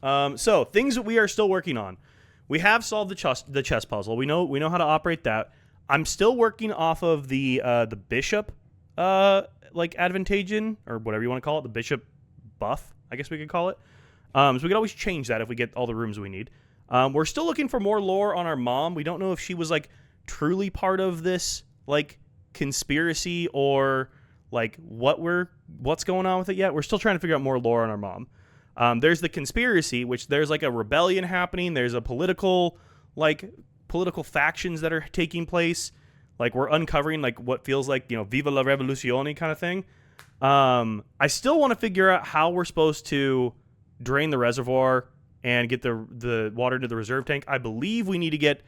So things that we are still working on. We have solved the chess puzzle. We know how to operate that. I'm still working off of the bishop like advantageon or whatever you want to call it, the bishop buff, I guess we could call it. So we could always change that if we get all the rooms we need. We're still looking for more lore on our mom. We don't know if she was like truly part of this like conspiracy or like what's going on with it yet. We're still trying to figure out more lore on our mom. There's the conspiracy, which there's like a rebellion happening. There's a political factions that are taking place. Like we're uncovering like what feels like, Viva la Revoluzione kind of thing. I still want to figure out how we're supposed to drain the reservoir and get the water into the reserve tank. I believe we need to get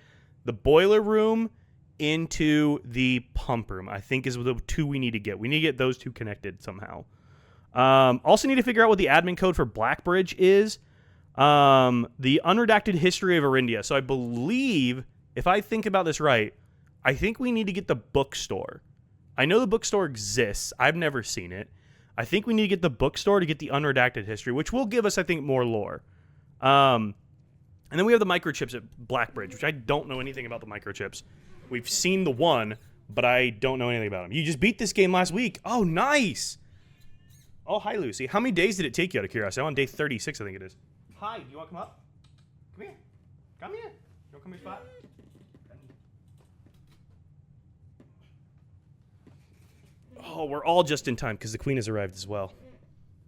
the boiler room into the pump room, I think is the two we need to get. We need to get those two connected somehow. Also need to figure out what the admin code for Blackbridge is. The unredacted history of Arindia. So I believe, if I think about this right, I think we need to get the bookstore. I know the bookstore exists. I've never seen it. I think we need to get the bookstore to get the unredacted history, which will give us, I think, more lore. And then we have the microchips at Blackbridge, which I don't know anything about the microchips. We've seen the one, but I don't know anything about them. You just beat this game last week. Oh, nice. Oh, hi, Lucy. How many days did it take you, out of curiosity? I'm on day 36, I think it is. Hi, do you want to come up? Come here. Come here. You want to come to your spot? Oh, we're all just in time because the queen has arrived as well.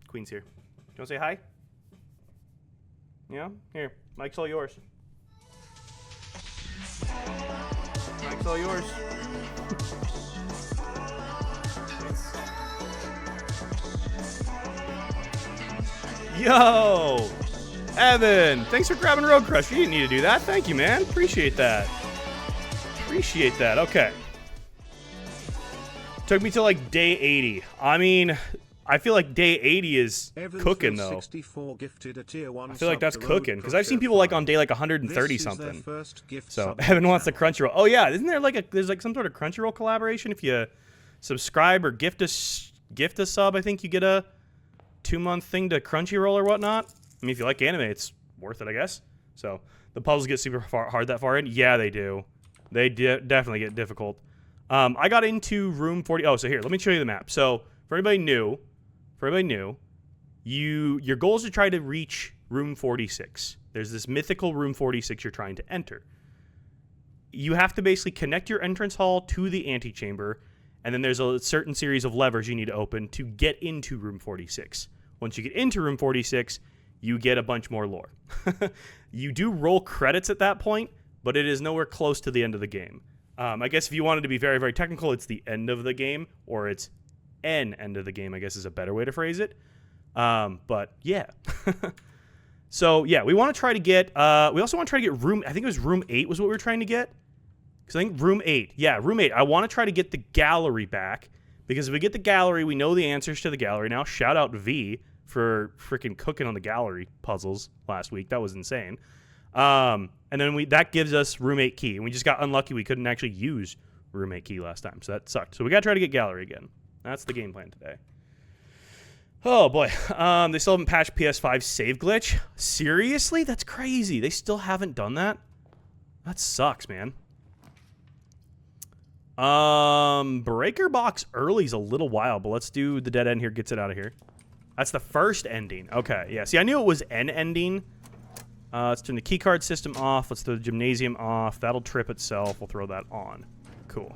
Queen's here. Do you want to say hi? Yeah? Here. Mike's all yours. Mike's all yours. Yo! Evan! Thanks for grabbing Road Crush. You didn't need to do that. Thank you, man. Appreciate that. Appreciate that. Okay. Took me to like day 80. I mean, I feel like day 80 is cooking though. I feel like that's cooking because I've seen people like on day like 130 something. So Evan wants the Crunchyroll. Oh yeah, isn't there like there's like some sort of Crunchyroll collaboration? If you subscribe or gift a sub, I think you get a 2-month thing to Crunchyroll or whatnot. I mean, if you like anime, it's worth it, I guess. So the puzzles get super hard that far in. Yeah, they do. They definitely get difficult. I got into room 40. Oh, so here, let me show you the map. So for anybody new, your goal is to try to reach room 46. There's this mythical room 46 you're trying to enter. You have to basically connect your entrance hall to the antechamber, and then there's a certain series of levers you need to open to get into room 46. Once you get into room 46, you get a bunch more lore. You do roll credits at that point, but it is nowhere close to the end of the game. I guess if you wanted to be very, very technical, it's the end of the game, or it's an end of the game, I guess is a better way to phrase it. But yeah. So yeah, we want to try to get, we also want to try to get room, I think it was room 8 was what we were trying to get. Because I think room 8, yeah, room 8. I want to try to get the gallery back, because if we get the gallery, we know the answers to the gallery now. Shout out V for freaking cooking on the gallery puzzles last week. That was insane. And then that gives us room 8 key. And we just got unlucky we couldn't actually use room 8 key last time. So that sucked. So we got to try to get gallery again. That's the game plan today. Oh, boy. They still haven't patched PS5 save glitch. Seriously? That's crazy. They still haven't done that? That sucks, man. Breaker box early is a little wild, but let's do the dead end here. Gets it out of here. That's the first ending. Okay. Yeah. See, I knew it was an ending. Let's turn the keycard system off. Let's throw the gymnasium off. That'll trip itself. We'll throw that on. Cool.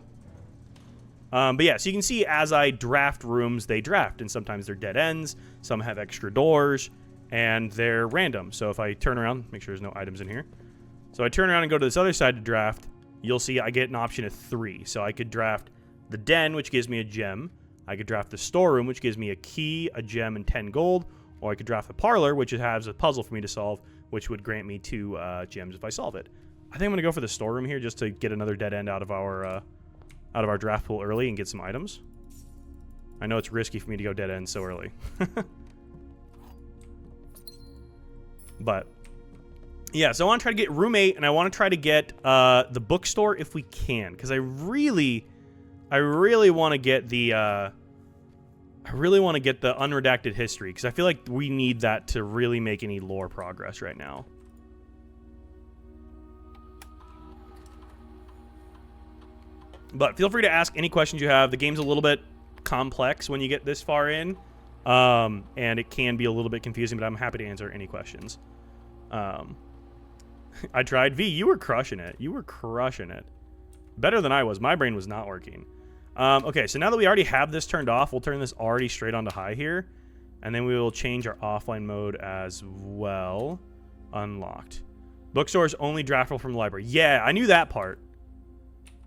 But yeah, so you can see as I draft rooms, they draft. And sometimes they're dead ends. Some have extra doors. And they're random. So if I turn around, make sure there's no items in here. So I turn around and go to this other side to draft. You'll see I get an option of 3. So I could draft the den, which gives me a gem. I could draft the storeroom, which gives me a key, a gem, and 10 gold. Or I could draft the parlor, which has a puzzle for me to solve, which would grant me 2 gems if I solve it. I think I'm going to go for the storeroom here just to get another dead end out of our draft pool early and get some items. I know it's risky for me to go dead end so early. But yeah, so I want to try to get room 8, and I want to try to get the bookstore if we can, because I really want to get the I really want to get the unredacted history because I feel like we need that to really make any lore progress right now. But feel free to ask any questions you have. The game's a little bit complex when you get this far in, and it can be a little bit confusing, but I'm happy to answer any questions. I tried. V, you were crushing it. You were crushing it. Better than I was. My brain was not working. Okay, so now that we already have this turned off, we'll turn this already straight onto high here, and then we will change our offline mode as well. Unlocked. Bookstores only draftable from the library. Yeah, I knew that part.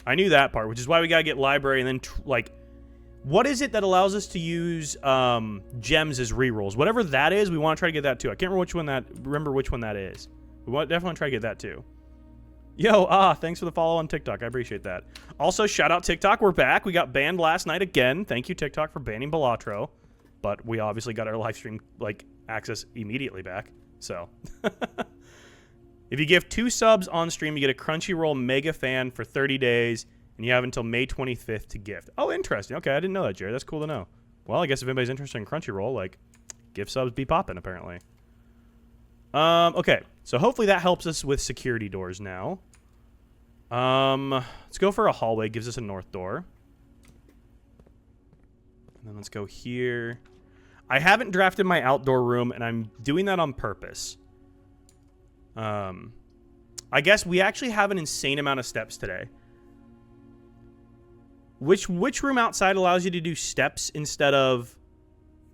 I knew that part, which is why we gotta get library and then, like, what is it that allows us to use gems as rerolls? Whatever that is, we want to try to get that too. I can't remember which one that is. We definitely try to get that too. Yo, thanks for the follow on TikTok. I appreciate that. Also, shout out TikTok. We're back. We got banned last night again. Thank you, TikTok, for banning Balatro. But we obviously got our live stream, like, access immediately back. So... If you give 2 subs on stream, you get a Crunchyroll Mega Fan for 30 days, and you have until May 25th to gift. Oh, interesting. Okay, I didn't know that, Jared. That's cool to know. Well, I guess if anybody's interested in Crunchyroll, like, gift subs be popping, apparently. Okay, so hopefully that helps us with security doors now. Let's go for a hallway. Gives us a north door. And then let's go here. I haven't drafted my outdoor room, and I'm doing that on purpose. I guess we actually have an insane amount of steps today. Which room outside allows you to do steps instead of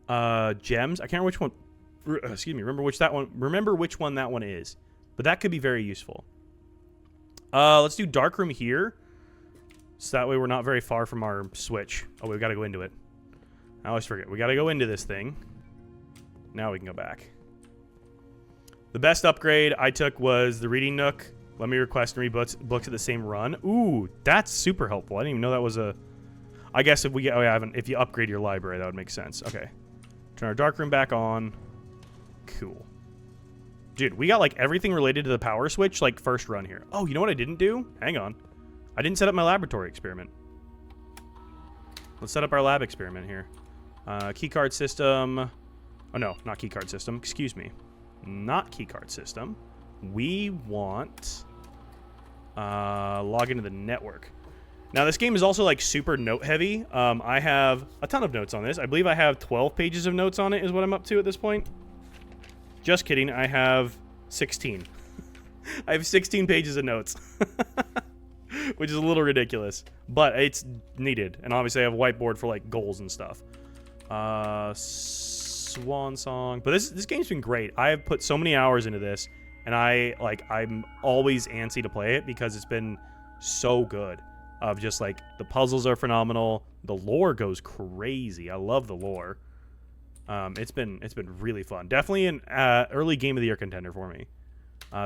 gems? I can't remember which one. Excuse me. Remember which one that one is. But that could be very useful. Let's do dark room here, so that way we're not very far from our switch. Oh, we've got to go into it. I always forget. We got to go into this thing. Now we can go back. The best upgrade I took was the reading nook. Let me request and read books at the same run. Ooh, that's super helpful. I didn't even know that was a... I guess if we get... Oh, yeah, if you upgrade your library, that would make sense. Okay. Turn our dark room back on. Cool. Dude, we got, like, everything related to the power switch, like, first run here. Oh, you know what I didn't do? Hang on. I didn't set up my laboratory experiment. Let's set up our lab experiment here. Keycard system. Oh, no, not keycard system. Excuse me. Not keycard system. We want log into the network. Now this game is also like super note heavy. I have a ton of notes on this. I believe I have 12 pages of notes on it is what I'm up to at this point. Just kidding. I have 16. I have 16 pages of notes. Which is a little ridiculous, but it's needed. And obviously I have a whiteboard for like goals and stuff. Swan song. But this game's been great. I have put so many hours into this, and I'm always antsy to play it because it's been so good. Of just like the puzzles are phenomenal, the lore goes crazy. I love the lore. It's been really fun. Definitely an early game of the year contender for me.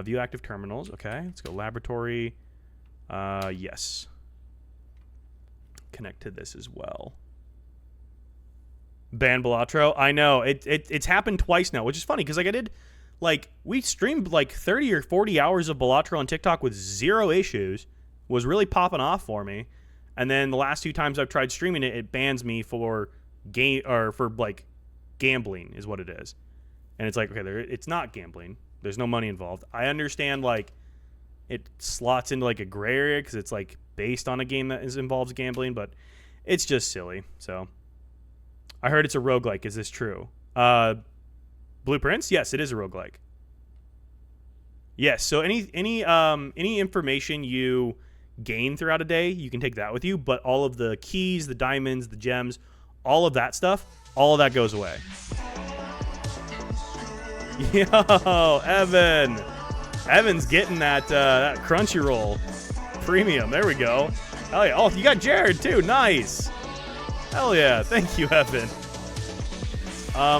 View active terminals. Okay, let's go laboratory. Yes. Connect to this as well. Ban Balatro. I know it's happened twice now, which is funny because we streamed like 30 or 40 hours of Balatro on TikTok with 0 issues. Was really popping off for me, and then the last 2 times I've tried streaming it, it bans me for like gambling is what it is, and it's like okay, it's not gambling. There's no money involved. I understand like it slots into like a gray area because it's like based on a game that involves gambling, but it's just silly. So. I heard it's a roguelike. Is this true? Blueprints? Yes, it is a roguelike. Yes, so any information you gain throughout a day, you can take that with you, but all of the keys, the diamonds, the gems, all of that stuff, all of that goes away. Yo, Evan. Evan's getting that Crunchyroll premium. There we go. Hell yeah. Oh, you got Jared too. Nice. Hell yeah. Thank you, Evan.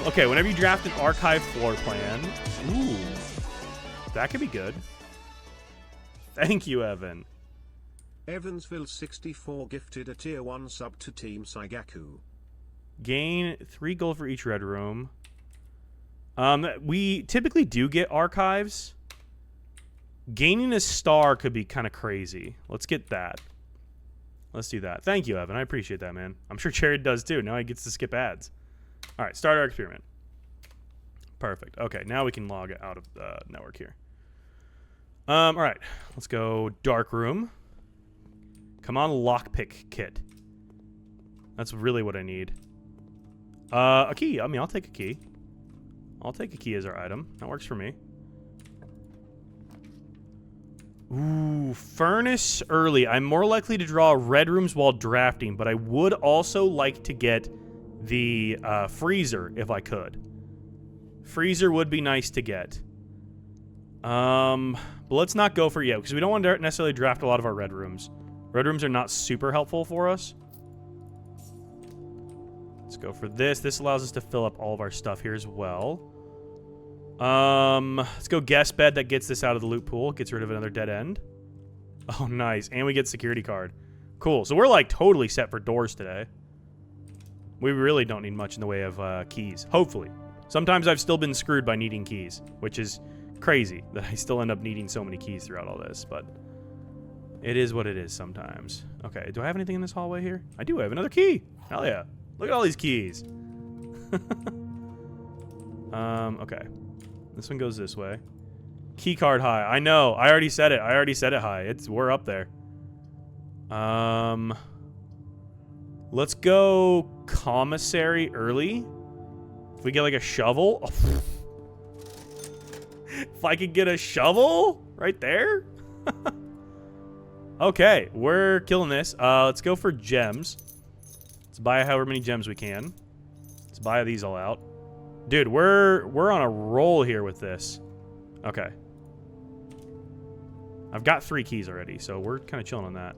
Okay, whenever you draft an archive floor plan. Ooh. That could be good. Thank you, Evan. Evansville64 gifted a tier 1 sub to Team Saigaku. Gain 3 gold for each red room. We typically do get archives. Gaining a star could be kind of crazy. Let's get that. Let's do that. Thank you, Evan. I appreciate that, man. I'm sure Jared does too. Now he gets to skip ads. All right, start our experiment. Perfect. Okay, now we can log out of the network here. All right, let's go dark room. Come on, lockpick kit. That's really what I need. A key. I mean, I'll take a key. I'll take a key as our item. That works for me. Ooh, furnace early. I'm more likely to draw red rooms while drafting, but I would also like to get the freezer if I could. Freezer would be nice to get. But let's not go for it yet, because we don't want to necessarily draft a lot of our red rooms. Red rooms are not super helpful for us. Let's go for this. This allows us to fill up all of our stuff here as well. Let's go guest bed. That gets this out of the loot pool. Gets rid of another dead end. Oh, nice. And we get security card. Cool. So we're like totally set for doors today. We really don't need much in the way of keys. Hopefully. Sometimes I've still been screwed by needing keys, which is crazy that I still end up needing so many keys throughout all this, but it is what it is sometimes. Okay, do I have anything in this hallway here? I do. I have another key. Hell yeah. Look at all these keys. Okay. This one goes this way. Key card high. I know. I already said it. I already said it high. We're up there. Let's go commissary early. If we get like a shovel. Oh. If I could get a shovel right there. Okay, we're killing this. Let's go for gems. Let's buy however many gems we can. Let's buy these all out. Dude, we're on a roll here with this. Okay. I've got 3 keys already, so we're kind of chilling on that.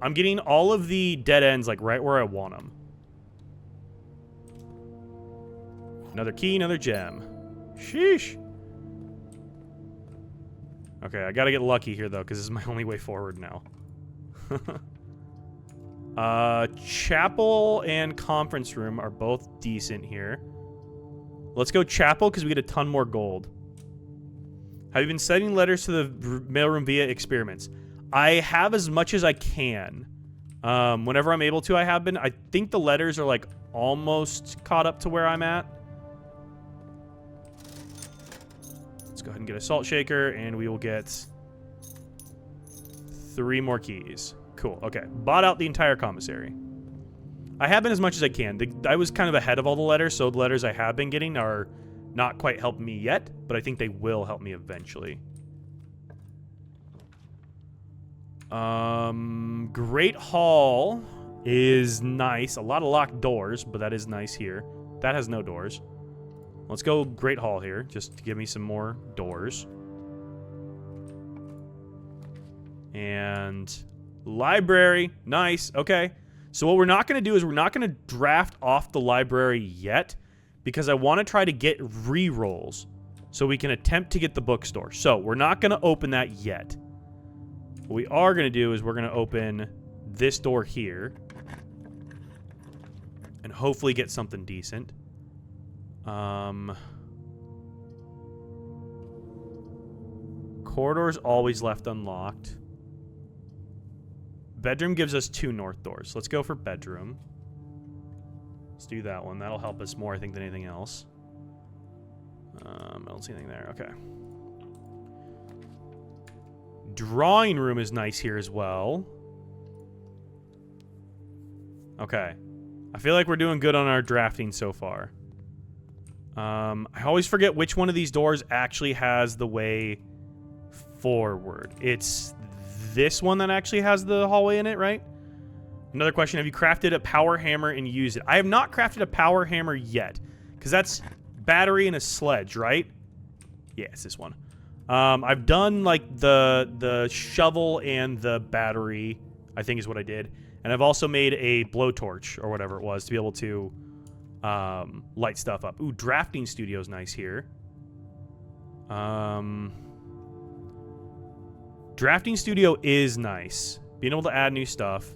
I'm getting all of the dead ends like right where I want them. Another key, another gem. Sheesh. Okay, I gotta get lucky here though, because this is my only way forward now. Chapel and conference room are both decent here. Let's go chapel because we get a ton more gold. Have you been sending letters to the mailroom via experiments? I have as much as I can. Whenever I'm able to, I have been. I think the letters are like almost caught up to where I'm at. Let's go ahead and get a salt shaker, and we will get 3 more keys. Cool. Okay. Bought out the entire commissary. I have been as much as I can. I was kind of ahead of all the letters, so the letters I have been getting are not quite helping me yet, but I think they will help me eventually. Great Hall is nice. A lot of locked doors, but that is nice here. That has no doors. Let's go Great Hall here, just to give me some more doors. And library. Nice. Okay. So what we're not going to do is we're not going to draft off the library yet, because I want to try to get re-rolls so we can attempt to get the bookstore. So we're not going to open that yet. What we are going to do is we're going to open this door here and hopefully get something decent. Corridor's always left unlocked. Bedroom gives us 2 north doors. Let's go for bedroom. Let's do that one. That'll help us more, I think, than anything else. I don't see anything there. Okay. Drawing room is nice here as well. Okay. I feel like we're doing good on our drafting so far. I always forget which one of these doors actually has the way forward. It's this one that actually has the hallway in it, right? Another question, have you crafted a power hammer and used it? I have not crafted a power hammer yet, because that's battery and a sledge, right? Yeah, it's this one. I've done like the shovel and the battery, I think is what I did. And I've also made a blowtorch or whatever it was to be able to light stuff up. Ooh, drafting studio's nice here. Drafting studio is nice. Being able to add new stuff.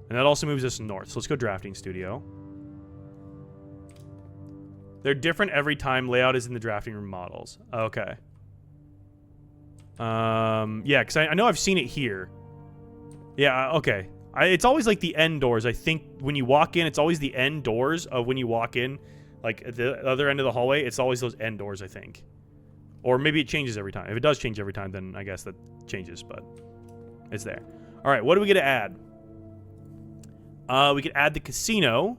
And that also moves us north. So let's go drafting studio. They're different every time. Layout is in the drafting room models. Okay. Yeah, because I know I've seen it here. Yeah, okay. It's always like the end doors. I think when you walk in, it's always the end doors of when you walk in. Like at the other end of the hallway, it's always those end doors, I think. Or maybe it changes every time. If it does change every time, then I guess that changes, but it's there. All right, what do we get to add? We could add the casino.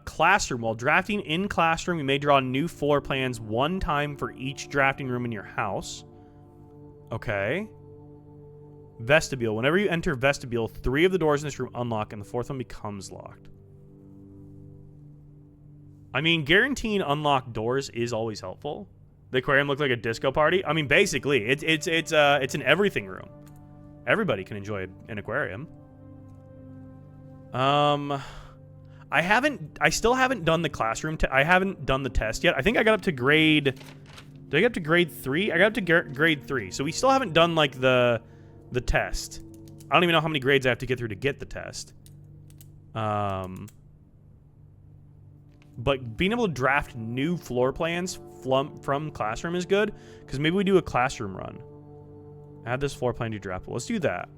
Classroom. While drafting in classroom, you may draw new floor plans one time for each drafting room in your house. Okay. Vestibule. Whenever you enter vestibule, 3 of the doors in this room unlock, and the 4th one becomes locked. I mean, guaranteeing unlocked doors is always helpful. The aquarium looked like a disco party. I mean, basically, it's an everything room. Everybody can enjoy an aquarium. I still haven't done the classroom. I haven't done the test yet. I think I got up to grade. Did I get up to grade 3? I got up to grade 3. So we still haven't done like the test. I don't even know how many grades I have to get through to get the test. But being able to draft new floor plans from classroom is good, because maybe we do a classroom run. Add this floor plan to draft. Let's do that.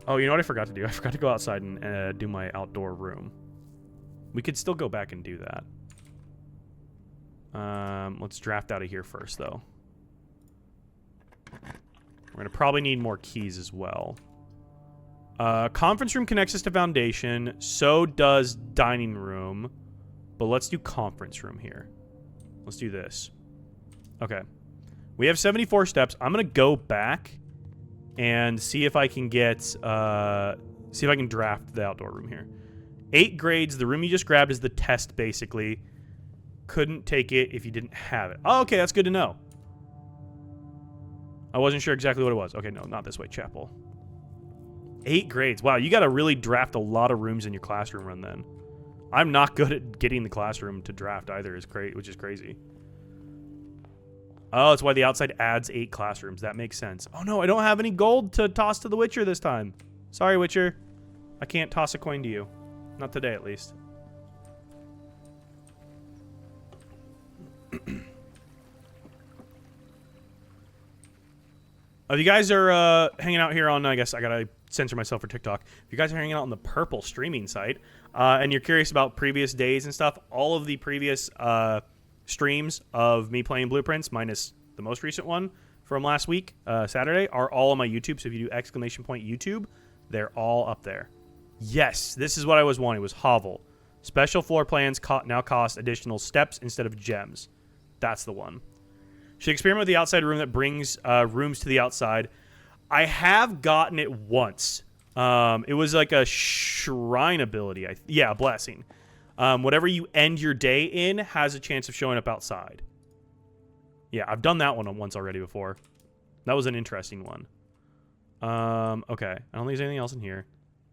Oh, you know what I forgot to do? I forgot to go outside and do my outdoor room. We could still go back and do that. Let's draft out of here first, though. We're going to probably need more keys as well. Conference room connects us to foundation. So does dining room. But let's do conference room here. Let's do this. Okay. We have 74 steps. I'm going to go back and see if I can get... see if I can draft the outdoor room here. 8 grades. The room you just grabbed is the test, basically. Couldn't take it if you didn't have it. Oh, okay. That's good to know. I wasn't sure exactly what it was. Okay, no, not this way. Chapel. 8 grades. Wow, you got to really draft a lot of rooms in your classroom run then. I'm not good at getting the classroom to draft either, which is crazy. Oh, that's why the outside adds 8 classrooms. That makes sense. Oh, no, I don't have any gold to toss to the Witcher this time. Sorry, Witcher. I can't toss a coin to you. Not today, at least. If you guys are hanging out here on, I guess I gotta censor myself for TikTok. If you guys are hanging out on the Purple streaming site, and you're curious about previous days and stuff, all of the previous streams of me playing Blueprints, minus the most recent one from last week, Saturday, are all on my YouTube. So if you do ! YouTube, they're all up there. Yes, this is what I was wanting, was hovel. Special floor plans now cost additional steps instead of gems. That's the one. Should experiment with the outside room that brings rooms to the outside. I have gotten it once. It was like a shrine ability. Yeah, a blessing. Whatever you end your day in has a chance of showing up outside. Yeah, I've done that one once already before. That was an interesting one. Okay. I don't think there's anything else in here.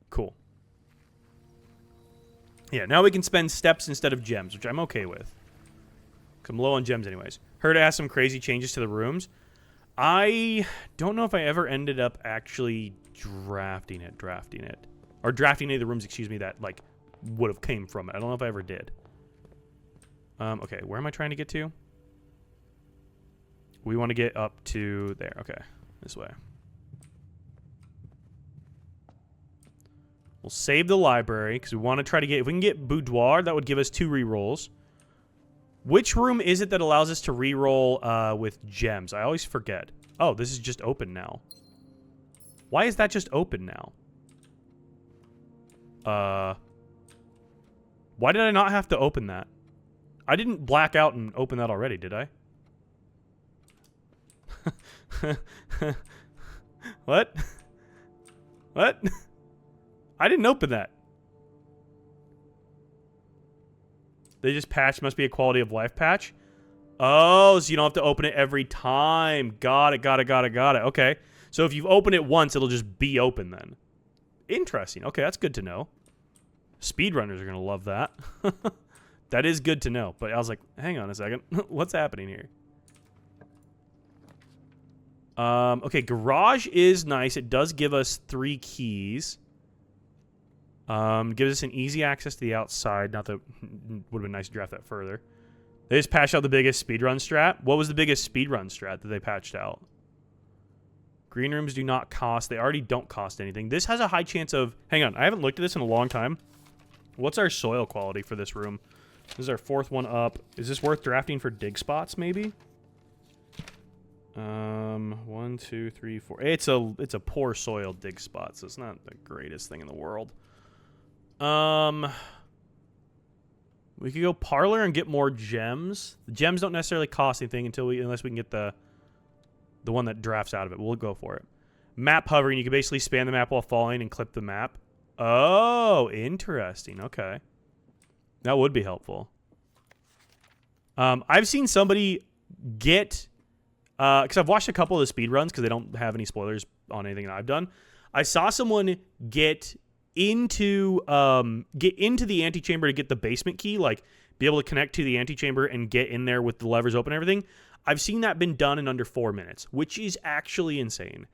Cool. Yeah, now we can spend steps instead of gems, which I'm okay with. 'Cause I'm low on gems anyways. Heard it has some crazy changes to the rooms. I don't know if I ever ended up actually drafting it. Or drafting any of the rooms, excuse me, that, like, would have came from it. I don't know if I ever did. Okay, where am I trying to get to? We want to get up to there. Okay, this way. We'll save the library, because we want to try to get... If we can get boudoir, that would give us 2 rerolls. Which room is it that allows us to reroll with gems? I always forget. Oh, this is just open now. Why is that just open now? Why did I not have to open that? I didn't black out and open that already, did I? What? What? I didn't open that. They just patched, must be a quality of life patch. Oh, so you don't have to open it every time. Got it. Okay. So if you've opened it once, it'll just be open then. Interesting. Okay, that's good to know. Speedrunners are going to love that. That is good to know. But I was like, hang on a second. What's happening here? Okay, garage is nice. It does give us 3 keys. Gives us an easy access to the outside. Not that would have been nice to draft that further. They just patched out the biggest speedrun strat. What was the biggest speedrun strat that they patched out? Green rooms do not cost. They already don't cost anything. This has a high chance of... Hang on. I haven't looked at this in a long time. What's our soil quality for this room? This is our 4th one up. Is this worth drafting for dig spots, maybe? 1, 2, 3, 4. It's a poor soil dig spot, so it's not the greatest thing in the world. We could go parlor and get more gems. The gems don't necessarily cost anything unless we can get the one that drafts out of it. We'll go for it. Map hovering. You can basically span the map while falling and clip the map. Oh, interesting. Okay. That would be helpful. I've seen somebody get... because I've watched a couple of the speedruns because they don't have any spoilers on anything that I've done. I saw someone get into the antechamber to get the basement key, like be able to connect to the antechamber and get in there with the levers open and everything. I've seen that been done in under 4 minutes, which is actually insane.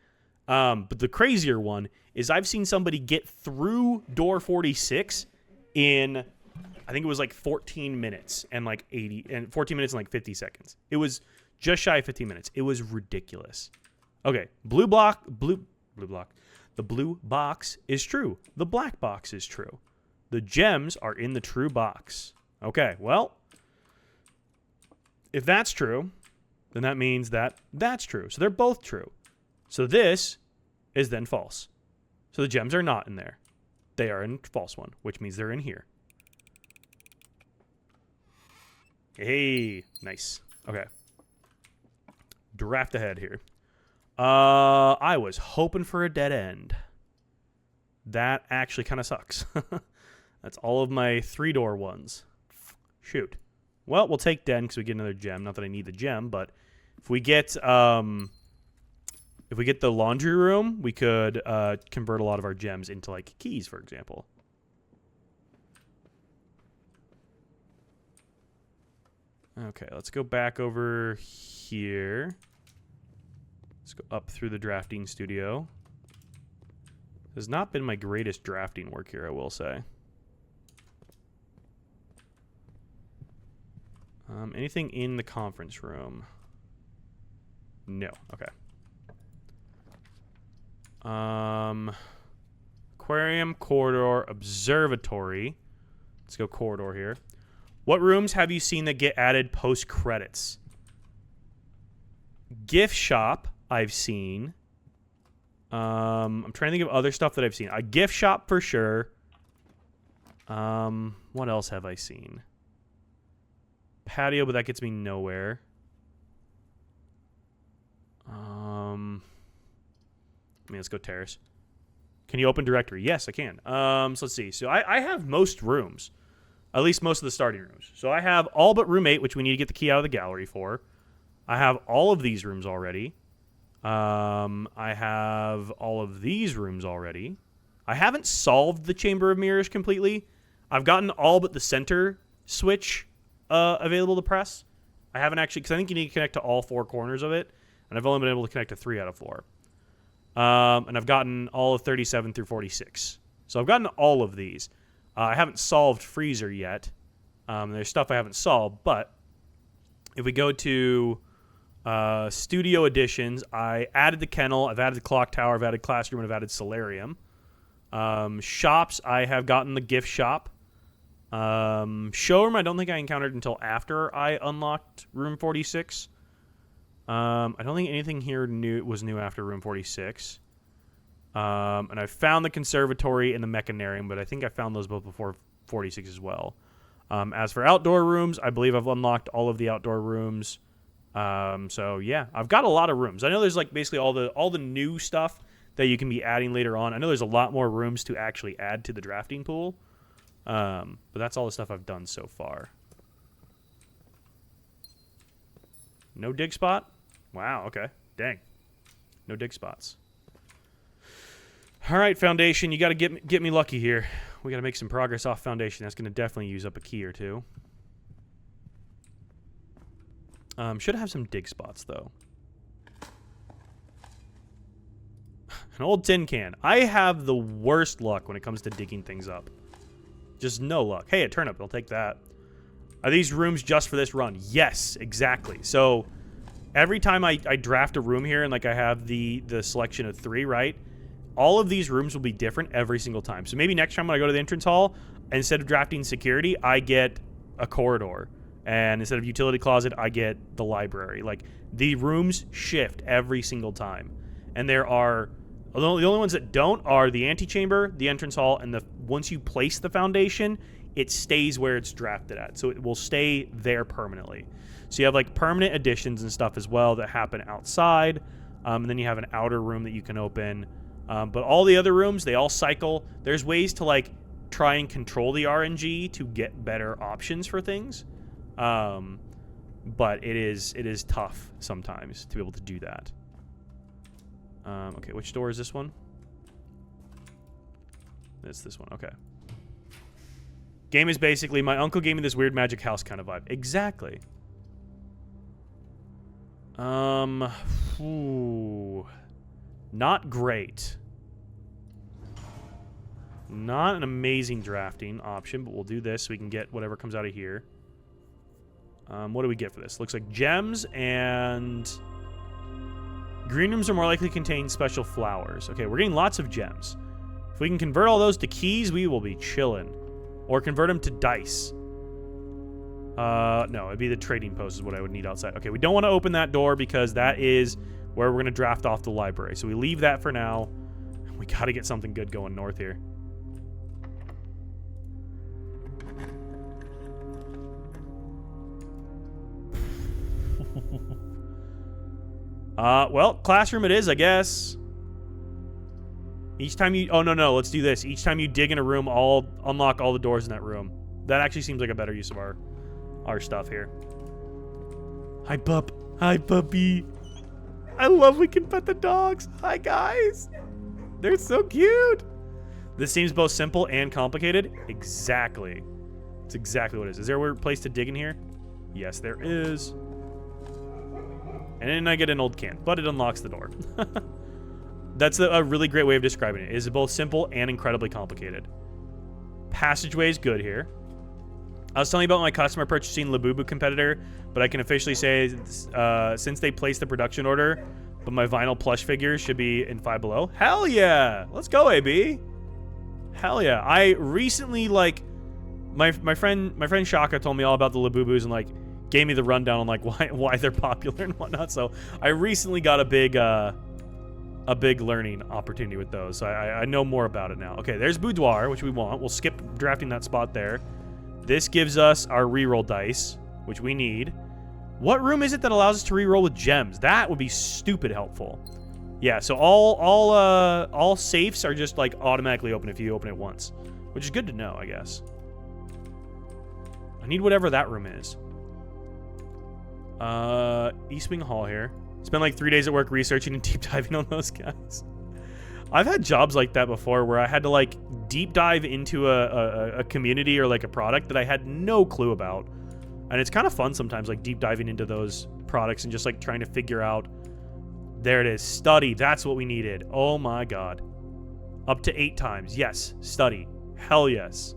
But the crazier one is I've seen somebody get through door 46 in, I think it was like 14 minutes and 14 minutes and like 50 seconds. It was just shy of 15 minutes. It was ridiculous. Okay, blue block. The blue box is true. The black box is true. The gems are in the true box. Okay, well, if that's true, then that means that that's true. So they're both true. So this is then false. So the gems are not in there. They are in false one, which means they're in here. Hey, nice. Okay. Draft ahead here. I was hoping for a dead end. That actually kind of sucks. That's all of my 3-door ones. Shoot. Well, we'll take den because we get another gem. Not that I need the gem, but if we get the laundry room, we could convert a lot of our gems into like keys, for example. Okay, let's go back over here. Let's go up through the drafting studio. Has not been my greatest drafting work here, I will say. Anything in the conference room? No. Okay. Aquarium, corridor, observatory. Let's go corridor here. What rooms have you seen that get added post-credits? Gift shop, I've seen. I'm trying to think of other stuff that I've seen. A gift shop for sure. What else have I seen? Patio, but that gets me nowhere. Let's go terrace. Can you open directory? Yes, I can. So let's see. So I have most rooms. At least most of the starting rooms. So I have all but room 8, which we need to get the key out of the gallery for. I have all of these rooms already. I have all of these rooms already. I haven't solved the Chamber of Mirrors completely. I've gotten all but the center switch available to press. I haven't actually, because I think you need to connect to all 4 corners of it, and I've only been able to connect to 3 out of 4. And I've gotten all of 37 through 46. So I've gotten all of these. I haven't solved Freezer yet. There's stuff I haven't solved, but if we go to Studio Editions, I added the kennel, I've added the clock tower, I've added classroom, and I've added solarium. Shops, I have gotten the gift shop. Showroom, I don't think I encountered until after I unlocked room 46. I don't think anything here was new after room 46. And I found the conservatory and the mechanarium, but I think I found those both before 46 as well. As for outdoor rooms, I believe I've unlocked all of the outdoor rooms. So yeah, I've got a lot of rooms. I know there's like basically all the new stuff that you can be adding later on. I know there's a lot more rooms to actually add to the drafting pool. But that's all the stuff I've done so far. No dig spot? Wow, okay. Dang. No dig spots. All right, Foundation, you got to get me lucky here. We got to make some progress off Foundation. That's going to definitely use up a key or two. Should have some dig spots, though. An old tin can. I have the worst luck when it comes to digging things up. Just no luck. Hey, a turnip. I'll take that. Are these rooms just for this run? Yes, exactly. So every time I draft a room here and like I have the selection of 3, right? All of these rooms will be different every single time. So maybe next time when I go to the entrance hall, instead of drafting security, I get a corridor. And instead of utility closet, I get the library. Like, the rooms shift every single time. And there are... The only ones that don't are the antechamber, the entrance hall, and once you place the foundation, it stays where it's drafted at. So it will stay there permanently. So you have like permanent additions and stuff as well that happen outside. And then you have an outer room that you can open. But all the other rooms, they all cycle. There's ways to like try and control the RNG to get better options for things. But it is tough sometimes to be able to do that. Okay, which door is this one? It's this one, okay. Game is basically, my uncle gave me this weird magic house kind of vibe. Exactly. Not great. Not an amazing drafting option, but we'll do this so we can get whatever comes out of here. What do we get for this? Looks like gems and... Green rooms are more likely to contain special flowers. Okay, we're getting lots of gems. If we can convert all those to keys, we will be chilling. Or convert them to dice. No, it'd be the trading post is what I would need outside. Okay, we don't want to open that door because that is where we're going to draft off the library. So we leave that for now. We got to get something good going north here. Well, classroom it is, I guess. Each time you... Oh, no, let's do this. Each time you dig in a room, I'll unlock all the doors in that room. That actually seems like a better use of our stuff here. Hi, pup. Hi, puppy. I love we can pet the dogs. Hi, guys. They're so cute. This seems both simple and complicated. Exactly. It's exactly what it is. Is there a place to dig in here? Yes, there is. And then I get an old can, but it unlocks the door. That's a really great way of describing it. It is both simple and incredibly complicated. Passageway is good here. I was telling you about my customer purchasing Labubu competitor, but I can officially say since they placed the production order, but my vinyl plush figures should be in Five Below. Hell yeah! Let's go, AB. Hell yeah! I recently my friend Shaka told me all about the Labubus and gave me the rundown on why they're popular and whatnot. So I recently got a big learning opportunity with those. So I know more about it now. Okay, there's boudoir, which we want. We'll skip drafting that spot there. This gives us our reroll dice, which we need. What room is it that allows us to reroll with gems? That would be stupid helpful. Yeah, so all safes are just automatically open if you open it once, which is good to know, I guess. I need whatever that room is. East Wing Hall here. Spent 3 days at work researching and deep diving on those guys. I've had jobs like that before where I had to deep dive into a community or a product that I had no clue about. And it's kind of fun sometimes deep diving into those products and just trying to figure out. There it is. Study. That's what we needed. Oh my god. Up to 8 times. Yes. Study. Hell yes.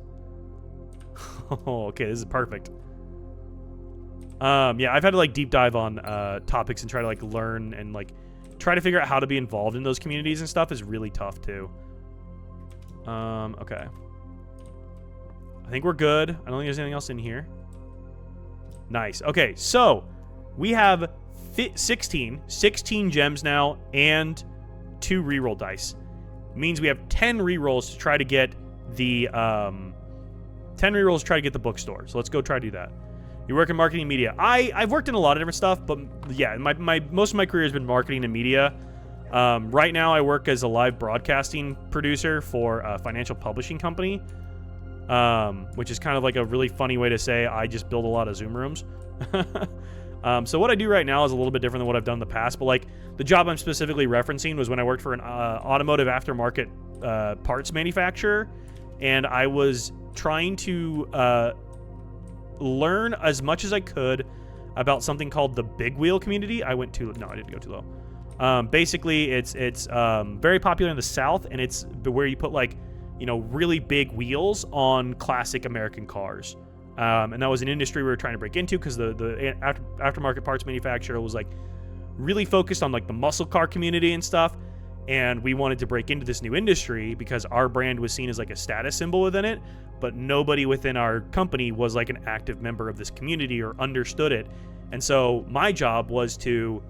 Oh, okay. This is perfect. Yeah, I've had to deep dive on topics and try to learn and try to figure out how to be involved in those communities and stuff is really tough too. Okay. I think we're good. I don't think there's anything else in here. Nice. Okay, so we have 16 gems now and 2 reroll dice. Means we have 10 rerolls to try to get the 10 rerolls to try to get the bookstore. So let's go try to do that. You work in marketing and media. I've worked in a lot of different stuff, but yeah, most of my career has been marketing and media. Right now, I work as a live broadcasting producer for a financial publishing company, which is kind of a really funny way to say I just build a lot of Zoom rooms. So what I do right now is a little bit different than what I've done in the past, but the job I'm specifically referencing was when I worked for an automotive aftermarket parts manufacturer, and I was trying to learn as much as I could about something called the big wheel community. I didn't go too low. Basically, it's very popular in the South, and it's where you put really big wheels on classic American cars. And that was an industry we were trying to break into because the aftermarket parts manufacturer was really focused on like the muscle car community and stuff. And we wanted to break into this new industry because our brand was seen as like a status symbol within it, but nobody within our company was like an active member of this community or understood it. And so my job was to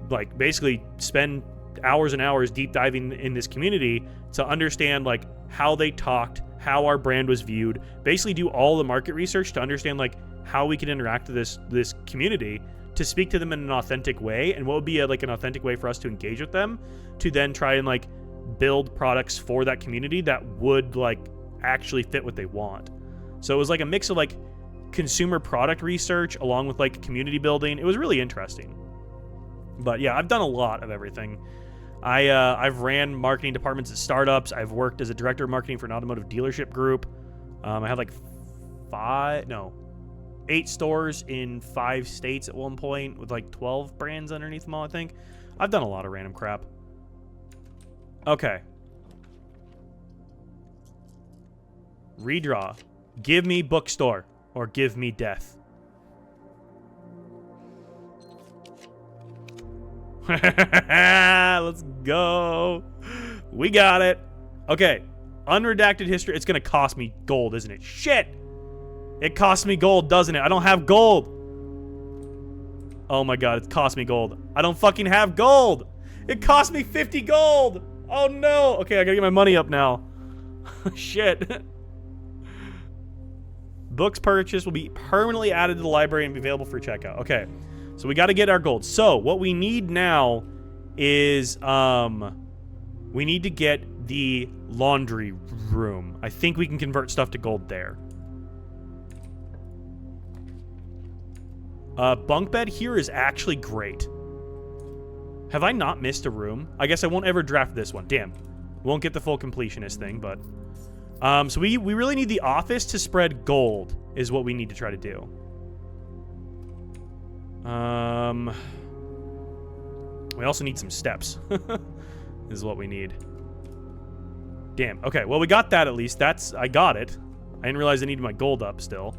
like basically spend hours and hours deep diving in this community to understand like how they talked, how our brand was viewed, basically do all the market research to understand like how we could interact with this community to speak to them in an authentic way, and what would be like an authentic way for us to engage with them to then try and like build products for that community that would like actually fit what they want. So it was like a mix of like consumer product research along with like community building. It was really interesting. But yeah, I've done a lot of everything. I've ran marketing departments at startups. I've worked as a director of marketing for an automotive dealership group. I had like 8 stores in 5 states at one point with like 12 brands underneath them all, I think. I've done a lot of random crap. Okay. Redraw. Give me bookstore or give me death. Let's go. We got it. Okay. Unredacted history. It's going to cost me gold, isn't it? Shit. It costs me gold, doesn't it? I don't have gold. Oh my god, it cost me gold. I don't fucking have gold. It cost me 50 gold. Oh no. Okay, I gotta get my money up now. Shit. Books purchased will be permanently added to the library and be available for checkout. Okay, so we gotta get our gold. So what we need now is we need to get the laundry room. I think we can convert stuff to gold there. Bunk bed here is actually great. Have I not missed a room? I guess I won't ever draft this one. Damn. Won't get the full completionist thing, but... so we really need the office to spread gold, is what we need to try to do. We also need some steps. Is what we need. Damn. Okay, well, we got that at least. I got it. I didn't realize I needed my gold up still.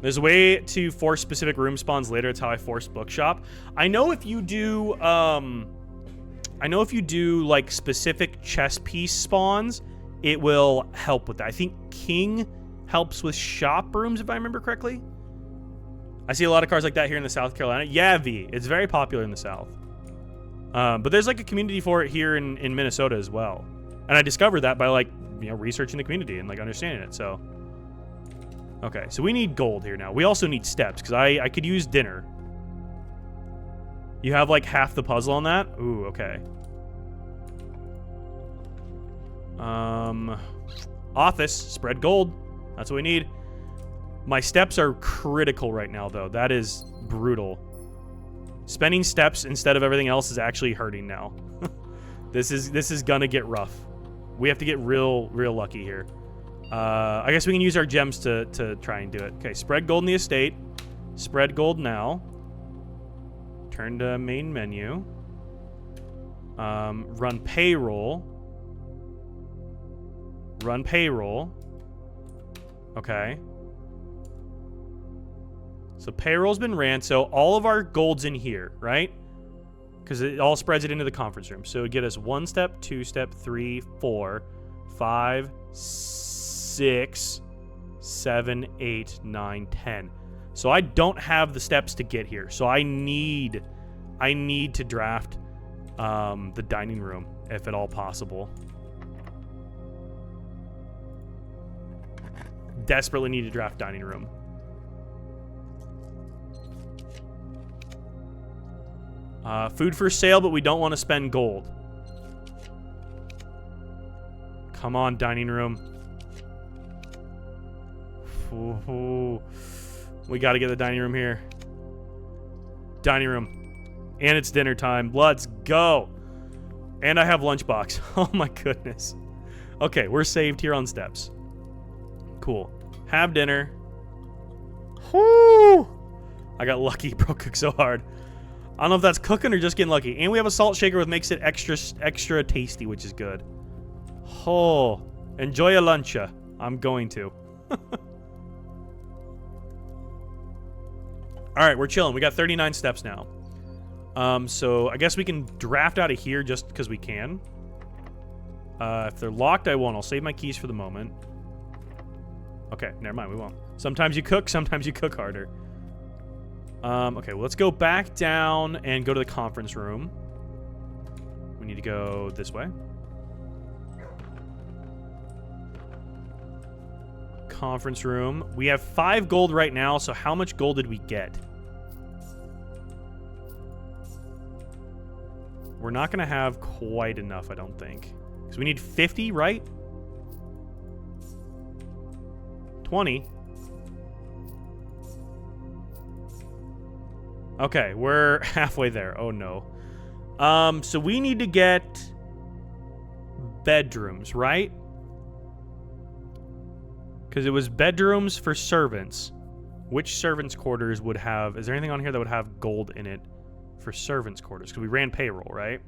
There's a way to force specific room spawns later. It's how I forced bookshop. I know if you do, like specific chess piece spawns, it will help with that. I think King helps with shop rooms, if I remember correctly. I see a lot of cars like that here in the South Carolina. Yeah, V. It's very popular in the South. But there's like a community for it here in Minnesota as well. And I discovered that by like, researching the community and like understanding it, so. Okay, so we need gold here now. We also need steps, because I could use dinner. You have, like, half the puzzle on that? Ooh, okay. Office, spread gold. That's what we need. My steps are critical right now, though. That is brutal. Spending steps instead of everything else is actually hurting now. This is gonna get rough. We have to get real lucky here. I guess we can use our gems to try and do it. Okay, spread gold in the estate. Spread gold now. Turn to main menu. Run payroll. Run payroll. Okay. So payroll's been ran, so all of our gold's in here, right? Because it all spreads it into the conference room. So it would get us 1 step, 2 step, 3, 4, 5, 6, 7, 8, 9, 10. So I don't have the steps to get here. So I need to draft the dining room, if at all possible. Desperately need to draft dining room. Food for sale, but we don't want to spend gold. Come on, dining room. Ooh. We got to get the dining room here. Dining room. And it's dinner time. Let's go. And I have lunchbox. Oh my goodness. Okay, we're saved here on steps. Cool. Have dinner. Whoo! I got lucky. Bro cooked so hard. I don't know if that's cooking or just getting lucky. And we have a salt shaker which makes it extra tasty, which is good. Oh, enjoy your luncha. I'm going to. All right, we're chilling. We got 39 steps now. So I guess we can draft out of here just because we can. If they're locked, I won't. I'll save my keys for the moment. Okay, never mind. We won't. Sometimes you cook harder. Okay, well, let's go back down and go to the conference room. We need to go this way. Conference room. We have 5 gold right now, so how much gold did we get? We're not going to have quite enough, I don't think. Because we need 50, right? 20. Okay, we're halfway there. Oh, no. So we need to get bedrooms, right? Because it was bedrooms for servants. Which servants' quarters would have... Is there anything on here that would have gold in it for servants' quarters? Because we ran payroll, right?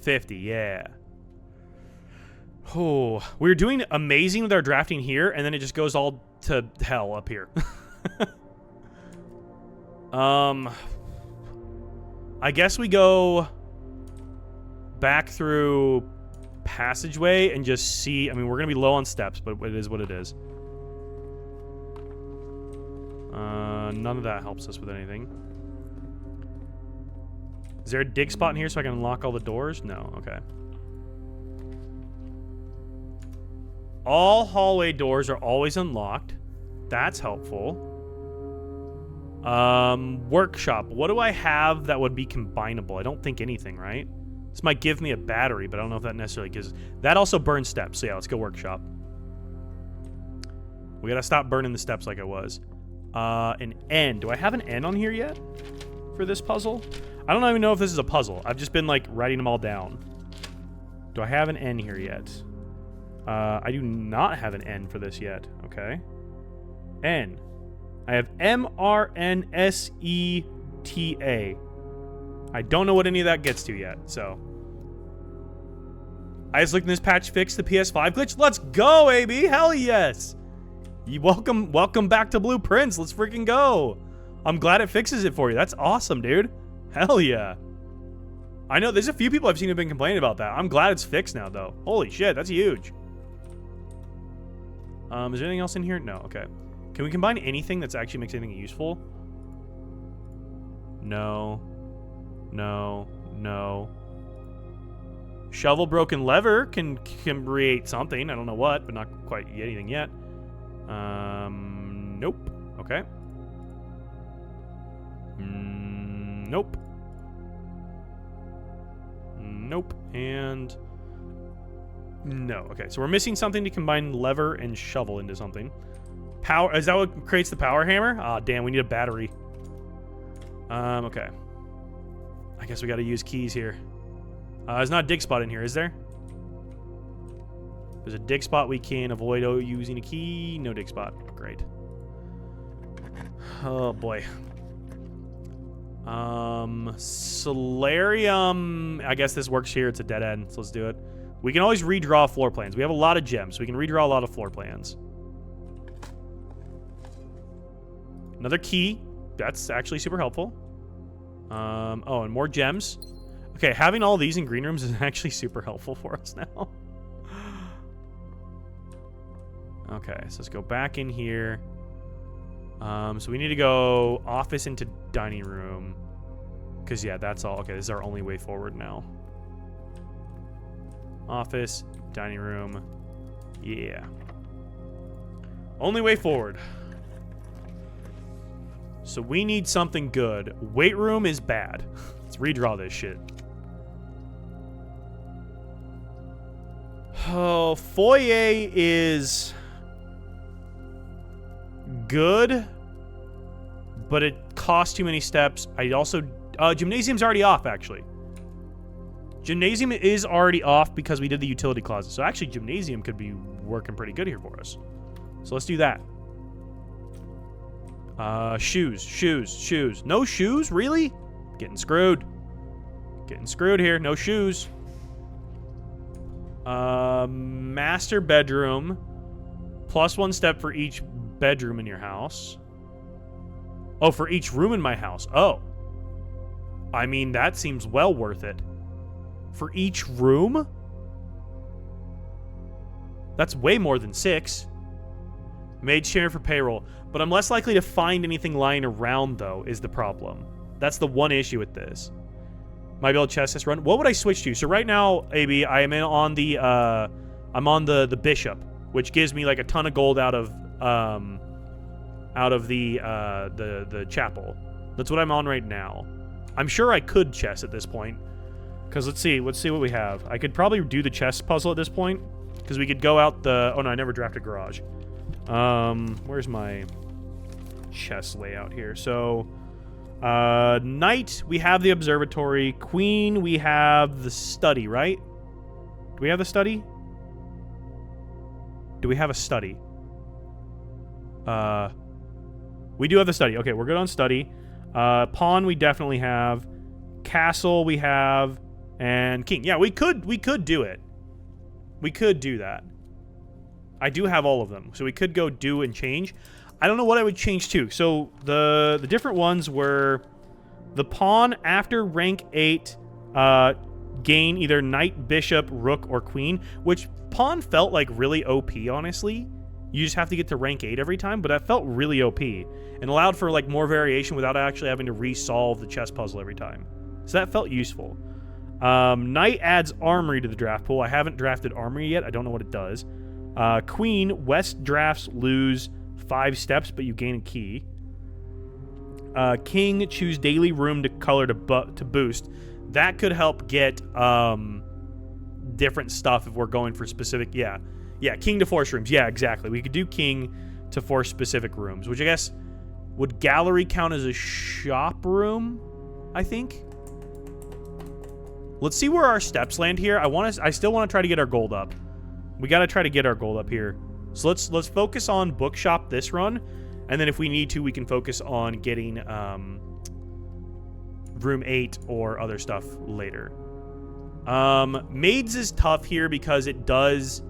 50, yeah. Oh, we were doing amazing with our drafting here, and then it just goes all to hell up here. I guess we go back through passageway and just see. I mean, we're going to be low on steps, but it is what it is. None of that helps us with anything. Is there a dig spot in here so I can unlock all the doors? No, okay. All hallway doors are always unlocked. That's helpful. Workshop. What do I have that would be combinable? I don't think anything, right? This might give me a battery, but I don't know if that necessarily gives... That also burns steps, so yeah, let's go workshop. We gotta stop burning the steps like I was. An N. Do I have an N on here yet for this puzzle? I don't even know if this is a puzzle. I've just been, like, writing them all down. Do I have an N here yet? I do not have an N for this yet. Okay. N. I have M-R-N-S-E-T-A. I don't know what any of that gets to yet, so. I just looked in this patch fix the PS5 glitch. Let's go, AB! Hell yes! You welcome back to Blue Prince. Let's freaking go. I'm glad it fixes it for you. That's awesome, dude. Hell yeah. I know there's a few people I've seen who've been complaining about that. I'm glad it's fixed now, though. Holy shit, that's huge. Is there anything else in here? No, okay. Can we combine anything that's actually makes anything useful? No. No. No. Shovel broken lever can create something. I don't know what, but not quite anything yet. Nope. Okay. Nope. Nope. And no. Okay, so we're missing something to combine lever and shovel into something. Power. Is that what creates the power hammer? Ah, damn, we need a battery. Okay. I guess we gotta use keys here. There's not a dig spot in here, is there? There's a dig spot we can avoid using a key. No dig spot. Great. Oh, boy. Solarium. I guess this works here. It's a dead end, so let's do it. We can always redraw floor plans. We have a lot of gems, so we can redraw a lot of floor plans. Another key. That's actually super helpful. Oh, and more gems. Okay, having all these in green rooms is actually super helpful for us now. Okay, so let's go back in here. So we need to go office into dining room. Because, yeah, that's all. Okay, this is our only way forward now. Office, dining room. Yeah. Only way forward. So we need something good. Weight room is bad. Let's redraw this shit. Oh, foyer is good, but it costs too many steps. I also... gymnasium's already off, actually. Gymnasium is already off because we did the utility closet. So actually, gymnasium could be working pretty good here for us. So let's do that. Shoes. No shoes? Really? Getting screwed. Getting screwed here. No shoes. Master bedroom. +1 step for each bedroom in your house. Oh, for each room in my house. Oh. I mean, that seems well worth it. For each room? That's way more than 6. Made share for payroll. But I'm less likely to find anything lying around, though, is the problem. That's the one issue with this. Might be able to chest this run. What would I switch to? So right now, AB, I am on the I'm on the bishop, which gives me like a ton of gold out of the chapel. That's what I'm on right now. I'm sure I could chess at this point. Because let's see what we have. I could probably do the chess puzzle at this point. Because we could go out the... Oh, no, I never drafted garage. Where's my chess layout here? So, knight, we have the observatory. Queen, we have the study, right? Do we have the study? Do we have a study? We do have the study. Okay, we're good on study. Pawn, we definitely have. Castle, we have. And king. Yeah, we could do it. We could do that. I do have all of them, so we could go do and change. I don't know what I would change to. So the different ones were the pawn after rank 8 gain either knight, bishop, rook, or queen, which pawn felt like really OP, honestly. You just have to get to rank 8 every time, but that felt really OP and allowed for like more variation without actually having to resolve the chess puzzle every time. So that felt useful. Knight adds armory to the draft pool. I haven't drafted armory yet. I don't know what it does. Queen, West drafts lose 5 steps, but you gain a key. King, choose daily room to color to boost. That could help get different stuff if we're going for specific. Yeah, king to force rooms. Yeah, exactly. We could do king to force specific rooms, which I guess would gallery count as a shop room, I think. Let's see where our steps land here. I still want to try to get our gold up. We got to try to get our gold up here. So let's focus on bookshop this run, and then if we need to, we can focus on getting room 8 or other stuff later. Maids is tough here because it does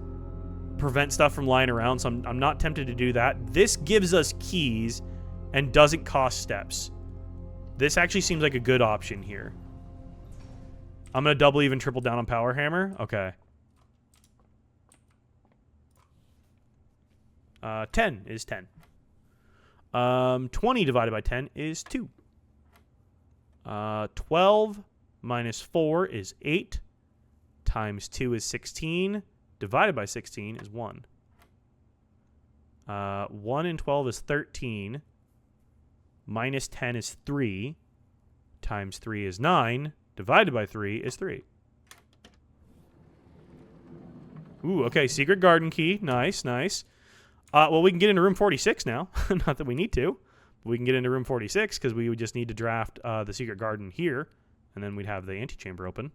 prevent stuff from lying around, so I'm not tempted to do that. This gives us keys and doesn't cost steps. This actually seems like a good option here. I'm going to double, even triple down on Power Hammer. Okay. 10 is 10. 20 divided by 10 is 2. 12 minus 4 is 8. Times 2 is 16. Divided by 16 is 1. 1 and 12 is 13. Minus 10 is 3. Times 3 is 9. Divided by 3 is 3. Ooh, okay, secret garden key. Nice, nice. Well, we can get into room 46 now. Not that we need to. But we can get into room 46 because we would just need to draft the secret garden here. And then we'd have the antechamber open.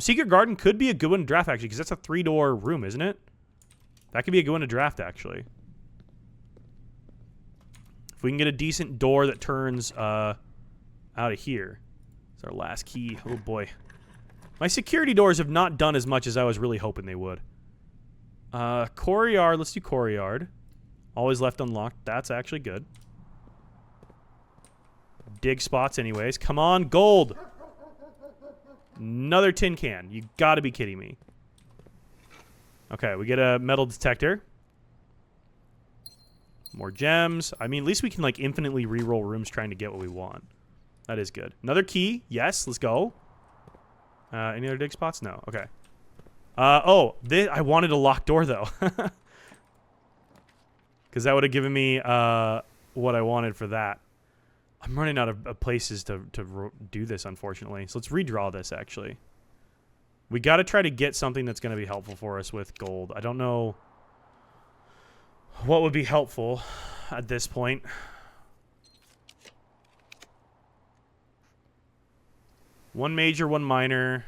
Secret garden could be a good one to draft, actually, because that's a 3-door room, isn't it? That could be a good one to draft, actually. If we can get a decent door that turns out of here. It's our last key. Oh, boy. My security doors have not done as much as I was really hoping they would. Courtyard. Let's do courtyard. Always left unlocked. That's actually good. Dig spots anyways. Come on, gold! Another tin can. You gotta be kidding me. Okay, we get a metal detector. More gems. I mean, at least we can, like, infinitely reroll rooms trying to get what we want. That is good. Another key. Yes, let's go. Any other dig spots? No. Okay. I wanted a locked door, though. Because that would have given me what I wanted for that. I'm running out of places to do this, unfortunately. So let's redraw this, actually. We got to try to get something that's going to be helpful for us with gold. I don't know what would be helpful at this point. One major, one minor.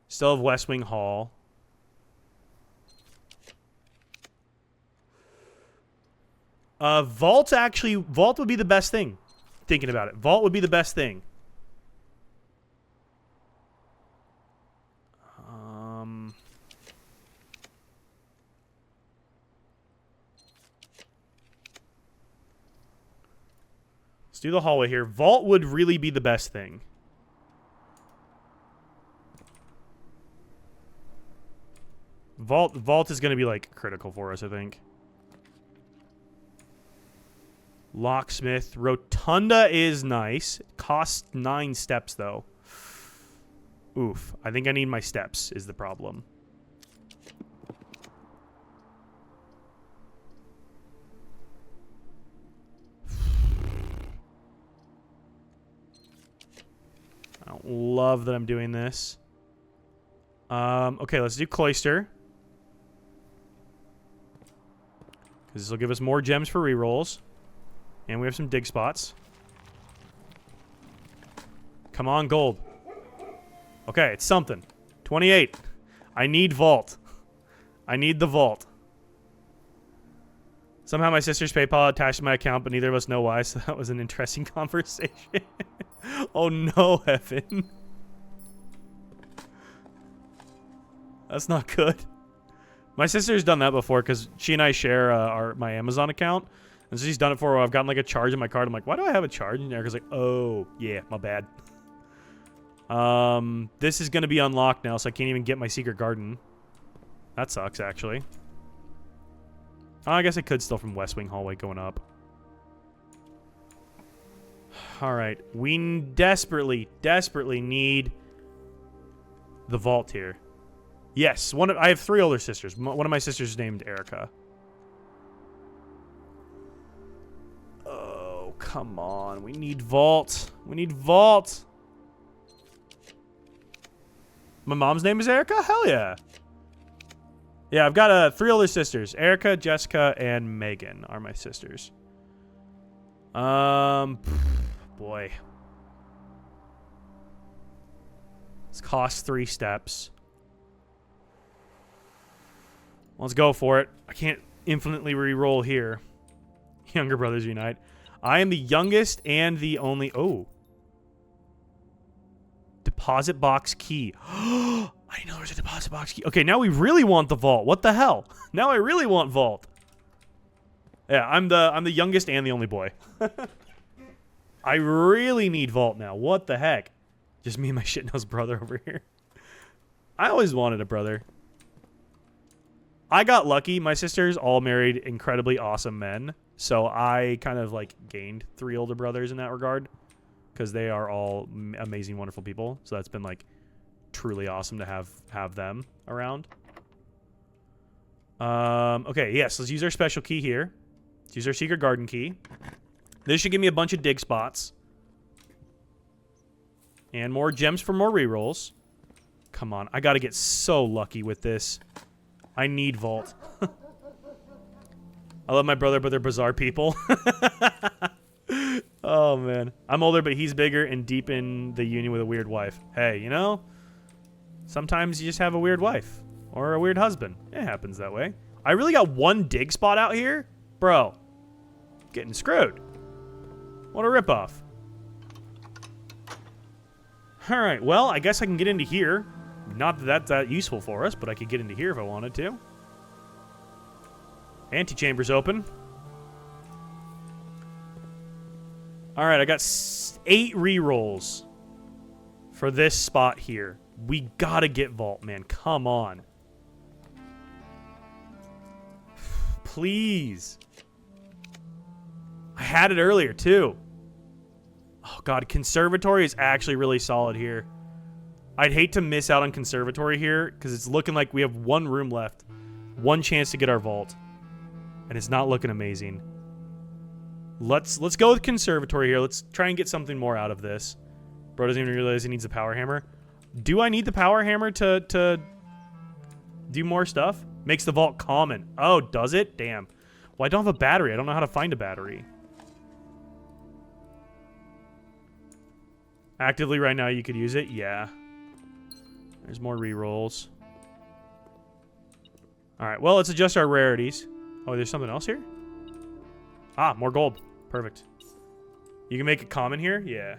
Still have West Wing Hall. Vault would be the best thing. Thinking about it. Vault would be the best thing. do the hallway here. Vault would really be the best thing. Vault is going to be, like, critical for us, I think. Locksmith. Rotunda is nice. It costs 9 steps, though. Oof. I think I need my steps is the problem. I don't love that I'm doing this. Okay, let's do Cloister. Because this will give us more gems for rerolls. And we have some dig spots. Come on, gold. Okay, it's something. 28. I need vault. I need the vault. Somehow my sister's PayPal attached to my account, but neither of us know why, so that was an interesting conversation. Oh no, Evan. That's not good. My sister's done that before because she and I share my Amazon account. And so she's done it for a while. I've gotten like a charge in my card. I'm like, why do I have a charge? And Erica's like, oh, yeah, my bad. This is going to be unlocked now, so I can't even get my secret garden. That sucks, actually. Oh, I guess I could still from West Wing hallway going up. Alright. We desperately, desperately need the vault here. Yes, I have 3 older sisters. One of my sisters is named Erica. Oh, come on. We need vault. We need vault. My mom's name is Erica? Hell yeah. Yeah, I've got 3 older sisters. Erica, Jessica, and Megan are my sisters. Boy. This costs 3 steps. Let's go for it. I can't infinitely re-roll here. Younger brothers unite. I am the youngest and the only... Oh. Deposit box key. I didn't know there was a deposit box key. Okay, now we really want the vault. What the hell? Now I really want vault. Yeah, I'm the youngest and the only boy. I really need vault now. What the heck? Just me and my shit-nosed brother over here. I always wanted a brother. I got lucky. My sisters all married incredibly awesome men. So I kind of like gained 3 older brothers in that regard. Because they are all amazing, wonderful people. So that's been like truly awesome to have them around. Okay, yes, let's use our special key here. Let's use our secret garden key. This should give me a bunch of dig spots. And more gems for more rerolls. Come on, I gotta get so lucky with this. I need vault. I love my brother, but they're bizarre people. Oh, man. I'm older, but he's bigger and deep in the union with a weird wife. Hey, you know, sometimes you just have a weird wife or a weird husband. It happens that way. I really got 1 dig spot out here? Bro, getting screwed. What a ripoff. All right, well, I guess I can get into here. Not that that's that useful for us, but I could get into here if I wanted to. Antechamber's open. All right, I got 8 rerolls for this spot here. We gotta get vault, man. Come on. Please. I had it earlier, too. Oh, God. Conservatory is actually really solid here. I'd hate to miss out on Conservatory here because it's looking like we have 1 room left. 1 chance to get our vault. And it's not looking amazing. Let's go with Conservatory here. Let's try and get something more out of this. Bro doesn't even realize he needs a power hammer. Do I need the power hammer to do more stuff? Makes the vault common. Oh, does it? Damn. Well, I don't have a battery. I don't know how to find a battery. Actively right now you could use it? Yeah. There's more rerolls. Alright, well, let's adjust our rarities. Oh, there's something else here? Ah, more gold. Perfect. You can make it common here? Yeah.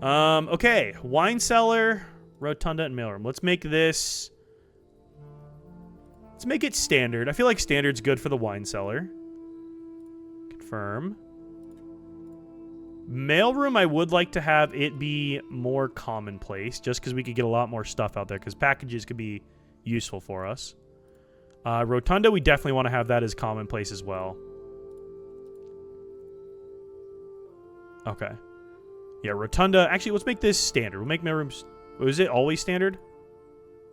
Okay. Wine cellar, rotunda, and mailroom. Let's make this... Let's make it standard. I feel like standard's good for the wine cellar. Confirm. Mailroom, I would like to have it be more commonplace, just because we could get a lot more stuff out there, because packages could be useful for us. Rotunda, we definitely want to have that as commonplace as well. Okay. Yeah, Rotunda. Actually, let's make this standard. We'll make mailrooms. Was it always standard?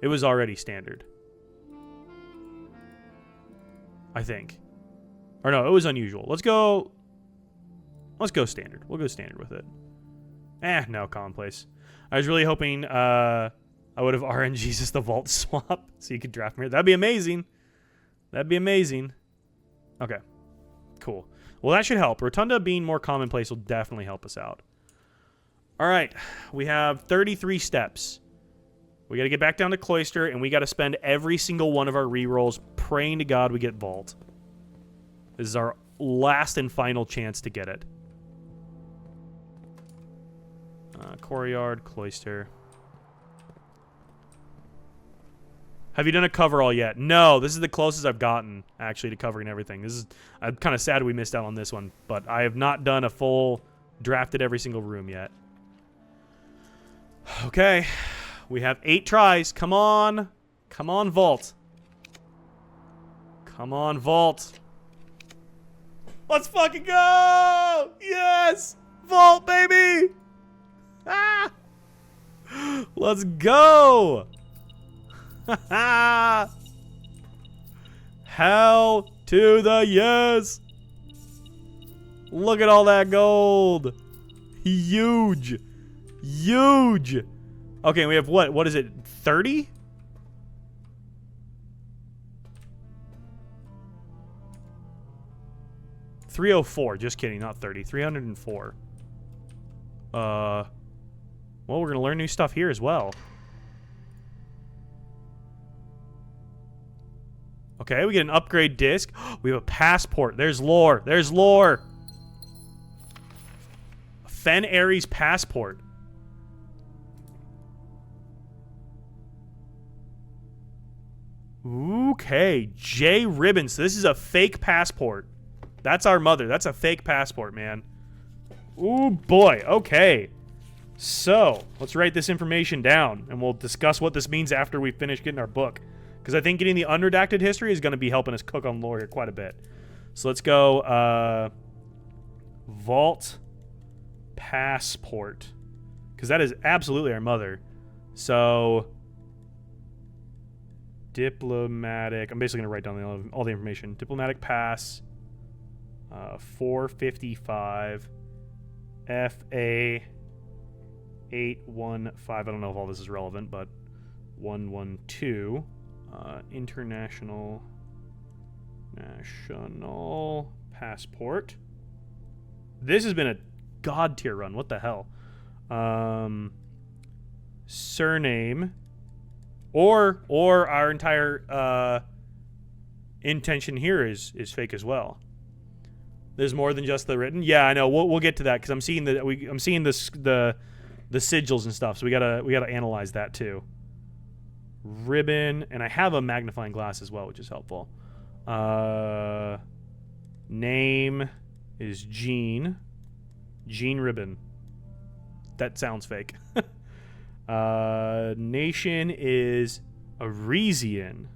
It was already standard. I think. Or no, it was unusual. Let's go standard. We'll go standard with it. No, commonplace. I was really hoping I would have RNG'd just the vault swap so you could draft me. That'd be amazing. That'd be amazing. Okay. Cool. Well, that should help. Rotunda being more commonplace will definitely help us out. All right. We have 33 steps. We got to get back down to Cloister, and we got to spend every single one of our rerolls praying to God we get Vault. This is our last and final chance to get it. Courtyard, Cloister. Have you done a coverall yet? No, this is the closest I've gotten, actually, to covering everything. I'm kind of sad we missed out on this one, but I have not done a full drafted every single room yet. Okay. We have 8 tries. Come on. Come on, Vault. Come on, Vault. Let's fucking go! Yes! Vault, baby! Ah! Let's go! Hell to the yes! Look at all that gold! Huge! Huge! Okay, we have what? What is it? 30? $304. Just kidding, not 30. 304. Well, we're gonna learn new stuff here as well. Okay, we get an upgrade disc. We have a passport. There's lore. There's lore. Fen Ares passport. Okay, J Ribbon. So this is a fake passport. That's our mother. That's a fake passport, man. Ooh, boy. Okay. So, let's write this information down, and we'll discuss what this means after we finish getting our book. Because I think getting the unredacted history is going to be helping us cook on lore here quite a bit. So let's go, Vault Passport. Because that is absolutely our mother. So, Diplomatic. I'm basically going to write down all the information. Diplomatic Pass. 455. FA 815. I don't know if all this is relevant, but 112. International National Passport. This has been a god tier run. What the hell? Surname. Or our entire intention here is fake as well. There's more than just the written. Yeah, I know. We'll get to that because I'm seeing the sigils and stuff. So we gotta analyze that too. Ribbon, and I have a magnifying glass as well, which is helpful. Name is Gene. Gene Ribbon. That sounds fake. Nation is Aresian.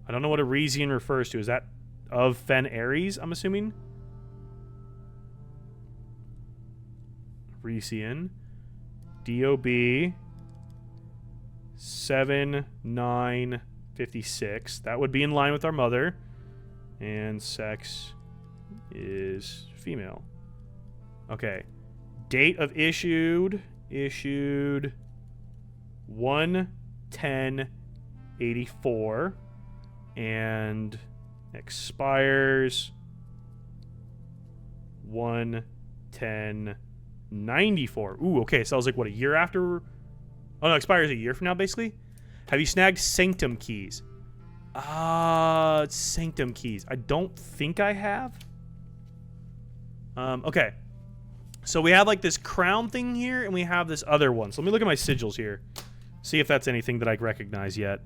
I don't know what Aresian refers to. Is that of Fen Ares, I'm assuming? Aresian. DOB 7956. That would be in line with our mother. And sex is female. Okay. Date of issued 1/10/84 and expires 1/10/94. Ooh, okay, so I was like, what, a year after? Oh, no, expires a year from now, basically. Have you snagged Sanctum keys? Sanctum keys. I don't think I have. Okay. So we have like this crown thing here, and we have this other one. So let me look at my sigils here. See if that's anything that I recognize yet.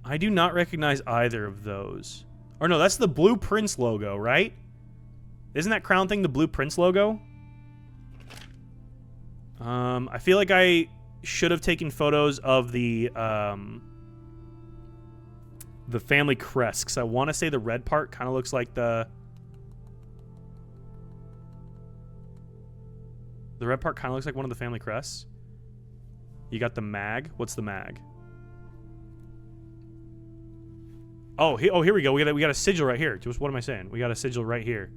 I do not recognize either of those. Or no, that's the Blue Prince logo, right? Isn't that crown thing the Blue Prince logo? I feel like I should have taken photos of the family crest, because I want to say the red part kind of looks like the red part kind of looks like one of the family crests. You got the mag. What's the mag? Oh, here we go. We got a sigil right here. Just what am I saying? We got a sigil right here.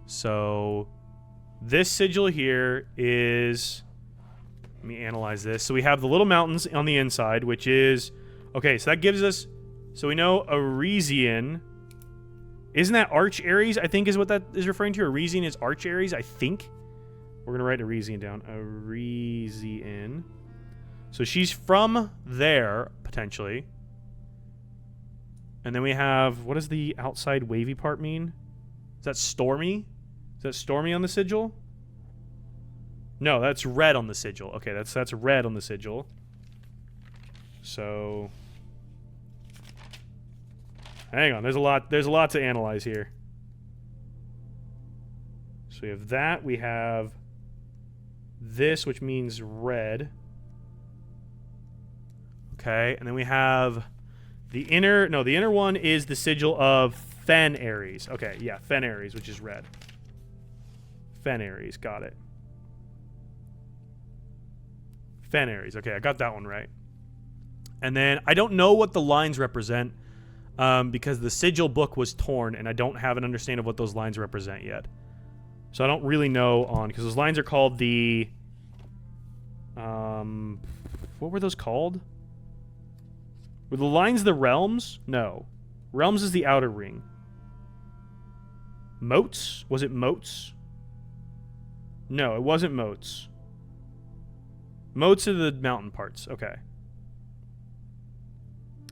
So this sigil here is, let me analyze this. So we have the little mountains on the inside, which is, okay, so that gives us, so we know Arisian. Isn't that Arch Ares, I think is what that is referring to? Arisian is Arch Ares, I think. We're going to write Arisian down. Arisian. So she's from there, potentially. And then we have, what does the outside wavy part mean? Is that Stormy? Is that Stormy on the sigil? No, that's red on the sigil. Okay, that's red on the sigil. So hang on, there's a lot to analyze here. So we have that, we have this, which means red. Okay, and then we have the inner one is the sigil of Fen Ares. Okay, yeah, Fen Ares, which is red. Fen Ares, got it. Fen Ares, okay, I got that one right. And then I don't know what the lines represent because the sigil book was torn and I don't have an understanding of what those lines represent yet. So I don't really know because those lines are called the what were those called? Were the lines the realms? No. Realms is the outer ring. Moats? Was it moats? No, it wasn't moats. Moats are the mountain parts. Okay.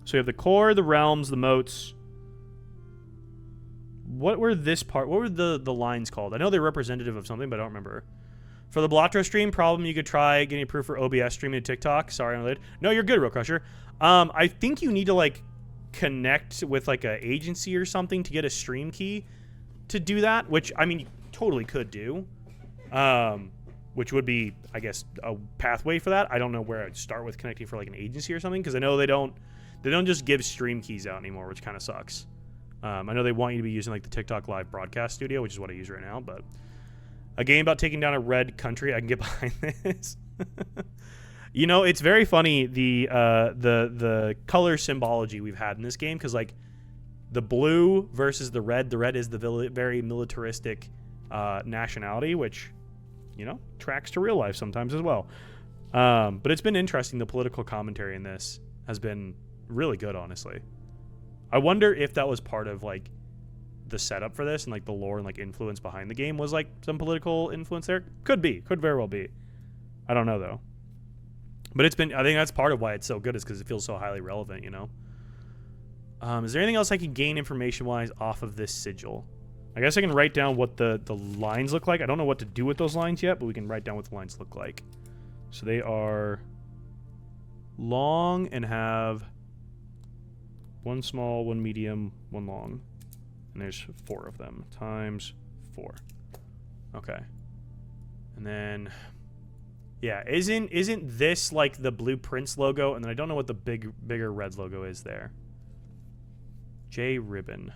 So you have the core, the realms, the moats. What were this part? What were the lines called? I know they're representative of something, but I don't remember. For the Blotro stream, problem you could try getting approved for OBS streaming to TikTok. Sorry, I'm late. No, you're good, Real Crusher. I think you need to like connect with like an agency or something to get a stream key to do that, which I mean you totally could do. Which would be, I guess, a pathway for that. I don't know where I'd start with connecting for like an agency or something, because I know they don't just give stream keys out anymore, which kind of sucks. I know they want you to be using like the TikTok live broadcast studio, which is what I use right now, but a game about taking down a red country, I can get behind this. You know, it's very funny the color symbology we've had in this game, because like the blue versus the red is the very militaristic nationality, which, you know, tracks to real life sometimes as well. But it's been interesting. The political commentary in this has been really good, honestly. I wonder if that was part of like the setup for this and like the lore and like influence behind the game was like some political influence there. Could very well be. I don't know though. But I think that's part of why it's so good, is because it feels so highly relevant, you know. Is there anything else I can gain information-wise off of this sigil? I guess I can write down what the lines look like. I don't know what to do with those lines yet, but we can write down what the lines look like. So they are long and have one small, one medium, one long. And there's 4 of them times 4. Okay. And then, yeah, isn't this like the Blue Prince logo? And then I don't know what the bigger red logo is there. J Ribbon.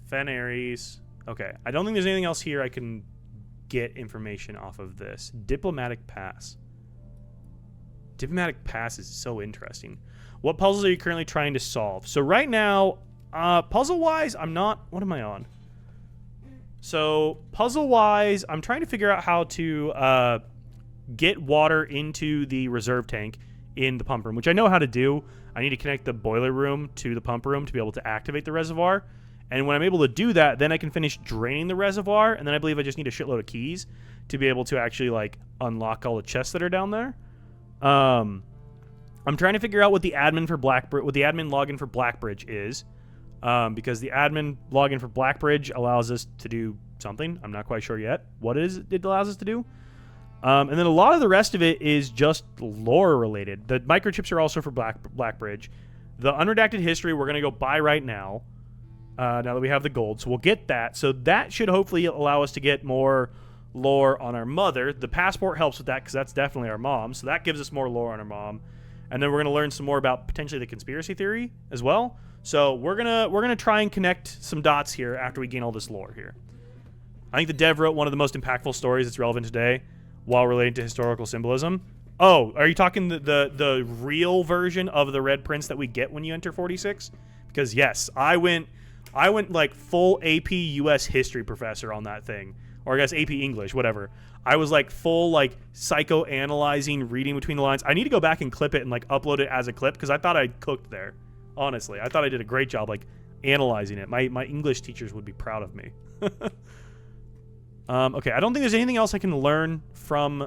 Fen Ares. Okay. I don't think there's anything else here I can get information off of this. Diplomatic Pass. Diplomatic Pass is so interesting. What puzzles are you currently trying to solve? So right now, puzzle-wise, I'm not... What am I on? So puzzle-wise, I'm trying to figure out how to get water into the reserve tank in the pump room, which I know how to do. I need to connect the boiler room to the pump room to be able to activate the reservoir. And when I'm able to do that, then I can finish draining the reservoir, and then I believe I just need a shitload of keys to be able to actually like unlock all the chests that are down there. I'm trying to figure out what the admin login for Blackbridge is, because the admin login for Blackbridge allows us to do something. I'm not quite sure yet what it allows us to do. And then a lot of the rest of it is just lore related. The microchips are also for Blackbridge. The unredacted history we're going to go buy right now. now that we have the gold. So we'll get that. So that should hopefully allow us to get more lore on our mother. The passport helps with that because that's definitely our mom. So that gives us more lore on our mom. And then we're going to learn some more about potentially the conspiracy theory as well. So we're gonna try and connect some dots here after we gain all this lore here. I think the dev wrote one of the most impactful stories that's relevant today while relating to historical symbolism. Oh, are you talking the real version of the Red Prince that we get when you enter 46? Because yes, I went like full AP US history professor on that thing. Or I guess AP English, whatever. I was like full like psychoanalyzing, reading between the lines. I need to go back and clip it and like upload it as a clip because I thought I cooked there. Honestly, I thought I did a great job like analyzing it. My English teachers would be proud of me. Okay, I don't think there's anything else I can learn from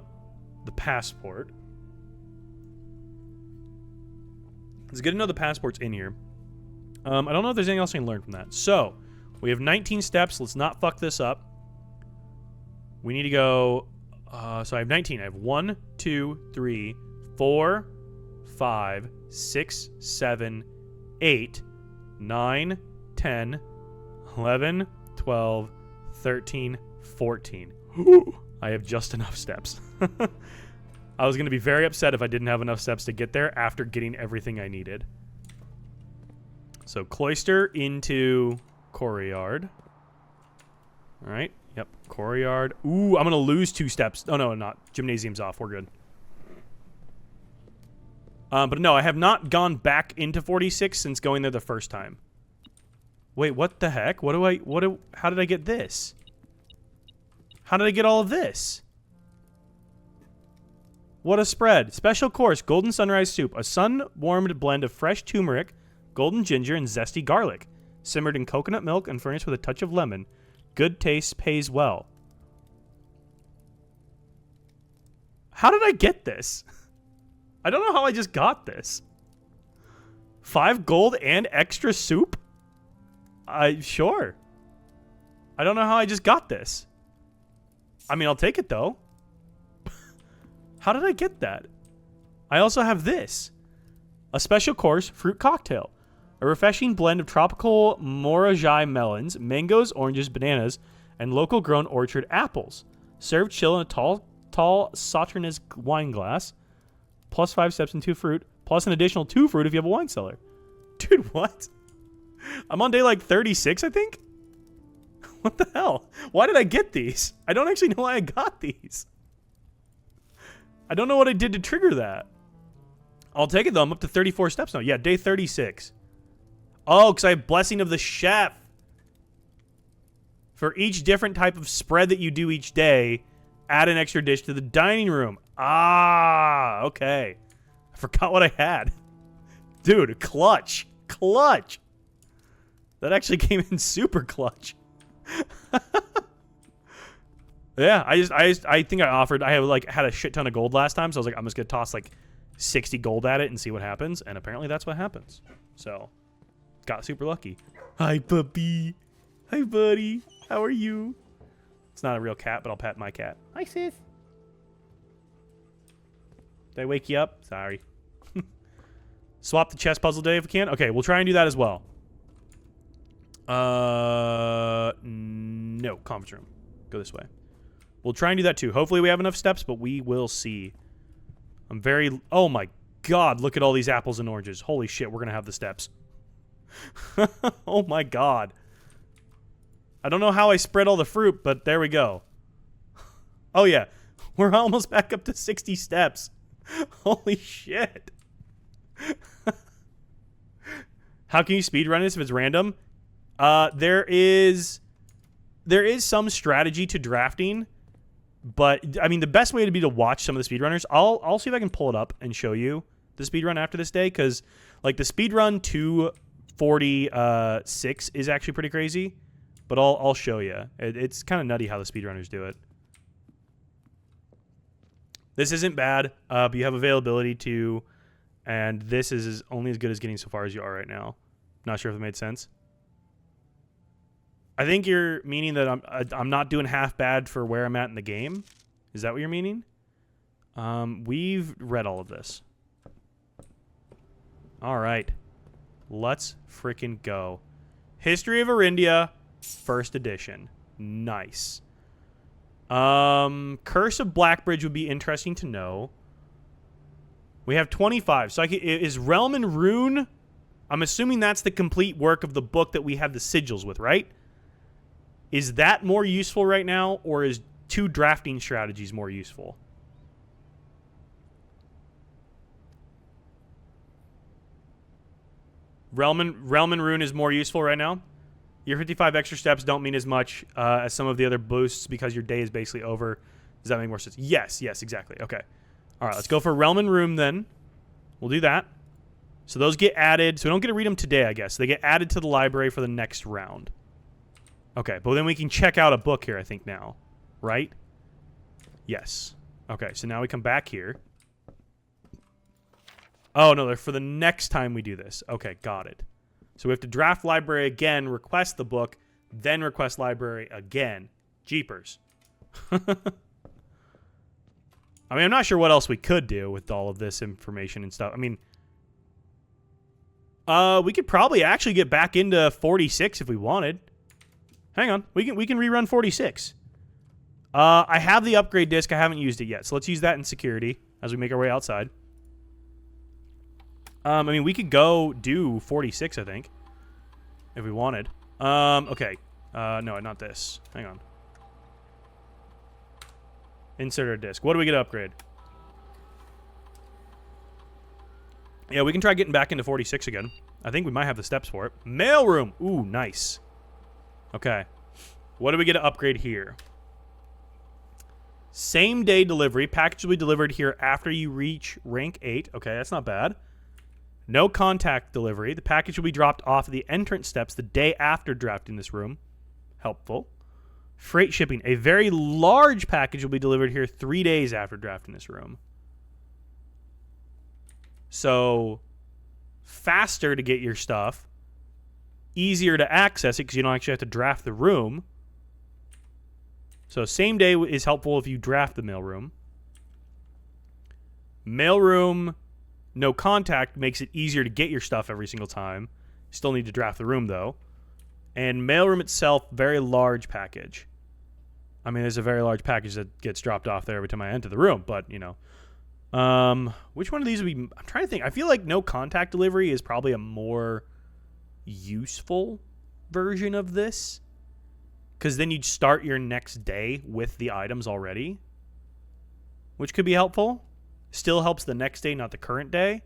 the passport. It's good to know the passport's in here. I don't know if there's anything else I can learn from that. So, we have 19 steps. Let's not fuck this up. We need to go... so I have 19. I have 1, 2, 3, 4, 5, 6, 7, 8, 9, 10, 11, 12, 13, 14. I have just enough steps. I was going to be very upset if I didn't have enough steps to get there after getting everything I needed. So, cloister into courtyard. All right. Yep. Courtyard. Ooh, I'm going to lose 2 steps. Oh, no, not. Gymnasium's off. We're good. But no, I have not gone back into 46 since going there the first time. Wait, what the heck? How did I get this? How did I get all of this? What a spread. Special course, golden sunrise soup. A sun-warmed blend of fresh turmeric, golden ginger, and zesty garlic. Simmered in coconut milk and furnished with a touch of lemon. Good taste pays well. How did I get this? I don't know how I just got this. 5 gold and extra soup? Sure. I don't know how I just got this. I mean, I'll take it, though. How did I get that? I also have this. A special course fruit cocktail. A refreshing blend of tropical Morajai melons, mangoes, oranges, bananas, and local grown orchard apples. Served chill in a tall Sauternes wine glass. Plus 5 steps and 2 fruit. Plus an additional 2 fruit if you have a wine cellar. Dude, what? I'm on day like 36, I think? What the hell? Why did I get these? I don't actually know why I got these. I don't know what I did to trigger that. I'll take it, though. I'm up to 34 steps now. Yeah, day 36. Oh, because I have Blessing of the Chef. For each different type of spread that you do each day, add an extra dish to the dining room. Ah, okay. I forgot what I had. Dude, clutch. Clutch. That actually came in super clutch. Yeah, I think I offered. I had a shit ton of gold last time, so I was like, I'm just gonna toss like 60 gold at it and see what happens. And apparently that's what happens. So, got super lucky. Hi, puppy. Hi, buddy. How are you? It's not a real cat, but I'll pat my cat. Hi, sis. Did I wake you up? Sorry. Swap the chess puzzle day if we can. Okay, we'll try and do that as well. No, conference room. Go this way. We'll try and do that too. Hopefully we have enough steps, but we will see. I'm very... Oh my god, look at all these apples and oranges. Holy shit, we're going to have the steps. Oh my god. I don't know how I spread all the fruit, but there we go. Oh yeah, we're almost back up to 60 steps. Holy shit. How can you speedrun this if it's random? There is some strategy to drafting, but I mean the best way would be to watch some of the speedrunners. I'll see if I can pull it up and show you the speedrun after this day, because like the speedrun to 46 is actually pretty crazy, but I'll show you. It's kind of nutty how the speedrunners do it. This isn't bad, but you have availability to, and this is only as good as getting so far as you are right now. Not sure if it made sense. I think you're meaning that I'm not doing half bad for where I'm at in the game. Is that what you're meaning? We've read all of this. All right. Let's freaking go. History of Arindia, first edition. Nice. Curse of Blackbridge would be interesting to know. We have 25. So is Realm and Rune... I'm assuming that's the complete work of the book that we have the sigils with, right? Is that more useful right now, or is 2 drafting strategies more useful? Realm and Rune is more useful right now? Your 55 extra steps don't mean as much as some of the other boosts because your day is basically over. Does that make more sense? Yes, exactly. Okay. All right, let's go for Realm and Rune then. We'll do that. So those get added. So we don't get to read them today, I guess. They get added to the library for the next round. Okay, but then we can check out a book here, I think, now. Right? Yes. Okay, so now we come back here. Oh, no, they're for the next time we do this. Okay, got it. So we have to draft library again, request the book, then request library again. Jeepers. I mean, I'm not sure what else we could do with all of this information and stuff. I mean... we could probably actually get back into 46 if we wanted. Hang on. We can rerun 46. I have the upgrade disc. I haven't used it yet. So let's use that in security as we make our way outside. I mean, we could go do 46, I think, if we wanted. Okay. No, not this. Hang on. Insert our disc. What do we get to upgrade? Yeah, we can try getting back into 46 again. I think we might have the steps for it. Mailroom. Ooh, nice. Okay. What do we get to upgrade here? Same day delivery. Package will be delivered here after you reach rank 8. Okay, that's not bad. No contact delivery. The package will be dropped off at the entrance steps the day after drafting this room. Helpful. Freight shipping. A very large package will be delivered here 3 days after drafting this room. So, faster to get your stuff. Easier to access it because you don't actually have to draft the room. So, same day is helpful if you draft the mailroom. Mailroom, no contact, makes it easier to get your stuff every single time. Still need to draft the room, though. And mailroom itself, very large package. I mean, there's a very large package that gets dropped off there every time I enter the room, but, you know. Which one of these would be... I'm trying to think. I feel like no contact delivery is probably a more useful version of this. Because then you'd start your next day with the items already. Which could be helpful. Still helps the next day, not the current day.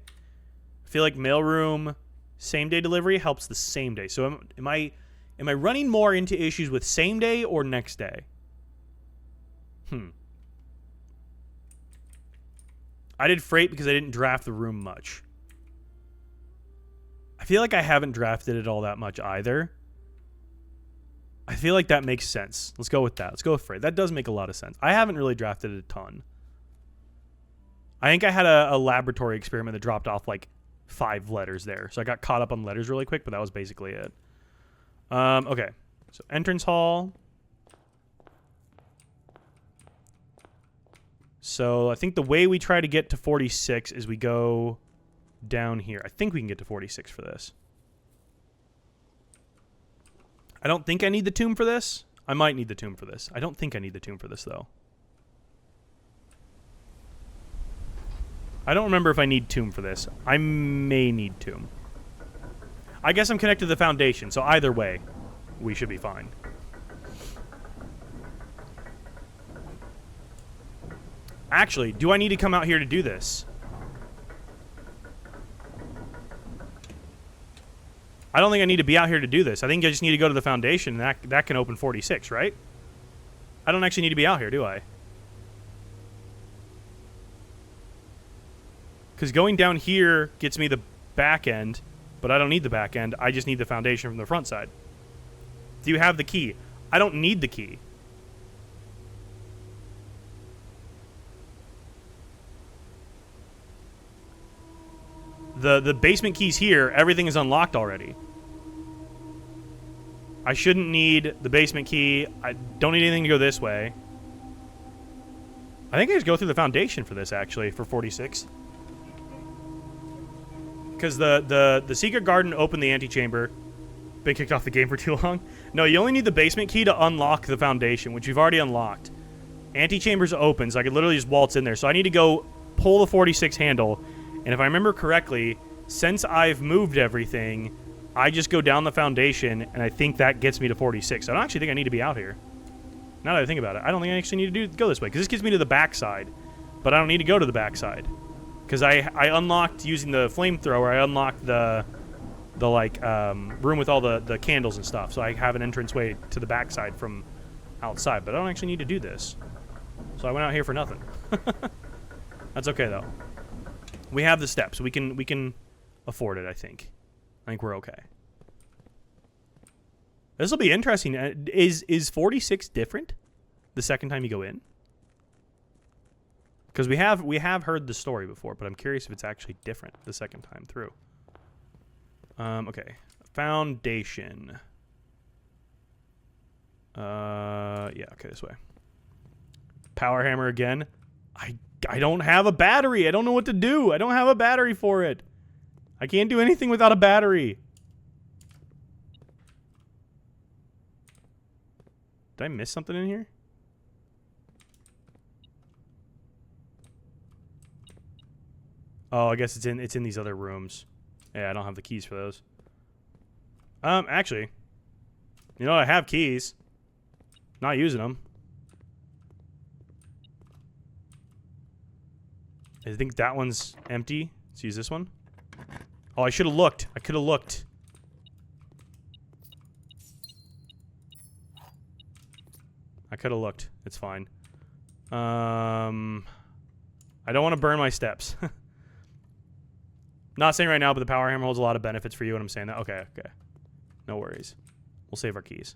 I feel like mailroom same day delivery helps the same day. So am I running more into issues with same day or next day? I did freight because I didn't draft the room much. I feel like I haven't drafted it all that much either. I feel like that makes sense. Let's go with that. Let's go with freight. That does make a lot of sense. I haven't really drafted it a ton. I think I had a laboratory experiment that dropped off like 5 letters there. So I got caught up on letters really quick, but that was basically it. Okay. So entrance hall. So I think the way we try to get to 46 is we go down here. I think we can get to 46 for this. I don't think I need the tomb for this. I might need the tomb for this. I don't think I need the tomb for this, though. I don't remember if I need tomb for this. I may need tomb. I guess I'm connected to the foundation, so either way, we should be fine. Actually, do I need to come out here to do this? I don't think I need to be out here to do this. I think I just need to go to the foundation, and that can open 46, right? I don't actually need to be out here, do I? Because going down here gets me the back end, but I don't need the back end. I just need the foundation from the front side. Do you have the key? I don't need the key. The basement key's here. Everything is unlocked already. I shouldn't need the basement key. I don't need anything to go this way. I think I just go through the foundation for this, actually, for 46. Because the secret garden opened the antechamber. Been kicked off the game for too long? No, you only need the basement key to unlock the foundation, which you've already unlocked. Antechamber's open, so I could literally just waltz in there. So I need to go pull the 46 handle. And if I remember correctly, since I've moved everything, I just go down the foundation, and I think that gets me to 46. I don't actually think I need to be out here. Now that I think about it, I don't think I actually need to go this way, because this gets me to the backside. But I don't need to go to the backside. Because I unlocked, using the flamethrower, I unlocked the room with all the candles and stuff. So I have an entranceway to the backside from outside. But I don't actually need to do this. So I went out here for nothing. That's okay, though. We have the steps. We can afford it, I think. I think we're okay. This will be interesting. Is 46 different the second time you go in? Because we have heard the story before, but I'm curious if it's actually different the second time through. Okay. Foundation. Yeah, okay, this way. Power hammer again. I don't have a battery. I don't know what to do. I don't have a battery for it. I can't do anything without a battery. Did I miss something in here? Oh, I guess it's in these other rooms. Yeah, I don't have the keys for those. Actually, you know, I have keys. Not using them. I think that one's empty. Let's use this one. Oh, I should have looked. I could have looked. I could have looked. It's fine. I don't want to burn my steps. Not saying right now, but the power hammer holds a lot of benefits for you, and I'm saying that. Okay, okay. No worries. We'll save our keys.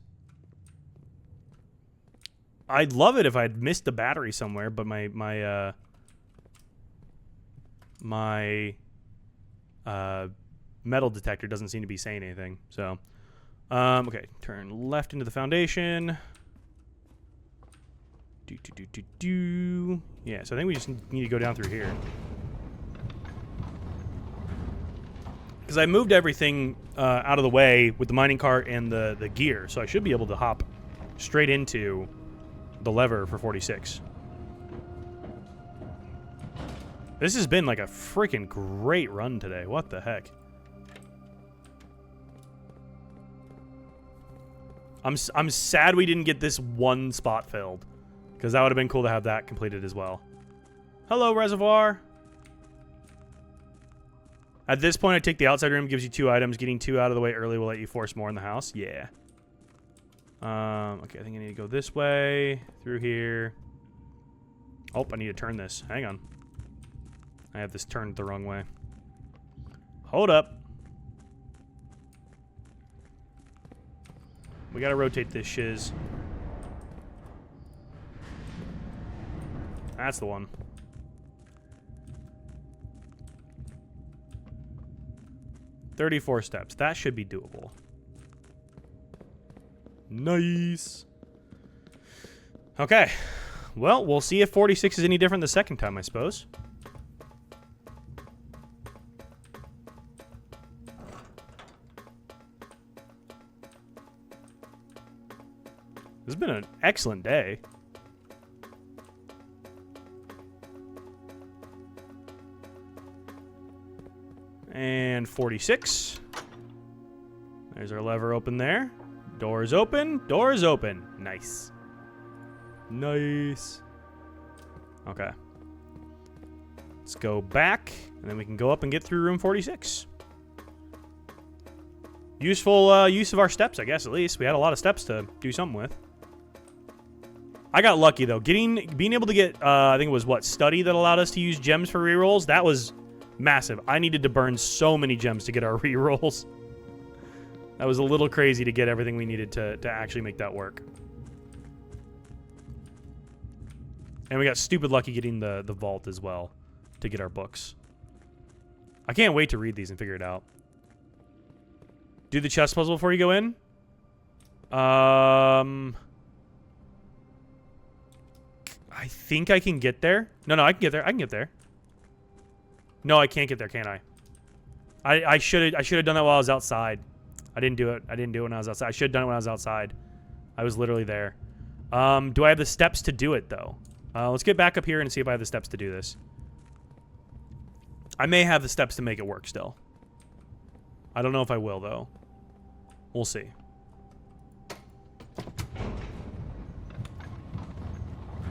I'd love it if I'd missed a battery somewhere, but my metal detector doesn't seem to be saying anything. So, okay, turn left into the foundation. Yeah, so I think we just need to go down through here. Because I moved everything out of the way with the mining cart and the gear, so I should be able to hop straight into the lever for 46. This has been like a freaking great run today. What the heck? I'm sad we didn't get this one spot filled, because that would have been cool to have that completed as well. Hello, reservoir. At this point, I take the outside room, gives you 2 items. Getting 2 out of the way early will let you force more in the house. Yeah. Okay, I think I need to go this way, through here. Oh, I need to turn this. Hang on. I have this turned the wrong way. Hold up. We gotta rotate this shiz. That's the one. "34 steps. That should be doable. Nice. Okay. Well, we'll see if 46 is any different the second time, I suppose. This has been an excellent day. And 46. There's our lever open there. Doors open. Doors open. Nice. Nice. Okay. Let's go back, and then we can go up and get through room 46. Useful use of our steps, I guess, at least. We had a lot of steps to do something with. I got lucky, though. Being able to get, I think it was, what, study that allowed us to use gems for rerolls? That was massive. I needed to burn so many gems to get our rerolls. That was a little crazy to get everything we needed to actually make that work. And we got stupid lucky getting the vault as well to get our books. I can't wait to read these and figure it out. Do the chess puzzle before you go in? I think I can get there. No, I can get there. I can get there. No, I can't get there, can I? I should have done that while I was outside. I didn't do it. I didn't do it when I was outside. I should have done it when I was outside. I was literally there. Do I have the steps to do it, though? Let's get back up here and see if I have the steps to do this. I may have the steps to make it work still. I don't know if I will, though. We'll see.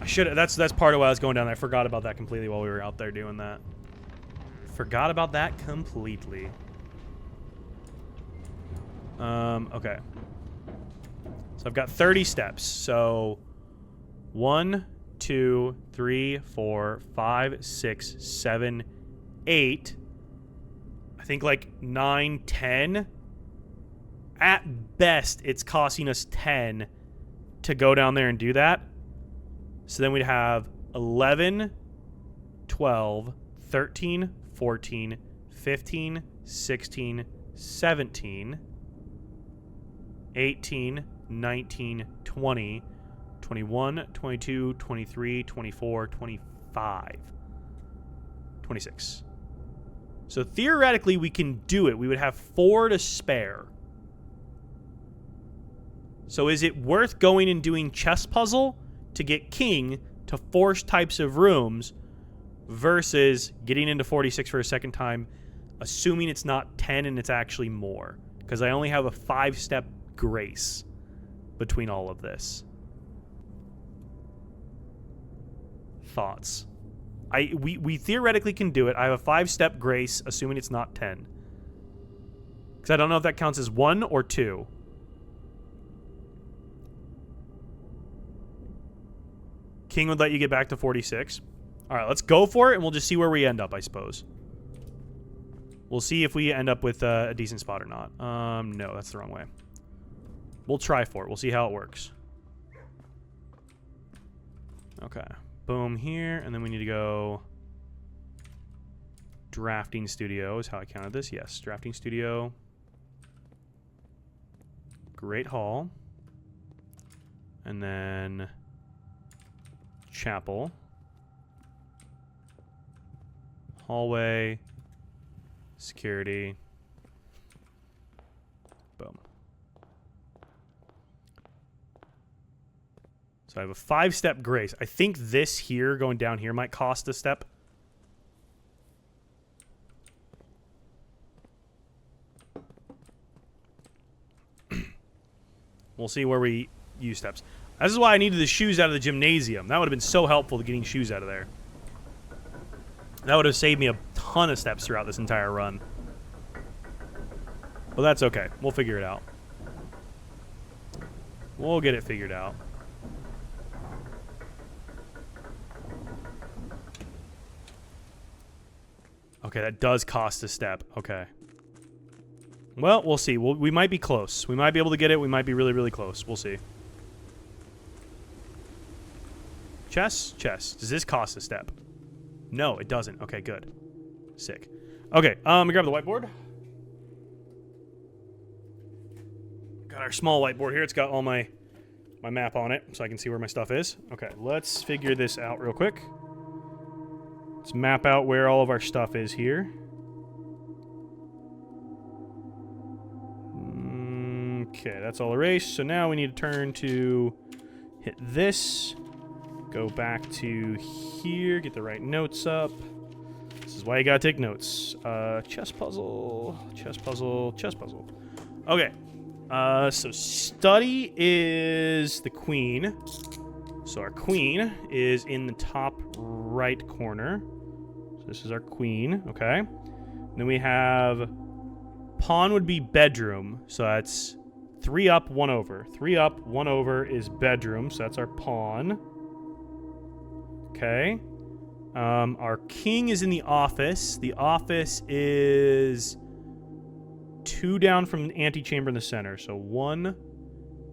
I should. That's part of why I was going down there. I forgot about that completely while we were out there doing that. Forgot about that completely. Okay. So I've got 30 steps. So 1, 2, 3, 4, 5, 6, 7, 8. I think like 9, 10. At best, it's costing us 10 to go down there and do that. So then we'd have 11, 12, 13, 14, 15, 16, 17, 18, 19, 20, 21, 22, 23, 24, 25, 26. So theoretically, we can do it. We would have 4 to spare. So is it worth going and doing chess puzzle to get king to force types of rooms versus getting into 46 for a second time, assuming it's not 10 and it's actually more? Because I only have a 5-step grace between all of this. Thoughts? We theoretically can do it. I have a 5-step grace, assuming it's not 10. Because I don't know if that counts as 1 or 2. King would let you get back to 46. All right, let's go for it, and we'll just see where we end up, I suppose. We'll see if we end up with a decent spot or not. No, that's the wrong way. We'll try for it. We'll see how it works. Okay. Boom here, and then we need to go... Drafting Studio is how I counted this. Yes, Drafting Studio. Great Hall. And then... Chapel. Hallway. Security. Boom. So I have a 5-step grace. I think this here, going down here, might cost a step. We'll see where we use steps. This is why I needed the shoes out of the gymnasium. That would have been so helpful to getting shoes out of there. That would have saved me a ton of steps throughout this entire run. But that's okay. We'll figure it out. We'll get it figured out. Okay, that does cost a step. Okay. Well, we'll see. We might be close. We might be able to get it. We might be really, really close. We'll see. Chess? Chess. Does this cost a step? No, it doesn't. Okay, good. Sick. Okay, we grab the whiteboard. Got our small whiteboard here. It's got all my map on it, so I can see where my stuff is. Okay, let's figure this out real quick. Let's map out where all of our stuff is here. Okay, that's all erased. So now we need to turn to hit this. Go back to here, get the right notes up. This is why you gotta take notes. Chess puzzle, chess puzzle, chess puzzle. Okay, so study is the queen. So our queen is in the top right corner. So this is our queen, okay? And then we have pawn would be bedroom. So that's 3 up, 1 over. 3 up, 1 over is bedroom. So that's our pawn. Okay. Our king is in the office. The office is 2 down from the antechamber in the center. So 1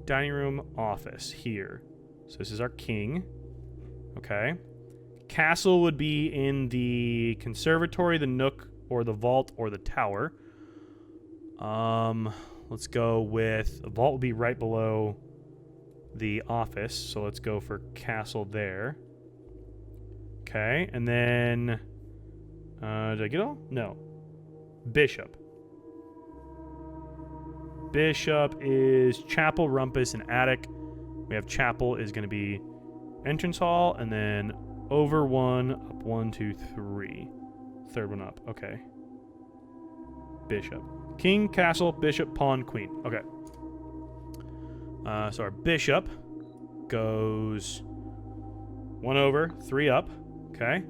dining room office here. So this is our king. Okay. Castle would be in the conservatory, the nook, or the vault, or the tower. Let's go with... The vault will be right below the office. So let's go for castle there. Okay, and then... did I get all? No. Bishop. bishop is chapel, rumpus, and attic. We have chapel is going to be entrance hall, and then over 1, up 1, 2, 3. Third one up. Okay. Bishop. King, castle, bishop, pawn, queen. Okay. So our bishop goes 1 over, 3 up. Okay.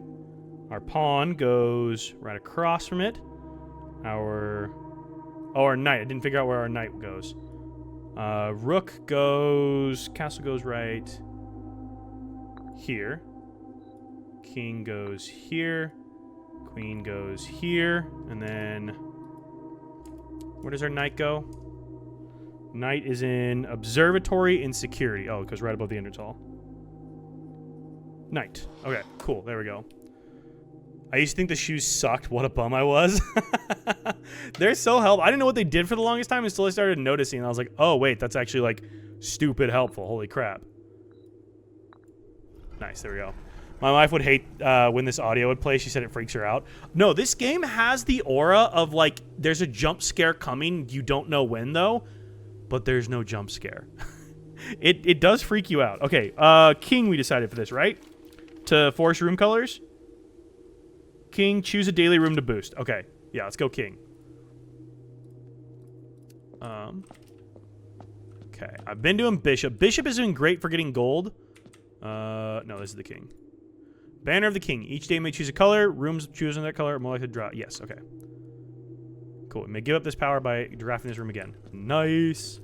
Our pawn goes right across from it. Our knight. I didn't figure out where our knight goes. Rook goes... Castle goes right here. King goes here. Queen goes here. And then... Where does our knight go? Knight is in observatory and security. Oh, it goes right above the entrance hall. Knight. Okay, cool. There we go. I used to think the shoes sucked. What a bum I was. They're so helpful. I didn't know what they did for the longest time until I started noticing. And I was like, oh, wait, that's actually, like, stupid helpful. Holy crap. Nice. There we go. My wife would hate when this audio would play. She said it freaks her out. No, this game has the aura of, like, there's a jump scare coming. You don't know when, though. But there's no jump scare. It does freak you out. Okay, king we decided for this, right? To force room colors? King, choose a daily room to boost. Okay, yeah, let's go king. Okay, I've been doing bishop. Bishop is doing great for getting gold. No, this is the king. Banner of the king. Each day may choose a color. Rooms choosing that color are more likely to draw. Yes, okay. Cool. We may give up this power by drafting this room again. Nice.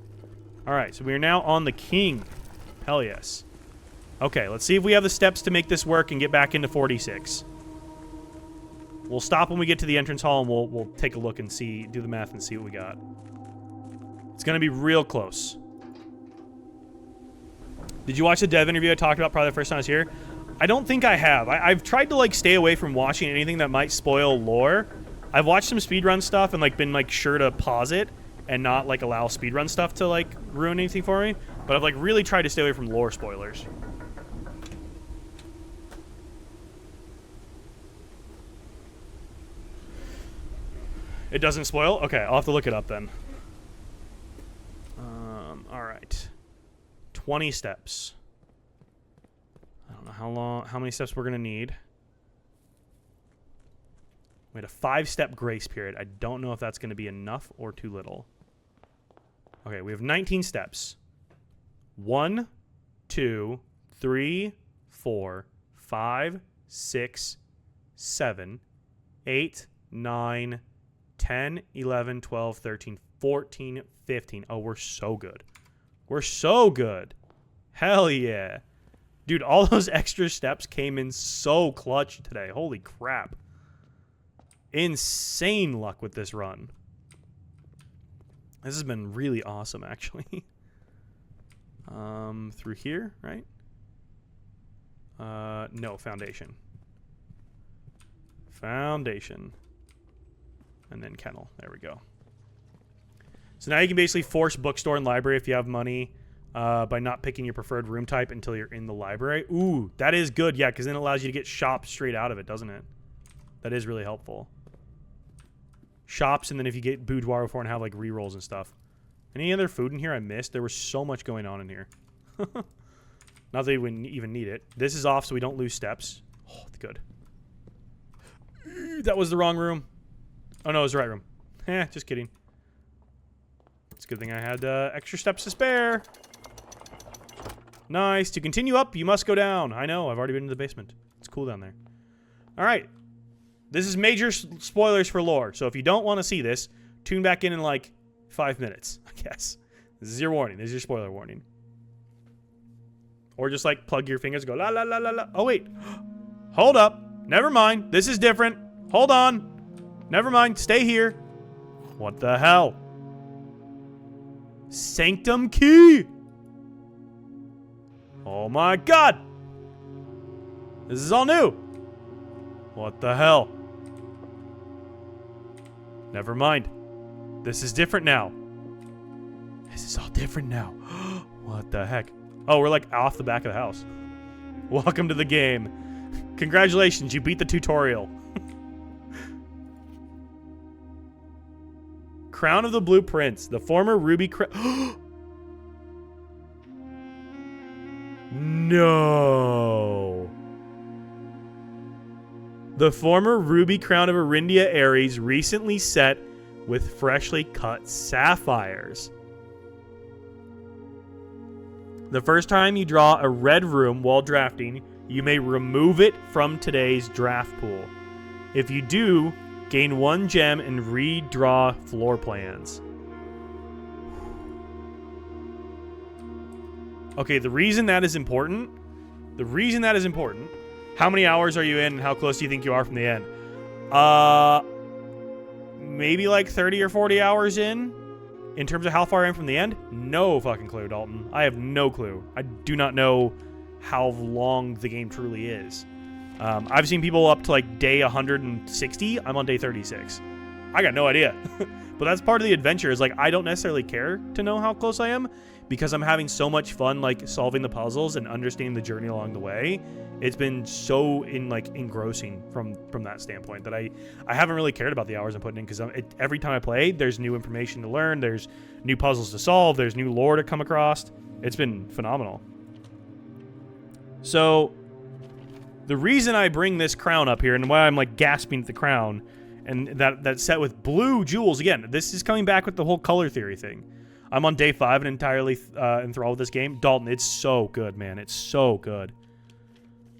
All right, so we are now on the king. Hell yes. Okay, let's see if we have the steps to make this work and get back into 46. We'll stop when we get to the entrance hall, and we'll take a look and see, do the math and see what we got. It's going to be real close. Did you watch the dev interview I talked about probably the first time I was here? I don't think I have. I've tried to, like, stay away from watching anything that might spoil lore. I've watched some speedrun stuff and, like, been, like, sure to pause it and not, like, allow speedrun stuff to, like, ruin anything for me. But I've, like, really tried to stay away from lore spoilers. It doesn't spoil? Okay, I'll have to look it up then. All right. 20 steps. I don't know how many steps we're going to need. We had a 5-step grace period. I don't know if that's going to be enough or too little. Okay, we have 19 steps. 1, 2, 3, 4, 5, 6, 7, 8, 9, 10, 11, 12, 13, 14, 15. Oh, we're so good. We're so good. Hell yeah. Dude, all those extra steps came in so clutch today. Holy crap. Insane luck with this run. This has been really awesome, actually. Through here, right? No, foundation. Foundation. And then kennel. There we go. So now you can basically force bookstore and library if you have money by not picking your preferred room type until you're in the library. Ooh, that is good. Yeah, because then it allows you to get shops straight out of it, doesn't it? That is really helpful. Shops, and then if you get boudoir before and have like rerolls and stuff. Any other food in here I missed? There was so much going on in here. Not that you wouldn't even need it. This is off so we don't lose steps. Oh, good. That was the wrong room. Oh, no, it was the right room. Just kidding. It's a good thing I had extra steps to spare. Nice. To continue up, you must go down. I know. I've already been in the basement. It's cool down there. All right. This is major spoilers for lore. So if you don't want to see this, tune back in like 5 minutes, I guess. This is your warning. This is your spoiler warning. Or just like plug your fingers and go la la la la la. Oh, wait. Hold up. Never mind. This is different. Hold on. Never mind. Stay here. What the hell? Sanctum key. Oh my god. This is all new. What the hell? Never mind. This is different now. This is all different now. What the heck? Oh, we're like off the back of the house. Welcome to the game. Congratulations, you beat the tutorial. Crown of the Blue Prince. The former Ruby Crown. No. The former Ruby Crown of Arindia Ares recently set with freshly cut sapphires. The first time you draw a red room while drafting, you may remove it from today's draft pool. If you do, gain 1 gem and redraw floor plans. Okay, the reason that is important, how many hours are you in and how close do you think you are from the end? Maybe like 30 or 40 hours in terms of how far I am from the end? No fucking clue, Dalton. I have no clue. I do not know how long the game truly is. I've seen people up to like day 160. I'm on day 36. I got no idea. But that's part of the adventure is like I don't necessarily care to know how close I am because I'm having so much fun like solving the puzzles and understanding the journey along the way. It's been so engrossing from that standpoint that I haven't really cared about the hours I'm putting in because every time I play, there's new information to learn, there's new puzzles to solve, there's new lore to come across. It's been phenomenal. So the reason I bring this crown up here and why I'm like gasping at the crown and that's set with blue jewels, again, this is coming back with the whole color theory thing. I'm on day 5 and entirely enthralled with this game. Dalton, it's so good, man. It's so good.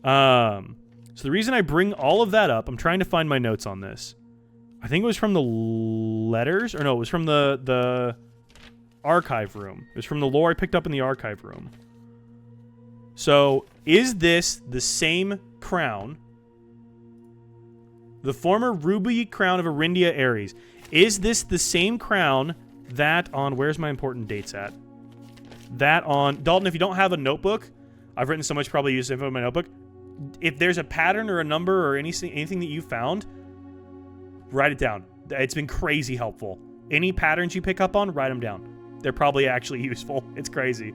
So the reason I bring all of that up, I'm trying to find my notes on this. I think it was from the letters, or no, it was from the archive room. It was from the lore I picked up in the archive room. So, is this the same crown? The former Ruby Crown of Arindia Ares. Is this the same crown that on... Where's my important dates at? That on... Dalton, if you don't have a notebook, I've written so much probably use info in my notebook. If there's a pattern or a number or anything that you found, write it down. It's been crazy helpful. Any patterns you pick up on, write them down. They're probably actually useful. It's crazy.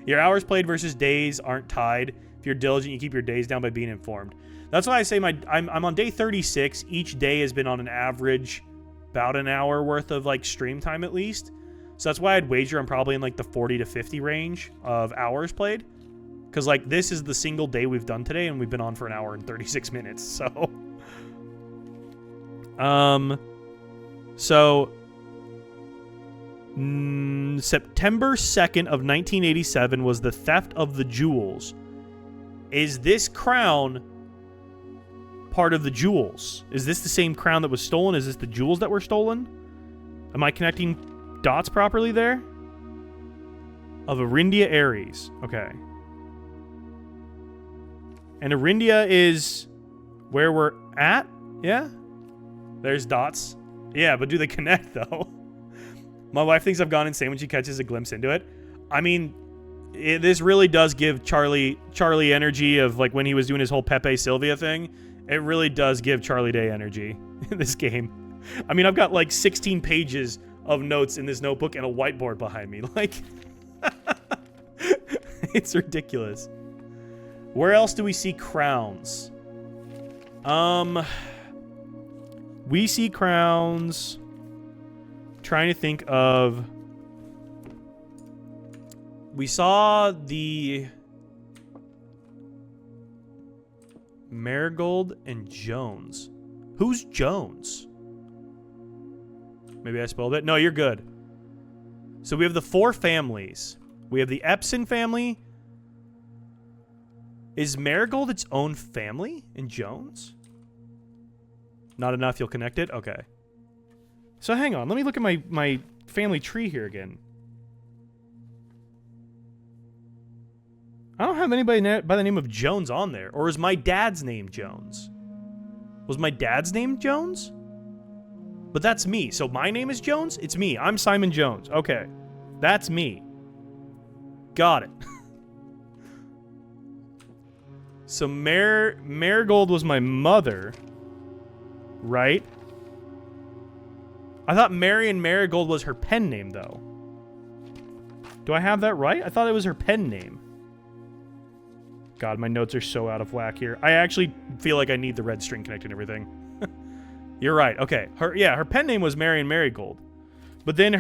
Your hours played versus days aren't tied. If you're diligent, you keep your days down by being informed. That's why I say I'm on day 36. Each day has been on an average about an hour worth of like stream time at least. So that's why I'd wager I'm probably in like the 40 to 50 range of hours played. Because like this is the single day we've done today and we've been on for an hour and 36 minutes. So, September 2nd of 1987 was the theft of the jewels. Is this crown part of the jewels? Is this the same crown that was stolen? Is this the jewels that were stolen? Am I connecting dots properly there? Of Arindia Ares. Okay. And Arindia is where we're at? Yeah? There's dots. Yeah, but do they connect though? My wife thinks I've gone insane when she catches a glimpse into it. I mean, this really does give Charlie energy of like when he was doing his whole Pepe Sylvia thing. It really does give Charlie Day energy in this game. I mean, I've got like 16 pages of notes in this notebook and a whiteboard behind me. Like, it's ridiculous. Where else do we see crowns? We see crowns... Trying to think of... We saw the... Marigold and Jones. Who's Jones? Maybe I spelled it. No, you're good. So we have the 4 families. We have the Epson family. Is Marigold its own family in Jones? Not enough, you'll connect it? Okay. So hang on, let me look at my family tree here again. I don't have anybody by the name of Jones on there. Or is my dad's name Jones? Was my dad's name Jones? But that's me. So my name is Jones? It's me. I'm Simon Jones. Okay. That's me. Got it. So Marigold was my mother, right? I thought Marion Marigold was her pen name, though. Do I have that right? I thought it was her pen name. God, my notes are so out of whack here. I actually feel like I need the red string connected and everything. You're right. Okay. Her pen name was Marion Marigold. But then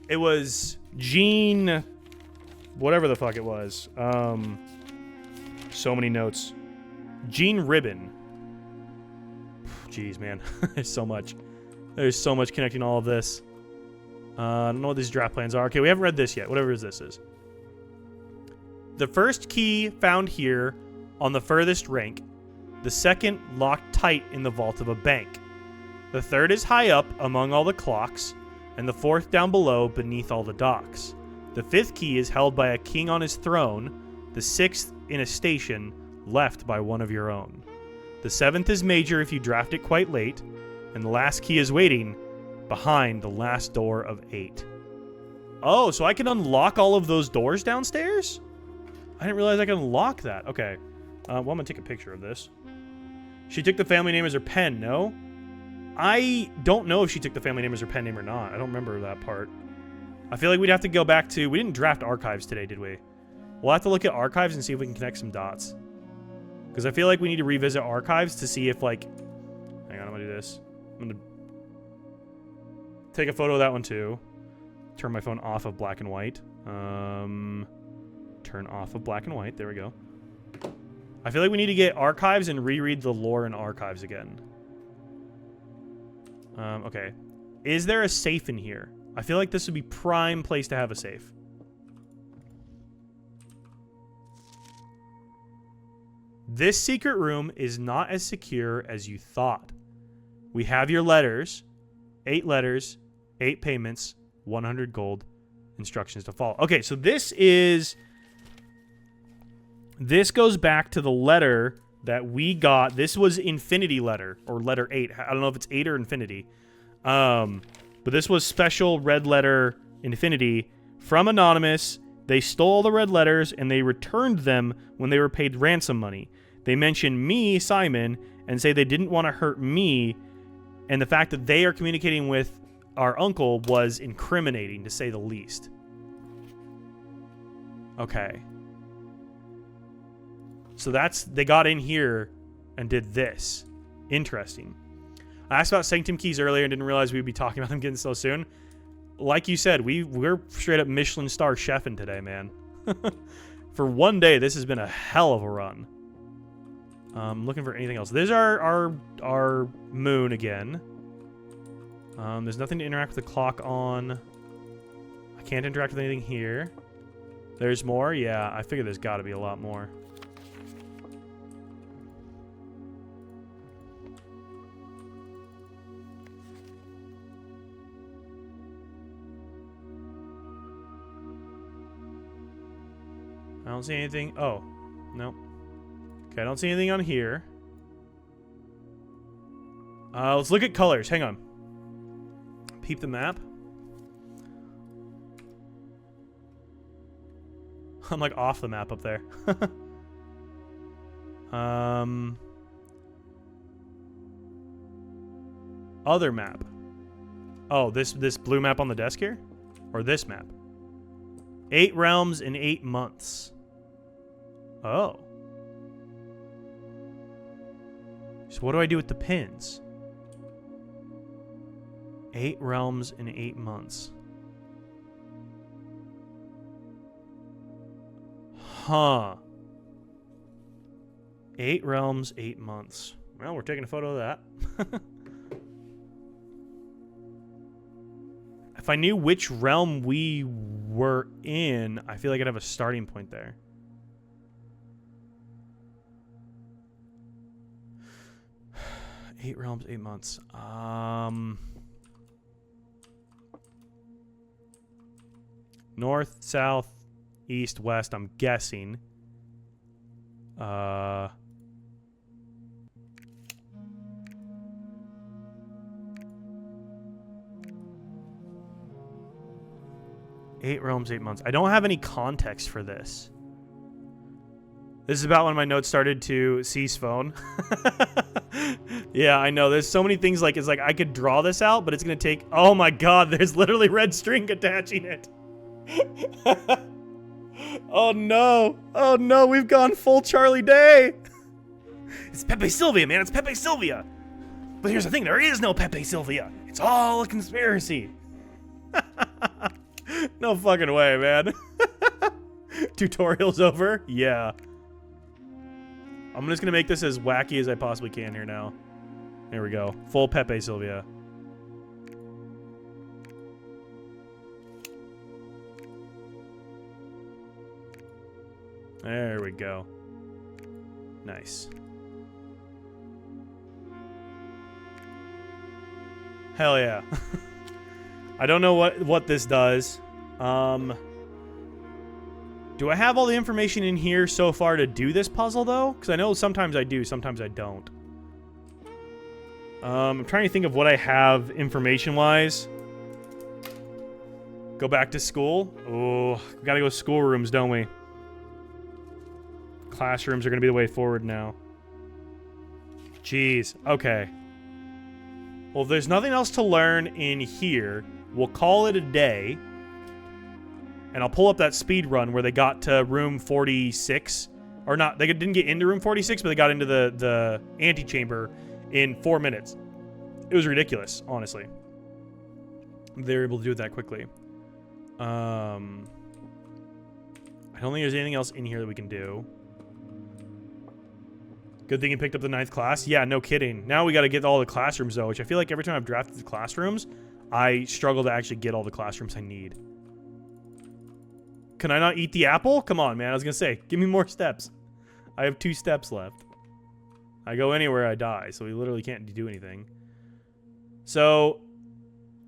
it was Jean, whatever the fuck it was. So many notes. Jean Ribbon. Jeez, man. There's so much. There's so much connecting all of this. I don't know what these draft plans are. Okay, we haven't read this yet, whatever this is. The first key found here on the furthest rank. The second locked tight in the vault of a bank. The third is high up among all the clocks, and the fourth down below beneath all the docks. The fifth key is held by a king on his throne, the sixth in a station left by one of your own. The seventh is major if you draft it quite late, and the last key is waiting behind the last door of 8. Oh, so I can unlock all of those doors downstairs? I didn't realize I could unlock that. Okay. Well, I'm going to take a picture of this. She took the family name as her pen, no? I don't know if she took the family name as her pen name or not. I don't remember that part. I feel like we'd have to go back to... We didn't draft archives today, did we? We'll have to look at archives and see if we can connect some dots. Because I feel like we need to revisit archives to see if, like... Hang on, I'm going to do this. I'm going to take a photo of that one, too. Turn my phone off of black and white. Turn off of black and white. There we go. I feel like we need to get archives and reread the lore in archives again. Okay. Is there a safe in here? I feel like this would be prime place to have a safe. This secret room is not as secure as you thought. We have your letters. 8 letters, 8 payments, 100 gold, instructions to follow. Okay, so this goes back to the letter that we got. This was Infinity letter, or letter 8. I don't know if it's 8 or Infinity. But this was special red letter Infinity from Anonymous. They stole the red letters and they returned them when they were paid ransom money. They mention me, Simon, and say they didn't want to hurt me. And the fact that they are communicating with our uncle was incriminating, to say the least. Okay. So they got in here and did this. Interesting. I asked about Sanctum keys earlier and didn't realize we'd be talking about them getting so soon. Like you said, we're straight up Michelin star chefing today, man. For one day, this has been a hell of a run. Looking for anything else. There's our moon again. There's nothing to interact with the clock on. I can't interact with anything here. There's more? Yeah, I figure there's got to be a lot more. I don't see anything. Oh, no. Okay, I don't see anything on here. Let's look at colors. Hang on. Peep the map. I'm like off the map up there. Other map. Oh, this blue map on the desk here? Or this map? 8 realms in 8 months. Oh. So what do I do with the pins? 8 realms in 8 months. Huh. 8 realms, 8 months. Well, we're taking a photo of that. If I knew which realm we were in, I feel like I'd have a starting point there. Eight realms, 8 months. North, south, east, west, I'm guessing. Eight realms, 8 months. I don't have any context for this. This is about when my notes started to cease phone. Yeah, I know. There's so many things like, it's like I could draw this out, but it's going to take... Oh my god, there's literally red string attaching it. Oh no. Oh no, we've gone full Charlie Day. It's Pepe Sylvia, man. It's Pepe Sylvia. But here's the thing. There is no Pepe Sylvia. It's all a conspiracy. No fucking way, man. Tutorial's over? Yeah. I'm just gonna make this as wacky as I possibly can here now. There we go. Full Pepe Sylvia. There we go. Nice. Hell yeah. I don't know what this does. Do I have all the information in here so far to do this puzzle, though? Because I know sometimes I do, sometimes I don't. I'm trying to think of what I have information-wise. Go back to school? Oh, we gotta go schoolrooms, don't we? Classrooms are gonna be the way forward now. Jeez, okay. Well, if there's nothing else to learn in here, we'll call it a day. And I'll pull up that speed run where they got to room 46. Or not, they didn't get into room 46, but they got into the antechamber in 4 minutes. It was ridiculous, honestly. They were able to do it that quickly. I don't think there's anything else in here that we can do. Good thing you picked up the 9th class. Yeah, no kidding. Now we got to get all the classrooms, though, which I feel like every time I've drafted the classrooms, I struggle to actually get all the classrooms I need. Can I not eat the apple? Come on, man. I was going to say, give me more steps. I have 2 steps left. I go anywhere, I die, so we literally can't do anything. So,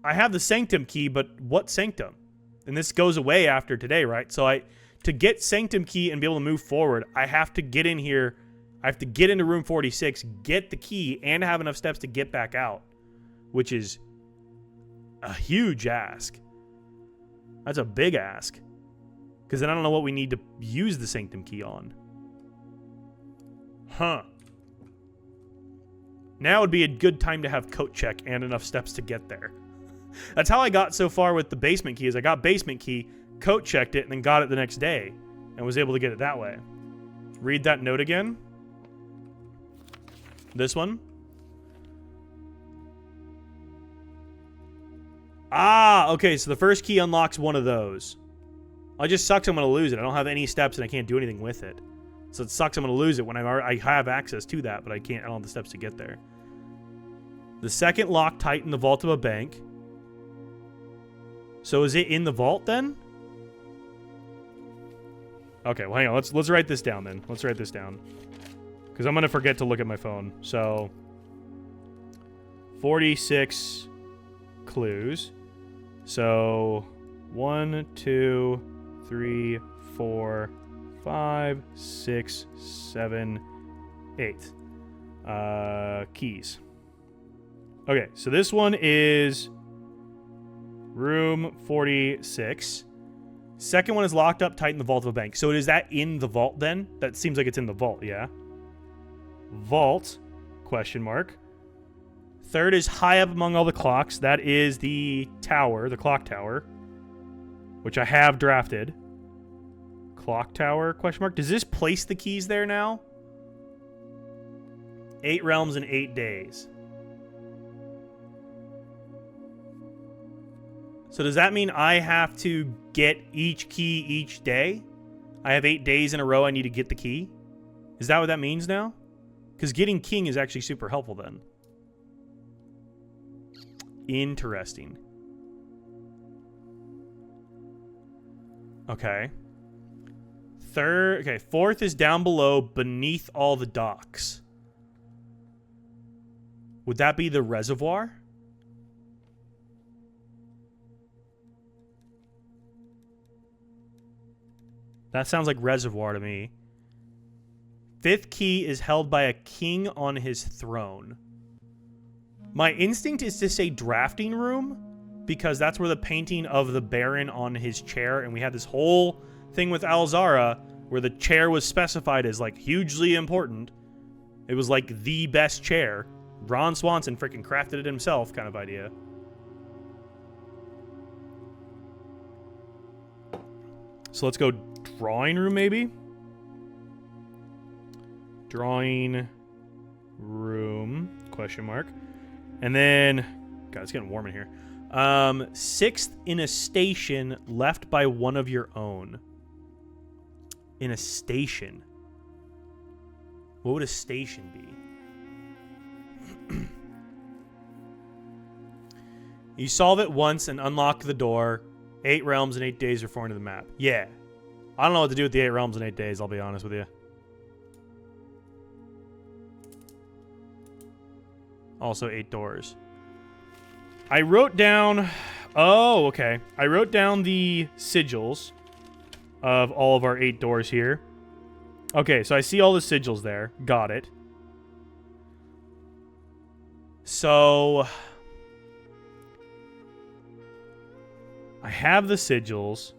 I have the Sanctum key, but what Sanctum? And this goes away after today, right? So to get Sanctum key and be able to move forward, I have to get in here. I have to get into room 46, get the key, and have enough steps to get back out. Which is a huge ask. That's a big ask. Because then I don't know what we need to use the Sanctum key on. Huh. Now would be a good time to have coat check and enough steps to get there. That's how I got so far with the basement key, is I got basement key, coat checked it, and then got it the next day. And was able to get it that way. Read that note again. This one. Ah, okay, so the first key unlocks one of those. It just sucks I'm going to lose it. I don't have any steps and I can't do anything with it. So it sucks I'm going to lose it when I have access to that, but I don't have the steps to get there. The second lock tightened the vault of a bank. So is it in the vault then? Okay, well hang on. Let's write this down then. Let's write this down. Because I'm going to forget to look at my phone. So 46 clues. So 1, 2, 3, 4, 5, 6, 7, 8. Keys. Okay, so this one is room 46. Second one is locked up tight in the vault of a bank. So is that in the vault then? That seems like it's in the vault, yeah? Vault, question mark. Third is high up among all the clocks. That is the tower, the clock tower, which I have drafted. Clock tower, question mark. Does this place the keys there now? 8 realms in 8 days. So does that mean I have to get each key each day? I have 8 days in a row I need to get the key? Is that what that means now? Because getting king is actually super helpful then. Interesting. Okay. Fourth is down below, beneath all the docks. Would that be the reservoir? That sounds like reservoir to me. Fifth key is held by a king on his throne. My instinct is to say drafting room, because that's where the painting of the Baron on his chair, and we had this whole thing with Alzara where the chair was specified as like hugely important. It was like the best chair. Ron Swanson freaking crafted it himself kind of idea. So let's go drawing room maybe? Drawing room, question mark. And then, God, it's getting warm in here. Sixth in a station left by one of your own. In a station. What would a station be? You solve it once and unlock the door. 8 realms in 8 days are foreign to the map. Yeah. I don't know what to do with the 8 realms in 8 days, I'll be honest with you. Also 8 doors. I wrote down... Oh, okay. I wrote down the sigils of all of our 8 doors here. Okay, so I see all the sigils there. Got it. So... I have the sigils.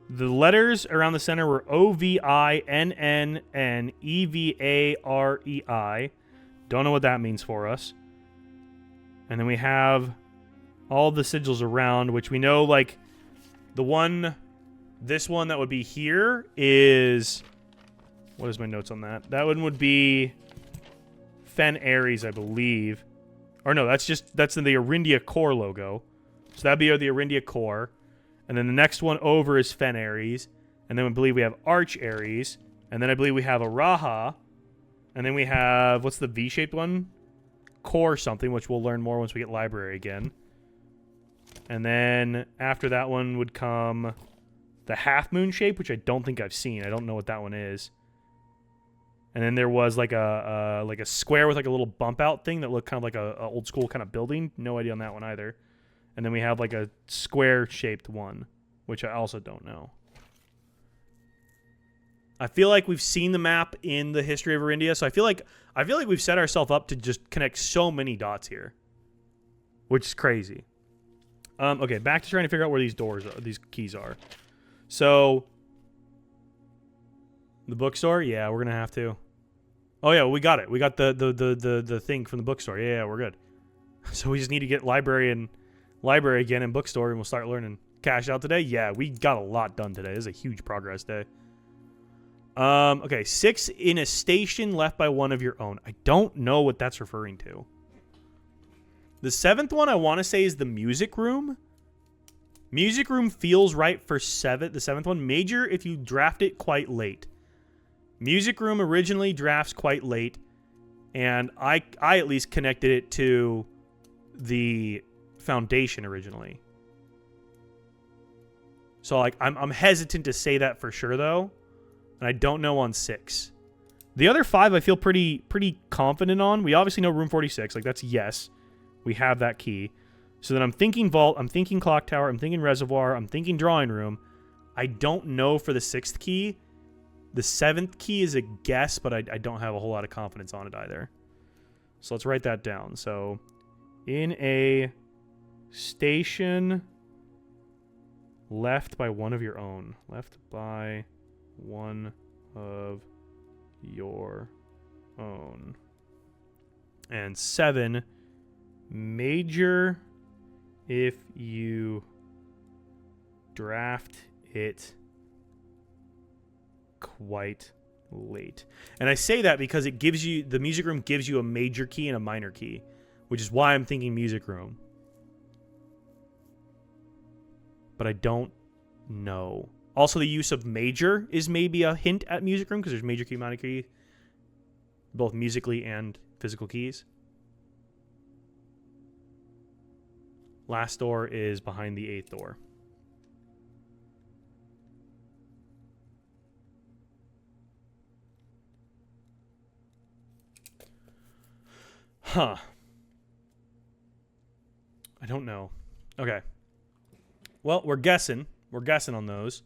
The letters around the center were OVINNNEVAREI. Don't know what that means for us. And then we have all the sigils around, which we know, like, the one, this one that would be here is, what is my notes on that? That one would be Fen Ares, I believe. Or no, that's in the Arindia Core logo. So that'd be the Arindia Core. And then the next one over is Fen Ares. And then I believe we have Arch Ares. And then I believe we have Araha. And then we have, what's the V-shaped one? Core something, which we'll learn more once we get Library again. And then after that one would come the Half Moon shape, which I don't think I've seen. I don't know what that one is. And then there was like a square with like a little bump out thing that looked kind of like a old school kind of building. No idea on that one either. And then we have like a square shaped one, which I also don't know. I feel like we've seen the map in the history of Arindia, so I feel like we've set ourselves up to just connect so many dots here, which is crazy. Okay, back to trying to figure out where these doors are, these keys are. So the bookstore, yeah, we're gonna have to. Oh yeah, we got it. We got the thing from the bookstore. Yeah, we're good. So we just need to get library again and bookstore, and we'll start learning. Cash out today? Yeah, we got a lot done today. This is a huge progress day. Okay, 6 in a station left by one of your own. I don't know what that's referring to. The 7th one I want to say is the music room. Music room feels right for the 7th one. Major if you draft it quite late. Music room originally drafts quite late, and I at least connected it to the foundation originally. So like I'm hesitant to say that for sure though, and I don't know on 6. The other 5 I feel pretty confident on. We obviously know room 46, like that's yes. We have that key. So then I'm thinking vault, I'm thinking clock tower, I'm thinking reservoir, I'm thinking drawing room. I don't know for the 6th key. The 7th key is a guess, but I don't have a whole lot of confidence on it either. So let's write that down. So in a station left by one of your own. Left by one of your own. And 7, major if you draft it quite late. And I say that because it gives you, the music room gives you a major key and a minor key, which is why I'm thinking music room. But I don't know. Also, the use of major is maybe a hint at music room because there's major key, minor key, both musically and physical keys. Last door is behind the 8th door. Huh. I don't know. Okay. Well, we're guessing. We're guessing on those.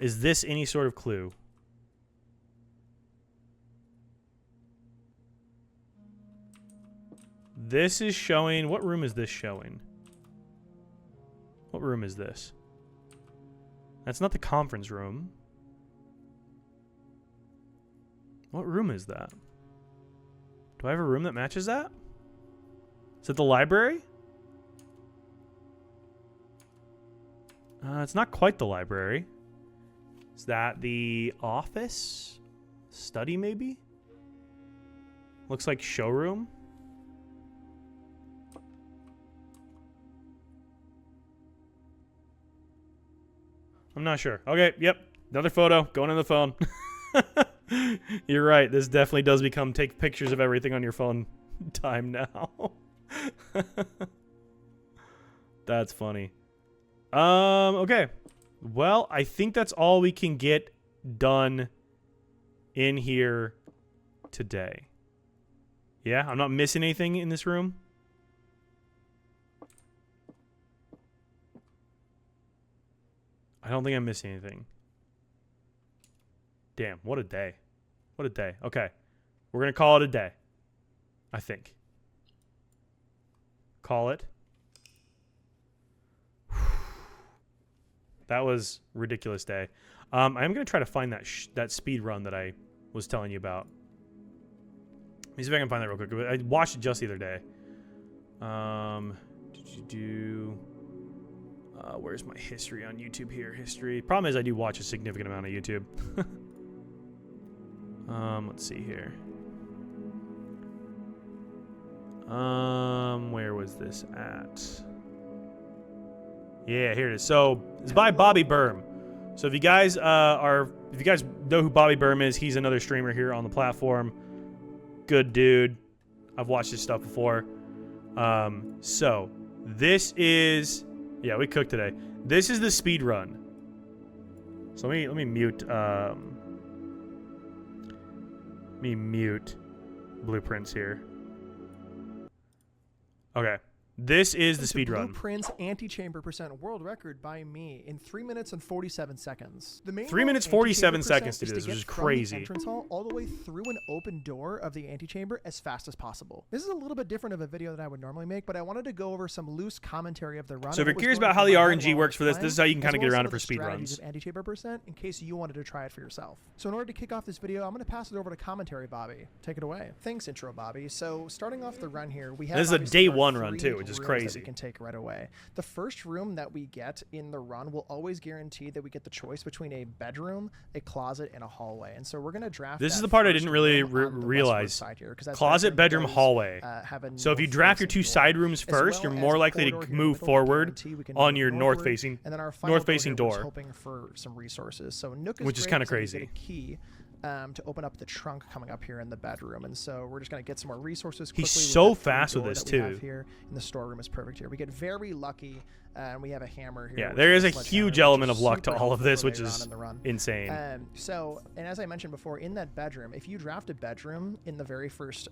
Is this any sort of clue? This is showing... What room is this showing? What room is this? That's not the conference room. What room is that? Do I have a room that matches that? Is it the library? It's not quite the library. Is that the office? Study, maybe? Looks like showroom. I'm not sure. Okay, yep. Another photo. Going on the phone. You're right. This definitely does become take pictures of everything on your phone time now. That's funny. Okay. Well, I think that's all we can get done in here today. Yeah, I'm not missing anything in this room. I don't think I'm missing anything. Damn, what a day. What a day. Okay. We're going to call it a day. I think. Call it. That was a ridiculous day. I am going to try to find that speed run that I was telling you about. Let me see if I can find that real quick. I watched it just the other day. Where's my history on YouTube here? History. Problem is I do watch a significant amount of YouTube. Let's see here. Where was this at? Yeah, here it is. So it's by Bobby Berm. So if you guys know who Bobby Berm is, he's another streamer here on the platform. Good dude. I've watched his stuff before. So this is, yeah, we cooked today. This is the speed run. So let me mute. Let me mute Blueprints here. Okay. This is the speed run. Blueprints antechamber percent world record by me in 3 minutes and 47 seconds. The main 3 minutes 47 seconds to do this, which is crazy. The entrance hall all the way through an open door of the antechamber as fast as possible. This is a little bit different of a video than I would normally make, but I wanted to go over some loose commentary of the run. So if you're curious about how the RNG works for this, this is how you can kind of get around it for speed runs. Antechamber percent in case you wanted to try it for yourself. So in order to kick off this video, I'm going to pass it over to commentary Bobby. Take it away. Thanks, intro Bobby. So starting off the run here, we have this is a day one run too, which is crazy. We can take right away. The first room that we get in the run will always guarantee that we get the choice between a bedroom, a closet, and a hallway. And so we're going to draft. This is the part I didn't really realize. Here, closet, bedroom, hallway. So if you draft your two side rooms first, you're more likely to move forward on your north-facing door, hoping for some resources. So Nook which is kind of crazy. A key to open up the trunk coming up here in the bedroom, and so we're just going to get some more resources quickly. He's so fast with this too. Here in the storeroom is perfect. Here we get very lucky, and we have a hammer here. Yeah, there is a huge element of luck to all of this, which is insane. And as I mentioned before, in that bedroom, if you draft a bedroom in the very first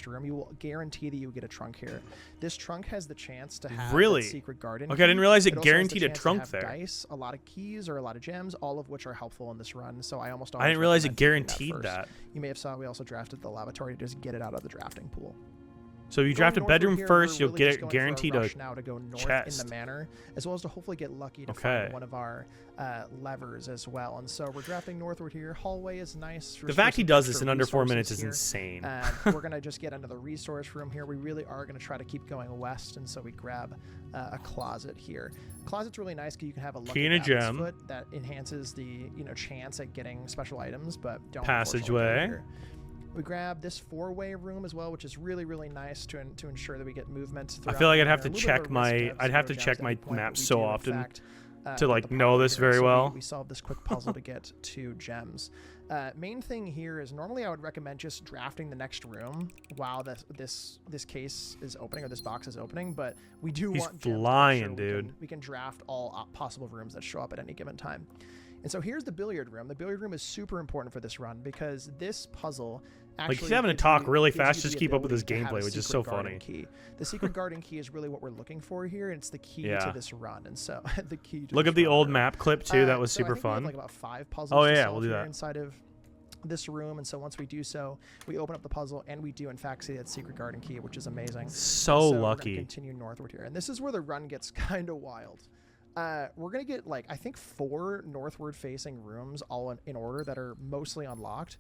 room, you will guarantee that you get a trunk here. This trunk has the chance to have a secret garden. Okay, I didn't realize it guaranteed a trunk there. Dice, a lot of keys, or a lot of gems, all of which are helpful in this run. So I almost I didn't realize it guaranteed that. You may have saw we also drafted the lavatory to just get it out of the drafting pool. So if you draft a bedroom first, you'll get it guaranteed a now to go north chest in the manor, as well as to hopefully get lucky to find one of our levers as well. And so we're drafting northward here. Hallway is nice. The fact he does this in under 4 minutes is insane. We're going to just get into the resource room here. We really are going to try to keep going west, and so we grab a closet here. Closet's really nice because you can have a lucky gem foot that enhances the chance at getting special items, but don't passageway. We grab this four-way room as well, which is really, really nice to ensure that we get movement. I feel like I'd have to check my map so often to like know this very well. We solved this quick puzzle to get 2 gems. Main thing here is normally I would recommend just drafting the next room while this case is opening, or this box is opening, but we do want flying, dude. We can draft all possible rooms that show up at any given time. And so here's the billiard room. The billiard room is super important for this run because this puzzle actually... Like, he's having to talk really fast just to keep up with his gameplay, which is so funny. Key. The secret garden key is really what we're looking for here, and it's the key to this run. And so the key to look at the old map clip, too. That was super fun. We have like about 5 puzzles we'll do that inside of this room, and so once we do so, we open up the puzzle, and we do in fact see that secret garden key, which is amazing. So lucky. We're gonna continue northward here, and this is where the run gets kind of wild. We're gonna get like I think 4 northward facing rooms all in order that are mostly unlocked,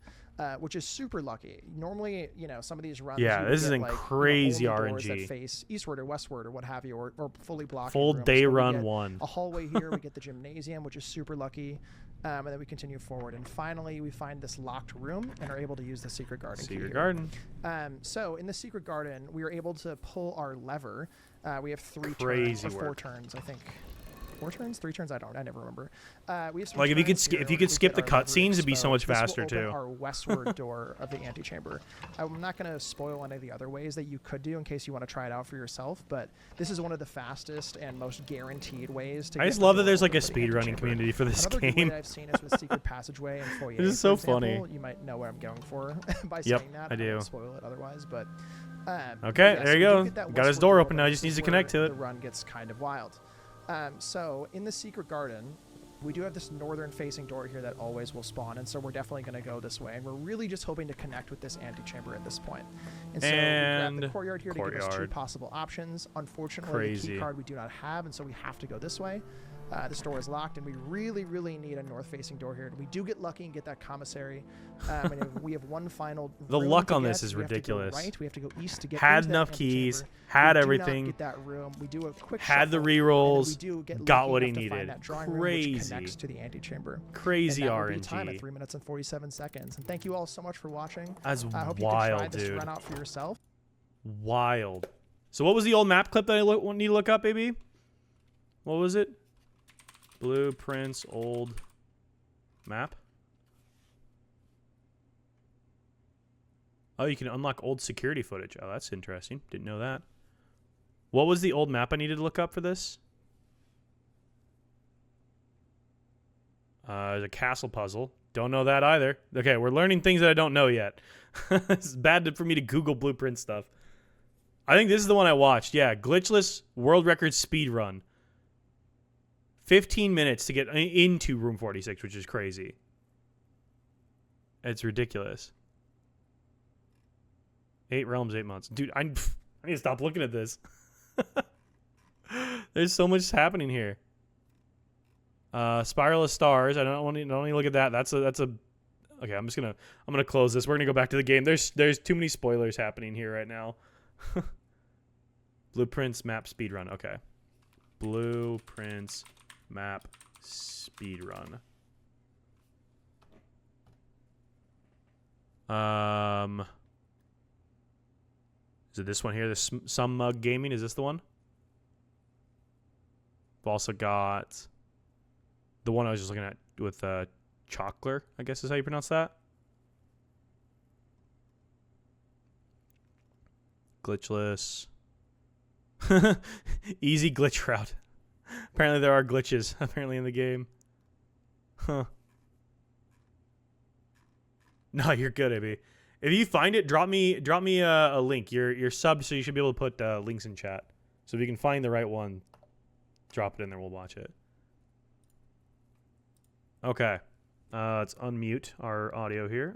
which is super lucky. Normally, some of these runs, this is like, crazy RNG RNG. That face eastward or westward or what have you, or fully blocked. Full day run 1. A hallway here. We get the gymnasium, which is super lucky, and then we continue forward, and finally we find this locked room and are able to use the secret garden. So in the secret garden, we are able to pull our lever. We have 3 turns or 4 turns, I think. 4 turns, 3 turns. I never remember. We have some Like if you could turns here if you where could we skip the get our lever cutscenes, it'd be so much exposed. faster This will too. open our westward door of the antechamber. I'm not going to spoil any of the other ways that you could do in case you want to try it out for yourself, but this is one of the fastest and most guaranteed ways to. I get just the love that door there's like a open for the speedrunning antechamber. community for this Another good way game. that I've seen is with secret passageway and foyer. This is for so example. funny. You might know what I'm going for by Yep, saying that. I do. won't spoil it otherwise, but. Okay, yeah, there you we do go. get that Got his westward door open. open now. He just This needs is to connect to where it. The run gets kind of wild. So in the secret garden, we do have this northern facing door here that always will spawn, and so we're definitely going to go this way, and we're really just hoping to connect with this antechamber at this point. And so we grab the courtyard here to give us 2 possible options. Unfortunately, the key card we do not have, and so we have to go this way. This door is locked, and we really, really need a north-facing door here. We do get lucky and get that commissary. And we have one final. The room luck to on get. this is We have to go ridiculous. right, we have to go east to get. Had into that enough keys, antechamber. had We do everything. not get that room. We do a quick Had the shuffle, and then rerolls, we do get got lucky what he enough to find needed. that drawing room, Crazy. which connects to the antechamber. Crazy and that will be time at RNG. 3 minutes and 47 seconds. And thank you all so much for watching. That's I hope you can try wild, this dude. run out for yourself. Wild. So what was the old map clip that I need to look up, baby? What was it? Blueprints old map. Oh, you can unlock old security footage. Oh, that's interesting. Didn't know that. What was the old map I needed to look up for this? There's a castle puzzle. Don't know that either. Okay, we're learning things that I don't know yet. It's bad for me to Google blueprint stuff. I think this is the one I watched. Yeah, glitchless world record speed run. 15 minutes to get into room 46, which is crazy. It's ridiculous. 8 realms, 8 months. Dude, I need to stop looking at this. There's so much happening here. Spiral of Stars. I don't want to look at that. That's a okay, I'm gonna close this. We're gonna go back to the game. There's too many spoilers happening here right now. Blueprints map speedrun. Okay. Blueprints map speedrun. Is it this one here? This Some Mug Gaming. Is this the one? We've also got the one I was just looking at with Chockler, I guess is how you pronounce that. Glitchless. Easy glitch route. Apparently there are glitches apparently in the game. Huh. No, you're good, Abby. If you find it, drop me a link. You're subbed, so you should be able to put links in chat. So if you can find the right one, drop it in there. We'll watch it. Okay. Let's unmute our audio here.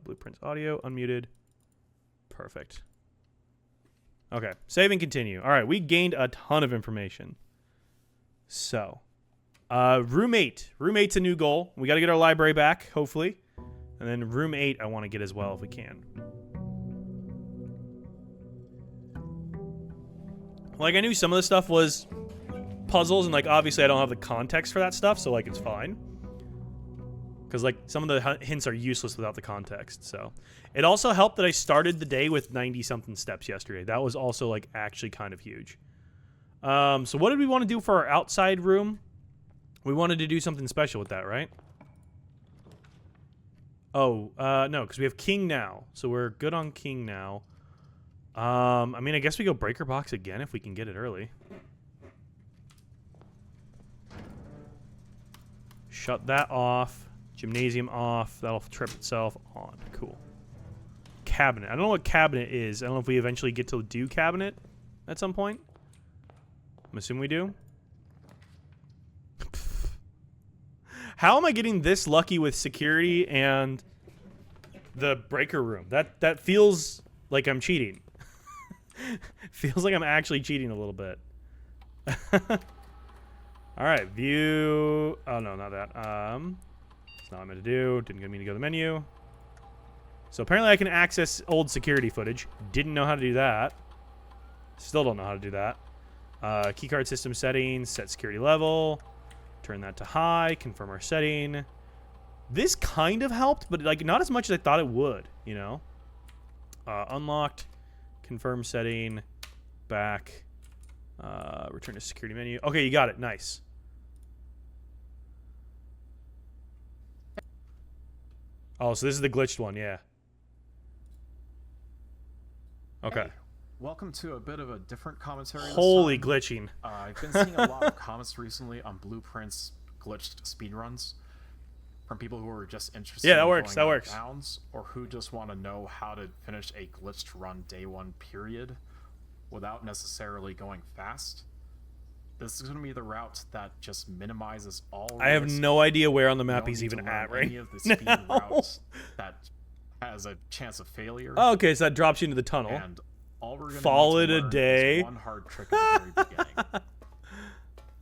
Blueprints audio unmuted. Perfect. Okay. Save and continue. All right. We gained a ton of information. So, room 8. Room 8's a new goal. We got to get our library back, hopefully. And then room 8 I want to get as well if we can. Like, I knew some of the stuff was puzzles, and, like, obviously I don't have the context for that stuff, so, like, it's fine. Because, like, some of the hints are useless without the context, so. It also helped that I started the day with 90-something steps yesterday. That was also, like, actually kind of huge. So what did we want to do for our outside room? We wanted to do something special with that, right? Oh, no, because we have King now. So we're good on King now. I mean, I guess we go Breaker Box again if we can get it early. Shut that off. Gymnasium off. That'll trip itself on. Cool. Cabinet. I don't know what cabinet is. I don't know if we eventually get to do cabinet at some point. I'm assuming we do. How am I getting this lucky with security and the breaker room? That feels like I'm cheating. Feels like I'm actually cheating a little bit. All right, view. Oh no, not that. It's not what I meant to do. Didn't get me to go to the menu. So apparently I can access old security footage. Didn't know how to do that. Still don't know how to do that. Keycard system settings, set security level, turn that to high, confirm our setting. This kind of helped, but like not as much as I thought it would, you know. Unlocked, confirm setting, back, return to security menu. Okay, you got it. Nice. Oh, so this is the glitched one, yeah. Okay. Hey, welcome to a bit of a different commentary. Holy this time. glitching. I've been seeing a lot of comments recently on Blueprint's glitched speedruns from people who are just interested Yeah, that in works, going that out of works. bounds, or who just want to know how to finish a glitched run day one period without necessarily going fast. This is going to be the route that just minimizes all I have risk. no idea where on the You map don't he's need to even learn at right any of the speed now. routes that has a chance of failure. Oh, okay, so that drops you into the tunnel. And all we're going Fall to it a learn day. is one hard trick at the very beginning.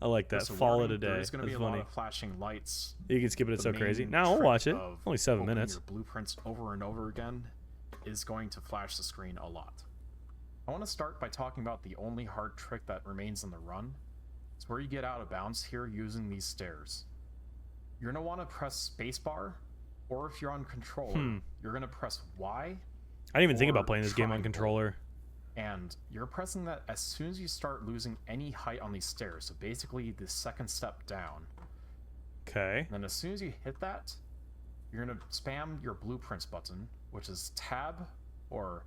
I like that. Just a Fall it warning, a day. There's going to be That's a funny. lot of flashing lights. You can skip it. It's The so crazy. main Now we'll trick watch it. of Only 7 opening minutes. Your blueprints over and over again is going to flash the screen a lot. I want to start by talking about the only hard trick that remains in the run. It's where you get out of bounds here using these stairs. You're going to want to press spacebar, or if you're on controller, you're going to press Y. I didn't even think or about playing this game on triangle. controller. And you're pressing that as soon as you start losing any height on these stairs. So basically the second step down. Okay. And then as soon as you hit that, you're going to spam your blueprints button, which is tab or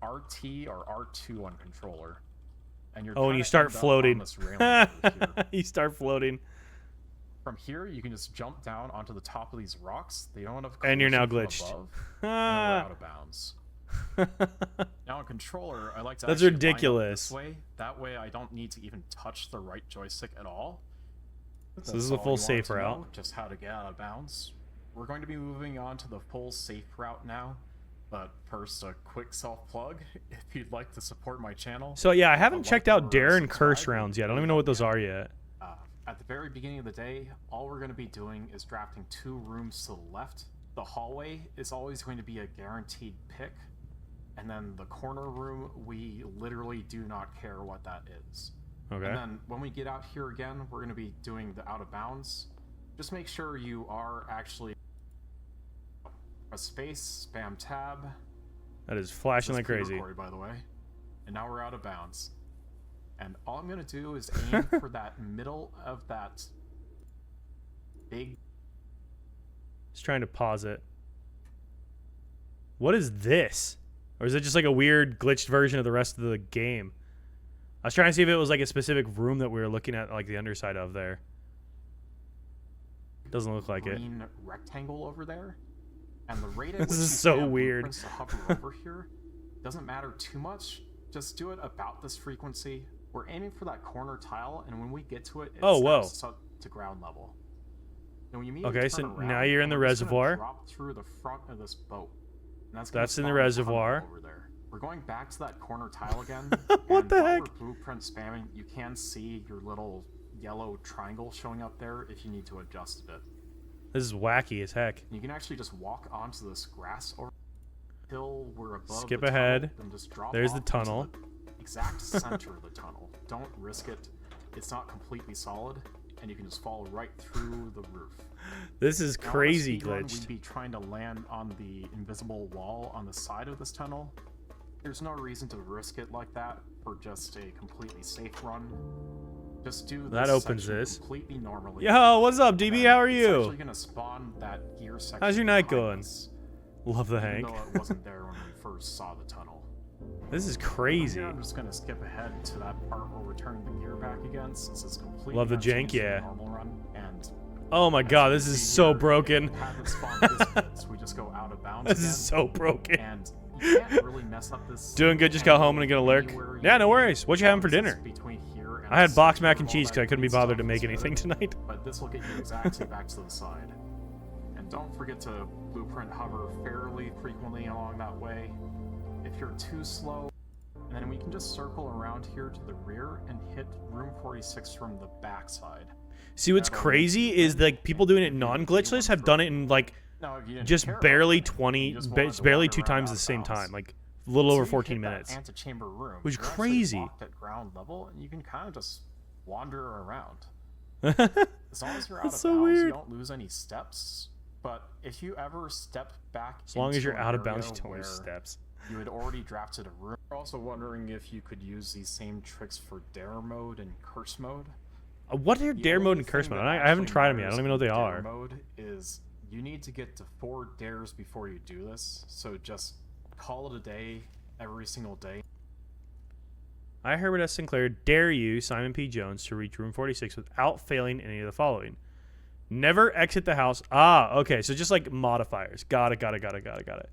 RT or R2 on controller. And you're Oh, and you trying to start end up on floating. this railing over here. You start floating. From here, you can just jump down onto the top of these rocks. They don't have And you're now collision glitched. from above, and we're out of bounds. Now on controller, I like to That's actually line up ridiculous. this way. That way, I don't need to even touch the right joystick at all. So this is a all full you wanted safe to know, route. just how to get out of bounds. We're going to be moving on to the full safe route now. But first, a quick self-plug. If you'd like to support my channel, So yeah, I haven't like checked out or Darren curse subscribe, rounds yet. I don't even know what those are yet. at the very beginning of the day, all we're going to be doing is drafting 2 rooms to the left. The hallway is always going to be a guaranteed pick. And then the corner room, we literally do not care what that is. Okay. And then when we get out here again, we're going to be doing the out of bounds. Just make sure you are actually press space, spam tab. That is flashing like This is crazy. pre-recorded, by the way. And now we're out of bounds. And all I'm going to do is aim for that middle of that big... Just trying to pause it. What is this? Or is it just like a weird glitched version of the rest of the game? I was trying to see if it was like a specific room that we were looking at, like the underside of there. Doesn't look like it. green rectangle over there. And the rate at This which is you so spam weird. blueprints to hover over here doesn't matter too much. Just do it about this frequency. We're aiming for that corner tile, and when we get to it, Oh, whoa. snaps to ground level. And when you immediately Okay, turn so around, now you're in the we're just gonna reservoir. Drop through the front of this boat. And that's gonna That's in the spawn a tunnel reservoir. over there. We're going back to that corner tile again. What and the while heck? we're blueprint spamming, you can see your little yellow triangle showing up there if you need to adjust it. This is wacky as heck. You can actually just walk onto this grass over until we're above Skip the tunnel, ahead. then just drop There's the off into tunnel. the exact center of the tunnel. Don't risk it. It's not completely solid, and you can just fall right through the roof. This is Now, on a crazy speedrun, glitched. We'd be trying to land on the invisible wall on the side of this tunnel. There's no reason to risk it like that for just a completely safe run. Just do this That opens section this. completely normally. Yo, what's up, DB? How are It's actually you? gonna spawn that gear section. How's your night behind going? us, Love the even Hank. though it wasn't there when we first saw the tunnel. This is crazy. Here, I'm just gonna skip ahead to that part where we're turning the gear back again, since it's completely Love the unchanged jank, from yeah. the normal run. And Oh my god, this is so broken. Haven't spawned this bit, so we just go out of bounds This again. is so broken. And you can't really mess up this. Doing good, just got home and gonna lurk. anywhere Yeah, no you worries. What you having for spawn dinner? between here and I had the box center mac and of all cheese that because I couldn't be green bothered to stuff make is anything good, tonight. But this will get you exactly back to the side. And don't forget to blueprint hover fairly frequently along that way. If you're too slow, and then we can just circle around here to the rear and hit room 46 from the back side. See, what's crazy is like people doing it non-glitchless have done it in like Now, if you didn't just care about barely that, 20, you just wanted to barely wander 2 around times out the of same bounds. time, like a little So over you 14 hit that minutes. antechamber room, Which is you're actually crazy. locked at ground level, and you can kind of just wander around. As long as you're out of That's so bounds, you weird. don't lose any steps. But if you ever step back, As long as you're into out an of bounds, you area don't lose where steps. you had already drafted a room. We're also wondering if you could use these same tricks for dare mode and curse mode. What are The dare mode only and curse thing mode? that I haven't actually tried them yet. I matters don't even know what they in dare are. Mode is you need to get to 4 dares before you do this, so just call it a day every single day. I, Herbert S. Sinclair, dare you, Simon P. Jones, to reach room 46 without failing any of the following. Never exit the house. Ah, okay, so just like modifiers. Got it.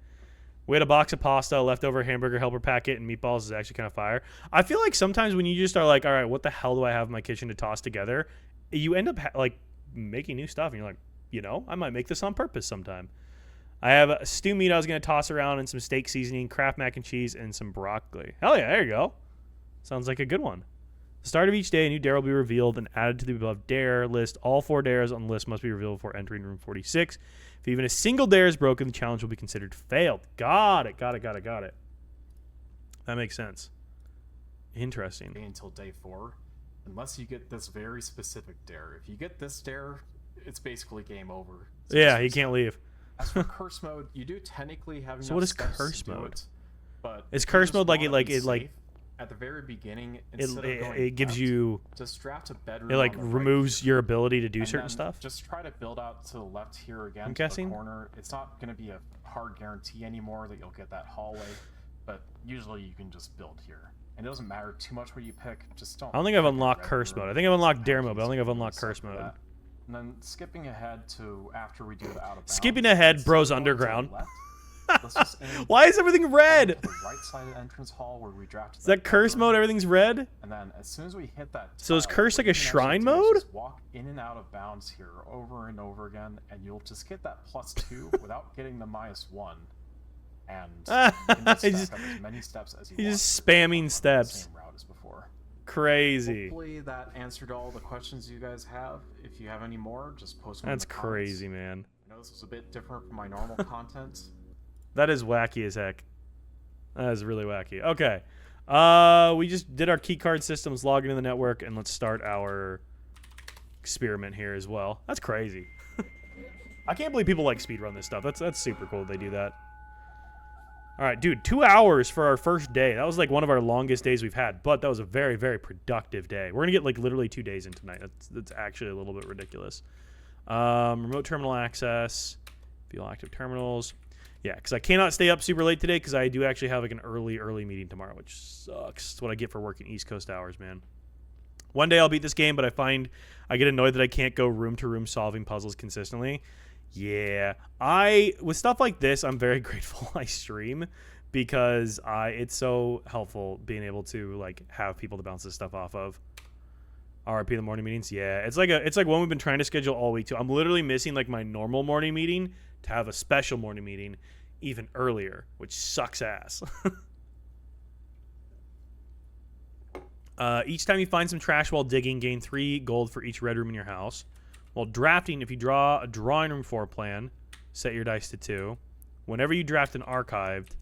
We had a box of pasta, a leftover hamburger helper packet, and meatballs is actually kind of fire. I feel like sometimes when you just are like, all right, what the hell do I have in my kitchen to toss together? You end up like making new stuff, and you're like, you know, I might make this on purpose sometime. I have a stew meat I was going to toss around and some steak seasoning, Kraft mac and cheese, and some broccoli. Hell yeah, there you go. Sounds like a good one. The start of each day, a new dare will be revealed and added to the above dare list. All 4 dares on the list must be revealed before entering room 46. If even a single dare is broken, the challenge will be considered failed. Got it. That makes sense. Interesting. Until day 4, unless you get this very specific dare. If you get this dare, it's basically game over. Yeah, he can't leave. As for curse mode, you do technically have enough So what is steps curse to do mode? it, but Is you curse just mode like wanna be it safe. At the very beginning, instead of going it gives left, you just draft a bedroom. it like on the right removes here, your ability to do and certain then stuff? Just try to build out to the left here again. I'm to guessing. the corner. It's not going to be a hard guarantee anymore that you'll get that hallway, but usually you can just build here. And it doesn't matter too much what you pick. Just don't. I don't think I've pick a unlocked red curse room. mode. I think I've unlocked dare Sometimes mode, but I don't think I've you unlocked can curse set for mode. that. And then skipping ahead to after we do the out of bounds. Skipping ahead, instead bros of going to the underground. left, let's just aim Why is everything red? to the right side of the entrance hall where we drafted. Is that curse bedroom. mode? Everything's red? And then as soon as we hit that So is tile, curse what like a you can shrine actually do is mode? just walk in and out of bounds here over and over again, and you'll just get that +2 without getting the -1. And you can just He's stack just- up as many steps as you he's want just to spamming on the steps. Same route as before. Crazy. Hopefully that answered all the questions you guys have. If you have any more, just post them. That's in the comments. crazy, man. I know this was a bit different from my normal content. That is wacky as heck. That is really wacky. Okay. We just did our keycard systems, log into the network, and let's start our experiment here as well. That's crazy. I can't believe people like speedrun this stuff. That's super cool that they do that. All right, dude, 2 hours for our first day. That was like one of our longest days we've had, but that was a very, very productive day. We're gonna get like literally 2 days in tonight. That's actually a little bit ridiculous. Remote terminal access, feel active terminals. Yeah, because I cannot stay up super late today because I do actually have like an early meeting tomorrow, which sucks. It's what I get for working East Coast hours, man. One day I'll beat this game, but I find I get annoyed that I can't go room to room solving puzzles consistently. Yeah, with stuff like this, I'm very grateful I stream because it's so helpful being able to like have people to bounce this stuff off of. RP the morning meetings, yeah, it's like one we've been trying to schedule all week too. I'm literally missing like my normal morning meeting to have a special morning meeting even earlier, which sucks ass. Each time you find some trash while digging, gain 3 gold for each red room in your house. While drafting, if you draw a drawing room floor plan, set your dice to 2. Whenever you draft an archived,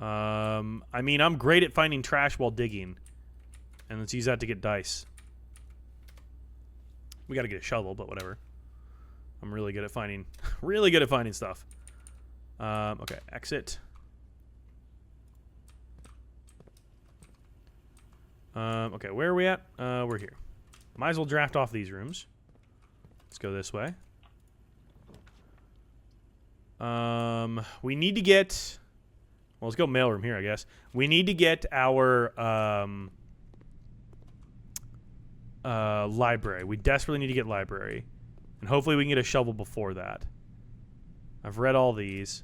I mean, I'm great at finding trash while digging, and let's use that to get dice. We got to get a shovel, but whatever. I'm really good at finding, stuff. Okay, exit. Okay, where are we at? We're here. Might as well draft off these rooms. Let's go this way. We need to get... Well, let's go mailroom here, I guess. We need to get our library. We desperately need to get library. And hopefully we can get a shovel before that. I've read all these.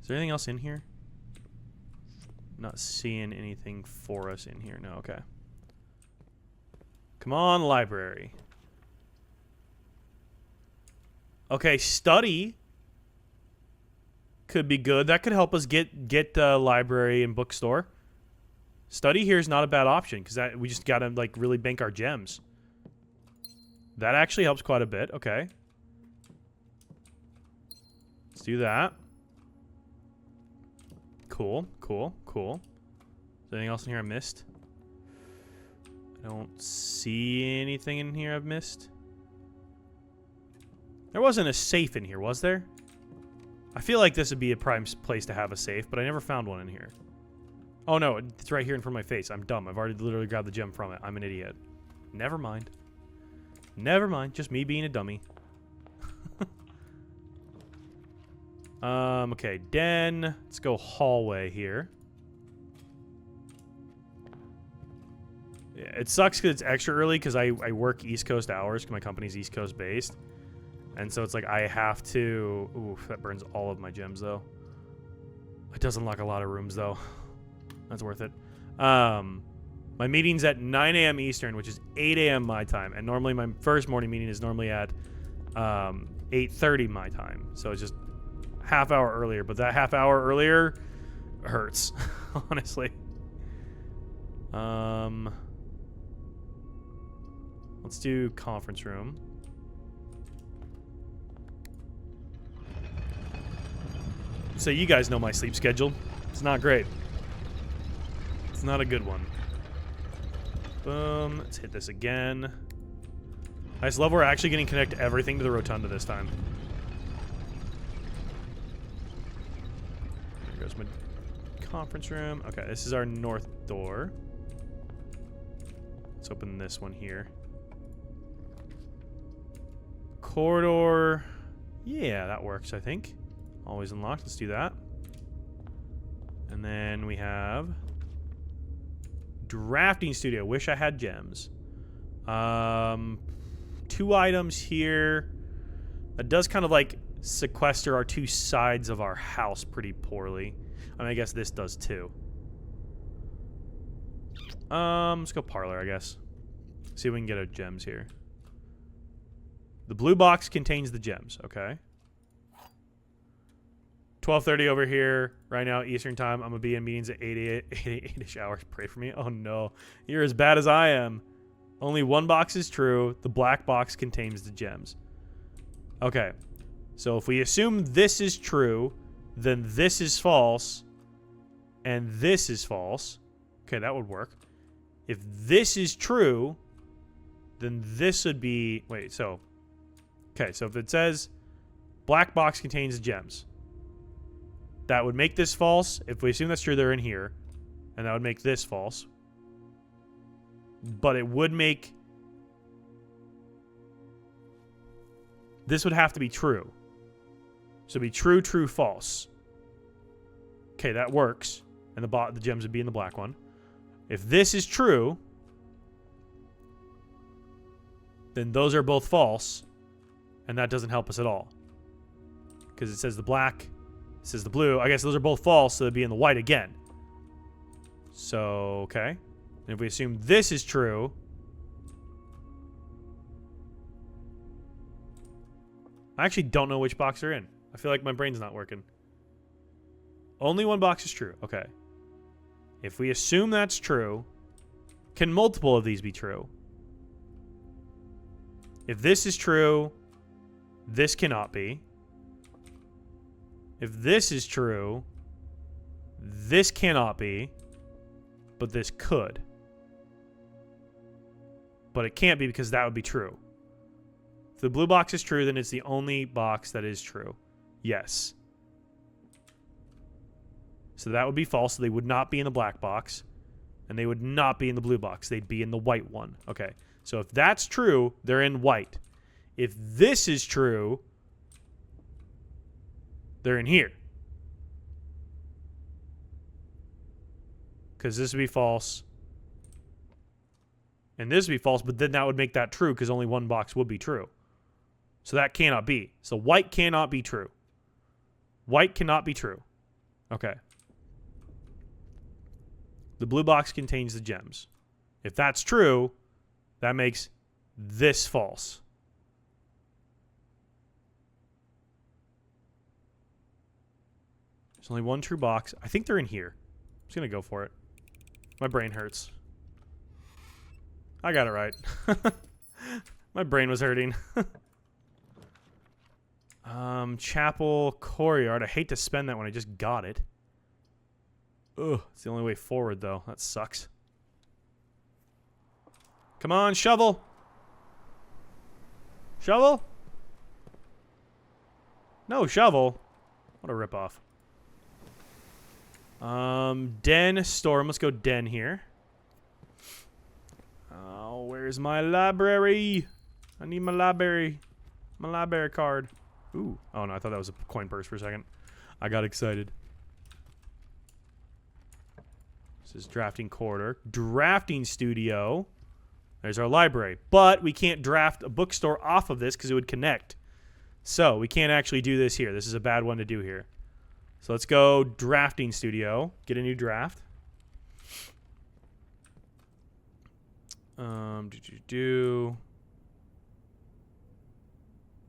Is there anything else in here? Not seeing anything for us in here. No, okay. Come on, library. Okay, study could be good. That could help us get library and bookstore. Study here is not a bad option because we just gotta like really bank our gems. That actually helps quite a bit. Okay, let's do that. Cool. Is there anything else in here I missed? I don't see anything in here I've missed. There wasn't a safe in here, was there? I feel like this would be a prime place to have a safe, but I never found one in here. Oh no, it's right here in front of my face. I'm dumb. I've already literally grabbed the gem from it. I'm an idiot. Never mind. Just me being a dummy. Okay, den. Let's go hallway here. Yeah, it sucks because it's extra early because I work East Coast hours because my company's East Coast based. And so it's like I have to... Oof, that burns all of my gems, though. It does unlock a lot of rooms, though. That's worth it. My meeting's at 9 a.m. Eastern, which is 8 a.m. my time. And normally my first morning meeting is normally at 8:30 my time. So it's just half hour earlier. But that half hour earlier hurts, honestly. Let's do conference room. So you guys know my sleep schedule. It's not great. It's not a good one. Boom. Let's hit this again. I just love we're actually getting connect everything to the rotunda this time. There goes my conference room. Okay, this is our north door. Let's open this one here. Corridor. Yeah, that works, I think. Always unlocked. Let's do that. And then we have drafting studio. Wish I had gems. 2 items here. That does kind of like sequester our 2 sides of our house pretty poorly. I mean, I guess this does too. Let's go parlor, I guess. See if we can get our gems here. The blue box contains the gems. Okay. 12:30 over here right now Eastern time. I'm gonna be in meetings at 8-ish hours. Pray for me. Oh no, you're as bad as I am. Only 1 box is true. The black box contains the gems. Okay, so if we assume this is true, then this is false, and this is false. Okay, that would work. If this is true, then this would be... Wait, so... Okay, so if it says black box contains gems, that would make this false. If we assume that's true, they're in here. And that would make this false. But it would make... This would have to be true. So it'd be true, true, false. Okay, that works. And the gems would be in the black one. If this is true, then those are both false. And that doesn't help us at all. Because it says the black, it says the blue. I guess those are both false, so it'd be in the white again. So, okay. And if we assume this is true, I actually don't know which box they're in. I feel like my brain's not working. Only 1 box is true. Okay. If we assume that's true, can multiple of these be true? If this is true, this cannot be. If this is true, this cannot be, but this could. But it can't be because that would be true. If the blue box is true, then it's the only box that is true. Yes. So that would be false. So they would not be in the black box. And they would not be in the blue box. They'd be in the white one. Okay. So if that's true, they're in white. If this is true, they're in here. Because this would be false. And this would be false, but then that would make that true because only 1 box would be true. So that cannot be. So white cannot be true. White cannot be true. Okay. The blue box contains the gems. If that's true, that makes this false. There's only 1 true box. I think they're in here. I'm just going to go for it. My brain hurts. I got it right. My brain was hurting. Chapel Courtyard. I hate to spend that when I just got it. Ugh, it's the only way forward, though. That sucks. Come on, shovel! Shovel? No, shovel. What a ripoff. Den, storm. Let's go den here. Oh, where's my library? I need my library. My library card. Ooh. Oh, no, I thought that was a coin purse for a second. I got excited. This is drafting corridor. Drafting studio. There's our library. But we can't draft a bookstore off of this because it would connect. So we can't actually do this here. This is a bad one to do here. So let's go drafting studio. Get a new draft.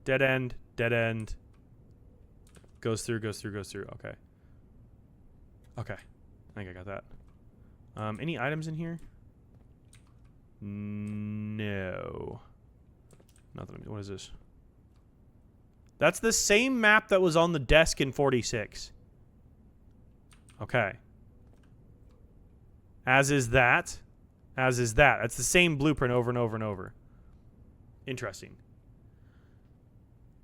Dead end. Dead end. Goes through. Okay. Okay. I think I got that. Any items in here? No. Nothing. What is this? That's the same map that was on the desk in 46. Okay. As is that. As is that. That's the same blueprint over and over and over. Interesting.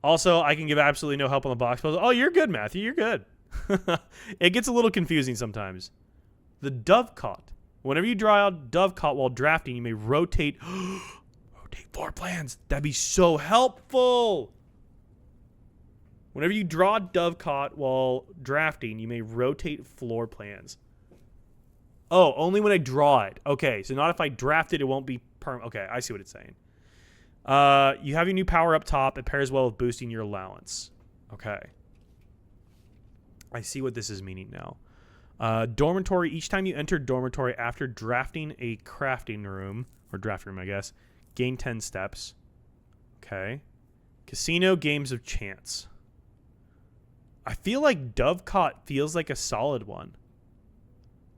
Also, I can give absolutely no help on the box puzzle. Oh, you're good, Matthew. You're good. It gets a little confusing sometimes. The dovecot. Whenever you draw out dovecot while drafting, you may rotate rotate floor plans. That'd be so helpful. Whenever you draw dovecot while drafting, you may rotate floor plans. Oh, only when I draw it. Okay, so not if I draft it, it won't be permanent. Okay, I see what it's saying. You have your new power up top. It pairs well with boosting your allowance. Okay. I see what this is meaning now. Dormitory. Each time you enter dormitory after drafting a crafting room, or draft room, I guess, gain 10 steps. Okay. Casino, games of chance. I feel like dovecot feels like a solid one.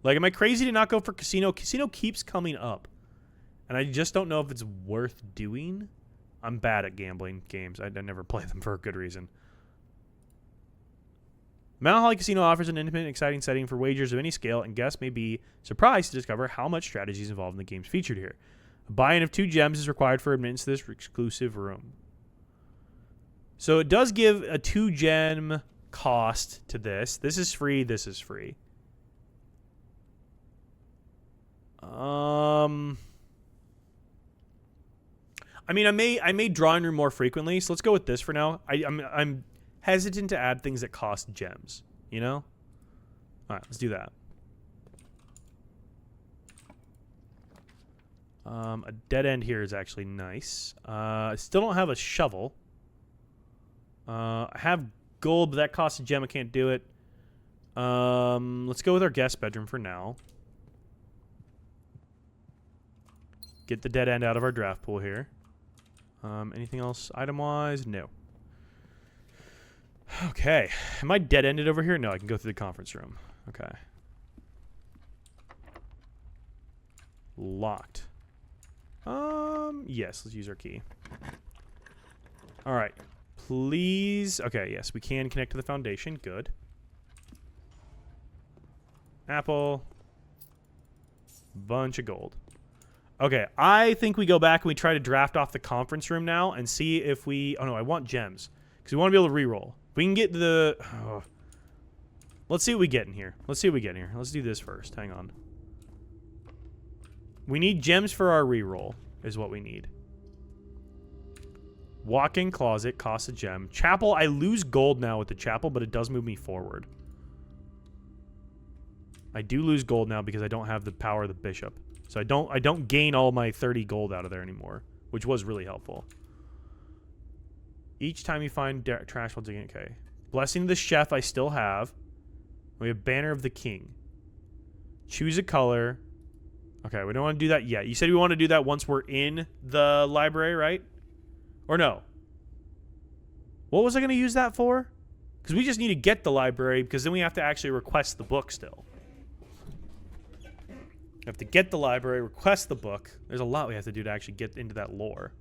Like, am I crazy to not go for casino? Casino keeps coming up. And I just don't know if it's worth doing. I'm bad at gambling games. I never play them for a good reason. Mount Holly Casino offers an independent, exciting setting for wagers of any scale, and guests may be surprised to discover how much strategy is involved in the games featured here. A buy-in of 2 gems is required for admittance to this exclusive room. So it does give a 2 gem cost to this. This is free. This is free. I mean, I may drawing room more frequently, so let's go with this for now. I'm hesitant to add things that cost gems, you know? All right, let's do that. A dead end here is actually nice. I still don't have a shovel. I have gold, but that costs a gem. I can't do it. Let's go with our guest bedroom for now. Get the dead end out of our draft pool here. Anything else item-wise? No. Okay. Am I dead-ended over here? No, I can go through the conference room. Okay. Locked. Yes, let's use our key. All right. Please. Okay, yes, we can connect to the foundation. Good. Apple. Bunch of gold. Okay, I think we go back and we try to draft off the conference room now and see if we... Oh, no, I want gems. Because we want to be able to reroll. If we can get the... Oh. Let's see what we get in here. Let's see what we get in here. Let's do this first. Hang on. We need gems for our reroll is what we need. Walk-in closet costs a gem. Chapel, I lose gold now with the chapel, but it does move me forward. I do lose gold now because I don't have the power of the bishop. So I don't gain all my 30 gold out of there anymore, which was really helpful. Each time you find trash while digging, okay. Blessing of the chef I still have. We have Banner of the King. Choose a color. Okay, we don't want to do that yet. You said we want to do that once we're in the library, right? Or no? What was I going to use that for? Because we just need to get the library, because then we have to actually request the book still. We have to get the library, request the book. There's a lot we have to do to actually get into that lore.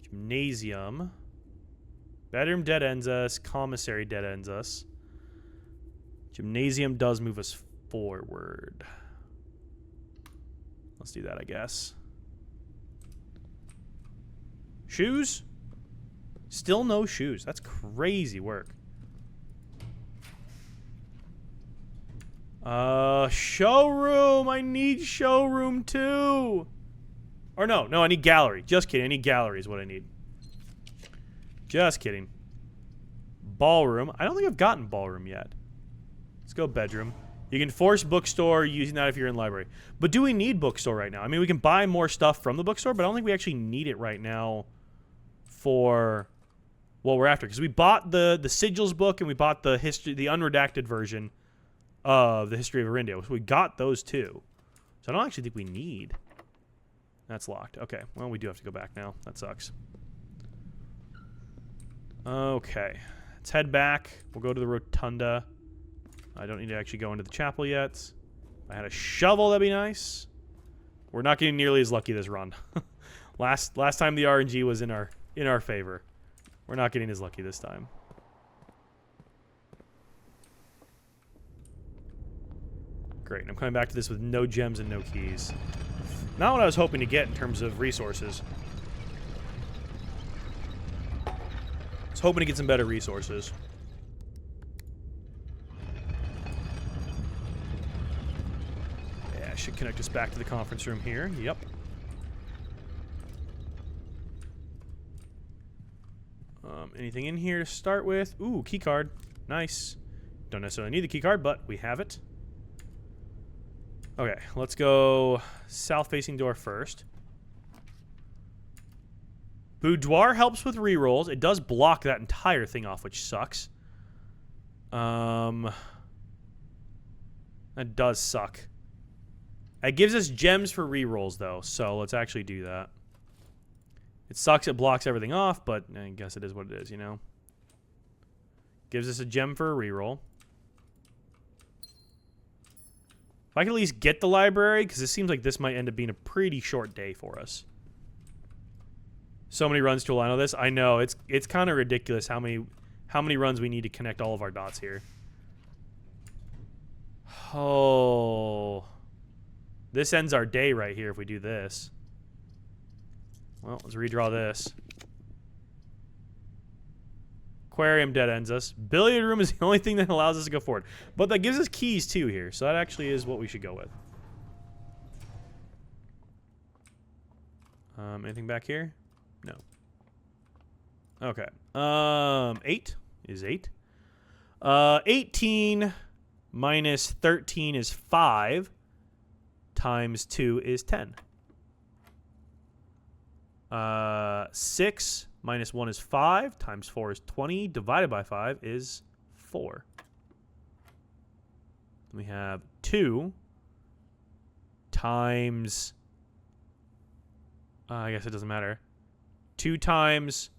Gymnasium. Bedroom dead ends us. Commissary dead ends us. Gymnasium does move us forward. Let's do that, I guess. Shoes? Still no shoes. That's crazy work. Showroom. I need showroom too. Or no, I need gallery. Just kidding. I need gallery is what I need. Just kidding. Ballroom. I don't think I've gotten ballroom yet. Let's go bedroom. You can force bookstore using that if you're in library. But do we need bookstore right now? I mean, we can buy more stuff from the bookstore, but I don't think we actually need it right now for what we're after. Because we bought the Sigils book and we bought the unredacted version of the History of Arendelle. So we got those two. So I don't actually think we need. That's locked. Okay. Well, we do have to go back now. That sucks. Okay. Let's head back. We'll go to the rotunda. I don't need to actually go into the chapel yet. If I had a shovel, that'd be nice. We're not getting nearly as lucky this run. Last time the RNG was in our favor. We're not getting as lucky this time. Great. And I'm coming back to this with no gems and no keys. Not what I was hoping to get in terms of resources. I was hoping to get some better resources. Yeah, should connect us back to the conference room here. Yep. Anything in here to start with? Ooh, key card. Nice. Don't necessarily need the key card, but we have it. Okay, let's go south-facing door first. Boudoir helps with rerolls. It does block that entire thing off, which sucks. That does suck. It gives us gems for rerolls, though, so let's actually do that. It sucks it blocks everything off, but I guess it is what it is, you know? Gives us a gem for a reroll. If I can at least get the library, because it seems like this might end up being a pretty short day for us. So many runs to align on this. I know, it's kind of ridiculous how many runs we need to connect all of our dots here. Oh. This ends our day right here if we do this. Well, let's redraw this. Aquarium dead ends us. Billiard room is the only thing that allows us to go forward. But that gives us keys too here, so that actually is what we should go with. Anything back here? No. Okay. 8 is 8. 18 minus 13 is 5. Times 2 is 10. 6 minus 1 is 5. Times 4 is 20. Divided by 5 is 4. We have 2 times... I guess it doesn't matter. 2 times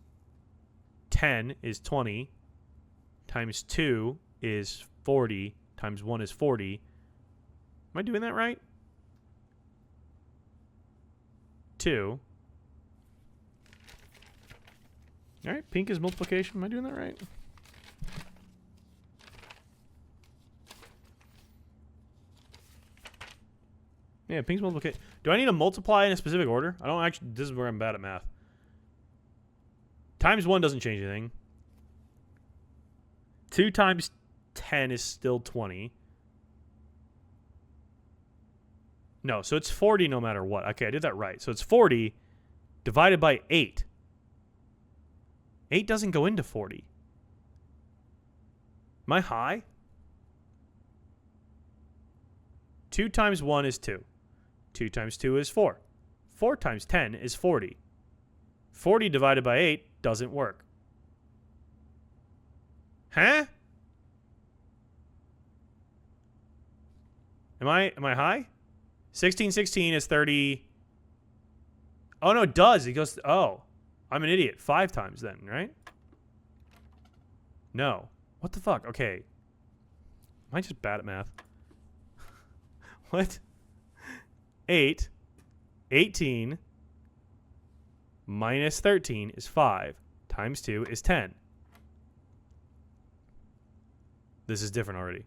10 is 20. Times 2 is 40. Times 1 is 40. Am I doing that right? 2. All right, pink is multiplication. Am I doing that right? Yeah, pink's multiplication. Do I need to multiply in a specific order? I don't actually. This is where I'm bad at math. Times 1 doesn't change anything. 2 times 10 is still 20. No, so it's 40 no matter what. Okay, I did that right. So it's 40 divided by 8. 8 doesn't go into 40. Am I high? 2 times 1 is 2. 2 times 2 is 4. 4 times 10 is 40. 40 divided by 8 doesn't work. Huh? Am I high? 16 is 30. Oh, no, it does. It goes... Oh. I'm an idiot. 5 times then, right? No. What the fuck? Okay. Am I just bad at math? What? 8. 18 minus 13 is 5. Times 2 is 10. This is different already,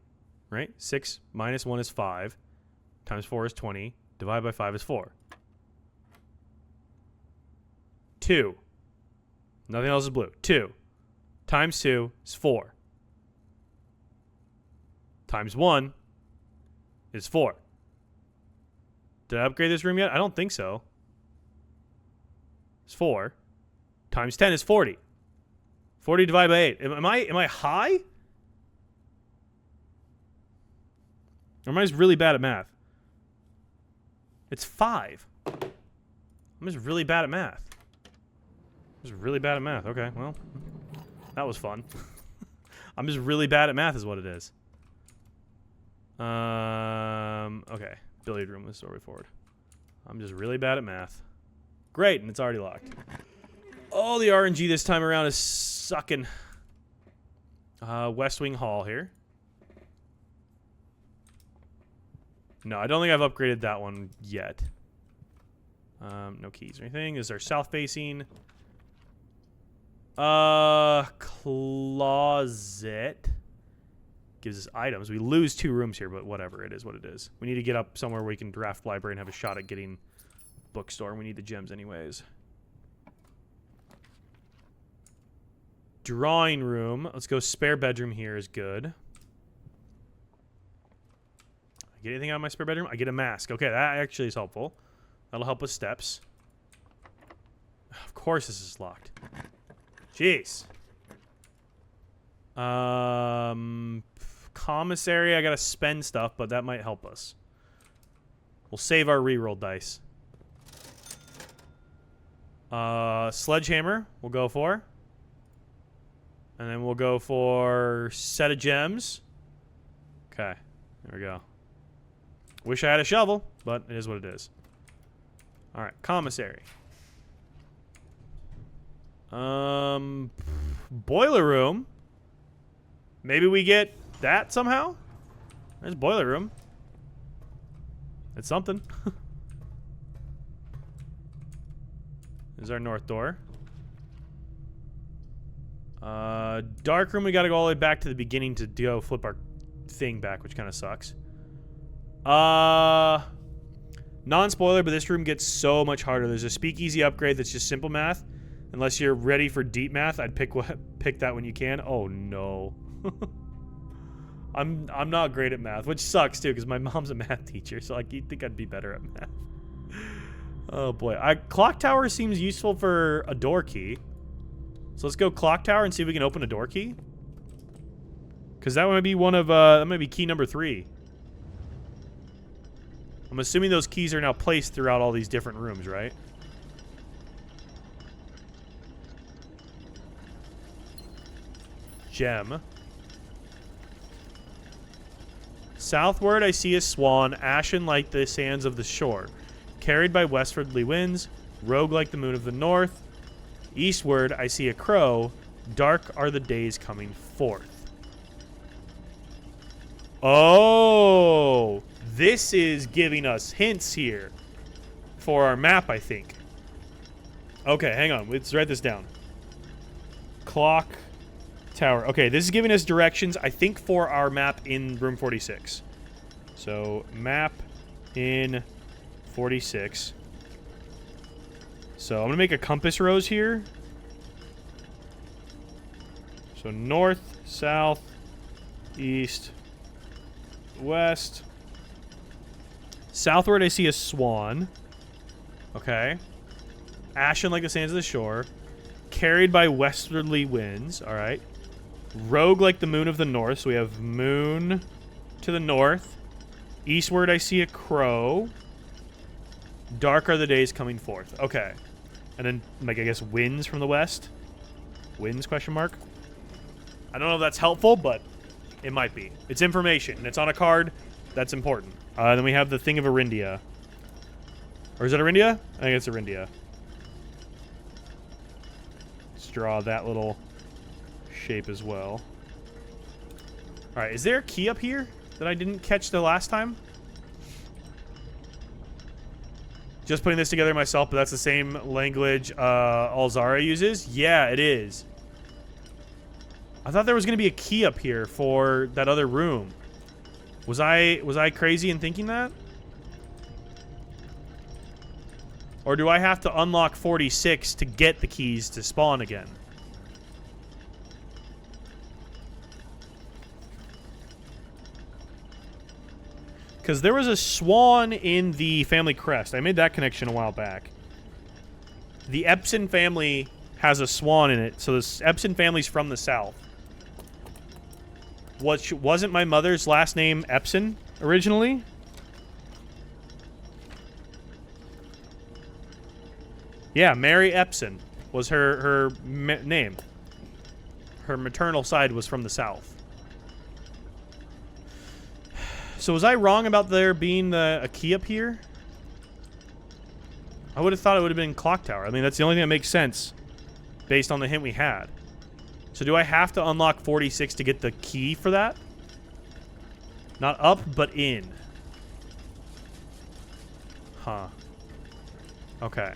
right? 6 minus 1 is 5. Times 4 is 20. Divided by 5 is 4. 2. Nothing else is blue. 2 times 2 is 4. Times 1 is 4. Did I upgrade this room yet? I don't think so. is 4. Times 10 is 40. 40 divided by 8. Am I high? Or am I just really bad at math? It's 5. I'm just really bad at math. I'm just really bad at math. Okay, well, that was fun. I'm just really bad at math is what it is. Okay. Billiard room, this story forward. I'm just really bad at math. Great, and it's already locked. Oh, the RNG this time around is sucking. West Wing Hall here. No, I don't think I've upgraded that one yet. No keys or anything. Is there south facing? Closet. Gives us items. We lose 2 rooms here, but whatever. It is what it is. We need to get up somewhere where we can draft library and have a shot at getting bookstore. We need the gems anyways. Drawing room. Let's go spare bedroom here is good. I get anything out of my spare bedroom? I get a mask. Okay, that actually is helpful. That'll help with steps. Of course this is locked. Jeez. Commissary, I gotta spend stuff, but that might help us. We'll save our reroll dice. Sledgehammer, we'll go for. And then we'll go for set of gems. Okay, there we go. Wish I had a shovel, but it is what it is. Alright, commissary. Boiler room. Maybe we get that somehow? There's boiler room. It's something. There's our north door. Dark room, we gotta go all the way back to the beginning to go flip our thing back, which kind of sucks. Non-spoiler, but this room gets so much harder. There's a speakeasy upgrade that's just simple math. Unless you're ready for deep math, I'd pick that when you can. Oh no. I'm not great at math, which sucks too, because my mom's a math teacher, so like you'd think I'd be better at math. Oh boy. Clock tower seems useful for a door key. So let's go clock tower and see if we can open a door key. Because that might be that might be key number 3. I'm assuming those keys are now placed throughout all these different rooms, right? Gem. Southward, I see a swan, ashen like the sands of the shore, carried by westwardly winds, rogue like the moon of the north. Eastward, I see a crow, dark are the days coming forth. Oh, this is giving us hints here for our map, I think. Okay, hang on. Let's write this down. Clock tower. Okay, this is giving us directions, I think, for our map in room 46. So, map in 46. So, I'm going to make a compass rose here. So, north, south, east, west. Southward, I see a swan. Okay. Ashen like the sands of the shore. Carried by westerly winds. All right. Rogue like the moon of the north. So we have moon to the north. Eastward, I see a crow. Dark are the days coming forth. Okay. And then, like, I guess winds from the west. Winds, question mark. I don't know if that's helpful, but it might be. It's information, and it's on a card. That's important. Then we have the thing of Arindia. Or is it Arindia? I think it's Arindia. Let's draw that little shape as well. Alright, is there a key up here that I didn't catch the last time? Just putting this together myself, but that's the same language Alzara uses? Yeah, it is. I thought there was going to be a key up here for that other room. Was I crazy in thinking that? Or do I have to unlock 46 to get the keys to spawn again? Because there was a swan in the family crest. I made that connection a while back. The Epson family has a swan in it, so the Epson family's from the south. Wasn't my mother's last name Epson originally? Yeah, Mary Epson was her name. Her maternal side was from the south. So was I wrong about there being a key up here? I would have thought it would have been Clock Tower. I mean, that's the only thing that makes sense based on the hint we had. So do I have to unlock 46 to get the key for that? Not up, but in. Huh. Okay.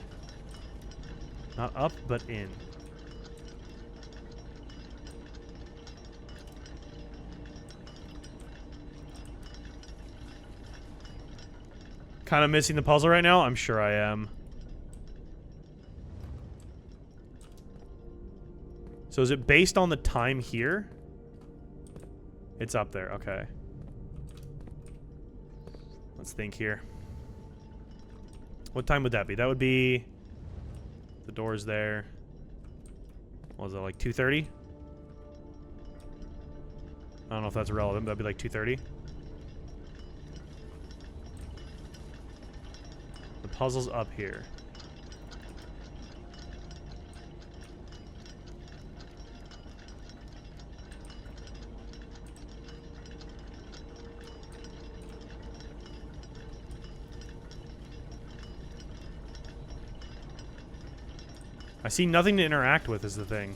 Not up, but in. Kind of missing the puzzle right now? I'm sure I am. So is it based on the time here? It's up there, okay. Let's think here. What time would that be? That would be... The door's there. What was it, like 2:30? I don't know if that's relevant, but that'd be like 2:30. The puzzle's up here. I see nothing to interact with is the thing.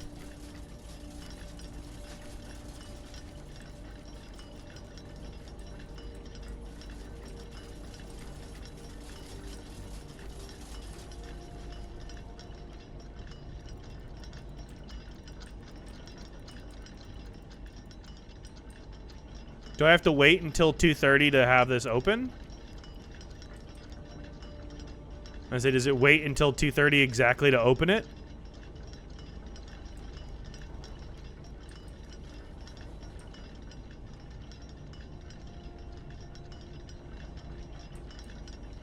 Do I have to wait until 2:30 to have this open? I say, does it wait until 2:30 exactly to open it?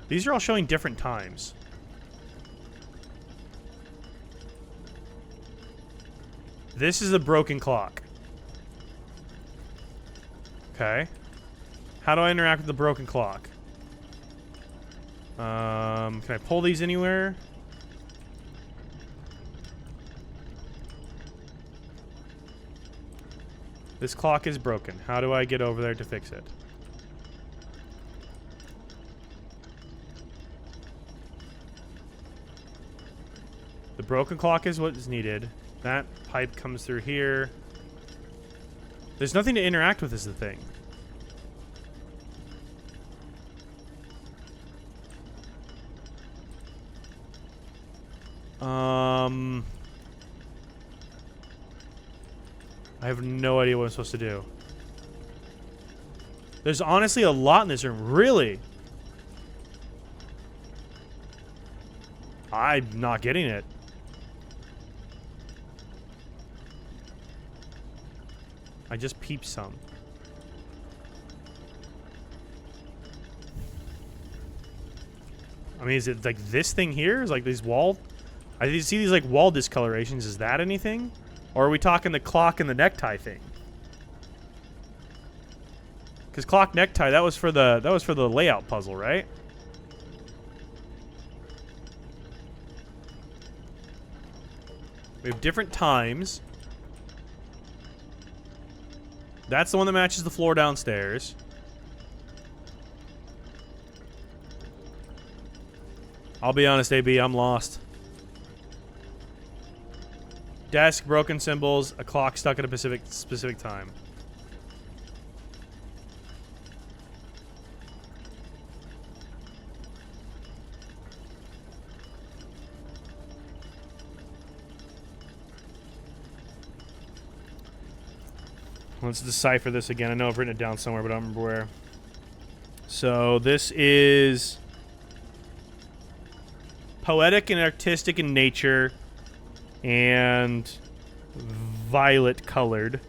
These are all showing different times. This is the broken clock. Okay. How do I interact with the broken clock? Can I pull these anywhere? This clock is broken. How do I get over there to fix it? The broken clock is what is needed. That pipe comes through here. There's nothing to interact with is the thing. I have no idea what I'm supposed to do. There's honestly a lot in this room. Really? I'm not getting it. I just peeped some. I mean, is it like this thing here? Is like these wall... I see these like wall discolorations. Is that anything? Or are we talking the clock and the necktie thing? Because clock necktie, that was for the layout puzzle, right? We have different times. That's the one that matches the floor downstairs. I'll be honest, AB, I'm lost. Desk, broken symbols, a clock stuck at a specific time. Let's decipher this again. I know I've written it down somewhere, but I don't remember where. So this is poetic and artistic in nature and violet colored,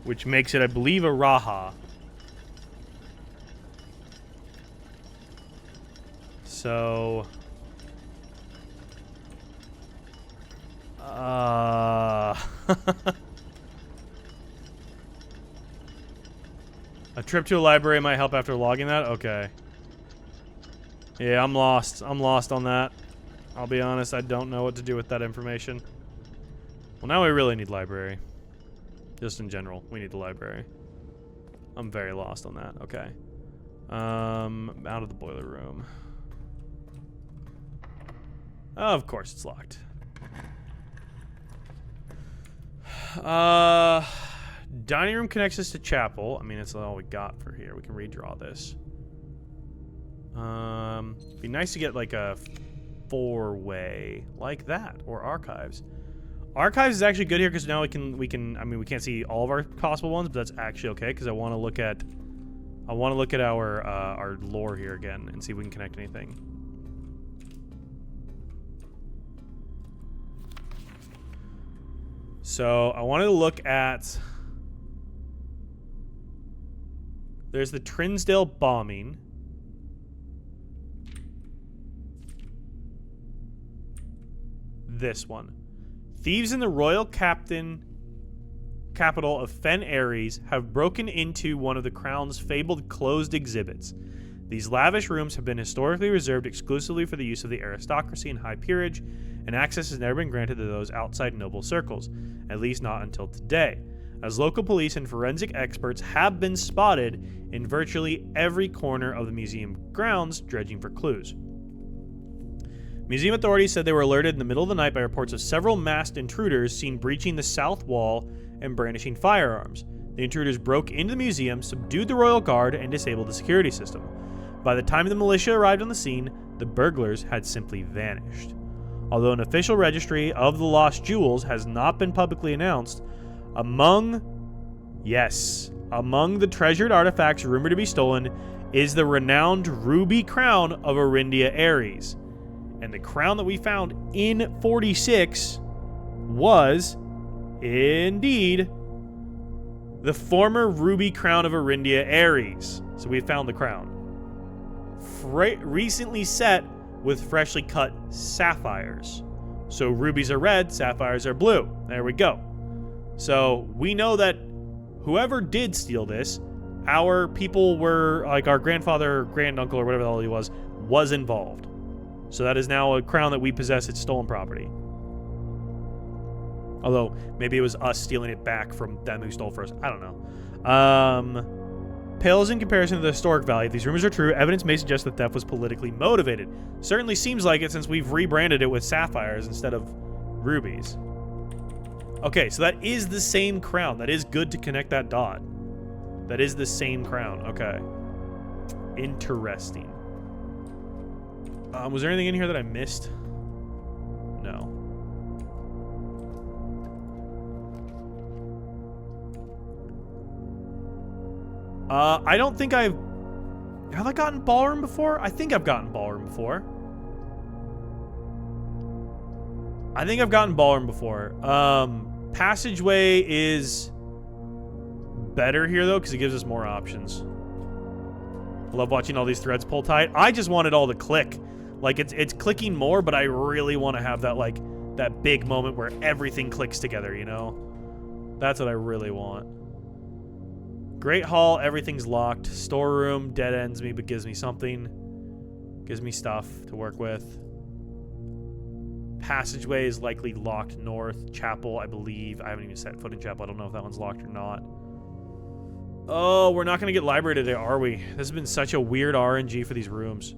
which makes it, I believe, a Raha. So A trip to a library might help after logging that? Okay. Yeah, I'm lost. I'm lost on that. I'll be honest, I don't know what to do with that information. Well, now we really need library. Just in general, we need the library. I'm very lost on that. Okay. Out of the boiler room. Oh, of course it's locked. Dining room connects us to chapel. I mean, that's all we got for here. We can redraw this. Be nice to get like a 4-way like that, or archives. Archives is actually good here because now we can. I mean, we can't see all of our possible ones, but that's actually okay because I want to look at our lore here again and see if we can connect anything. So I wanted to look at. There's the Trinsdale bombing. This one. Thieves in the royal capital of Fen Ares have broken into one of the Crown's fabled closed exhibits. These lavish rooms have been historically reserved exclusively for the use of the aristocracy and high peerage, and access has never been granted to those outside noble circles, at least not until today, as local police and forensic experts have been spotted in virtually every corner of the museum grounds dredging for clues. Museum authorities said they were alerted in the middle of the night by reports of several masked intruders seen breaching the south wall and brandishing firearms. The intruders broke into the museum, subdued the royal guard, and disabled the security system. By the time the militia arrived on the scene, the burglars had simply vanished. Although an official registry of the lost jewels has not been publicly announced, among the treasured artifacts rumored to be stolen is the renowned ruby crown of Arindia Ares. And the crown that we found in 46 was, indeed, the former ruby crown of Arindia Ares. So we found the crown. Recently set with freshly cut sapphires. So rubies are red, sapphires are blue. There we go. So we know that whoever did steal this, our people were, like our grandfather, granduncle, or whatever the hell he was involved. So that is now a crown that we possess. It's stolen property. Although, maybe it was us stealing it back from them who stole first. I don't know. Pales in comparison to the historic value. If these rumors are true, evidence may suggest that theft was politically motivated. Certainly seems like it since we've rebranded it with sapphires instead of rubies. Okay, so that is the same crown. That is good to connect that dot. That is the same crown. Okay. Interesting. Was there anything in here that I missed? No. I don't think have I gotten ballroom before? I think I've gotten ballroom before. Passageway is better here though because it gives us more options. I love watching all these threads pull tight. I just want it all to click. Like it's clicking more, but I really want to have that that big moment where everything clicks together, you know? That's what I really want. Great Hall, everything's locked. Storeroom, dead ends me, but gives me something. Gives me stuff to work with. Passageway is likely locked north. Chapel, I believe. I haven't even set foot in chapel. I don't know if that one's locked or not. Oh, we're not going to get library today, are we? This has been such a weird RNG for these rooms.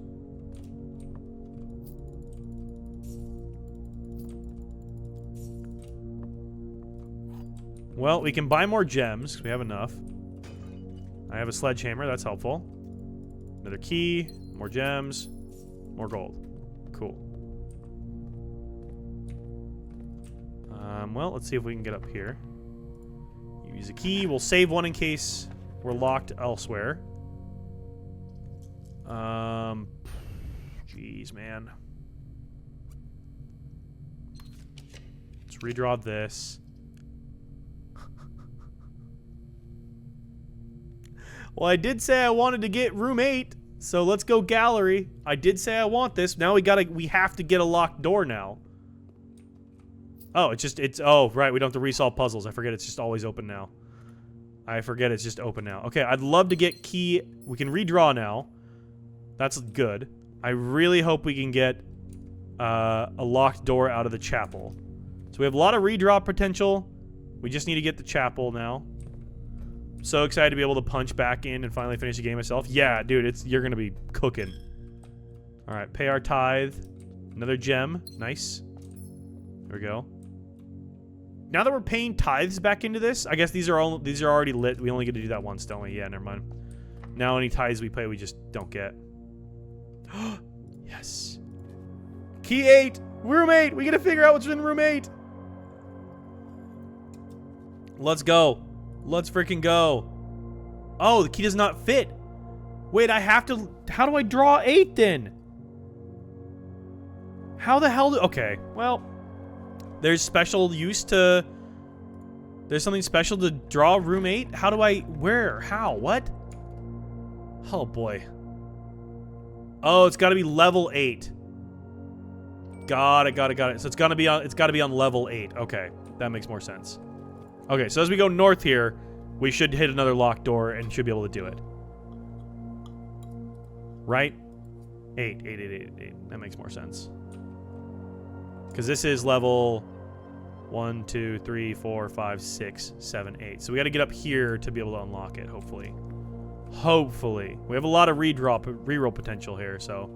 Well, we can buy more gems, because we have enough. I have a sledgehammer, that's helpful. Another key, more gems, more gold. Cool. Well, let's see if we can get up here. Use a key, we'll save one in case we're locked elsewhere. Jeez, man. Let's redraw this. Well, I did say I wanted to get room 8, so let's go gallery. I did say I want this. Now we have to get a locked door now. Oh, oh, right. We don't have to resolve puzzles. I forget it's just always open now. I forget it's just open now. Okay, I'd love to get key. We can redraw now. That's good. I really hope we can get a locked door out of the chapel. So we have a lot of redraw potential. We just need to get the chapel now. So excited to be able to punch back in and finally finish the game myself. Yeah, dude, you're going to be cooking. All right, pay our tithe. Another gem. Nice. There we go. Now that we're paying tithes back into this, I guess these are already lit. We only get to do that once, don't we? Yeah, never mind. Now any tithes we pay, we just don't get. Yes. Key 8. Room 8. We got to figure out what's in room 8. Let's go. Let's freaking go. Oh, the key does not fit. Wait, I have to... How do I draw 8 then? How the hell do... Okay, well... There's special use to... There's something special to draw room 8? How do I... Where? How? What? Oh, boy. Oh, it's got to be level 8. Got it. So it's got to be on level 8. Okay, that makes more sense. Okay, so as we go north here, we should hit another locked door and should be able to do it. Right? 8. That makes more sense. Because this is level 1, 2, 3, 4, 5, 6, 7, 8. So we got to get up here to be able to unlock it, hopefully. Hopefully. We have a lot of reroll potential here, so...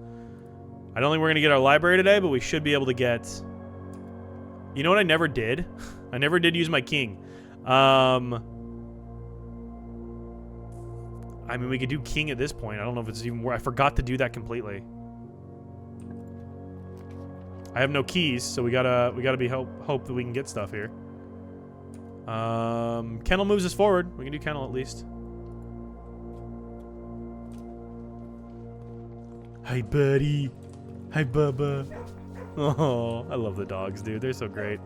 I don't think we're going to get our library today, but we should be able to get... You know what I never did? I never did use my king. I mean, we could do king at this point. I don't know if it's even worth... I forgot to do that completely. I have no keys, so we gotta be hope that we can get stuff here. Kennel moves us forward. We can do kennel at least. Hi, buddy. Hi, Bubba. Oh, I love the dogs, dude. They're so great.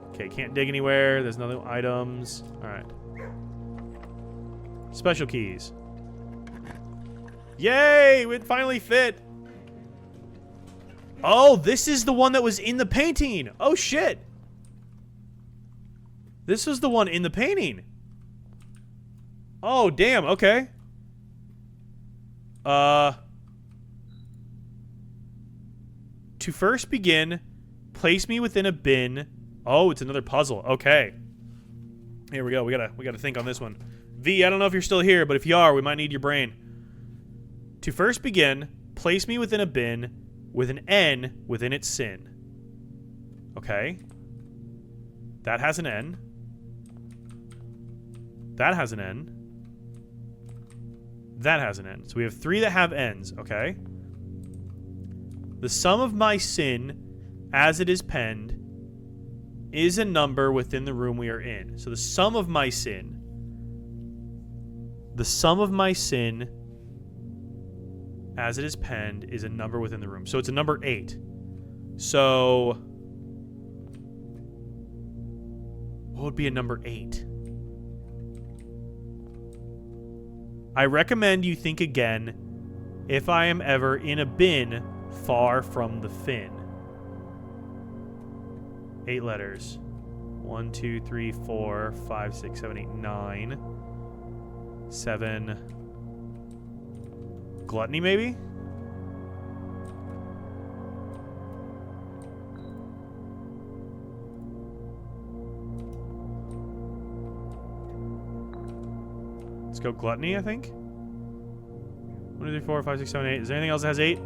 Okay, can't dig anywhere. There's no items. All right. Special keys. Yay! It finally fit. Oh, this is the one that was in the painting. Oh, shit. This was the one in the painting. Oh, damn. Okay. To first begin, place me within a bin. Oh, it's another puzzle. Okay. Here we go. We gotta think on this one. V, I don't know if you're still here, but if you are, we might need your brain. To first begin, place me within a bin with an N within its sin. Okay. That has an N. That has an N. That has an N. So we have 3 that have N's. Okay. The sum of my sin, as it is penned, is a number within the room we are in. So the sum of my sin. The sum of my sin, as it is penned, is a number within the room. So it's a number 8. So what would be a number 8? I recommend you think again if I am ever in a bin far from the fin. 8 letters. 1, 2, 3, 4, 5, 6, 7, 8, 9. 7. Gluttony, maybe? Let's go gluttony, I think. 1, 2, 3, 4, 5, 6, 7, 8. Is there anything else that has 8?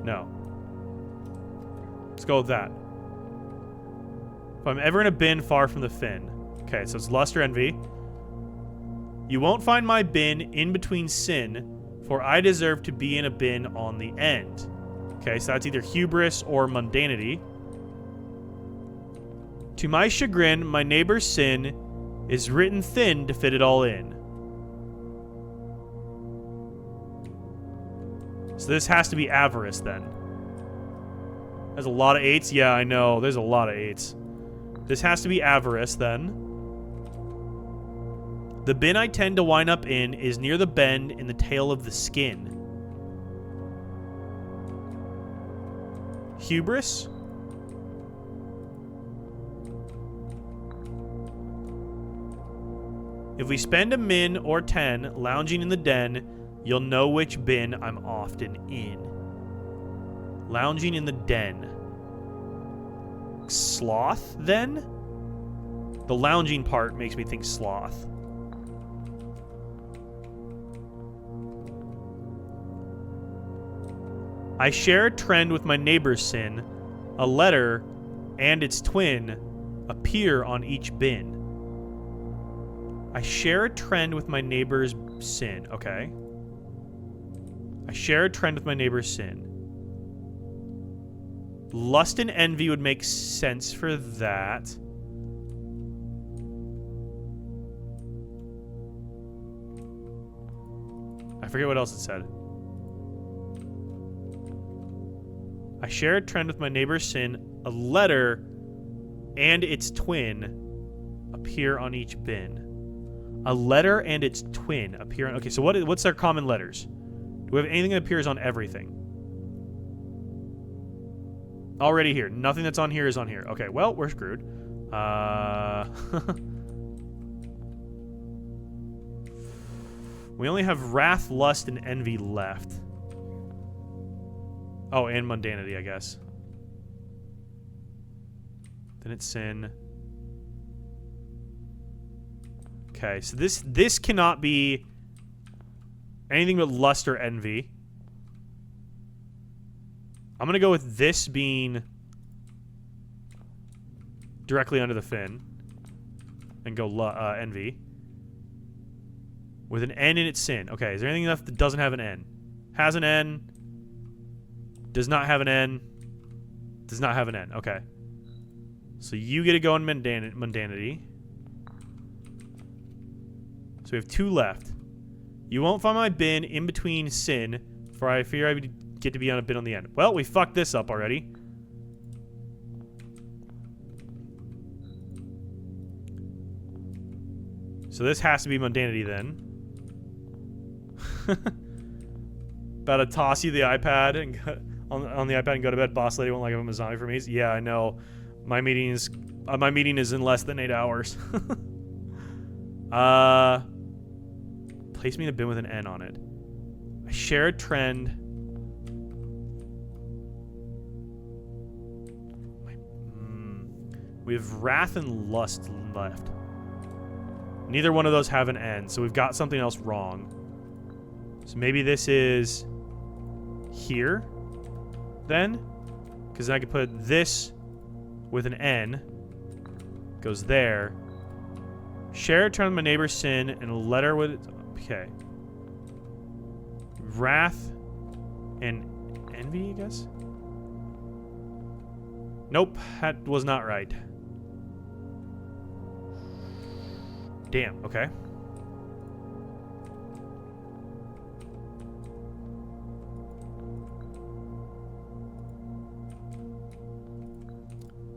No. Let's go with that. If I'm ever in a bin far from the fin. Okay, so it's lust or envy. You won't find my bin in between sin, for I deserve to be in a bin on the end. Okay, so that's either hubris or mundanity. To my chagrin, my neighbor's sin is written thin to fit it all in. So this has to be avarice then. There's a lot of 8s. Yeah, I know. There's a lot of 8s. This has to be avarice then. The bin I tend to wind up in is near the bend in the tail of the skin. Hubris? If we spend a min or 10 lounging in the den, you'll know which bin I'm often in. Lounging in the den. Sloth, then? The lounging part makes me think sloth. I share a trend with my neighbor's sin. A letter and its twin appear on each bin. I share a trend with my neighbor's sin. Okay. I share a trend with my neighbor's sin. Lust and envy would make sense for that. I forget what else it said. I share a trend with my neighbor's sin. A letter and its twin appear on each bin. A letter and its twin appear on... Okay, so what's their common letters? Do we have anything that appears on everything? Already here. Nothing that's on here is on here. Okay, well, we're screwed. We only have wrath, lust, and envy left. Oh, and mundanity, I guess. Then it's sin. Okay, so this cannot be anything but lust or envy. I'm gonna go with this being directly under the fin and go envy with an N in its sin. Okay, is there anything left that doesn't have an N? Has an N. Does not have an N. Does not have an N. Okay. So you get to go in mundanity. So we have 2 left. You won't find my bin in between sin, for I fear I would get to be on a bin on the end. Well, we fucked this up already. So this has to be mundanity then. About to toss you the iPad and on the iPad and go to bed. Boss lady won't like if I'm a zombie for me. Yeah, I know. My meeting is in less than 8 hours. Place me in a bin with an N on it. I share a trend. We have wrath and lust left. Neither one of those have an N, so we've got something else wrong. So maybe this is here, then? Because I could put this with an N. Goes there. Share a trend with my neighbor's sin and a letter with... Okay. Wrath and envy, I guess? Nope, that was not right. Damn, okay.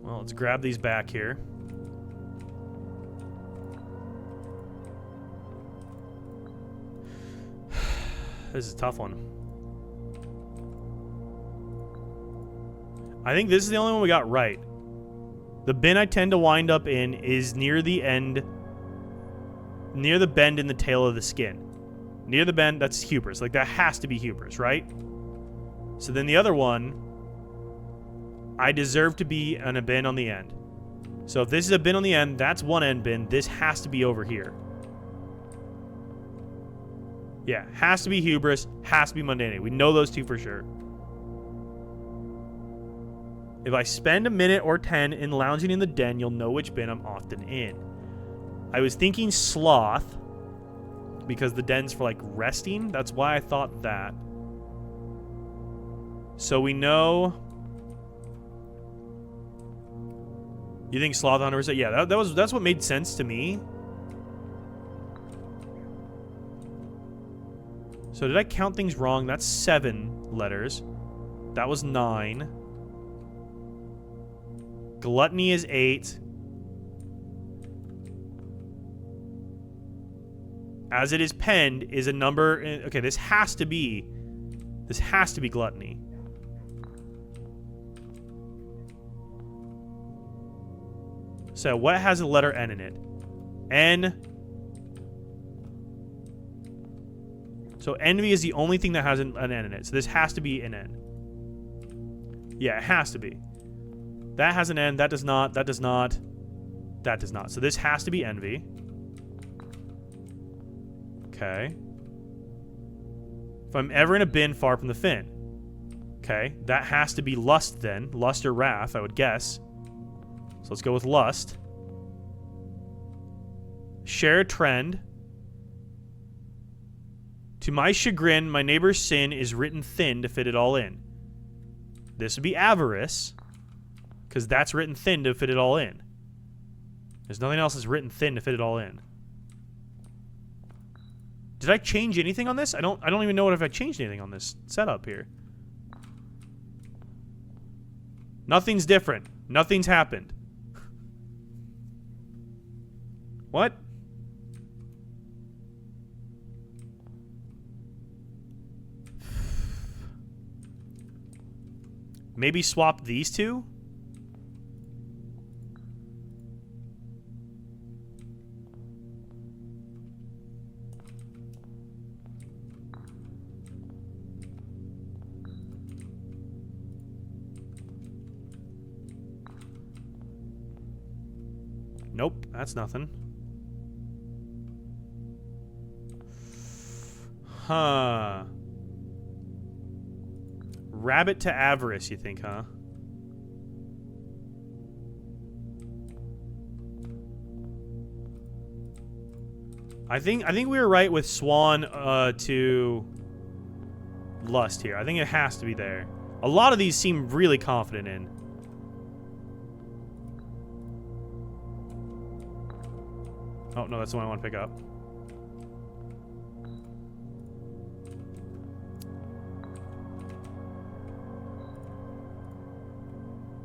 Well, let's grab these back here. This is a tough one. I think this is the only one we got right. The bin I tend to wind up in is near the end, near the bend in the tail of the skin. Near the bend, that's hubris. Like, that has to be hubris, right? So then the other one, I deserve to be in a bin on the end. So if this is a bin on the end, that's one end bin. This has to be over here. Yeah, has to be hubris, has to be mundanity. We know those two for sure. If I spend a minute or 10 in lounging in the den, you'll know which bin I'm often in. I was thinking sloth, because the den's for, like, resting. That's why I thought that. So we know... You think sloth 100%? Yeah, that's what made sense to me. So did I count things wrong? That's 7 letters. That was 9. Gluttony is 8. As it is penned is a number. Okay, this has to be gluttony. So what has a letter N in it? N, So envy is the only thing that has an N in it. So this has to be an N. Yeah, it has to be. That has an N. That does not. That does not. That does not. So this has to be envy. Okay. If I'm ever in a bin far from the fin. Okay. That has to be lust then. Lust or wrath, I would guess. So let's go with lust. Share a trend. To my chagrin, my neighbor's sin is written thin to fit it all in. This would be avarice, because that's written thin to fit it all in. There's nothing else that's written thin to fit it all in. Did I change anything on this? I don't even know if I changed anything on this setup here. Nothing's different. Nothing's happened. What? Maybe swap these two? Nope, that's nothing. Huh. Rabbit to avarice, you think, huh? I think we were right with swan to lust here. I think it has to be there. A lot of these seem really confident in. Oh, no, that's the one I want to pick up.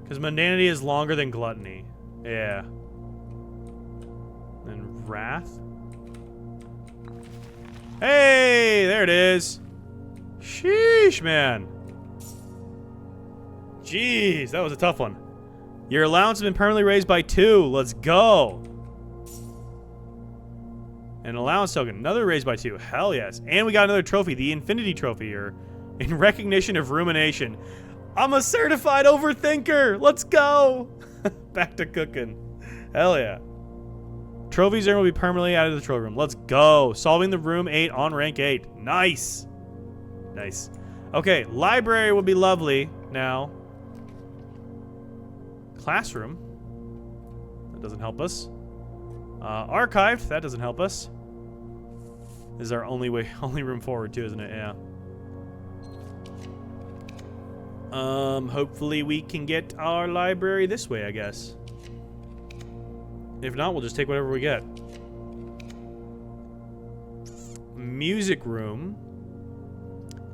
Because mundanity is longer than gluttony. Yeah. And wrath? Hey, there it is. Sheesh, man. Jeez, that was a tough one. Your allowance has been permanently raised by 2. Let's go. An allowance token, another raised by 2. Hell yes. And we got another trophy, the Infinity Trophy, or in recognition of rumination. I'm a certified overthinker. Let's go. Back to cooking. Hell yeah. Trophies earned will be permanently added to the trophy room. Let's go. Solving the room 8 on rank 8. Nice. Nice. Okay, library would be lovely now. Classroom. That doesn't help us. Archived. That doesn't help us. This is our only room forward too, isn't it? Yeah. Hopefully we can get our library this way, I guess. If not, we'll just take whatever we get. Music room.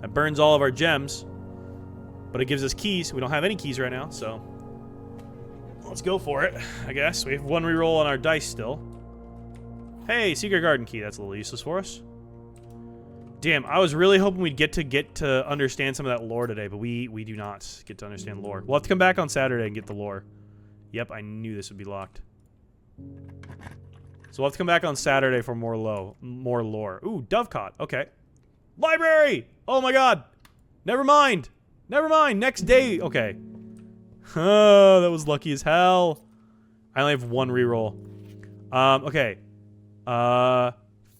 That burns all of our gems. But it gives us keys. We don't have any keys right now, so let's go for it, I guess. We have 1 reroll on our dice still. Hey, secret garden key. That's a little useless for us. Damn, I was really hoping we'd get to understand some of that lore today, but we do not get to understand lore. We'll have to come back on Saturday and get the lore. Yep, I knew this would be locked. So we'll have to come back on Saturday for more lore. Ooh, dovecot. Okay. Library! Oh my god! Never mind! Never mind! Next day! Okay. Oh, that was lucky as hell. I only have 1 reroll. Okay.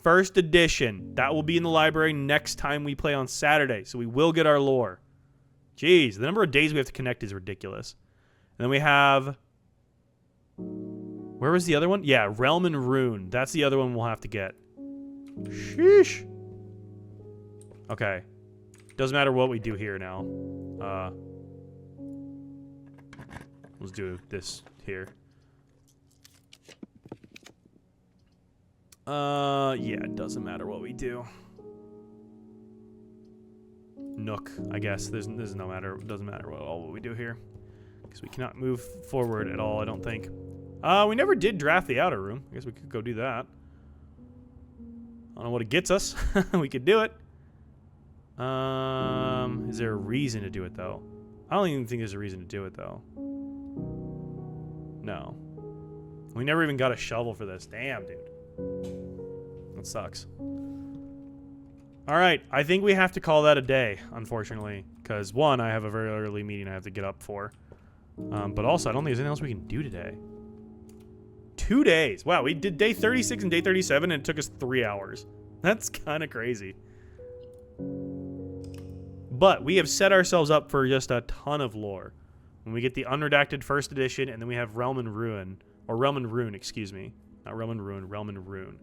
First edition. That will be in the library next time we play on Saturday. So we will get our lore. Jeez, the number of days we have to connect is ridiculous. And then we have... Where was the other one? Yeah, Realm and Rune. That's the other one we'll have to get. Sheesh. Okay. Doesn't matter what we do here now. Let's do this here. Yeah, it doesn't matter what we do. Nook, I guess. There's no matter. It doesn't matter what we do here, because we cannot move forward at all. I don't think. We never did draft the outer room. I guess we could go do that. I don't know what it gets us. We could do it. Is there a reason to do it though? I don't even think there's a reason to do it though. No. We never even got a shovel for this. Damn, dude. That sucks. All right, I think we have to call that a day, unfortunately, because one, I have a very early meeting I have to get up for, but also I don't think there's anything else we can do today. 2 days. Wow, we did day 36 and day 37, and it took us 3 hours. That's kind of crazy. But we have set ourselves up for just a ton of lore. When we get the unredacted first edition, and then we have Realm and Ruin, or Realm and Rune, excuse me. Not Realm and Ruin, Realm and Rune.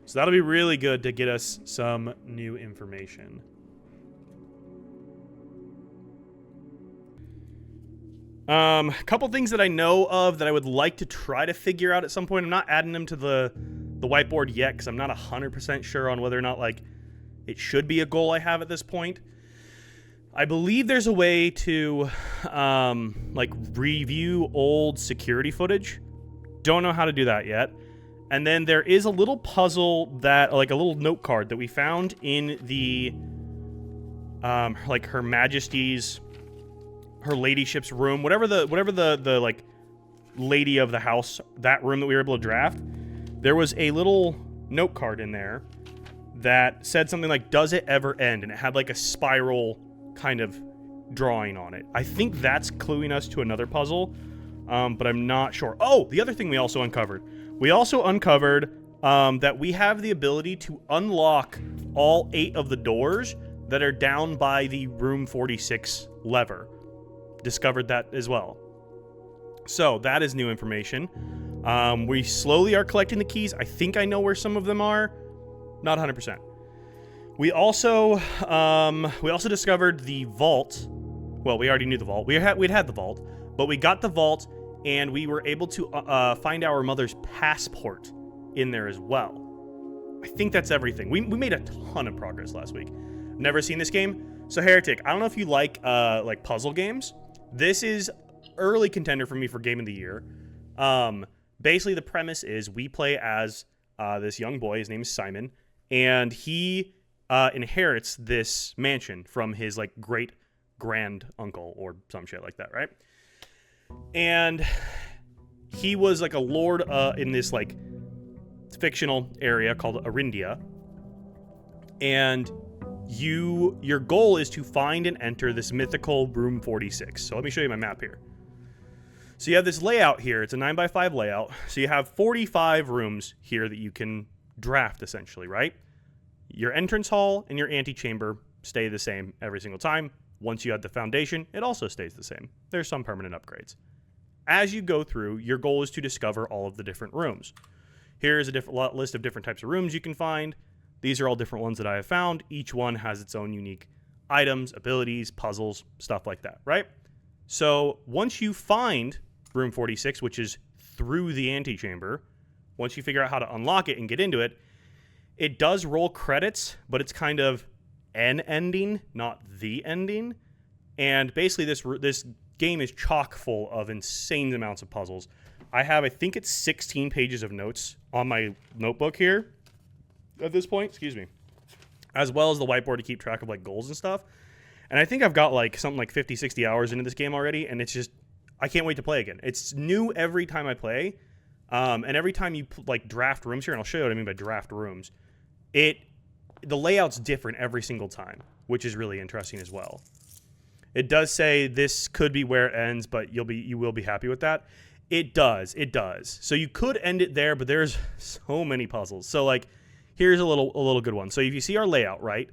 So that'll be really good to get us some new information. A couple things that I know of that I would like to try to figure out at some point. I'm not adding them to the whiteboard yet because I'm not 100% sure on whether or not like it should be a goal I have at this point. I believe there's a way to like review old security footage. Don't know how to do that yet. And then there is a little puzzle that, like a little note card that we found in the, like Her Majesty's, her ladyship's room, whatever the like lady of the house, that room that we were able to draft. There was a little note card in there that said something like, "Does it ever end?" And it had like a spiral kind of drawing on it. I think that's cluing us to another puzzle, but I'm not sure. Oh, the other thing we also uncovered. We also uncovered that we have the ability to unlock all 8 of the doors that are down by the room 46 lever. Discovered that as well. So that is new information. We slowly are collecting the keys. I think I know where some of them are. Not 100%. We also discovered the vault. Well, we already knew the vault. We'd had the vault, but we got the vault. And we were able to find our mother's passport in there as well. I think that's everything. We made a ton of progress last week. Never seen this game. So Heretic, I don't know if you like puzzle games. This is early contender for me for Game of the Year. Basically, the premise is we play as this young boy. His name is Simon. And he inherits this mansion from his like great grand uncle or some shit like that, right? And he was like a lord in this like fictional area called Arindia. And your goal is to find and enter this mythical room 46. So let me show you my map here. So you have this layout here. It's a 9x5 layout. So you have 45 rooms here that you can draft essentially, right? Your entrance hall and your antechamber stay the same every single time. Once you add the foundation, it also stays the same. There's some permanent upgrades. As you go through, your goal is to discover all of the different rooms. Here's a different list of different types of rooms you can find. These are all different ones that I have found. Each one has its own unique items, abilities, puzzles, stuff like that, right? So once you find room 46, which is through the antechamber, once you figure out how to unlock it and get into it, it does roll credits, but it's kind of an ending, not the ending. And basically this game is chock full of insane amounts of puzzles. I think it's 16 pages of notes on my notebook here at this point, excuse me, as well as the whiteboard to keep track of like goals and stuff. And I think I've got like something like 50, 60 hours into this game already, and it's just, I can't wait to play again. It's new every time I play, and every time you like draft rooms here, and I'll show you what I mean by draft rooms, the layout's different every single time, which is really interesting as well. It does say this could be where it ends, but you will be happy with that. It does. So you could end it there, but there's so many puzzles. So like, here's a little good one. So if you see our layout, right,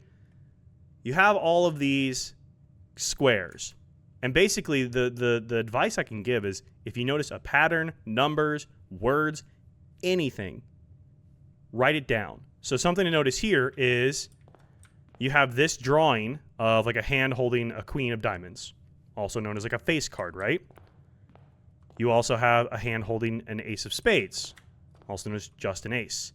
you have all of these squares. And basically the advice I can give is if you notice a pattern, numbers, words, anything, write it down. So something to notice here is you have this drawing of like a hand holding a queen of diamonds, also known as like a face card, right? You also have a hand holding an ace of spades, also known as just an ace.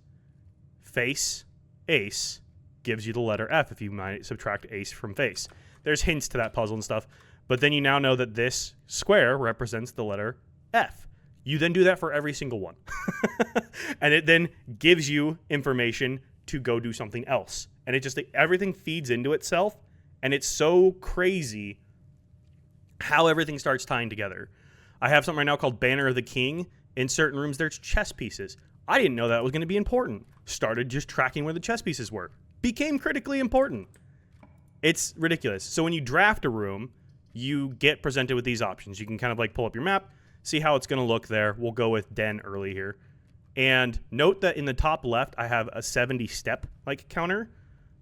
Face, ace, gives you the letter F if you might subtract ace from face. There's hints to that puzzle and stuff, but then you now know that this square represents the letter F. You then do that for every single one. And it then gives you information to go do something else. And it just, everything feeds into itself. And it's so crazy how everything starts tying together. I have something right now called Banner of the King. In certain rooms, there's chess pieces. I didn't know that was going to be important. Started just tracking where the chess pieces were. became critically important. It's ridiculous. So when you draft a room, you get presented with these options. You can kind of like pull up your map, see how it's going to look there. We'll go with Den early here. And note that in the top left, I have a 70 step like counter.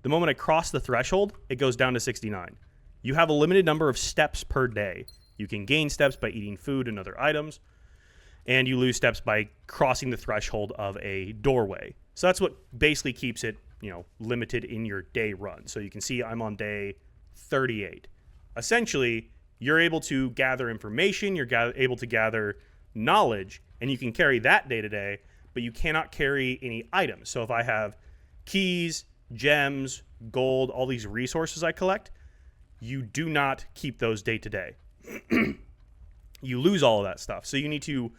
The moment I cross the threshold, it goes down to 69. You have a limited number of steps per day. You can gain steps by eating food and other items, and you lose steps by crossing the threshold of a doorway. So that's what basically keeps it, limited in your day run. So you can see I'm on day 38. Essentially, you're able to gather information, you're able to gather knowledge, and you can carry that day to day, but you cannot carry any items. So if I have keys, gems, gold, all these resources I collect, you do not keep those day to day. You lose all of that stuff. So you need to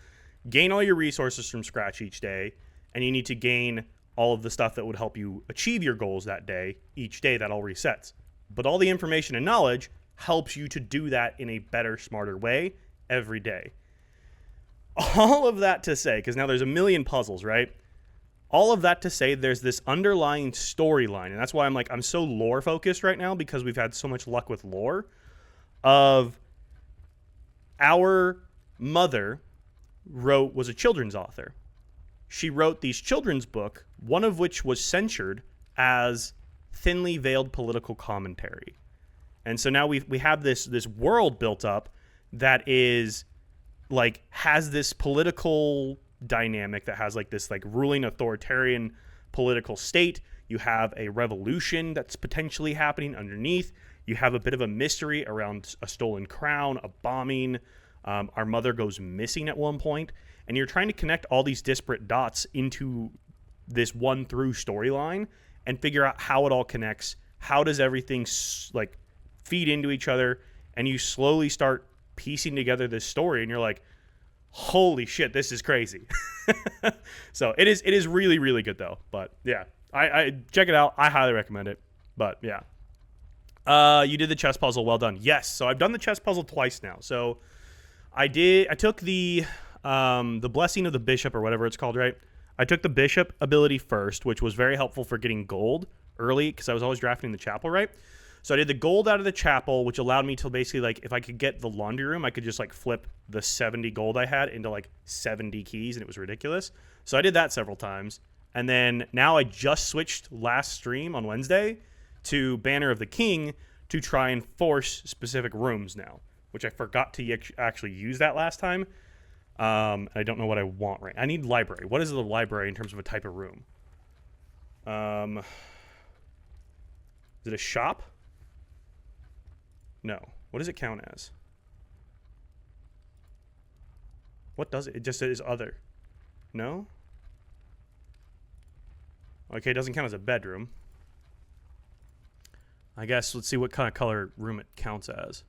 gain all your resources from scratch each day, and you need to gain all of the stuff that would help you achieve your goals that day. Each day that all resets. But all the information and knowledge helps you to do that in a better, smarter way every day. All of that to say, because now there's a million puzzles, right? All of that to say there's this underlying storyline, and that's why I'm so lore focused right now, because we've had so much luck with lore. Of our mother was a children's author. She wrote these children's book, one of which was censured as thinly veiled political commentary. And so now we have this world built up that is like has this political dynamic that has like this like ruling authoritarian political state. You have a revolution that's potentially happening underneath. You have a bit of a mystery around a stolen crown, a bombing. Our mother goes missing at one point, and you're trying to connect all these disparate dots into this one through storyline and figure out how it all connects. How does everything like feed into each other? And you slowly start piecing together this story, and you're like, holy shit, this is crazy. So it is really, really good though. But yeah, I check it out. I highly recommend it. But yeah. You did the chess puzzle. Well done. Yes. So I've done the chess puzzle twice now. So I took the blessing of the bishop or whatever it's called, right? I took the bishop ability first, which was very helpful for getting gold early because I was always drafting the chapel, right? So I did the gold out of the chapel, which allowed me to basically like, if I could get the laundry room, I could just like flip the 70 gold I had into like 70 keys, and it was ridiculous. So I did that several times. And then now I just switched last stream on Wednesday to Banner of the King to try and force specific rooms now, which I forgot to actually use that last time. I don't know what I want right now. I need library. What is the library in terms of a type of room? Is it a shop? No. What does it count as? What does it? It just says other. No? Okay, it doesn't count as a bedroom. I guess let's see what kind of color room it counts as.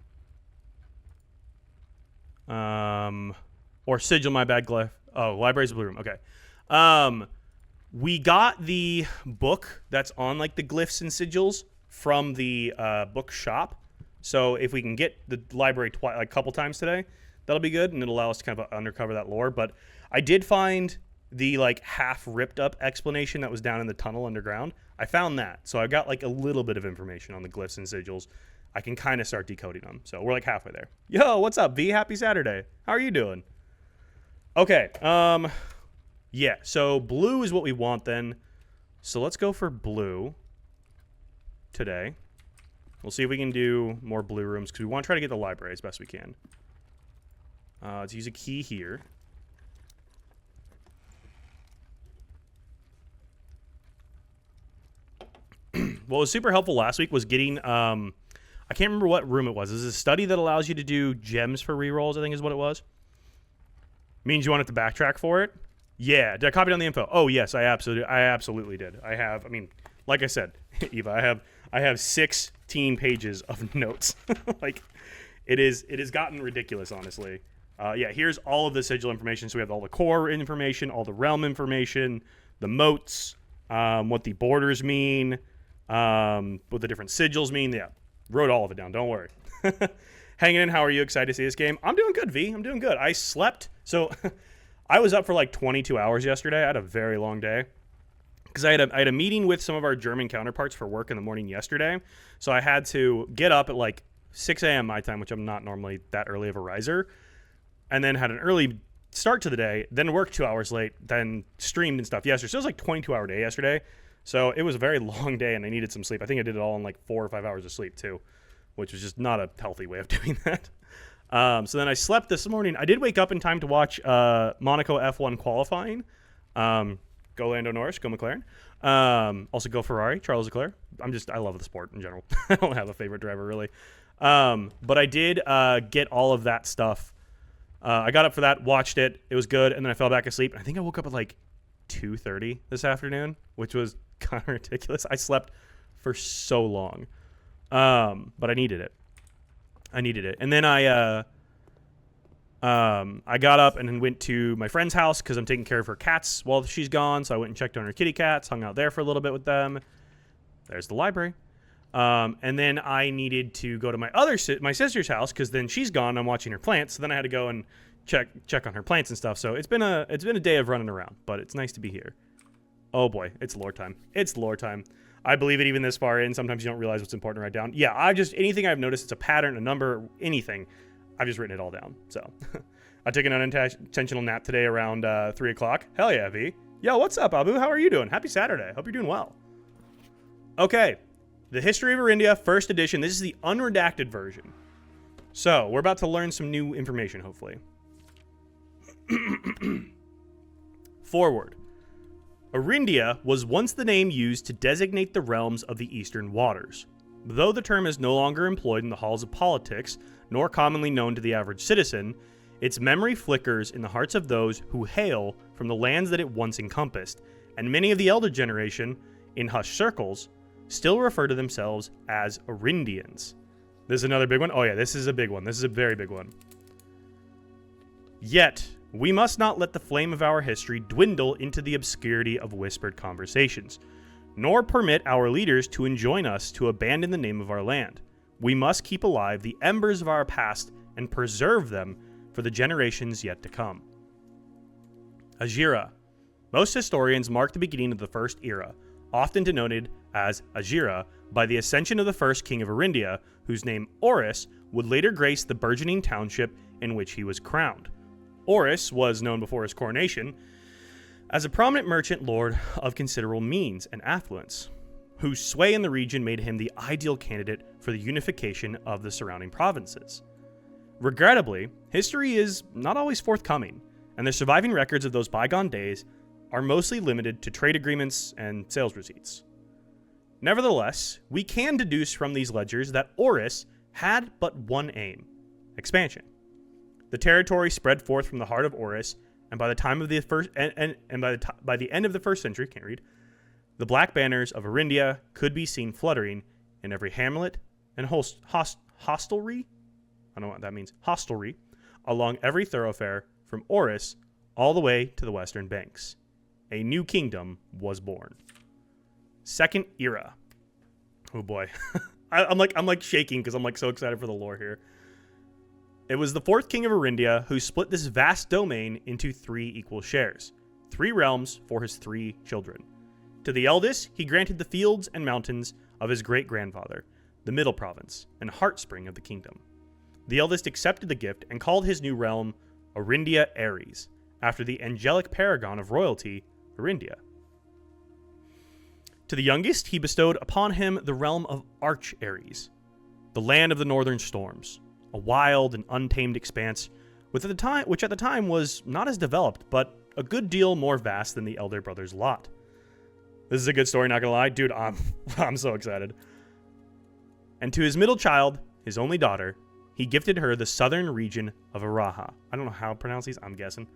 Or sigil, my bad, glyph. Oh, library's a blue room. Okay. We got the book that's on like the glyphs and sigils from the book shop. So if we can get the library a couple times today, that'll be good, and it'll allow us to kind of undercover that lore. But I did find the like half ripped up explanation that was down in the tunnel underground. I found that, so I got like a little bit of information on the glyphs and sigils. I can kind of start decoding them. So we're like halfway there. Yo, what's up, V? Happy Saturday. How are you doing? Okay. Yeah. So blue is what we want then. So let's go for blue today. We'll see if we can do more blue rooms because we want to try to get the library as best we can. Let's use a key here. What was super helpful last week was getting, I can't remember what room it was. This is a study that allows you to do gems for rerolls, I think is what it was. Means you wanted to backtrack for it? Yeah. Did I copy down the info? Oh, yes, I absolutely did. I have, I mean, like I said, Eva, I have 16 pages of notes. Like, it has gotten ridiculous, honestly. Yeah, here's all of the sigil information. So we have all the core information, all the realm information, the moats, what the borders mean, what the different sigils mean. Yeah, wrote all of it down. Don't worry. Hanging in. How are you? Excited to see this game? I'm doing good, V. I'm doing good. I slept. So I was up for like 22 hours yesterday. I had a very long day. because I had a meeting with some of our German counterparts for work in the morning yesterday. So I had to get up at like 6 a.m. my time, which I'm not normally that early of a riser, and then had an early start to the day, then worked 2 hours late, then streamed and stuff yesterday. So it was like 22-hour day yesterday. So it was a very long day, and I needed some sleep. I think I did it all in like 4 or 5 hours of sleep too, which was just not a healthy way of doing that. So then I slept this morning. I did wake up in time to watch Monaco F1 qualifying. Go Lando Norris, go McLaren. Also go Ferrari, Charles Leclerc. I love the sport in general. I don't have a favorite driver really. But I did get all of that stuff. I got up for that, watched it. It was good, and then I fell back asleep. I think I woke up at like 2:30 this afternoon, which was kind of ridiculous. I slept for so long, but I needed it. And then I got up and then went to my friend's house because I'm taking care of her cats while she's gone. So I went and checked on her kitty cats, hung out there for a little bit with them. There's the library. And then I needed to go to my sister's house because then she's gone. I'm watching her plants. So then I had to go and check on her plants and stuff. So it's been a day of running around, but it's nice to be here. Oh boy, it's lore time. It's lore time. I believe it even this far in. Sometimes you don't realize what's important to write down. Yeah, anything I've noticed, it's a pattern, a number, anything. I've just written it all down. So I took an unintentional nap today around 3 o'clock. Hell yeah, V. Yo, what's up, Abu? How are you doing? Happy Saturday. Hope you're doing well. Okay. The History of Arindia, first edition. This is the unredacted version. So we're about to learn some new information, hopefully. Forward. Arindia was once the name used to designate the realms of the Eastern Waters. Though the term is no longer employed in the halls of politics, nor commonly known to the average citizen, its memory flickers in the hearts of those who hail from the lands that it once encompassed, and many of the elder generation, in hushed circles, still refer to themselves as Arindians. This is another big one. Oh yeah, this is a big one. This is a very big one. Yet, we must not let the flame of our history dwindle into the obscurity of whispered conversations, nor permit our leaders to enjoin us to abandon the name of our land. We must keep alive the embers of our past and preserve them for the generations yet to come. Ajira. Most historians mark the beginning of the first era, often denoted as Ajira, by the ascension of the first king of Arindia, whose name Oris would later grace the burgeoning township in which he was crowned. Oris was known before his coronation as a prominent merchant lord of considerable means and affluence, whose sway in the region made him the ideal candidate for the unification of the surrounding provinces. Regrettably, history is not always forthcoming, and the surviving records of those bygone days are mostly limited to trade agreements and sales receipts. Nevertheless, we can deduce from these ledgers that Oris had but one aim: expansion. The territory spread forth from the heart of Oris, and by the time of the first by the end of the first century, can't read, the black banners of Arindia could be seen fluttering in every hamlet and hostelry. I don't know what that means. Hostelry along every thoroughfare from Oris all the way to the western banks. A new kingdom was born. Second era. Oh boy, I'm like shaking because I'm like so excited for the lore here. It was the fourth king of Arindia who split this vast domain into 3 equal shares, 3 realms for his 3 children. To the eldest, he granted the fields and mountains of his great-grandfather, the Middle Province, and heartspring of the kingdom. The eldest accepted the gift and called his new realm Arindia Ares, after the angelic paragon of royalty, Arindia. To the youngest, he bestowed upon him the realm of Arch Ares, the land of the northern storms, a wild and untamed expanse which at the time was not as developed, but a good deal more vast than the elder brother's lot. This is a good story, not gonna lie. Dude, I'm so excited. And to his middle child, his only daughter, he gifted her the southern region of Araha. I don't know how to pronounce these, I'm guessing.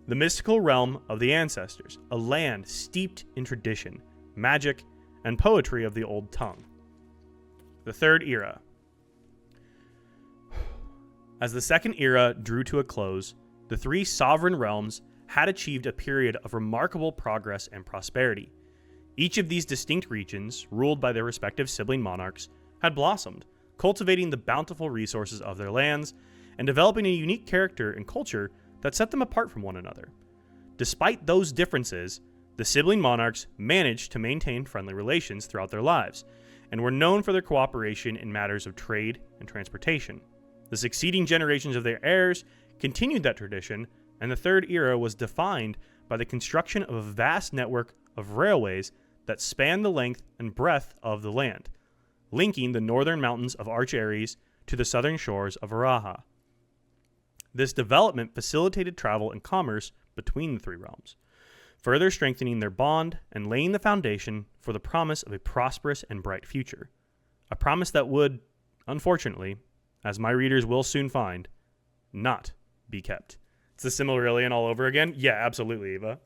The mystical realm of the ancestors, a land steeped in tradition, magic, and poetry of the old tongue. The third era. As the second era drew to a close, the 3 sovereign realms had achieved a period of remarkable progress and prosperity. Each of these distinct regions, ruled by their respective sibling monarchs, had blossomed, cultivating the bountiful resources of their lands and developing a unique character and culture that set them apart from one another. Despite those differences, The sibling monarchs managed to maintain friendly relations throughout their lives, and were known for their cooperation in matters of trade and transportation. The succeeding generations of their heirs continued that tradition, and the Third Era was defined by the construction of a vast network of railways that spanned the length and breadth of the land, linking the northern mountains of Arch Ares to the southern shores of Araha. This development facilitated travel and commerce between the three realms, further strengthening their bond and laying the foundation for the promise of a prosperous and bright future. A promise that would, unfortunately, as my readers will soon find, not be kept. It's the Silmarillion all over again? Yeah, absolutely, Eva.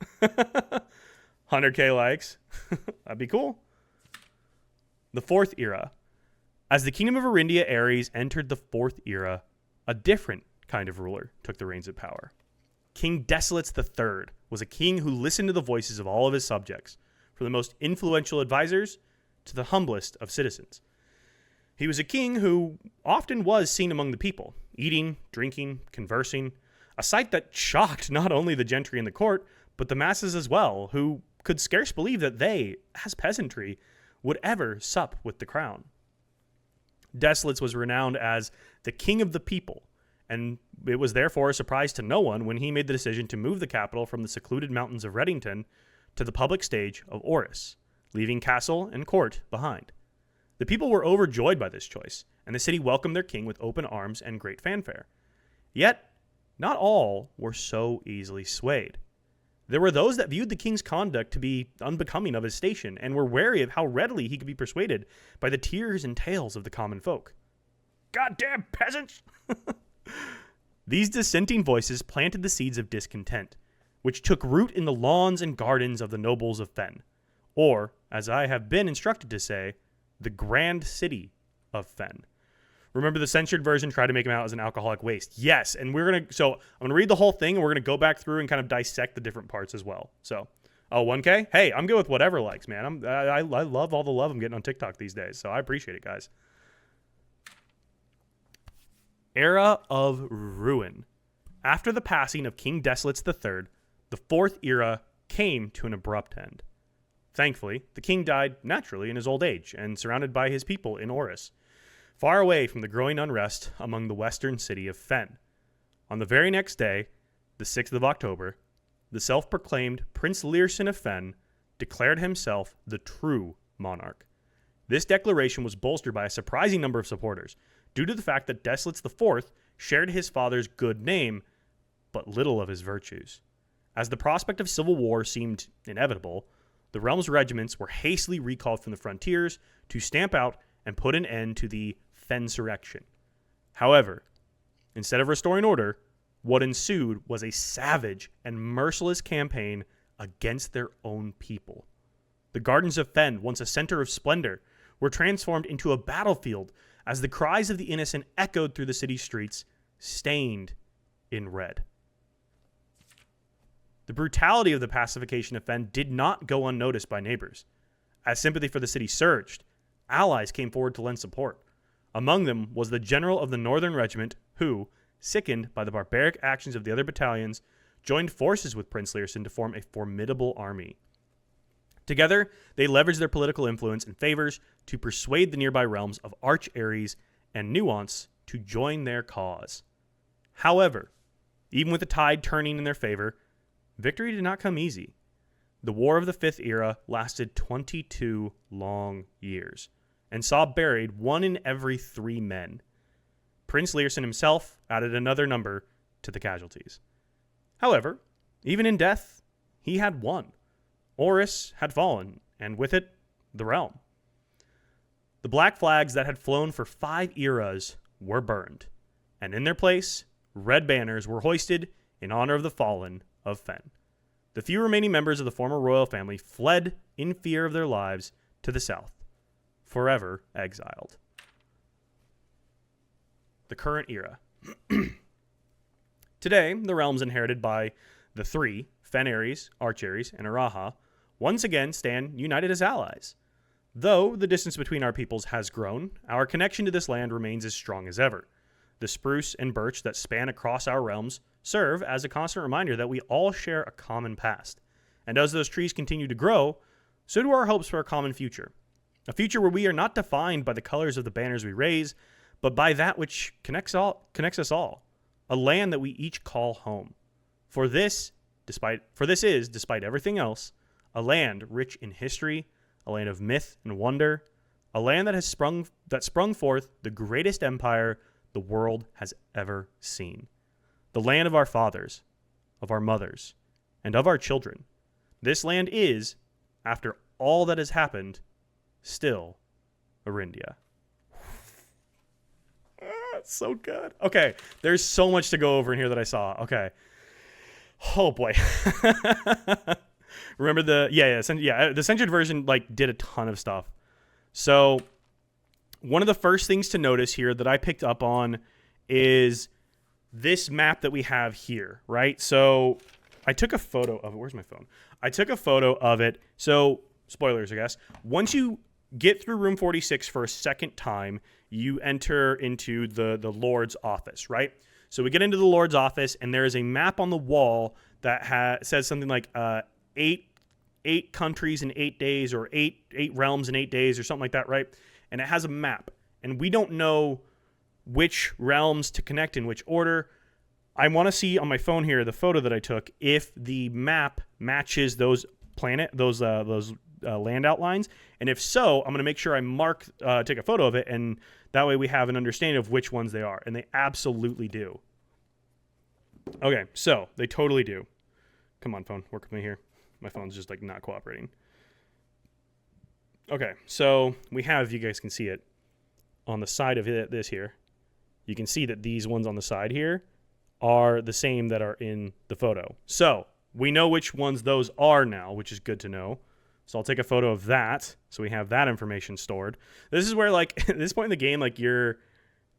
100k likes. That'd be cool. The Fourth Era. As the Kingdom of Arindia Ares entered the Fourth Era, a different kind of ruler took the reins of power. King Desolates III was a king who listened to the voices of all of his subjects, from the most influential advisors to the humblest of citizens. He was a king who often was seen among the people, eating, drinking, conversing, a sight that shocked not only the gentry in the court, but the masses as well, who could scarce believe that they, as peasantry, would ever sup with the crown. Desolates was renowned as the king of the people, and it was therefore a surprise to no one when he made the decision to move the capital from the secluded mountains of Reddington to the public stage of Oris, leaving castle and court behind. The people were overjoyed by this choice, and the city welcomed their king with open arms and great fanfare. Yet, not all were so easily swayed. There were those that viewed the king's conduct to be unbecoming of his station, and were wary of how readily he could be persuaded by the tears and tales of the common folk. Goddamn peasants! These dissenting voices planted the seeds of discontent, which took root in the lawns and gardens of the nobles of Fen, or, as I have been instructed to say, the grand city of Fen. Remember, the censored version tried to make him out as an alcoholic waste. Yes, and I'm gonna read the whole thing, and we're gonna go back through and kind of dissect the different parts as well. So, 1K? Hey, I'm good with whatever likes, man. I love all the love I'm getting on TikTok these days, so I appreciate it, guys. Era of Ruin. After the passing of King Desolates III, the Fourth Era came to an abrupt end. Thankfully, the king died naturally in his old age and surrounded by his people in Oris, far away from the growing unrest among the western city of Fen. On the very next day, the 6th of October, the self-proclaimed Prince Learson of Fen declared himself the true monarch. This declaration was bolstered by a surprising number of supporters, due to the fact that Desolates IV shared his father's good name, but little of his virtues. As the prospect of civil war seemed inevitable, the realm's regiments were hastily recalled from the frontiers to stamp out and put an end to the Fensurrection. However, instead of restoring order, what ensued was a savage and merciless campaign against their own people. The gardens of Fen, once a center of splendor, were transformed into a battlefield as the cries of the innocent echoed through the city streets, stained in red. The brutality of the pacification of Fen did not go unnoticed by neighbors. As sympathy for the city surged, allies came forward to lend support. Among them was the general of the Northern Regiment who, sickened by the barbaric actions of the other battalions, joined forces with Prince Learson to form a formidable army. Together, they leveraged their political influence and favors to persuade the nearby realms of Arch Ares and Nuance to join their cause. However, even with the tide turning in their favor, victory did not come easy. The War of the Fifth Era lasted 22 long years and saw buried 1 in every 3 men. Prince Learson himself added another number to the casualties. However, even in death, he had won. Oris had fallen, and with it, the realm. The black flags that had flown for 5 eras were burned, and in their place, red banners were hoisted in honor of the fallen of Fen. The few remaining members of the former royal family fled in fear of their lives to the south, forever exiled. The current era. Today, the realms inherited by the 3, Fen Ares, Arch Ares, and Araha, once again stand united as allies. Though the distance between our peoples has grown, our connection to this land remains as strong as ever. The spruce and birch that span across our realms serve as a constant reminder that we all share a common past, And as those trees continue to grow, so do our hopes for a common future. A future where we are not defined by the colors of the banners we raise, but by that which connects us all. A land that we each call home. For this is, despite everything else, a land rich in history, a land of myth and wonder, a land that sprung forth the greatest empire the world has ever seen. The land of our fathers, of our mothers, and of our children. This land is, after all that has happened, still Arindia. So good. Okay, there's so much to go over in here that I saw. Okay. Oh boy. Remember the censored version like did a ton of stuff. So one of the first things to notice here that I picked up on is this map that we have here, right? So I took a photo of it. Where's my phone? I took a photo of it. So spoilers, I guess. Once you get through room 46 for a second time, you enter into the Lord's office, right? So we get into the Lord's office, and there is a map on the wall that says something like eight countries in 8 days, or eight realms in 8 days, or something like that, right? And it has a map, and we don't know which realms to connect in which order. I want to see on my phone here the photo that I took if the map matches those land outlines, and if so, I'm going to make sure I take a photo of it, and that way we have an understanding of which ones they are, and they absolutely do. Okay, so they totally do. Come on, phone, work with me here. My phone's just like not cooperating. Okay, so we have, if you guys can see it, on the side of this here, you can see that these ones on the side here are the same that are in the photo. So we know which ones those are now, which is good to know. So I'll take a photo of that, so we have that information stored. This is where, like, at this point in the game, like, your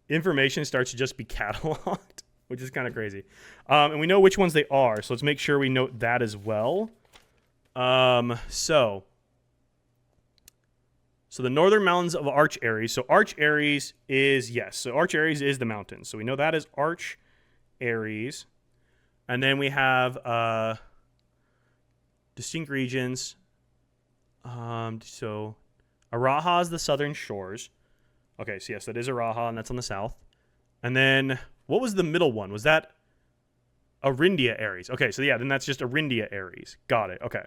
information starts to just be cataloged, which is kind of crazy. And we know which ones they are, so let's make sure we note that as well. So the northern mountains of Arch Ares. So Arch Ares is, yes, so Arch Ares is the mountain. So we know that is Arch Ares. And then we have distinct regions. So Araha is the southern shores. Okay, so yes, that is Araha, and that's on the south. And then, what was the middle one? Was that Arindia Ares? Okay, so yeah, then that's just Arindia Ares. Got it, okay.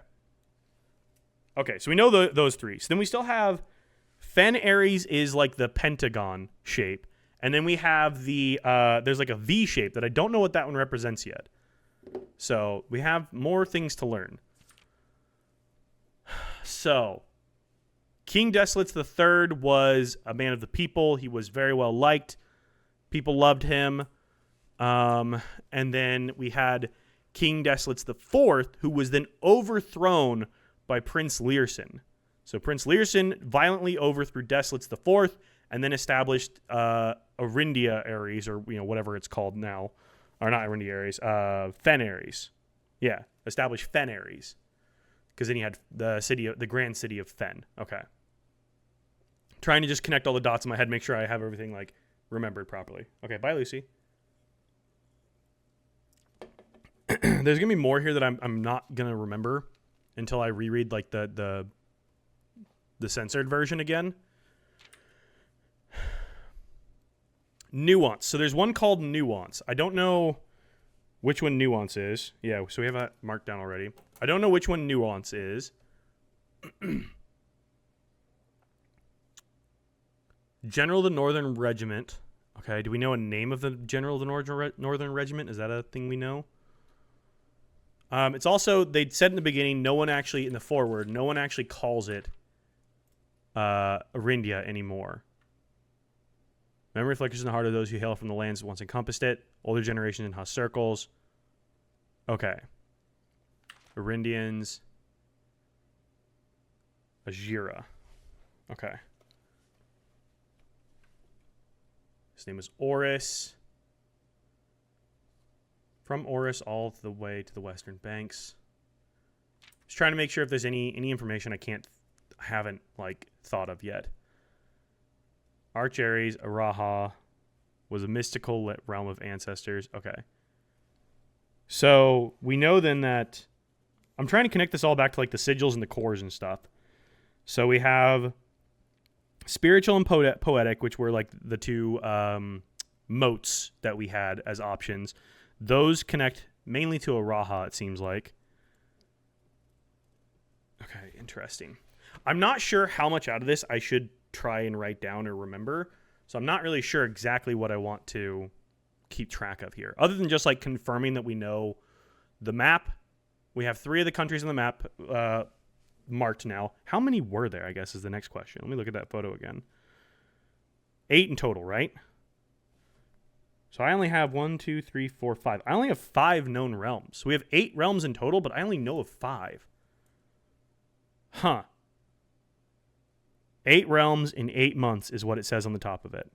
Okay, so we know those three. So then we still have Fen Ares is like the pentagon shape. And then we have there's like a V shape that I don't know what that one represents yet. So we have more things to learn. So, King Desolate III was a man of the people. He was very well liked. People loved him. And then we had King Desolate IV, who was then overthrown by Prince Learson. So Prince Learson violently overthrew Desolate IV and then established Arindia Ares, or whatever it's called now. Or not Arindia Ares, Fen Ares. Yeah, established Fen Ares. Because then you had the grand city of Fen. Okay. Trying to just connect all the dots in my head, make sure I have everything like remembered properly. Okay, bye, Lucy. There's gonna be more here that I'm not gonna remember until I reread like the censored version again. Nuance. So there's one called Nuance. I don't know which one Nuance is. Yeah, so we have that marked down already. I don't know which one Nuance is. General of the Northern Regiment. Okay, do we know a name of the General of the Northern Regiment? Is that a thing we know? It's also, they'd said in the beginning, no one actually, in the foreword, no one actually calls it Arindia anymore. Memory flickers in the heart of those who hail from the lands that once encompassed it. Older generations in Huss circles. Okay. Arindians. Ajira. Okay. His name is Oris. From Oris all the way to the western banks. Just trying to make sure if there's any information I haven't like thought of yet. Arch Ares, Araha, was a mystical realm of ancestors. Okay. So we know then that I'm trying to connect this all back to like the sigils and the cores and stuff. So we have spiritual and poetic, which were like the two moats that we had as options. Those connect mainly to Araha, it seems like. Okay, interesting. I'm not sure how much out of this I should try and write down or remember. So I'm not really sure exactly what I want to keep track of here. Other than just like confirming that we know the map. We have 3 of the countries on the map marked now. How many were there, I guess, is the next question. Let me look at that photo again. 8 in total, right? So I only have 1, 2, 3, 4, 5. I only have 5 known realms. So we have 8 realms in total, but I only know of 5. Huh. 8 realms in 8 months is what it says on the top of it.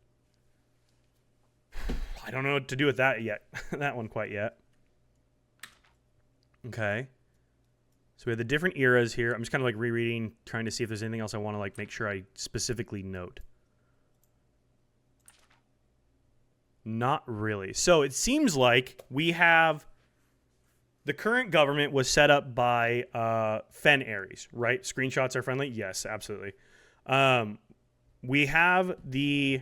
I don't know what to do with that yet. That one quite yet. Okay. So we have the different eras here. I'm just kind of like rereading, trying to see if there's anything else I want to like make sure I specifically note. Not really. So it seems like we have the current government was set up by Fen Ares, right? Screenshots are friendly? Yes, absolutely. We have the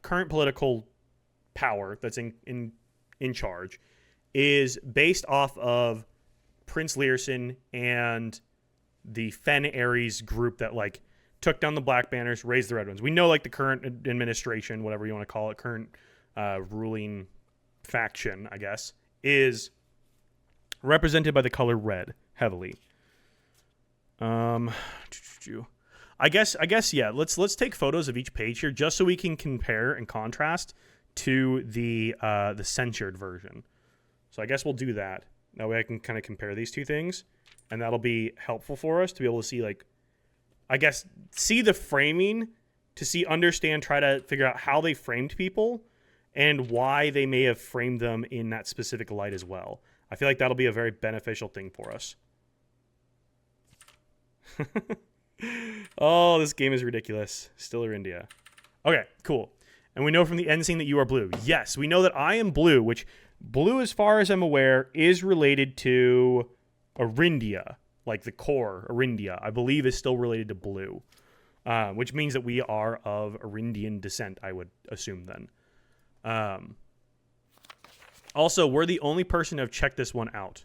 current political power that's in charge is based off of Prince Learson and the Fen Ares group that like took down the Black Banners, raised the Red Ones. We know like the current administration, whatever you want to call it, current ruling faction, I guess, is represented by the color red heavily. I guess yeah. Let's take photos of each page here just so we can compare and contrast to the censored version. So I guess we'll do that. That way I can kind of compare these two things, and that'll be helpful for us to be able to see, like, I guess, see the framing, to understand, try to figure out how they framed people and why they may have framed them in that specific light as well. I feel like that'll be a very beneficial thing for us. Oh, this game is ridiculous. Still India. Okay, cool. And we know from the end scene that you are blue. Yes, we know that I am blue, which blue, as far as I'm aware, is related to Arindia, like the core Arindia, I believe is still related to blue, which means that we are of Arindian descent, I would assume then. Also, we're the only person to have checked this one out.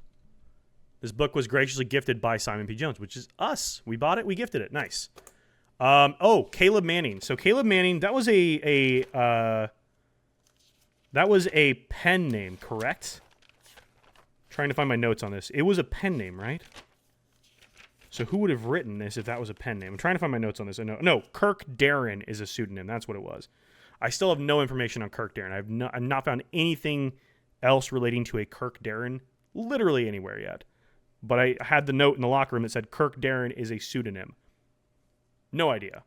This book was graciously gifted by Simon P. Jones, which is us. We bought it, we gifted it. Nice. Oh, Caleb Manning. So Caleb Manning, that was a pen name, correct? Trying to find my notes on this. It was a pen name, right? So who would have written this if that was a pen name? I'm trying to find my notes on this. No, Kirk Darren is a pseudonym. That's what it was. I still have no information on Kirk Darren. I've not found anything else relating to a Kirk Darren literally anywhere yet. But I had the note in the locker room that said Kirk Darren is a pseudonym. No idea.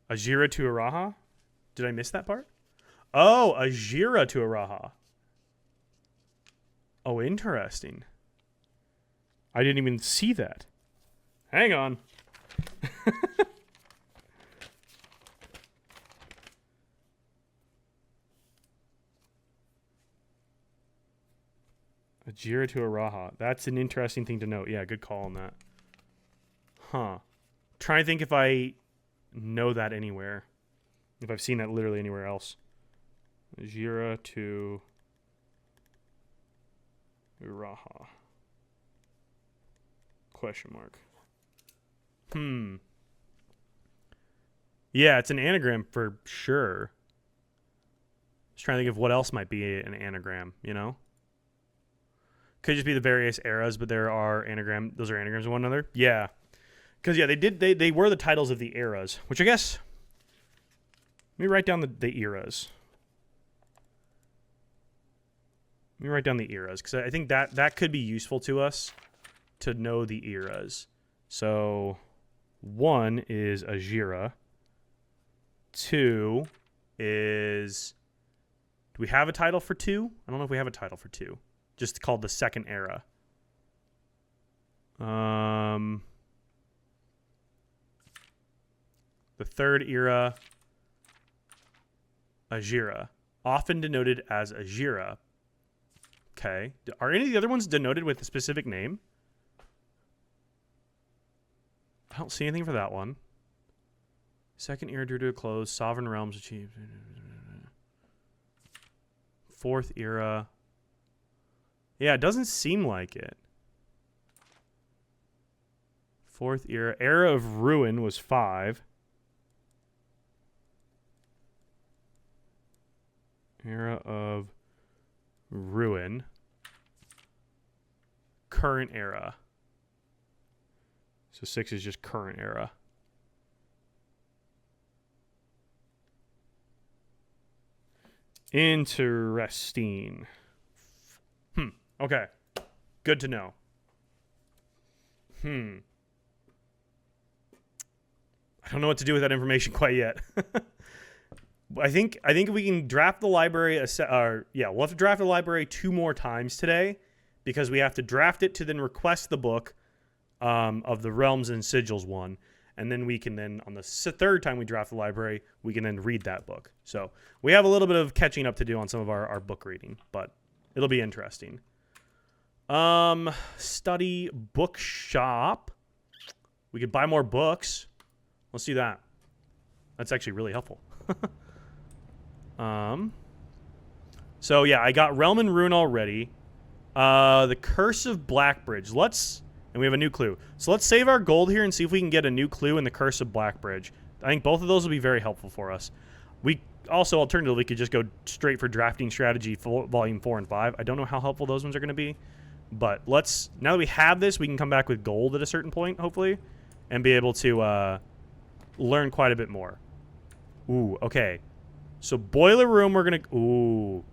Ajira to Araha? Did I miss that part? Oh, Ajira to Araha. Oh, interesting. I didn't even see that. Hang on. Ajira to Araha. That's an interesting thing to note. Yeah, good call on that. Huh. Trying to think if I know that anywhere. If I've seen that literally anywhere else. Ajira to Araha. Question mark. Yeah, it's an anagram for sure. Just trying to think of what else might be an anagram, you know? Could just be the various eras, but there are those are anagrams of one another. Yeah. Because yeah, they were the titles of the eras, which I guess, let me write down the eras. Let me write down the eras, because I think that could be useful to us to know the eras. So 1 is Ajira. 2 is, do we have a title for 2? I don't know if we have a title for 2. Just called the second era. The third era, Ajira, often denoted as Ajira. Okay. Are any of the other ones denoted with a specific name? I don't see anything for that one. Second era due to a close. Sovereign realms achieved. Fourth era. Yeah, it doesn't seem like it. Fourth era. Era of Ruin was 5. Era of Ruin. Current era. So 6 is just current era. Interesting. Okay. Good to know. I don't know what to do with that information quite yet. I think we can draft the library we'll have to draft the library 2 more times today because we have to draft it to then request the book of the Realms and Sigils one, and then we can on the 3rd time we draft the library, we can then read that book. So we have a little bit of catching up to do on some of our book reading, but it'll be interesting. Study bookshop. We could buy more books. Let's do that. That's actually really helpful. So yeah, I got Realm and Rune already. The Curse of Blackbridge. And we have a new clue. So let's save our gold here and see if we can get a new clue in the Curse of Blackbridge. I think both of those will be very helpful for us. We also, alternatively, could just go straight for drafting strategy for volume 4 and 5. I don't know how helpful those ones are going to be. But now that we have this, we can come back with gold at a certain point, hopefully, and be able to learn quite a bit more. Ooh, okay. So Boiler Room, we're going to... Ooh.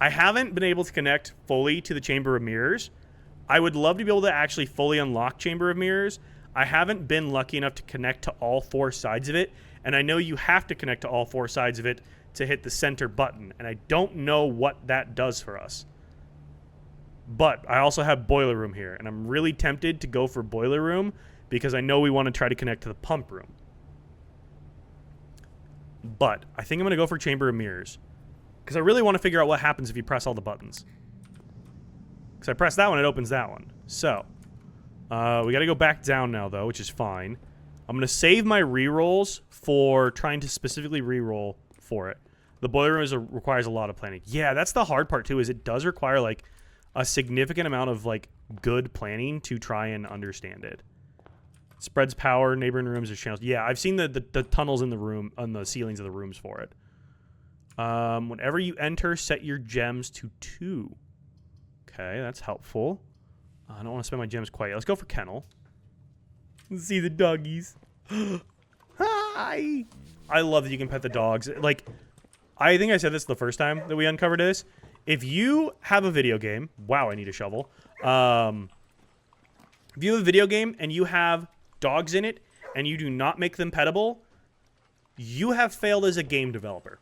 I haven't been able to connect fully to the Chamber of Mirrors. I would love to be able to actually fully unlock Chamber of Mirrors. I haven't been lucky enough to connect to all 4 sides of it, and I know you have to connect to all 4 sides of it to hit the center button, and I don't know what that does for us. But I also have Boiler Room here, and I'm really tempted to go for Boiler Room because I know we want to try to connect to the Pump Room. But I think I'm going to go for Chamber of Mirrors because I really want to figure out what happens if you press all the buttons. Because I press that one, it opens that one. So, we got to go back down now, though, which is fine. I'm going to save my rerolls for trying to specifically reroll for it. The Boiler Room requires a lot of planning. Yeah, that's the hard part, too, is it does require, like, a significant amount of, like, good planning to try and understand it. Spreads power, neighboring rooms, or channels. Yeah, I've seen the tunnels in the room, on the ceilings of the rooms for it. Whenever you enter, set your gems to 2. Okay, that's helpful. I don't want to spend my gems quite yet. Let's go for Kennel. Let's see the doggies. Hi! I love that you can pet the dogs. Like, I think I said this the first time that we uncovered this. If you have a video game... Wow, I need a shovel. If you have a video game and you have dogs in it and you do not make them pettable, you have failed as a game developer.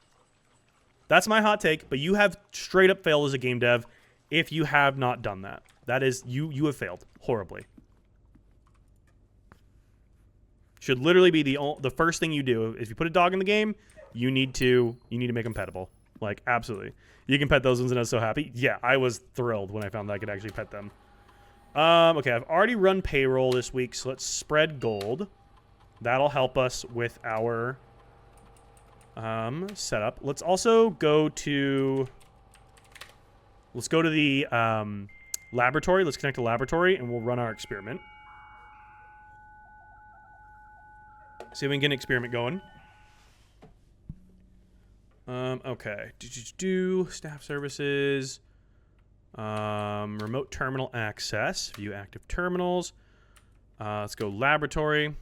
That's my hot take, but you have straight up failed as a game dev if you have not done that. That is, you have failed horribly. Should literally be the first thing you do. If you put a dog in the game, you need to make them pettable. Like, absolutely. You can pet those ones and I was so happy. Yeah, I was thrilled when I found that I could actually pet them. Okay, I've already run payroll this week, so let's spread gold. That'll help us with our setup. Let's also go to... Let's go to the laboratory. Let's connect to laboratory, and we'll run our experiment. See if we can get an experiment going. Okay. Staff services. Remote terminal access. View active terminals. Let's go laboratory.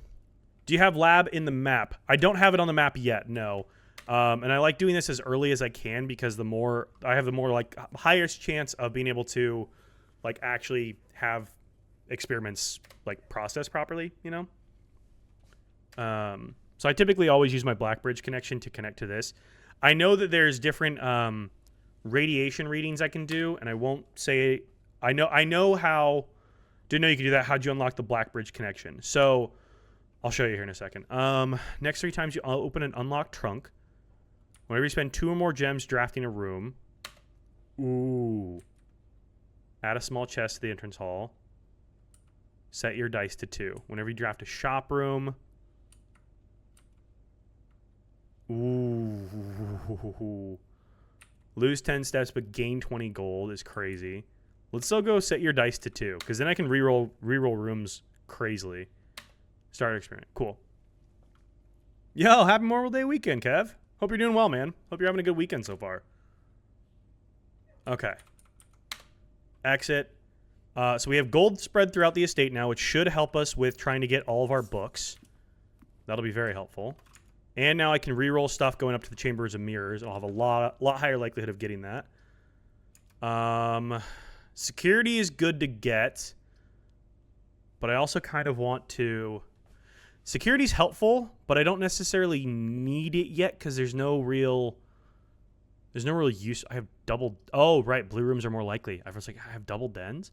Do you have lab in the map? I don't have it on the map yet, no. And I like doing this as early as I can because the more I have, the more like highest chance of being able to like actually have experiments like processed properly, you know? So I typically always use my Blackbridge connection to connect to this. I know that there's different radiation readings I can do, and I won't say I know how. Didn't know you could do that. How'd you unlock the Blackbridge connection? So I'll show you here in a second. Next 3 times you open an unlocked trunk. Whenever you spend 2 or more gems drafting a room. Ooh. Add a small chest to the entrance hall. Set your dice to 2. Whenever you draft a shop room. Ooh. Lose 10 steps but gain 20 gold is crazy. Let's still go set your dice to 2, because then I can reroll rooms crazily. Starter experiment. Cool. Yo, happy Memorial Day weekend, Kev. Hope you're doing well, man. Hope you're having a good weekend so far. Okay. Exit. So we have gold spread throughout the estate now, which should help us with trying to get all of our books. That'll be very helpful. And now I can reroll stuff going up to the Chambers of Mirrors. I'll have a lot higher likelihood of getting that. Security is good to get. But I also kind of want to... Security's helpful, but I don't necessarily need it yet because there's no real use. I have double... Oh, right. Blue rooms are more likely. I was like, I have double dens?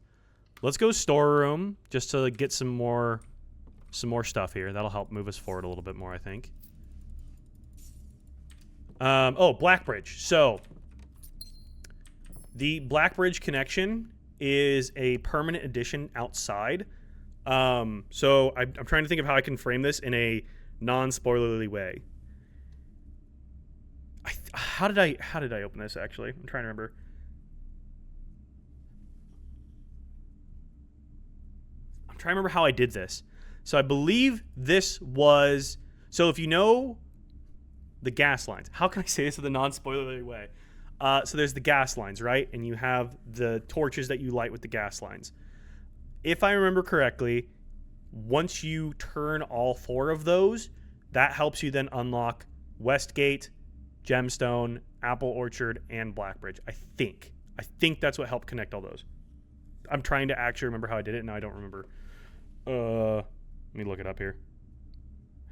Let's go storeroom just to get some more stuff here. That'll help move us forward a little bit more, I think. Oh, Blackbridge. So, the Blackbridge connection is a permanent addition outside. So I'm trying to think of how I can frame this in a non-spoilerly way. How did I open this, actually? I'm trying to remember. I'm trying to remember how I did this. So I believe this was... So if you know the gas lines... How can I say this in a non-spoilerly way? So there's the gas lines, right? And you have the torches that you light with the gas lines. If I remember correctly, once you turn all 4 of those, that helps you then unlock Westgate, Gemstone, Apple Orchard, and Blackbridge. I think that's what helped connect all those. I'm trying to actually remember how I did it, and now I don't remember. Let me look it up here.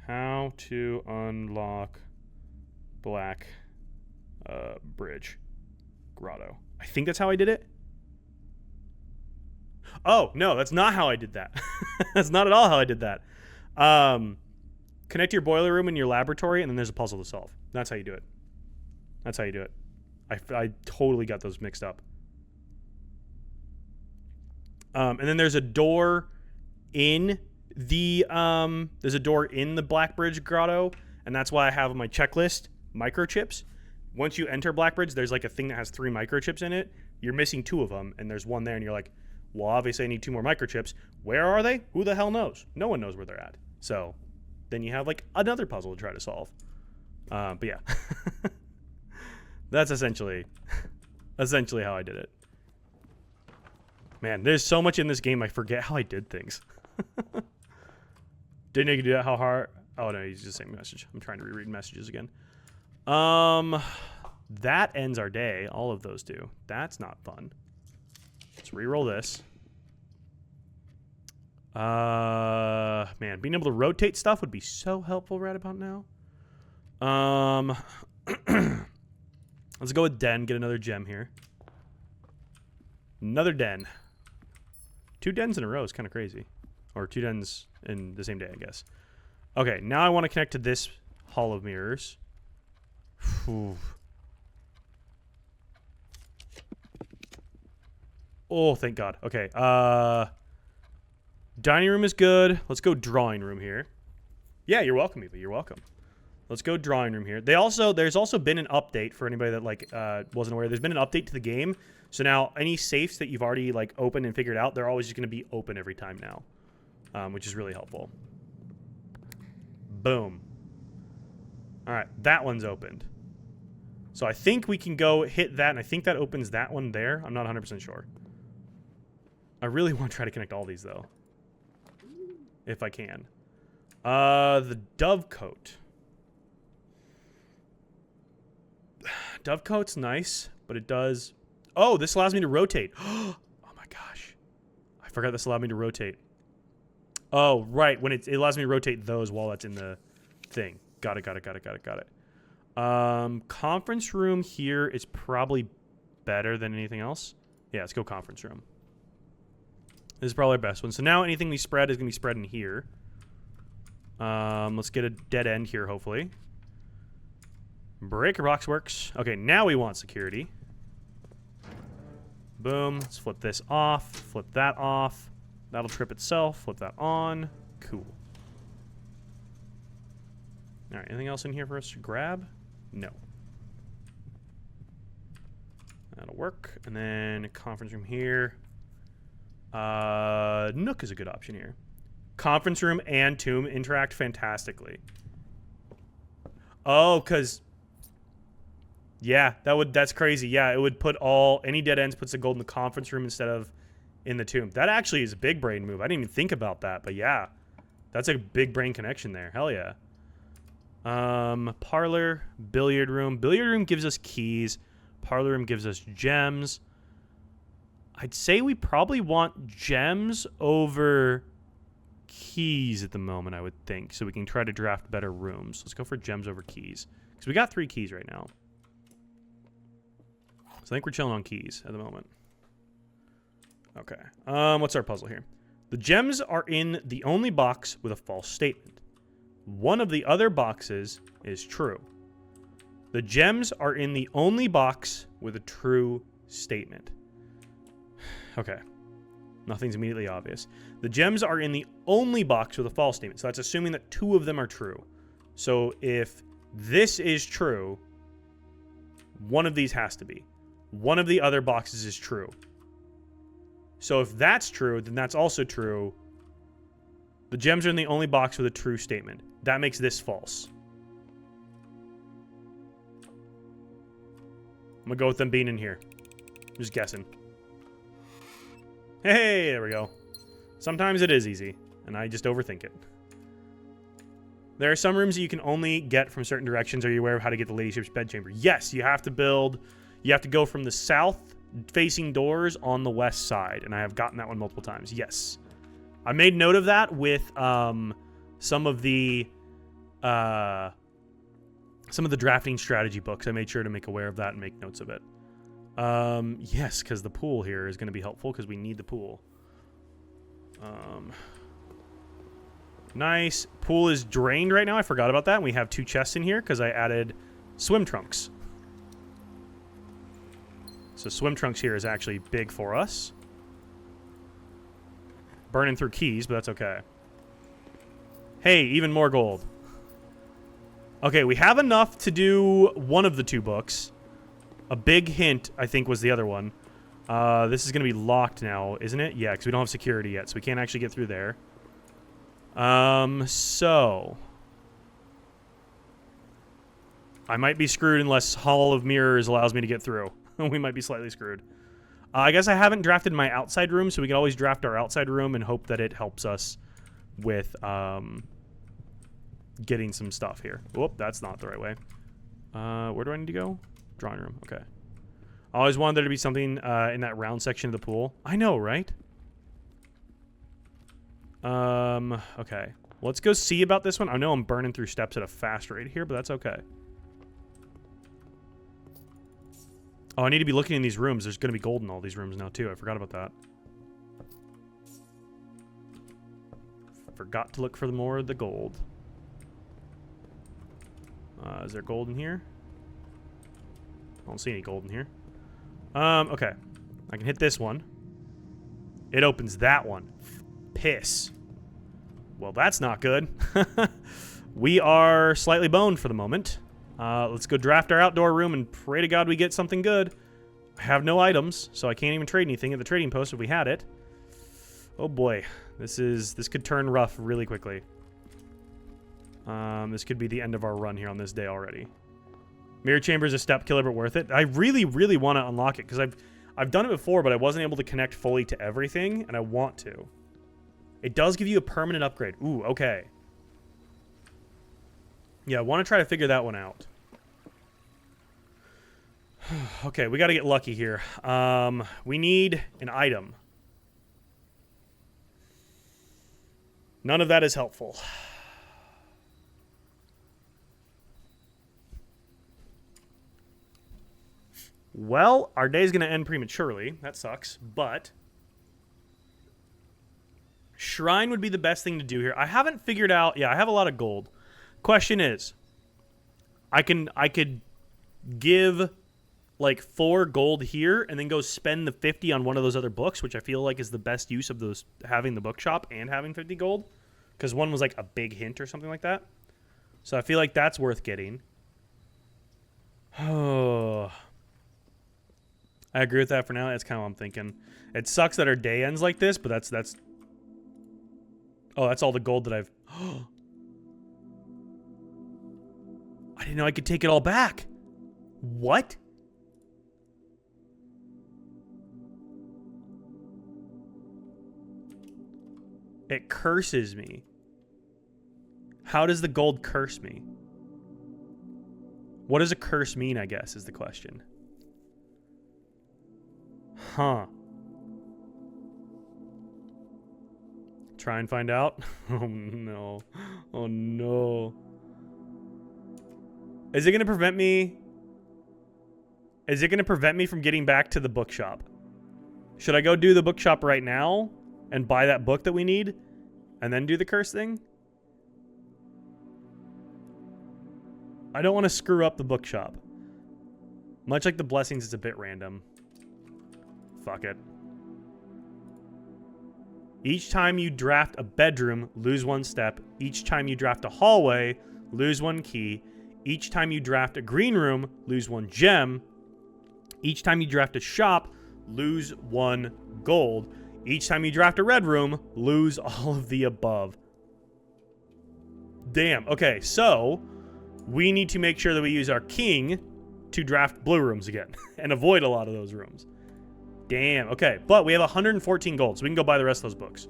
How to unlock Black Bridge Grotto. I think that's how I did it. Oh, no, that's not how I did that. That's not at all how I did that. Connect your boiler room and your laboratory, and then there's a puzzle to solve. That's how you do it. That's how you do it. I totally got those mixed up. And then there's a door in the Blackbridge Grotto, and that's why I have on my checklist microchips. Once you enter Blackbridge, there's like a thing that has 3 microchips in it. You're missing 2 of them, and there's one there, and you're like, well, obviously I need 2 more microchips. Where are they? Who the hell knows? No one knows where they're at. So then you have like another puzzle to try to solve. But yeah, that's essentially how I did it. Man, there's so much in this game. I forget how I did things. Didn't you do that? How hard? Oh no, he's just saying message. I'm trying to reread messages again. That ends our day. All of those do. That's not fun. Let's reroll this. Man, being able to rotate stuff would be so helpful right about now. Let's go with Den, get another gem here. Another den. 2 dens in a row is kind of crazy. Or 2 dens in the same day, I guess. Okay, now I want to connect to this Hall of Mirrors. Whew. Oh, thank God. Okay. Dining room is good. Let's go drawing room here. Yeah, you're welcome, Eva. You're welcome. Let's go drawing room here. There's also been an update for anybody that wasn't aware. There's been an update to the game. So now any safes that you've already opened and figured out, they're always just going to be open every time now, which is really helpful. Boom. All right, that one's opened. So I think we can go hit that, and I think that opens that one there. I'm not 100% sure. I really want to try to connect all these, though. If I can. The Dovecote. Dovecote's nice, but it does... Oh, this allows me to rotate. Oh my gosh. I forgot this allowed me to rotate. Oh, right. When it allows me to rotate those while that's in the thing. Got it. Conference room here is probably better than anything else. Yeah, let's go conference room. This is probably our best one. So now anything we spread is going to be spread in here. Let's get a dead end here, hopefully. Breaker box works. Okay, now we want security. Boom. Let's flip this off. Flip that off. That'll trip itself. Flip that on. Cool. All right, anything else in here for us to grab? No. That'll work. And then conference room here. Nook is a good option here. Conference room and tomb interact fantastically. Oh, because... Yeah, that's crazy. Yeah, it would put any dead ends puts the gold in the conference room instead of in the tomb. That actually is a big brain move. I didn't even think about that, but yeah. That's a big brain connection there. Hell yeah. Parlor, billiard room. Billiard room gives us keys. Parlor room gives us gems. I'd say we probably want gems over keys at the moment, I would think, so we can try to draft better rooms. Let's go for gems over keys, because we got 3 keys right now. So I think we're chilling on keys at the moment. Okay. What's our puzzle here? The gems are in the only box with a false statement. One of the other boxes is true. The gems are in the only box with a true statement. Okay. Nothing's immediately obvious. The gems are in the only box with a false statement. So that's assuming that 2 of them are true. So if this is true, one of these has to be. One of the other boxes is true. So if that's true, then that's also true. The gems are in the only box with a true statement. That makes this false. I'm gonna go with them being in here. Just guessing. Hey, there we go. Sometimes it is easy, and I just overthink it. There are some rooms that you can only get from certain directions. Are you aware of how to get the ladyship's bedchamber? Yes, you have to build... You have to go from the south-facing doors on the west side, and I have gotten that one multiple times. Yes. I made note of that with some of the drafting strategy books. I made sure to make aware of that and make notes of it. Yes, because the pool here is going to be helpful because we need the pool. Nice. Pool is drained right now. I forgot about that. And we have 2 chests in here because I added swim trunks. So swim trunks here is actually big for us. Burning through keys, but that's okay. Hey, even more gold. Okay, we have enough to do one of the 2 books. A big hint, I think, was the other one. This is going to be locked now, isn't it? Yeah, because we don't have security yet, so we can't actually get through there. So... I might be screwed unless Hall of Mirrors allows me to get through. We might be slightly screwed. I guess I haven't drafted my outside room, so we can always draft our outside room and hope that it helps us with getting some stuff here. Whoop, that's not the right way. Where do I need to go? Drawing room. Okay. I always wanted there to be something in that round section of the pool. I know, right? Okay. Let's go see about this one. I know I'm burning through steps at a fast rate here, but that's okay. Oh, I need to be looking in these rooms. There's going to be gold in all these rooms now, too. I forgot about that. Forgot to look for more of the gold. Is there gold in here? I don't see any gold in here. Okay. I can hit this one. It opens that one. Piss. Well, that's not good. We are slightly boned for the moment. Let's go draft our outdoor room and pray to God we get something good. I have no items, so I can't even trade anything at the trading post if we had it. Oh boy. This could turn rough really quickly. This could be the end of our run here on this day already. Mirror Chamber is a step killer, but worth it. I really, really want to unlock it, because I've done it before, but I wasn't able to connect fully to everything, and I want to. It does give you a permanent upgrade. Ooh, okay. Yeah, I want to try to figure that one out. Okay, we got to get lucky here. We need an item. None of that is helpful. Well, our day's going to end prematurely. That sucks, but Shrine would be the best thing to do here. I haven't figured out... Yeah, I have a lot of gold. Question is, I could give like 4 gold here and then go spend the 50 on one of those other books, which I feel like is the best use of those, having the bookshop and having 50 gold, because one was like a big hint or something like that. So I feel like that's worth getting. Oh, I agree with that for now. That's kind of what I'm thinking. It sucks that our day ends like this, but that's oh, that's all the gold that I've I didn't know I could take it all back. What? It curses me. How does the gold curse me? What does a curse mean, I guess, is the question. Huh. Try and find out? Oh, no. Oh, no. Is it going to prevent me? Is it going to prevent me from getting back to the bookshop? Should I go do the bookshop right now and buy that book that we need and then do the curse thing? I don't want to screw up the bookshop. Much like the blessings, it's a bit random. Fuck it. Each time you draft a bedroom, lose 1 step. Each time you draft a hallway, lose 1 key. Each time you draft a green room, lose 1 gem. Each time you draft a shop, lose 1 gold. Each time you draft a red room, lose all of the above. Damn. Okay, so we need to make sure that we use our king to draft blue rooms again and avoid a lot of those rooms. Damn. Okay, but we have 114 gold, so we can go buy the rest of those books.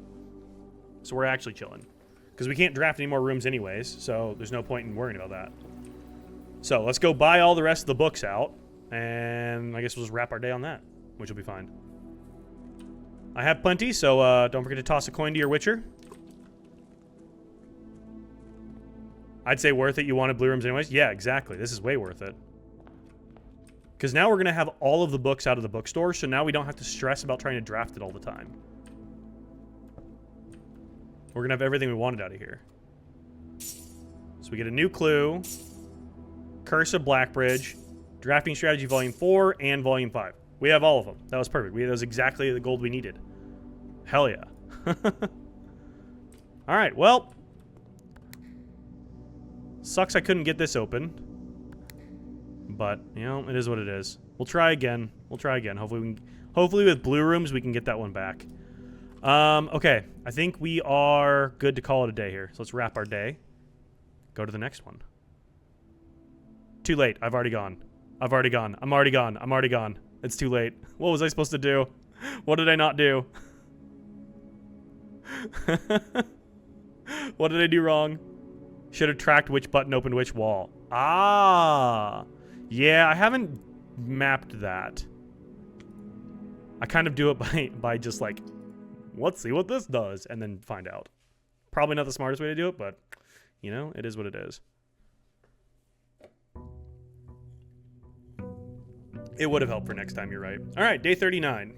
So we're actually chilling. Because we can't draft any more rooms anyways, so there's no point in worrying about that. So let's go buy all the rest of the books out, and I guess we'll just wrap our day on that, which will be fine. I have plenty, so don't forget to toss a coin to your Witcher. I'd say worth it. You wanted blue rooms anyways? Yeah, exactly. This is way worth it. Because now we're going to have all of the books out of the bookstore, so now we don't have to stress about trying to draft it all the time. We're going to have everything we wanted out of here. So we get a new clue, Curse of Blackbridge, Drafting Strategy Volume 4, and Volume 5. We have all of them. That was perfect. That was exactly the gold we needed. Hell yeah. Alright, well. Sucks I couldn't get this open. But, you know, it is what it is. We'll try again. We'll try again. Hopefully with blue rooms we can get that one back. Okay. I think we are good to call it a day here. So let's wrap our day. Go to the next one. Too late. I've already gone. I've already gone. I'm already gone. I'm already gone. It's too late. What was I supposed to do? What did I not do? What did I do wrong? Should have tracked which button opened which wall. Ah. Yeah, I haven't mapped that. I kind of do it by just like, let's see what this does, and then find out. Probably not the smartest way to do it, but, you know, it is what it is. It would have helped for next time, you're right. All right, day 39.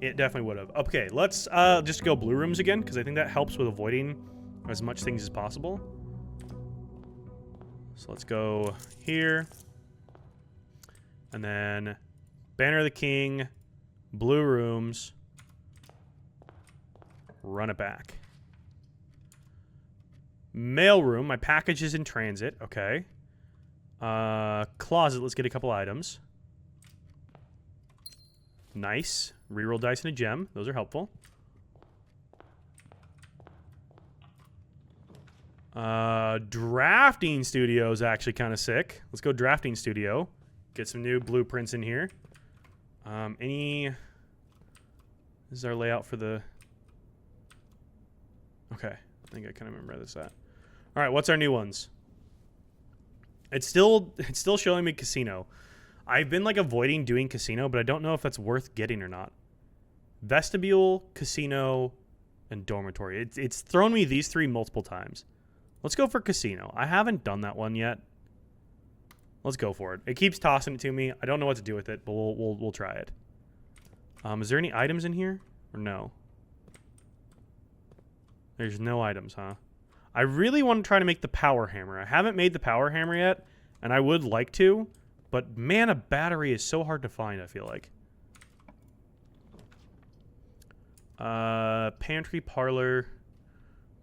It definitely would have. Okay, let's just go blue rooms again, because I think that helps with avoiding as much things as possible. So let's go here. And then Banner of the King, blue rooms. Run it back. Mail room, my package is in transit. Okay. Closet, let's get a couple items. Nice. Reroll dice and a gem. Those are helpful. Drafting studio is actually kind of sick. Let's go drafting studio. Get some new blueprints in here. This is our layout for the... Okay. I think I kind of remember this at. All right, what's our new ones? It's still showing me casino. I've been like avoiding doing casino, but I don't know if that's worth getting or not. Vestibule, casino, and dormitory. It's thrown me these 3 multiple times. Let's go for casino. I haven't done that one yet. Let's go for it. It keeps tossing it to me. I don't know what to do with it, but we'll try it. Is there any items in here or no? There's no items, huh? I really want to try to make the power hammer. I haven't made the power hammer yet, And I would like to, but man, a battery is so hard to find, I feel like. Pantry, parlor,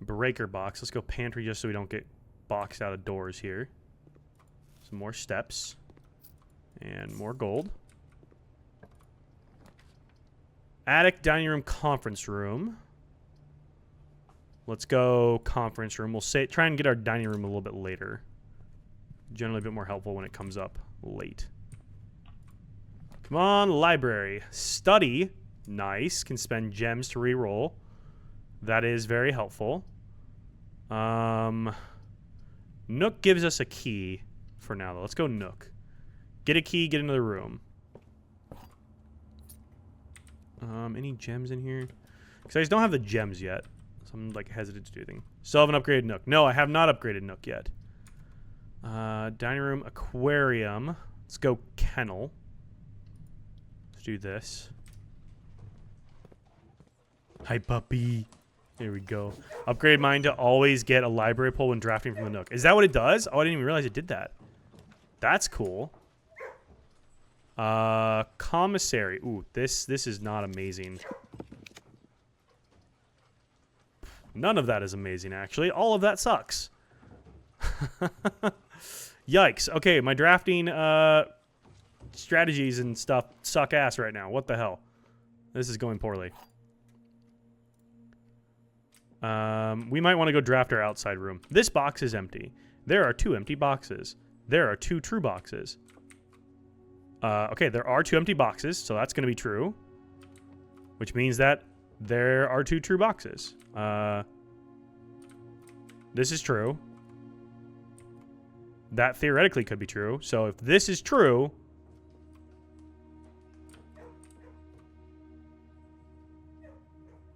breaker box. Let's go pantry just so we don't get boxed out of doors here. Some more steps. And more gold. Attic, dining room, conference room. Let's go conference room. We'll try and get our dining room a little bit later. Generally a bit more helpful when it comes up late. Come on, library. Study. Nice. Can spend gems to re-roll. That is very helpful. Nook gives us a key for now, though. Let's go Nook. Get a key, get into the room. Any gems in here? Because I just don't have the gems yet. So I'm like hesitant to do anything. Still haven't upgraded Nook. No, I have not upgraded Nook yet. Dining room, aquarium. Let's go kennel. Let's do this. Hi, puppy. There we go. Upgrade mine to always get a library pull when drafting from the Nook. Is that what it does? Oh, I didn't even realize it did that. That's cool. Commissary. Ooh, this is not amazing. None of that is amazing, actually. All of that sucks. Yikes. Okay, my drafting strategies and stuff suck ass right now. What the hell? This is going poorly. We might want to go draft our outside room. This box is empty. There are 2 empty boxes. There are 2 true boxes. Okay, there are 2 empty boxes, so that's going to be true. Which means that there are 2 true boxes. This is true. That theoretically could be true. So if this is true...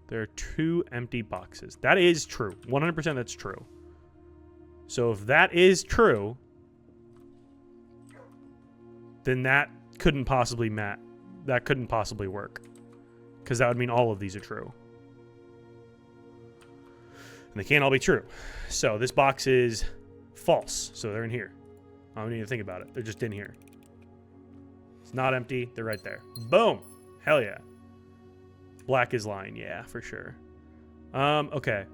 There are 2 empty boxes. That is true. 100% that's true. So if that is true... then that couldn't possibly work. Because that would mean all of these are true. And they can't all be true. So this box is false. So they're in here. I don't need to think about it. They're just in here. It's not empty. They're right there. Boom. Hell yeah. Black is lying. Yeah, for sure. Okay.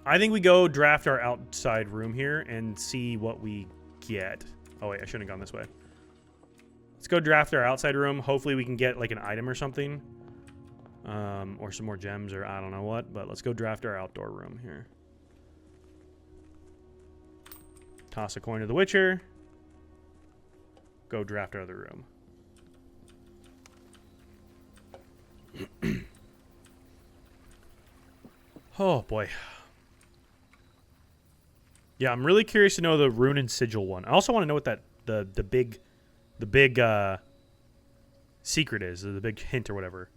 I think we go draft our outside room here and see what we get. Oh, wait. I shouldn't have gone this way. Let's go draft our outside room. Hopefully we can get like an item or something. Or some more gems or I don't know what. But let's go draft our outdoor room here. Toss a coin to the Witcher. Go draft our other room. Oh, boy. Yeah, I'm really curious to know the Rune and Sigil one. I also want to know what that the big secret is, or the big hint or whatever.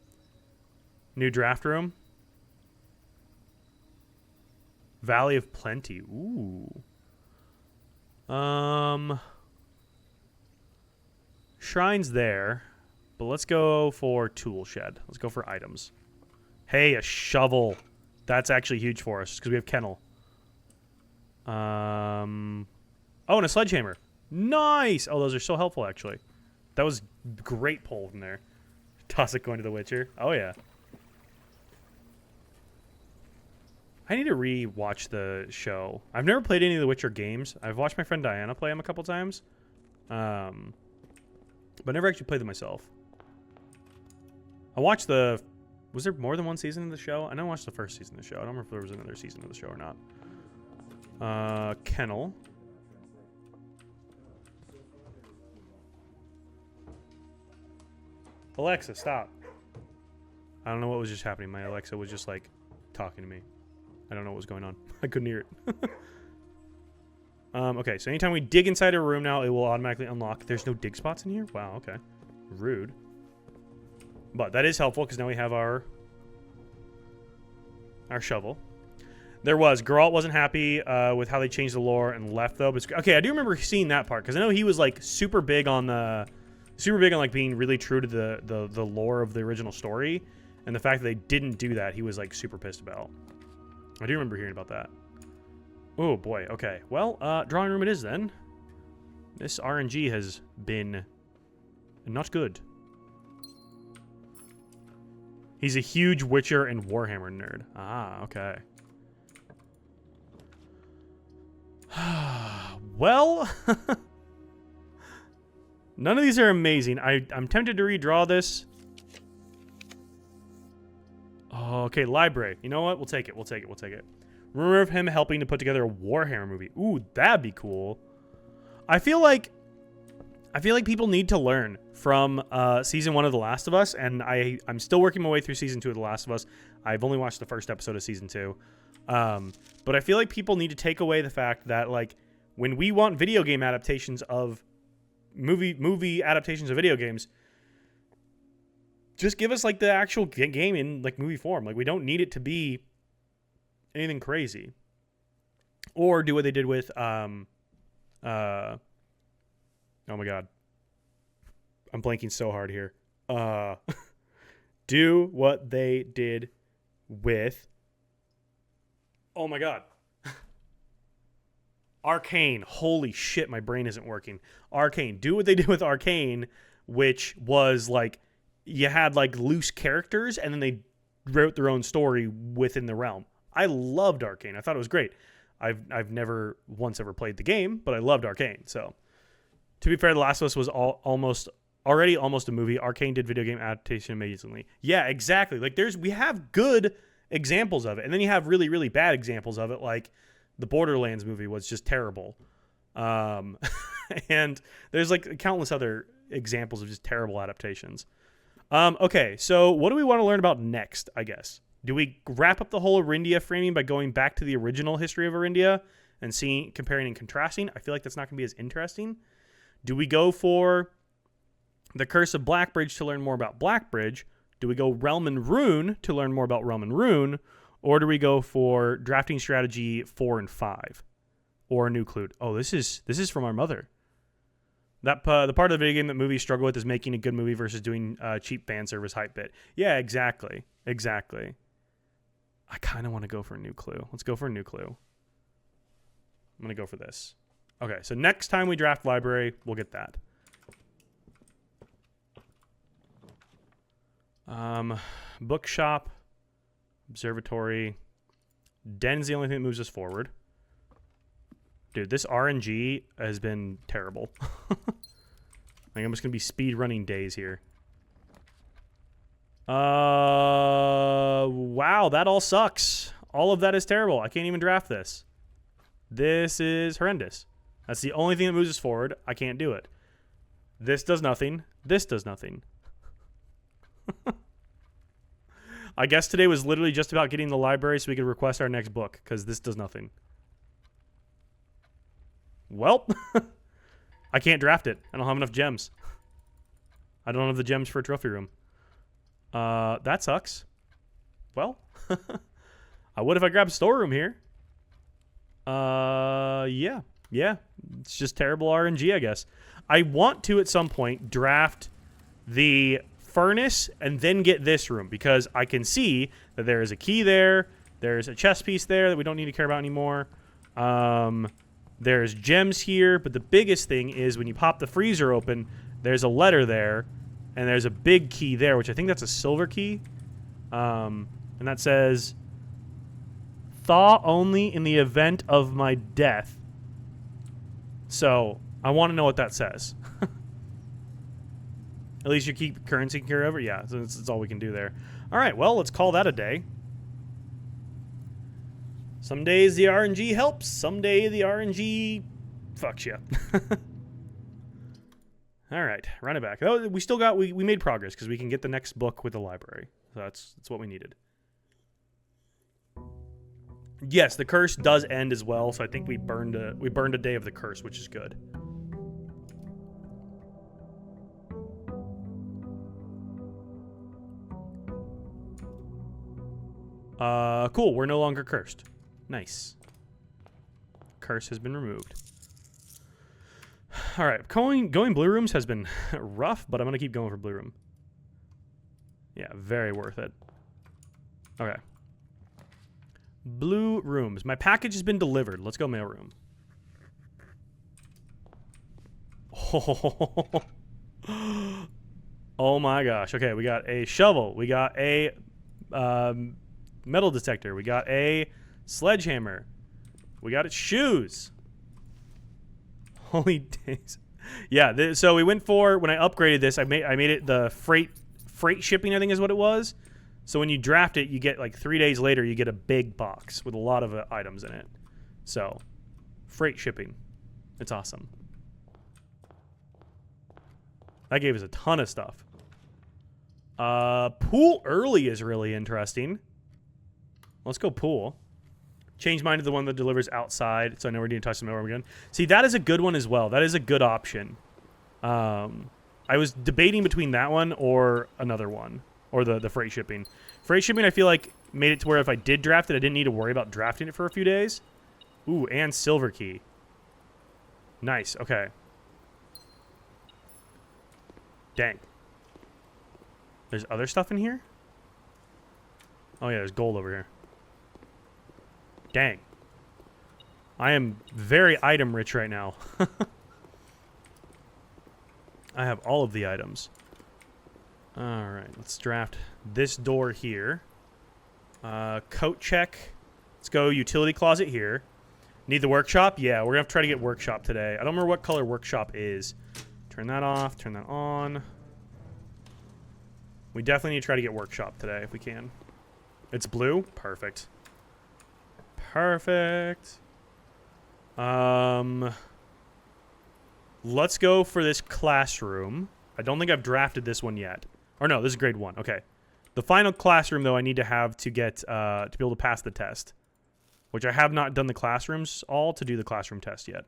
New draft room. Valley of Plenty. Ooh. Shrine's there, but let's go for tool shed. Let's go for items. Hey, a shovel. That's actually huge for us because we have kennel. Oh, and a sledgehammer. Nice. Oh, those are so helpful, actually. That was great pull from there. Toss it going to the Witcher. Oh, yeah. I need to re-watch the show. I've never played any of the Witcher games. I've watched my friend Diana play them a couple times. But never actually played them myself. I watched the... Was there more than one season of the show? I know I watched the first season of the show. I don't remember if there was another season of the show or not. Kennel. Alexa, stop. I don't know what was just happening. My Alexa was just like talking to me. I don't know what was going on. I couldn't hear it. Okay, so anytime we dig inside a room now, it will automatically unlock. There's no dig spots in here? Wow, okay. Rude. But that is helpful because now we have our shovel. There was. Geralt wasn't happy with how they changed the lore and left, though. But okay, I do remember seeing that part because I know he was like super big on like being really true to the lore of the original story, and the fact that they didn't do that, he was like super pissed about. I do remember hearing about that. Oh boy. Okay. Well, drawing room it is then. This RNG has been not good. He's a huge Witcher and Warhammer nerd. Ah, okay. Well, none of these are amazing. I'm tempted to redraw this. Oh, okay, library. You know what? We'll take it. We'll take it. We'll take it. Rumor of him helping to put together a Warhammer movie. Ooh, that'd be cool. I feel like people need to learn from season 1 of The Last of Us, and I'm still working my way through season 2 of The Last of Us. I've only watched the first episode of season 2. But I feel like people need to take away the fact that, like, when we want video game adaptations of movie adaptations of video games, just give us like the actual game in like movie form. Like, we don't need it to be anything crazy. Or do what they did with oh my god, I'm blanking so hard here. Do what they did with, oh my god, Arcane. Holy shit, my brain isn't working. Arcane. Do what they did with Arcane, which was like, you had like loose characters and then they wrote their own story within the realm. I loved Arcane. I thought it was great. I've never once ever played the game, but I loved Arcane. So, to be fair, The Last of Us was almost a movie. Arcane did video game adaptation amazingly. Yeah, exactly. Like, we have good examples of it, and then you have really, really bad examples of it, like the Borderlands movie was just terrible. And there's like countless other examples of just terrible adaptations. Okay, so what do we want to learn about next, I guess? Do we wrap up the whole Arindia framing by going back to the original history of Arindia and comparing and contrasting? I feel like that's not going to be as interesting. Do we go for the Curse of Blackbridge to learn more about Blackbridge? Do we go Realm and Rune to learn more about Realm and Rune? Or do we go for drafting strategy 4 and 5? Or a new clue? Oh, this is from our mother. That the part of the video game that movies struggle with is making a good movie versus doing cheap fan service hype bit. Yeah, exactly. Exactly. I kind of want to go for a new clue. Let's go for a new clue. I'm going to go for this. Okay, so next time we draft library, we'll get that. Bookshop, observatory, den's the only thing that moves us forward. Dude, this RNG has been terrible. Like, I'm just gonna be speed running days here. Wow, that all sucks. All of that is terrible. I can't even draft this. This is horrendous. That's the only thing that moves us forward. I can't do it. This does nothing. This does nothing. I guess today was literally just about getting the library so we could request our next book, because this does nothing. Well, I can't draft it. I don't have enough gems. I don't have the gems for a trophy room. That sucks. Well, I would if I grabbed a storeroom here. Yeah. It's just terrible RNG, I guess. I want to, at some point, draft the furnace and then get this room, because I can see that there is a key there. There's a chest piece there that we don't need to care about anymore. There's gems here, but the biggest thing is when you pop the freezer open, there's a letter there, and there's a big key there, which I think that's a silver key. And that says, thaw only in the event of my death. So, I want to know what that says. At least you keep currency carry over? Yeah, so that's all we can do there. All right, well, let's call that a day. Some days the RNG helps. Some day the RNG fucks you. All right, run it back. Oh, we still got, we made progress because we can get the next book with the library. So that's what we needed. Yes, the curse does end as well, so I think we burned a day of the curse, which is good. Cool, we're no longer cursed. Nice. Curse has been removed. All right, going blue rooms has been rough, but I'm going to keep going for blue room. Yeah, very worth it. Okay. Blue rooms. My package has been delivered. Let's go mailroom. Oh. Oh my gosh. Okay, we got a shovel. We got a metal detector. We got a sledgehammer. We got shoes. Holy days. Yeah, so we went for, when I upgraded this, I made it the freight shipping, I think is what it was. So when you draft it, you get like 3 days later, you get a big box with a lot of items in it. So, freight shipping. It's awesome. That gave us a ton of stuff. Pool early is really interesting. Let's go pool. Change mine to the one that delivers outside, so I never need to touch the mailroom again. See, that is a good one as well. That is a good option. I was debating between that one or another one, or the freight shipping. Freight shipping, I feel like, made it to where if I did draft it, I didn't need to worry about drafting it for a few days. Ooh, and silver key. Nice, okay. Dang. There's other stuff in here? Oh yeah, there's gold over here. Dang. I am very item rich right now. I have all of the items. Alright, let's draft this door here. Coat check. Let's go utility closet here. Need the workshop? Yeah, we're gonna have to try to get workshop today. I don't remember what color workshop is. Turn that off, turn that on. We definitely need to try to get workshop today if we can. It's blue? Perfect. Perfect. Let's go for this classroom. I don't think I've drafted this one yet. Or no, this is grade 1. Okay. The final classroom, though, I need to have to get to be able to pass the test. Which I have not done the classrooms all to do the classroom test yet.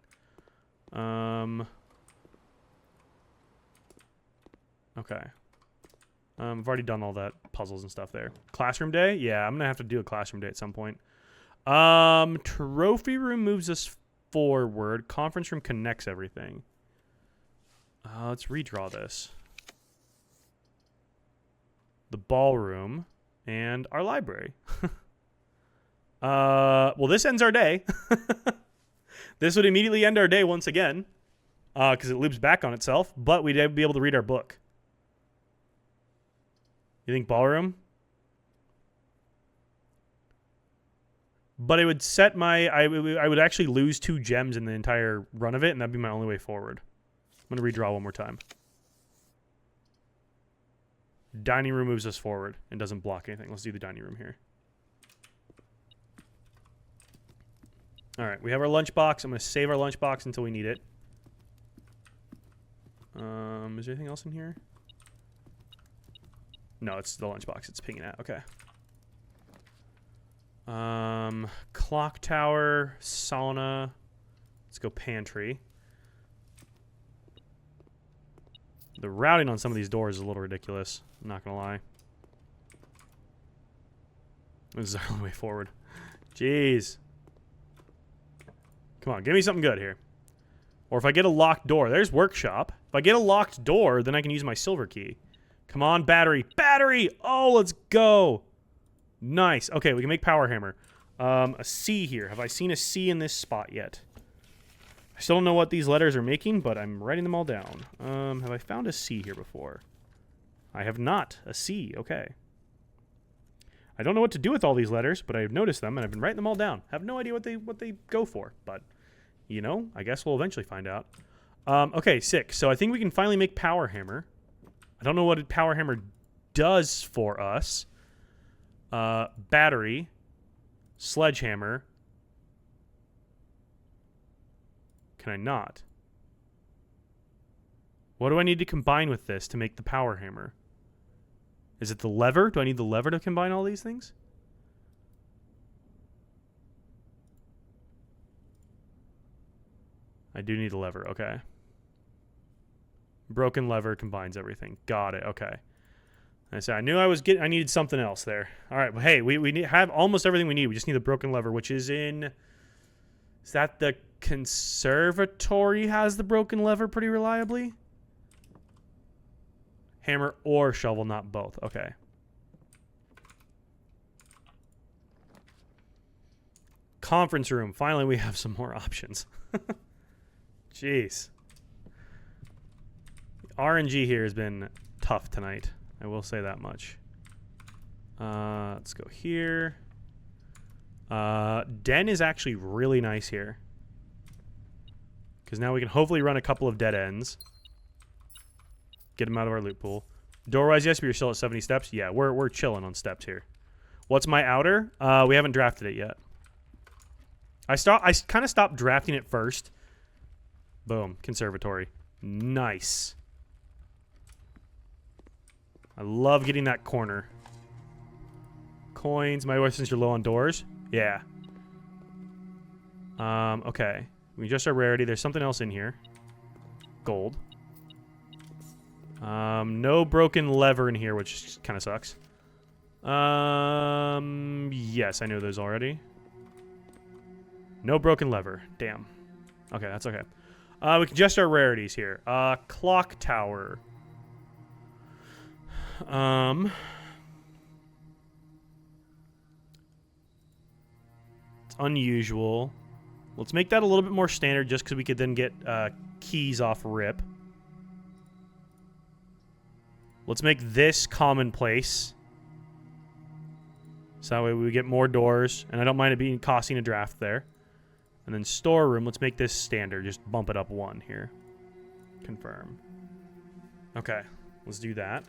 Okay. I've already done all that puzzles and stuff there. Classroom day? Yeah, I'm going to have to do a classroom day at some point. Trophy room moves us forward. Conference room connects everything. Let's redraw this. The ballroom and our library. Well, this ends our day. This would immediately end our day once again, because it loops back on itself, but we'd be able to read our book. You think ballroom? But it would set my... I would actually lose 2 gems in the entire run of it, and that'd be my only way forward. I'm going to redraw one more time. Dining room moves us forward and doesn't block anything. Let's do the dining room here. Alright, we have our lunchbox. I'm going to save our lunchbox until we need it. Is there anything else in here? No, it's the lunchbox it's pinging at. Okay. Clock tower, sauna. Let's go pantry. The routing on some of these doors is a little ridiculous. I'm not gonna lie. This is our only way forward. Jeez. Come on, give me something good here. Or if I get a locked door, there's workshop. If I get a locked door, then I can use my silver key. Come on, battery. Battery! Oh, let's go. Nice. Okay, we can make power hammer. A C here. Have I seen a C in this spot yet? I still don't know what these letters are making, but I'm writing them all down. Have I found a C here before? I have not. A C. Okay. I don't know what to do with all these letters, but I've noticed them, and I've been writing them all down. I have no idea what they go for, but, you know, I guess we'll eventually find out. Okay, 6. So I think we can finally make power hammer. I don't know what a power hammer does for us. Battery. Sledgehammer. Can I not? What do I need to combine with this to make the power hammer? Is it the lever? Do I need the lever to combine all these things? I do need a lever. Okay. Broken lever combines everything. Got it. Okay. I said I knew I needed something else there. All right. Well, hey, we have almost everything we need. We just need the broken lever, which is in. Is that the conservatory has the broken lever pretty reliably? Hammer or shovel, not both. Okay. Conference room. Finally, we have some more options. Jeez. RNG here has been tough tonight. I will say that much. Let's go here. Den is actually really nice here. Because now we can hopefully run a couple of dead ends. Get them out of our loot pool. Door-wise, yes, but you're still at 70 steps. Yeah, we're chilling on steps here. What's my outer? We haven't drafted it yet. I kind of stopped drafting it first. Boom. Conservatory. Nice. I love getting that corner. Coins. My since you're low on doors. Yeah. Okay. We adjust our rarity. There's something else in here. Gold. No broken lever in here, which kind of sucks. Yes, I know those already. No broken lever. Damn. Okay, that's okay. We can adjust our rarities here. Clock tower. It's unusual. Let's make that a little bit more standard just because we could then get keys off rip. Let's make this commonplace. So that way we get more doors. And I don't mind it being costing a draft there. And then storeroom, let's make this standard. Just bump it up 1 here. Confirm. Okay, let's do that.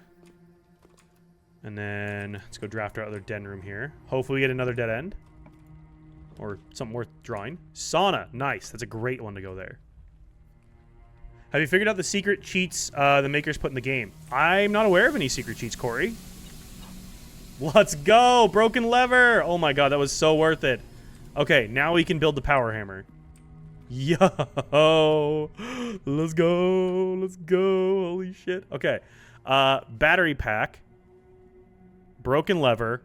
And then let's go draft our other den room here. Hopefully we get another dead end. Or something worth drawing. Sauna, nice. That's a great one to go there. Have you figured out the secret cheats the makers put in the game? I'm not aware of any secret cheats, Corey. Let's go! Broken lever! Oh my god, that was so worth it. Okay, now we can build the power hammer. Yo! Let's go! Let's go! Holy shit. Okay. Battery pack. Broken lever.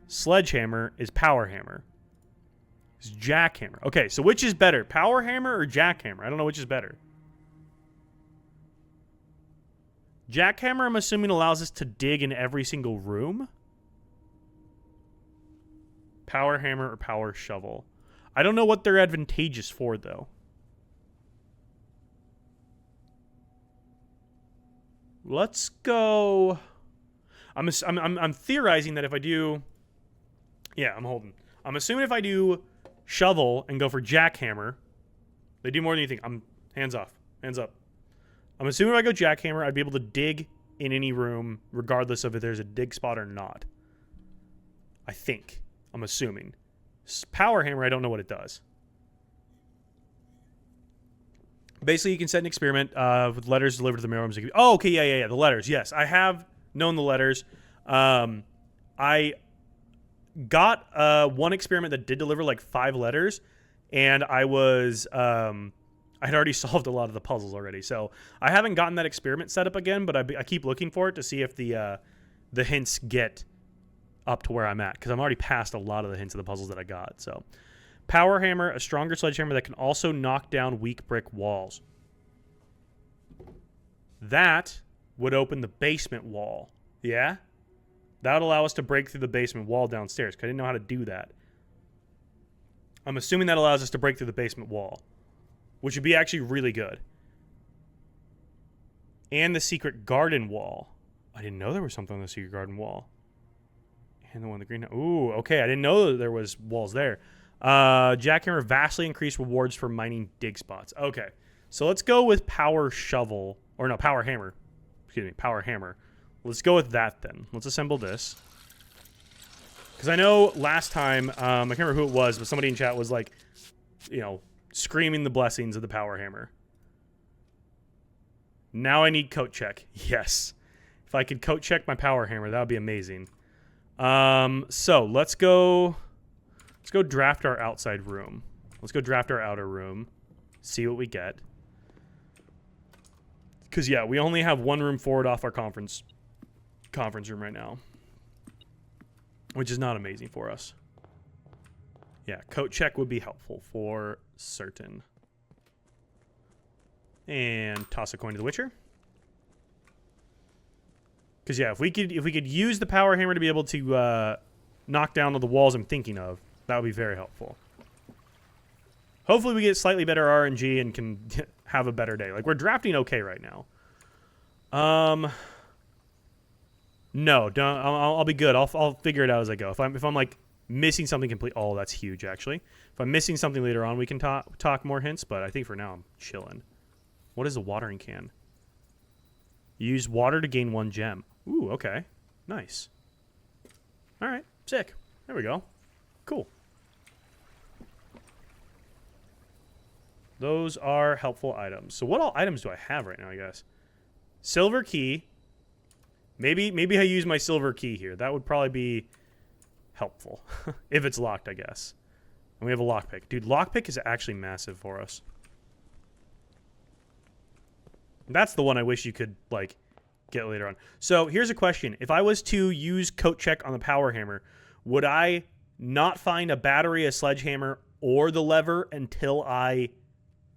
Sledgehammer is power hammer. It's jackhammer. Okay, so which is better? Power hammer or jackhammer? I don't know which is better. Jackhammer, I'm assuming, allows us to dig in every single room. Power hammer or power shovel. I don't know what they're advantageous for, though. Let's go... I'm theorizing that if I do... Yeah, I'm holding. I'm assuming if I do shovel and go for jackhammer, they do more than you think. I'm hands off. Hands up. I'm assuming if I go jackhammer, I'd be able to dig in any room, regardless of if there's a dig spot or not. I think. I'm assuming. Power hammer, I don't know what it does. Basically, you can set an experiment with letters delivered to the mail rooms. Oh, okay, yeah. The letters, yes. I have known the letters. I got one experiment that did deliver like 5 letters, and I was... I had already solved a lot of the puzzles already, so I haven't gotten that experiment set up again, but I keep looking for it to see if the hints get up to where I'm at, because I'm already past a lot of the hints of the puzzles that I got. So, power hammer, a stronger sledgehammer that can also knock down weak brick walls. That would open the basement wall. Yeah? That would allow us to break through the basement wall downstairs, because I didn't know how to do that. I'm assuming that allows us to break through the basement wall, which would be actually really good. And the secret garden wall. I didn't know there was something on the secret garden wall. And the one in the green. Ooh, okay. I didn't know that there was walls there. Jackhammer, vastly increased rewards for mining dig spots. Okay. So let's go with power shovel. Or no, power hammer. Excuse me, power hammer. Let's go with that then. Let's assemble this. Because I know last time, I can't remember who it was, but somebody in chat was like, you know, screaming the blessings of the power hammer. Now I need coat check. Yes. If I could coat check my power hammer, that would be amazing. So let's go draft our outside room. Let's go draft our outer room. See what we get. Because yeah, we only have one room forward off our conference room right now, which is not amazing for us. Yeah, coat check would be helpful for certain. And toss a coin to the Witcher. Because yeah, if we could use the power hammer to be able to knock down all the walls I'm thinking of, that would be very helpful. Hopefully we get slightly better RNG and can have a better day. Like, we're drafting okay right now. No, don't. I'll be good. I'll figure it out as I go. If I'm like missing something complete, oh, that's huge actually. If I'm missing something later on, we can talk more hints. But I think for now I'm chilling. What is a watering can? Use water to gain 1 gem. Ooh, okay, nice. All right, sick. There we go. Cool. Those are helpful items. So what all items do I have right now, I guess? Silver key. Maybe I use my silver key here. That would probably be helpful. If it's locked, I guess. And we have a lockpick. Dude, lockpick is actually massive for us. That's the one I wish you could, like, get later on. So here's a question. If I was to use coat check on the power hammer, would I not find a battery, a sledgehammer, or the lever until I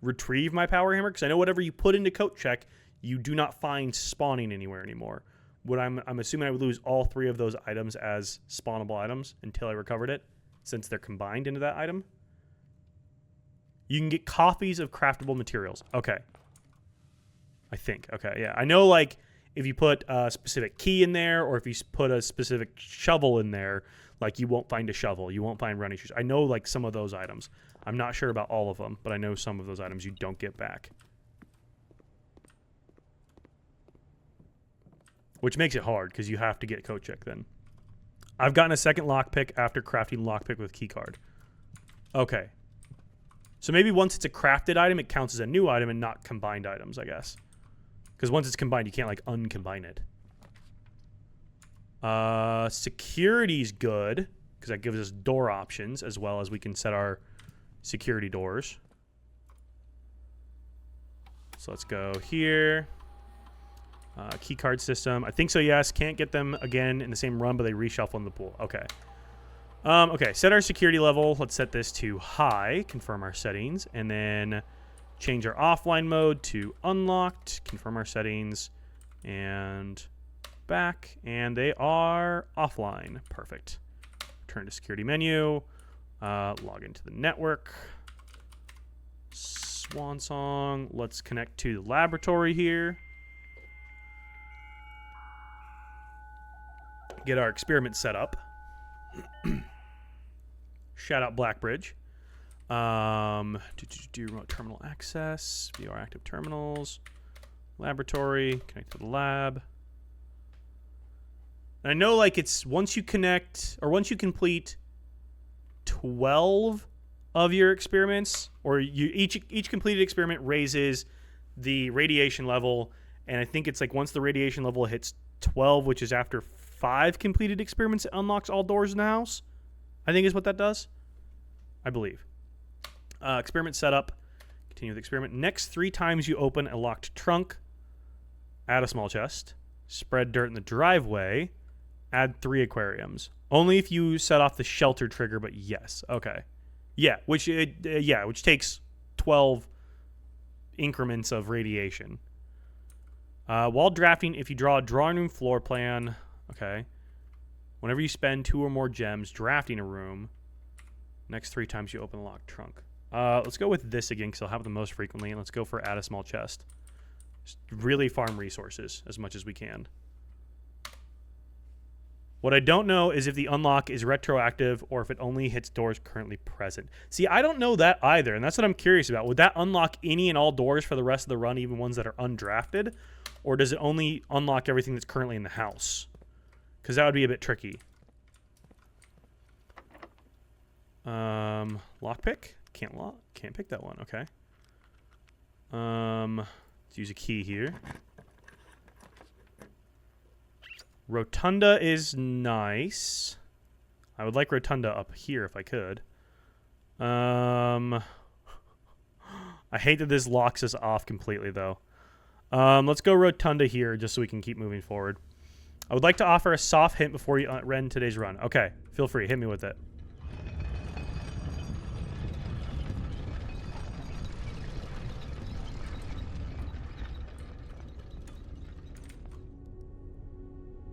retrieve my power hammer? Because I know whatever you put into coat check, you do not find spawning anywhere anymore. I'm assuming I would lose all 3 of those items as spawnable items until I recovered it, since they're combined into that item. You can get copies of craftable materials. Okay. I think. Okay, yeah. I know, like, if you put a specific key in there, or if you put a specific shovel in there, like, you won't find a shovel. You won't find running shoes. I know, like, some of those items. I'm not sure about all of them, but I know some of those items you don't get back. Which makes it hard, because you have to get coat check then. I've gotten a second lockpick after crafting lockpick with keycard. Okay. So maybe once it's a crafted item, it counts as a new item and not combined items, I guess. Because once it's combined, you can't, like, uncombine it. Security's good, because that gives us door options, as well as we can set our security doors. So let's go here. Key card system. I think so, yes. Can't get them again in the same run, but they reshuffle in the pool. Okay. Okay, set our security level. Let's set this to high. Confirm our settings. And then change our offline mode to unlocked. Confirm our settings. And back. And they are offline. Perfect. Return to security menu. Log into the network. Swan song. Let's connect to the laboratory here. Get our experiment set up. Shout out Blackbridge. Do remote terminal access. View our active terminals. Laboratory. Connect to the lab. And I know, like, it's once you connect, or once you complete 12 of your experiments, or each completed experiment raises the radiation level, and I think it's like once the radiation level hits 12, which is after 5 completed experiments, it unlocks all doors in the house. I think is what that does. I believe. Experiment setup. Continue with experiment. Next 3 times you open a locked trunk, add a small chest. Spread dirt in the driveway. Add 3 aquariums. Only if you set off the shelter trigger, but yes. Okay. Yeah, which takes 12 increments of radiation. While drafting, if you draw a drawing room floor plan, okay. Whenever you spend 2 or more gems drafting a room, next 3 times you open a locked trunk. Let's go with this again because I'll have it the most frequently, and let's go for add a small chest. Just really farm resources as much as we can. What I don't know is if the unlock is retroactive or if it only hits doors currently present. See, I don't know that either, and that's what I'm curious about. Would that unlock any and all doors for the rest of the run, even ones that are undrafted? Or does it only unlock everything that's currently in the house? Because that would be a bit tricky. Lockpick? Can't pick that one. Okay. Let's use a key here. Rotunda is nice. I would like Rotunda up here if I could. I hate that this locks us off completely, though. Let's go Rotunda here just so we can keep moving forward. I would like to offer a soft hint before you end today's run. Okay, feel free. Hit me with it.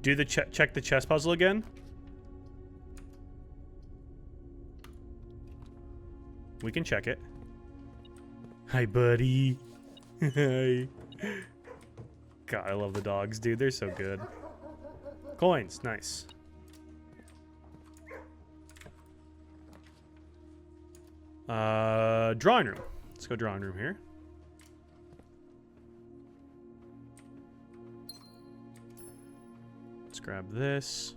Do the check the chess puzzle again. We can check it. Hi, buddy. Hi. God, I love the dogs, dude. They're so good. Coins, nice. Drawing room. Let's go drawing room here. Let's grab this.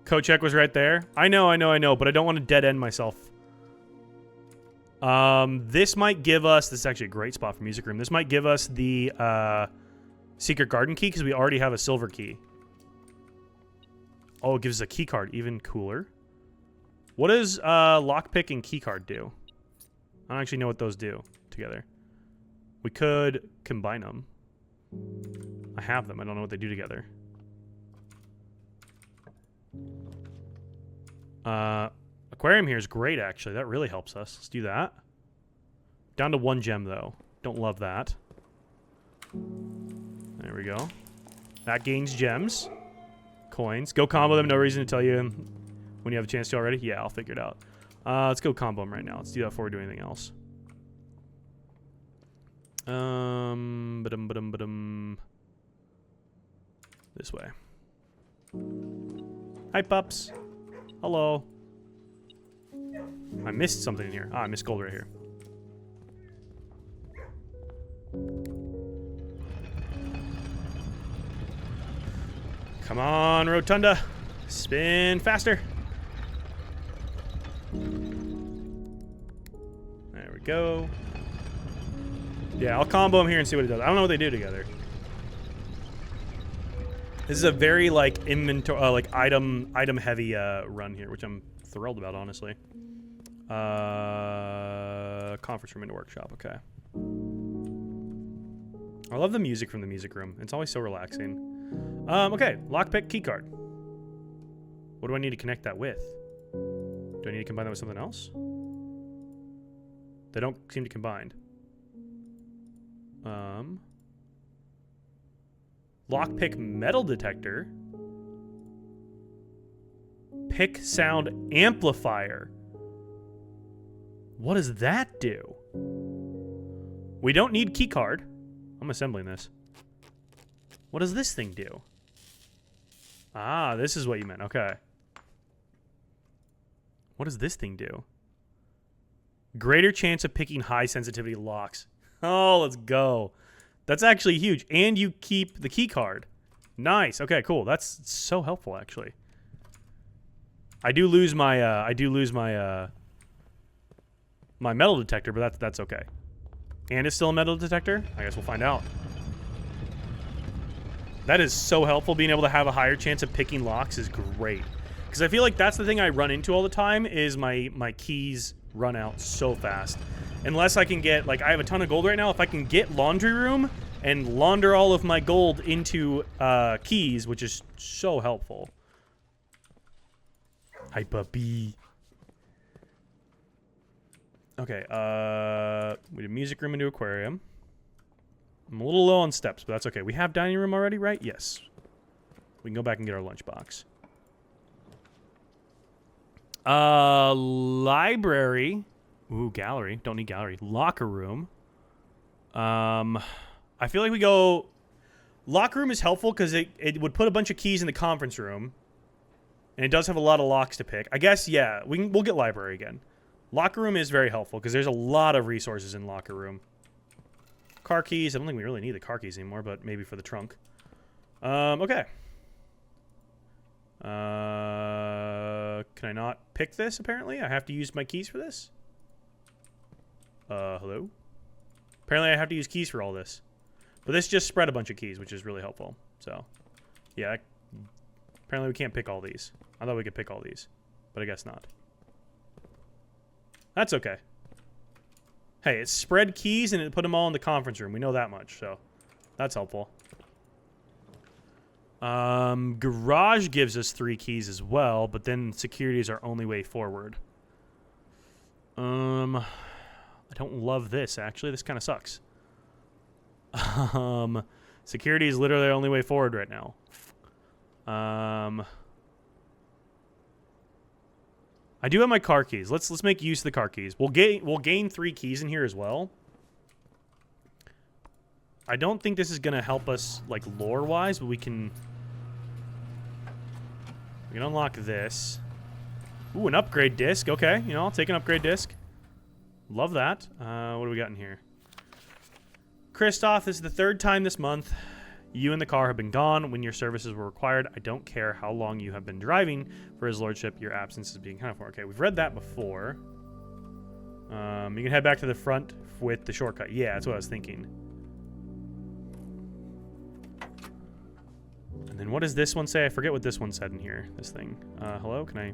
Coat check was right there. I know, but I don't want to dead end myself. This might give us, this is actually a great spot for music room. This might give us the secret garden key because we already have a silver key. Oh, it gives us a key card, even cooler. What does lockpick and key card do? I don't actually know what those do together. We could combine them. I have them. I don't know what they do together. Aquarium here is great, actually. That really helps us. Let's do that. Down to 1 gem, though. Don't love that. There we go. That gains gems. Coins. Go combo them. No reason to tell you when you have a chance to already. Yeah, I'll figure it out. Let's go combo them right now. Let's do that before we do anything else. This way. Hi, pups. Hello. I missed something in here. Ah, I missed gold right here. Come on, Rotunda. Spin faster. There we go. Yeah, I'll combo them here and see what it does. I don't know what they do together. This is a very like inventory, like item heavy run here, which I'm thrilled about, honestly. Conference room into workshop. Okay. I love the music from the music room. It's always so relaxing. Okay, lockpick keycard. What do I need to connect that with? Do I need to combine that with something else? They don't seem to combine. Lockpick metal detector. Pick sound amplifier. What does that do? We don't need keycard. I'm assembling this. What does this thing do? Ah, this is what you meant. Okay. What does this thing do? Greater chance of picking high sensitivity locks. Oh, let's go. That's actually huge. And you keep the key card. Nice. Okay, cool. That's so helpful, actually. I do lose my my metal detector, but that's okay. And it's still a metal detector? I guess we'll find out. That is so helpful. Being able to have a higher chance of picking locks is great. Because I feel like that's the thing I run into all the time is my keys run out so fast. Unless I can get, like, I have a ton of gold right now. If I can get laundry room and launder all of my gold into keys, which is so helpful. Hi, puppy. Okay, we did music room into aquarium. I'm a little low on steps, but that's okay. We have dining room already, right? Yes. We can go back and get our lunchbox. Library. Ooh, gallery. Don't need gallery. Locker room. I feel like we go... Locker room is helpful because it would put a bunch of keys in the conference room. And it does have a lot of locks to pick. I guess, yeah, we'll get library again. Locker room is very helpful because there's a lot of resources in locker room. Car keys. I don't think we really need the car keys anymore, but maybe for the trunk. Okay. Can I not pick this, apparently? I have to use my keys for this? Hello? Apparently I have to use keys for all this. But this just spread a bunch of keys, which is really helpful. So, yeah. Apparently we can't pick all these. I thought we could pick all these. But I guess not. That's okay. Hey, it spread keys and it put them all in the conference room. We know that much, so that's helpful. Garage gives us 3 keys as well, but then security is our only way forward. I don't love this, actually. This kind of sucks. Security is literally our only way forward right now. I do have my car keys. Let's make use of the car keys. We'll gain 3 keys in here as well. I don't think this is gonna help us like lore wise, but we can unlock this. Ooh, an upgrade disc. Okay, you know, I'll take an upgrade disc. Love that. What do we got in here? Christoph, this is the 3rd time this month you and the car have been gone when your services were required. I don't care how long you have been driving for his lordship. Your absence is being accounted for. Okay, we've read that before. You can head back to the front with the shortcut. Yeah, that's what I was thinking. And then what does this one say? I forget what this one said in here. This thing. Hello? Can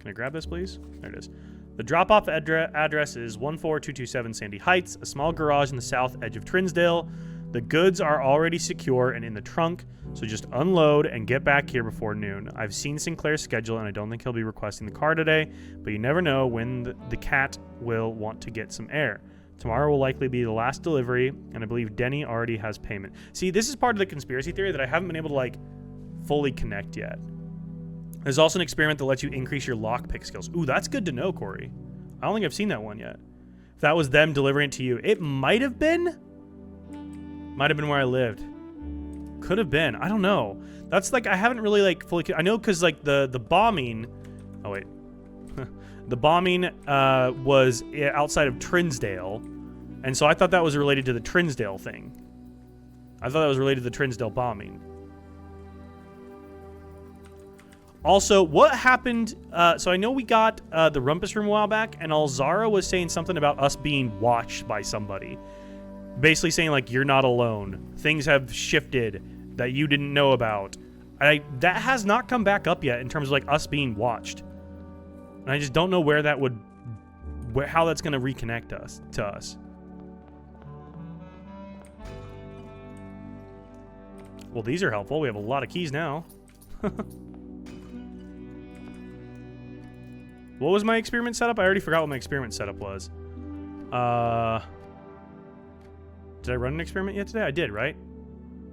I grab this, please? There it is. The drop-off address is 14227 Sandy Heights, a small garage in the south edge of Trinsdale. The goods are already secure and in the trunk, so just unload and get back here before noon. I've seen Sinclair's schedule, and I don't think he'll be requesting the car today, but you never know when the cat will want to get some air. Tomorrow will likely be the last delivery, and I believe Denny already has payment. See, this is part of the conspiracy theory that I haven't been able to, like, fully connect yet. There's also an experiment that lets you increase your lockpick skills. Ooh, that's good to know, Corey. I don't think I've seen that one yet. If that was them delivering it to you. It might have been. Might have been where I lived. Could have been. I don't know. That's like, I haven't really like fully... I know because like the bombing... Oh, wait. The bombing was outside of Trinsdale. And so I thought that was related to the Trinsdale thing. I thought that was related to the Trinsdale bombing. Also, what happened... so I know we got the Rumpus Room a while back, and Alzara was saying something about us being watched by somebody. Basically saying, like, you're not alone. Things have shifted that you didn't know about. That has not come back up yet in terms of, like, us being watched. And I just don't know where that would... how that's going to reconnect us to us. Well, these are helpful. We have a lot of keys now. What was my experiment setup? I already forgot what my experiment setup was. Did I run an experiment yet today? I did, right?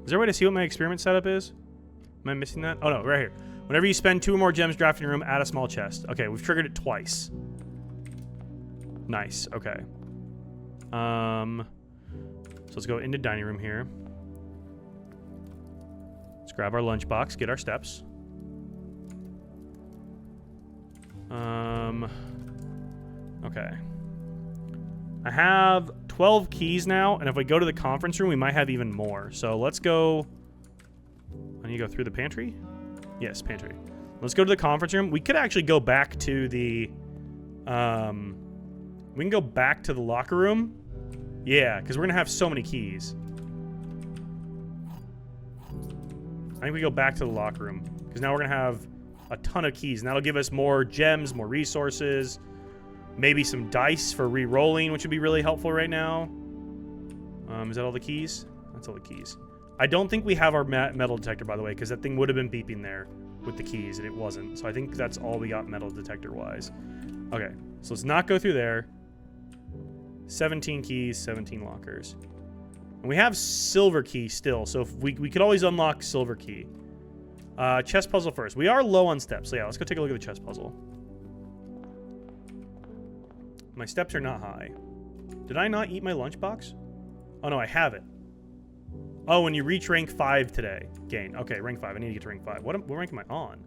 Is there a way to see what my experiment setup is? Am I missing that? Oh, no, right here. Whenever you spend 2 or more gems drafting a room, add a small chest. Okay, we've triggered it twice. Nice, okay. So let's go into dining room here. Let's grab our lunchbox, get our steps. Okay. I have 12 keys now, and if I go to the conference room, we might have even more. So let's go... I need to go through the pantry? Yes, pantry. Let's go to the conference room. We could actually go back to the... we can go back to the locker room. Yeah, because we're going to have so many keys. I think we go back to the locker room, because now we're going to have a ton of keys, and that'll give us more gems, more resources, maybe some dice for re-rolling, which would be really helpful right now. Is that all the keys? That's all the keys. I don't think we have our metal detector, by the way, because that thing would have been beeping there with the keys, and it wasn't. So I think that's all we got metal detector-wise. Okay, so let's not go through there. 17 keys, 17 lockers. And we have silver key still, so if we could always unlock silver key. Chess puzzle first. We are low on steps, so yeah, let's go take a look at the chess puzzle. My steps are not high. Did I not eat my lunchbox? Oh, no, I have it. Oh, when you reach rank 5 today. Gain. Okay, rank 5. I need to get to rank 5. What rank am I on?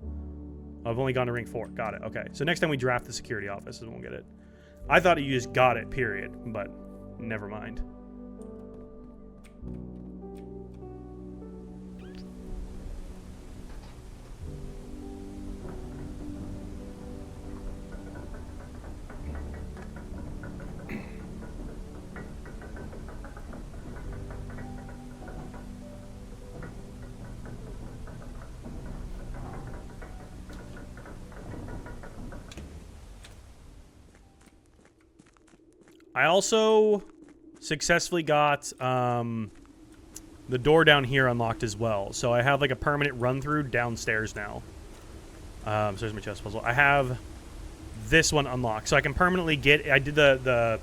Oh, I've only gone to rank 4. Got it. Okay, so next time we draft the security office, we'll get it. I thought you just got it, period, but never mind. I also successfully got the door down here unlocked as well. So I have like a permanent run through downstairs now. So there's my chest puzzle. I have this one unlocked. So I can permanently get... I did the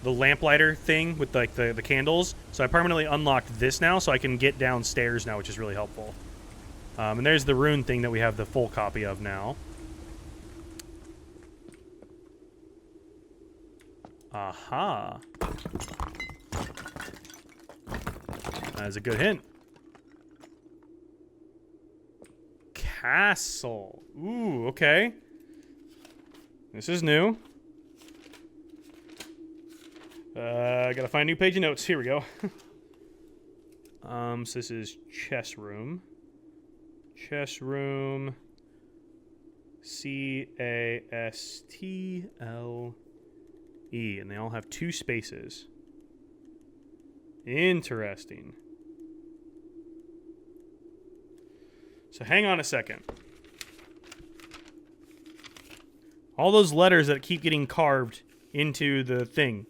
lamplighter thing with like the candles. So I permanently unlocked this now so I can get downstairs now, which is really helpful. And there's the rune thing that we have the full copy of now. Aha. That is a good hint. Castle. Ooh, okay. This is new. Gotta find a new page of notes. Here we go. So this is chess room. Chess room. C-A-S-T-L-E. And they all have 2 spaces. Interesting. So hang on a second. All those letters that keep getting carved into the thing.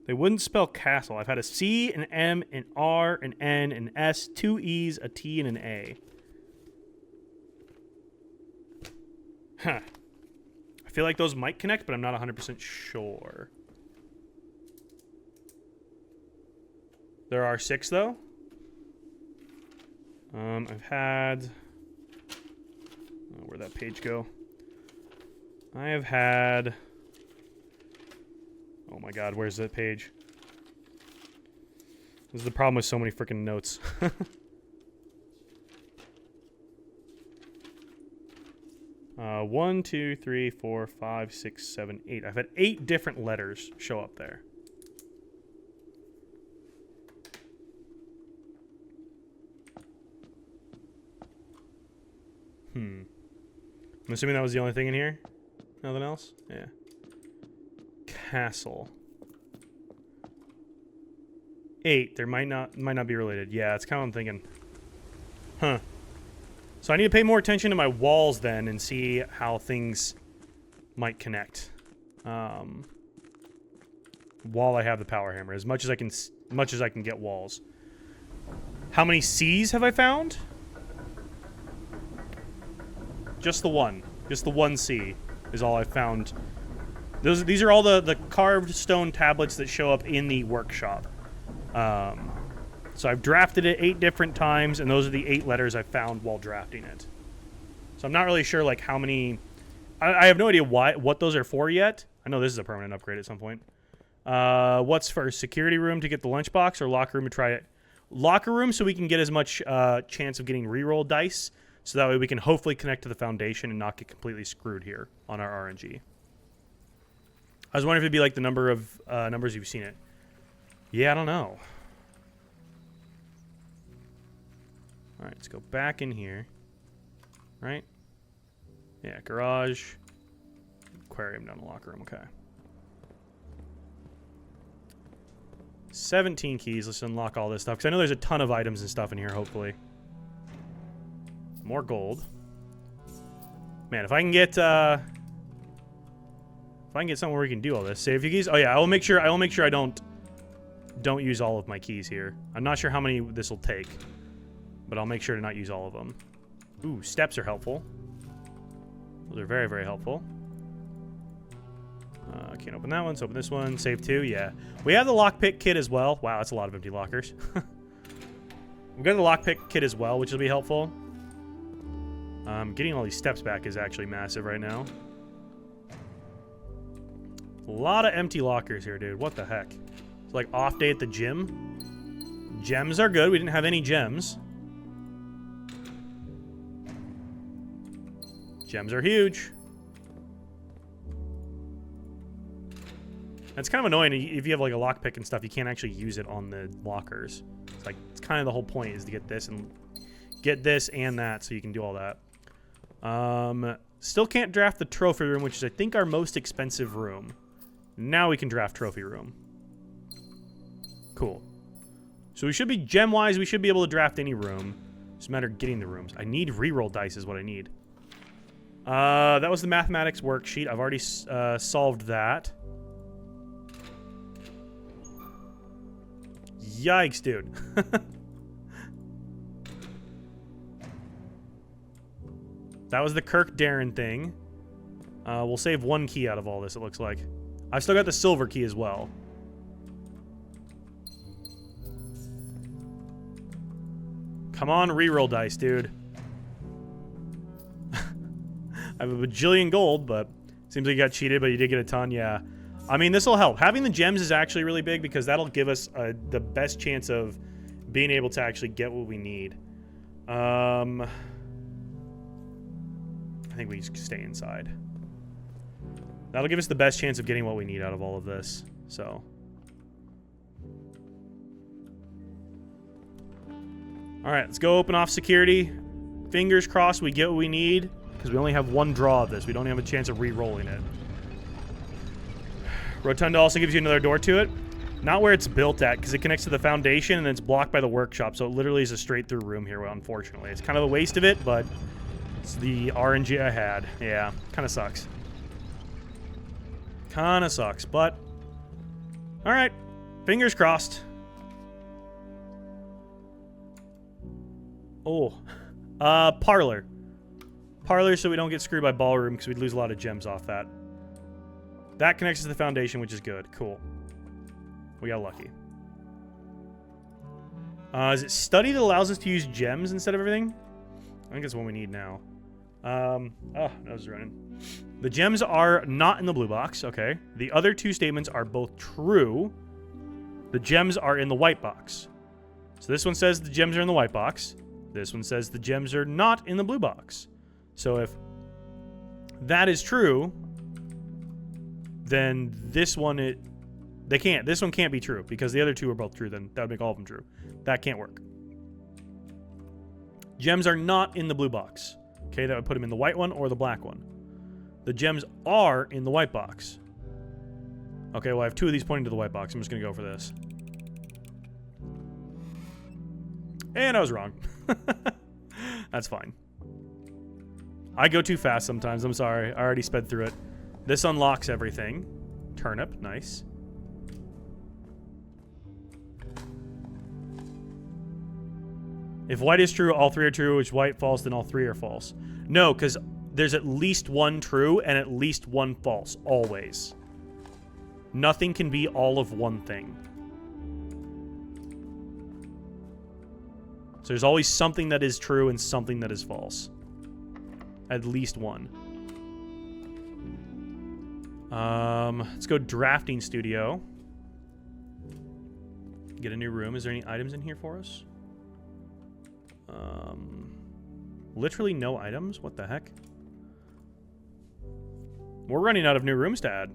They wouldn't spell castle. I've had a C, an M, an R, an N, an S, 2 E's, a T, and an A. Huh. I feel like those might connect, but I'm not 100% sure. There are 6, though. I've had... Oh, where'd that page go? I have had... Oh my god, where's that page? This is the problem with so many freaking notes. 1, 2, 3, 4, 5, 6, 7, 8. I've had 8 different letters show up there. I'm assuming that was the only thing in here? Nothing else? Yeah. Castle. 8. There might not be related. Yeah, that's kind of what I'm thinking. Huh. So I need to pay more attention to my walls then and see how things might connect. While I have the power hammer, as much as I can get walls. How many C's have I found? Just the one. Just the 1 C is all I've found. These are all the carved stone tablets that show up in the workshop. So I've drafted it 8 different times, and those are the 8 letters I found while drafting it. So I'm not really sure like how many. I have no idea what those are for yet. I know this is a permanent upgrade at some point. What's first? Security room to get the lunchbox, or locker room to try it? Locker room so we can get as much chance of getting reroll dice, so that way we can hopefully connect to the foundation and not get completely screwed here on our RNG. I was wondering if it'd be like the number of numbers you've seen it. Yeah, I don't know. All right, let's go back in here. Right? Yeah, garage. Aquarium down the locker room. Okay. 17 keys. Let's unlock all this stuff, because I know there's a ton of items and stuff in here, hopefully. More gold. Man, if I can get somewhere where we can do all this. Save your keys. Oh yeah, I will make sure I don't use all of my keys here. I'm not sure how many this will take, but I'll make sure to not use all of them. Ooh, steps are helpful. Those are very, very helpful. Can't open that one, so open this one. Save 2, yeah. We have the lockpick kit as well. Wow, that's a lot of empty lockers. We've got the lockpick kit as well, which will be helpful. Getting all these steps back is actually massive right now. A lot of empty lockers here, dude. What the heck? It's like off day at the gym. Gems are good. We didn't have any gems. Gems are huge. That's kind of annoying. If you have like a lockpick and stuff, you can't actually use it on the lockers. It's like, it's kind of the whole point is to get this and that so you can do all that. Still can't draft the trophy room, which is I think our most expensive room. Now we can draft trophy room. Cool. So we should be gem-wise, we should be able to draft any room. It's a matter of getting the rooms. I need reroll dice is what I need. That was the mathematics worksheet. I've already solved that. Yikes, dude. That was the Kirk Darren thing. We'll save 1 key out of all this, it looks like. I've still got the silver key as well. Come on, reroll dice, dude. I have a bajillion gold, but seems like you got cheated, but you did get a ton, yeah. I mean, this will help. Having the gems is actually really big because that'll give us the best chance of being able to actually get what we need. I think we stay inside. That'll give us the best chance of getting what we need out of all of this. So. All right, let's go open off security. Fingers crossed we get what we need because we only have one draw of this. We don't have a chance of re-rolling it. Rotunda also gives you another door to it. Not where it's built at because it connects to the foundation and it's blocked by the workshop. So it literally is a straight through room here, unfortunately. It's kind of a waste of it, but it's the RNG I had. Yeah, kind of sucks. Kind of sucks, but all right. Fingers crossed. Oh, parlor. Parlor so we don't get screwed by ballroom because we'd lose a lot of gems off that. That connects to the foundation, which is good. Cool. We got lucky. Is it study that allows us to use gems instead of everything? I think it's what we need now. Oh, nose is running. The gems are not in the blue box. Okay. The other two statements are both true. The gems are in the white box. So this one says the gems are in the white box. This one says the gems are not in the blue box. So if that is true, then this one, this one can't be true because the other two are both true. Then that would make all of them true. That can't work. Gems are not in the blue box. Okay, that would put them in the white one or the black one. The gems are in the white box. Okay, well I have two of these pointing to the white box. I'm just going to go for this. And I was wrong. That's fine. I go too fast sometimes. I'm sorry. I already sped through it. This unlocks everything. Turnip. Nice. If white is true, all three are true. If white false, then all three are false. No, because there's at least one true and at least one false. Always. Nothing can be all of one thing. So there's always something that is true and something that is false. At least one. Let's go drafting studio. Get a new room. Is there any items in here for us? Literally no items? What the heck? We're running out of new rooms to add.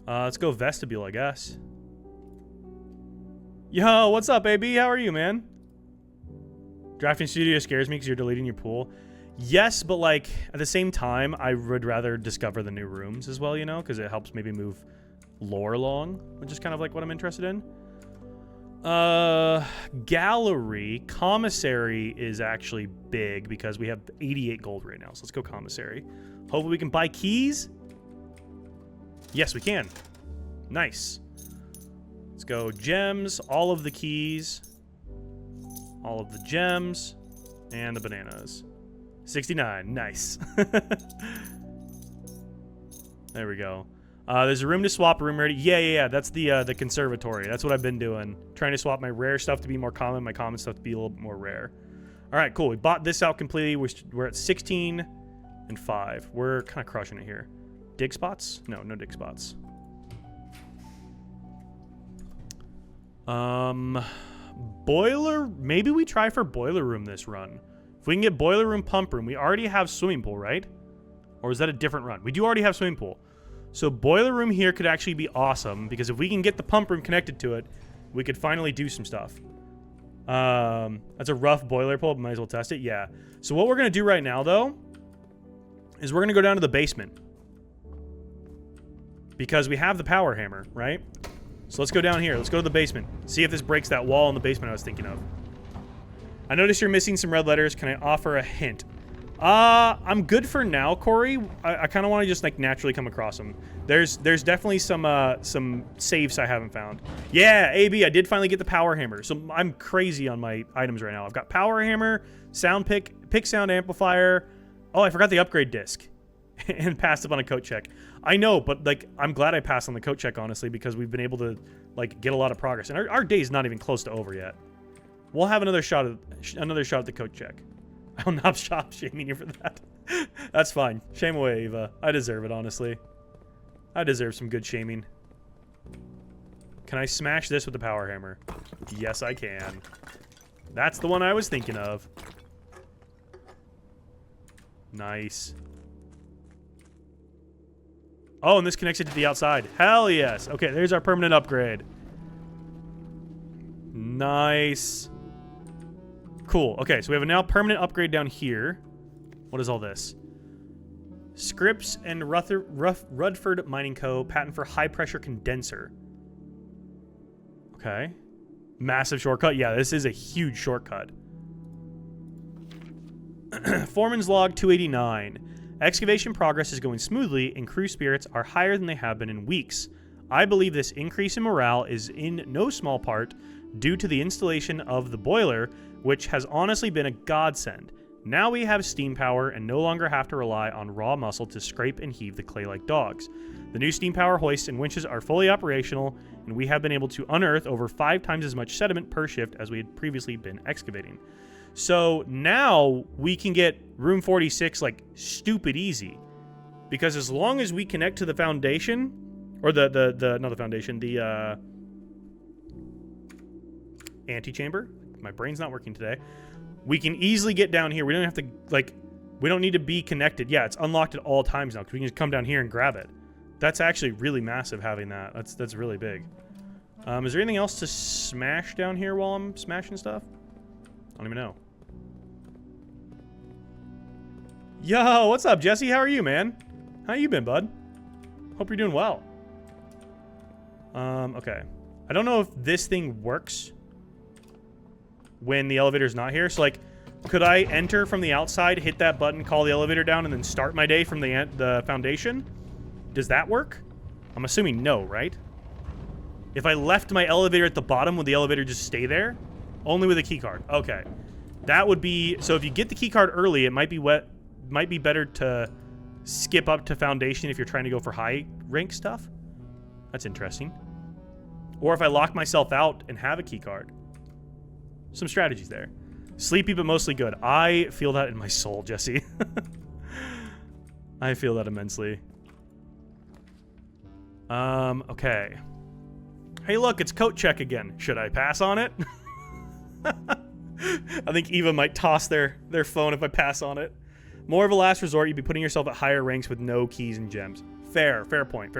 Let's go vestibule, I guess. Yo, what's up, AB? How are you, man? Drafting studio scares me because you're deleting your pool. Yes, but like at the same time, I would rather discover the new rooms as well, you know, because it helps maybe move lore along, which is kind of like what I'm interested in. Gallery. Commissary is actually big because we have 88 gold right now. So let's go commissary. Hopefully we can buy keys. Yes, we can. Nice. Let's go gems, all of the keys, all of the gems, and the bananas. 69. Nice. There we go. There's a room to swap, a room ready. Yeah. That's the conservatory. That's what I've been doing. Trying to swap my rare stuff to be more common, my common stuff to be a little bit more rare. All right, cool. We bought this out completely. We're at 16 and 5. We're kind of crushing it here. Dig spots? No dig spots. Boiler. Maybe we try for boiler room this run. If we can get boiler room, pump room, we already have swimming pool, right? Or is that a different run? We do already have swimming pool. So boiler room here could actually be awesome because if we can get the pump room connected to it, we could finally do some stuff. That's a rough boiler pull, but might as well test it. Yeah. So what we're going to do right now, though, is we're going to go down to the basement. Because we have the power hammer, right? So let's go down here. Let's go to the basement. See if this breaks that wall in the basement I was thinking of. I noticed you're missing some red letters. Can I offer a hint? I'm good for now, Corey. I kind of want to just like naturally come across them. There's definitely some safes I haven't found. Yeah, AB, I did finally get the power hammer. So I'm crazy on my items right now. I've got power hammer, sound pick sound amplifier. Oh, I forgot the upgrade disc and passed up on a coat check. I know, but like I'm glad I passed on the coat check, honestly, because we've been able to like get a lot of progress. And our day is not even close to over yet. We'll have another shot at the coat check. I'll not stop shaming you for that. That's fine. Shame away, Eva. I deserve it, honestly. I deserve some good shaming. Can I smash this with the power hammer? Yes, I can. That's the one I was thinking of. Nice. Oh, and this connects it to the outside. Hell yes. Okay, there's our permanent upgrade. Nice. Cool. Okay, so we have a now permanent upgrade down here. What is all this? Scripps and Rutherford Mining Co. patent for high-pressure condenser. Okay. Massive shortcut. Yeah, this is a huge shortcut. Foreman's log 289. Excavation progress is going smoothly, and crew spirits are higher than they have been in weeks. I believe this increase in morale is in no small part due to the installation of the boiler, which has honestly been a godsend. Now we have steam power and no longer have to rely on raw muscle to scrape and heave the clay like dogs. The new steam power hoists and winches are fully operational, and we have been able to unearth over 5 times as much sediment per shift as we had previously been excavating. So now we can get room 46 like stupid easy, because as long as we connect to the foundation, or not the foundation, the antechamber. My brain's not working today. We can easily get down here. We don't have to we don't need to be connected. Yeah, it's unlocked at all times now because we can just come down here and grab it. That's actually really massive having that. That's really big. Is there anything else to smash down here while I'm smashing stuff? I don't even know. Yo, what's up, Jesse? How are you, man? How you been, bud? Hope you're doing well. Okay. I don't know if this thing works when the elevator's not here. So, like, could I enter from the outside, hit that button, call the elevator down, and then start my day from the foundation? Does that work? I'm assuming no, right? If I left my elevator at the bottom, would the elevator just stay there? Only with a key card. Okay. That would be... So if you get the key card early, it might be better to skip up to foundation if you're trying to go for high rank stuff. That's interesting. Or if I lock myself out and have a key card. Some strategies there. Sleepy but mostly good. I feel that in my soul, Jesse. I feel that immensely. Okay. Hey, look, it's coat check again. Should I pass on it? I think Eva might toss their phone if I pass on it. More of a last resort, you'd be putting yourself at higher ranks with no keys and gems. Fair point.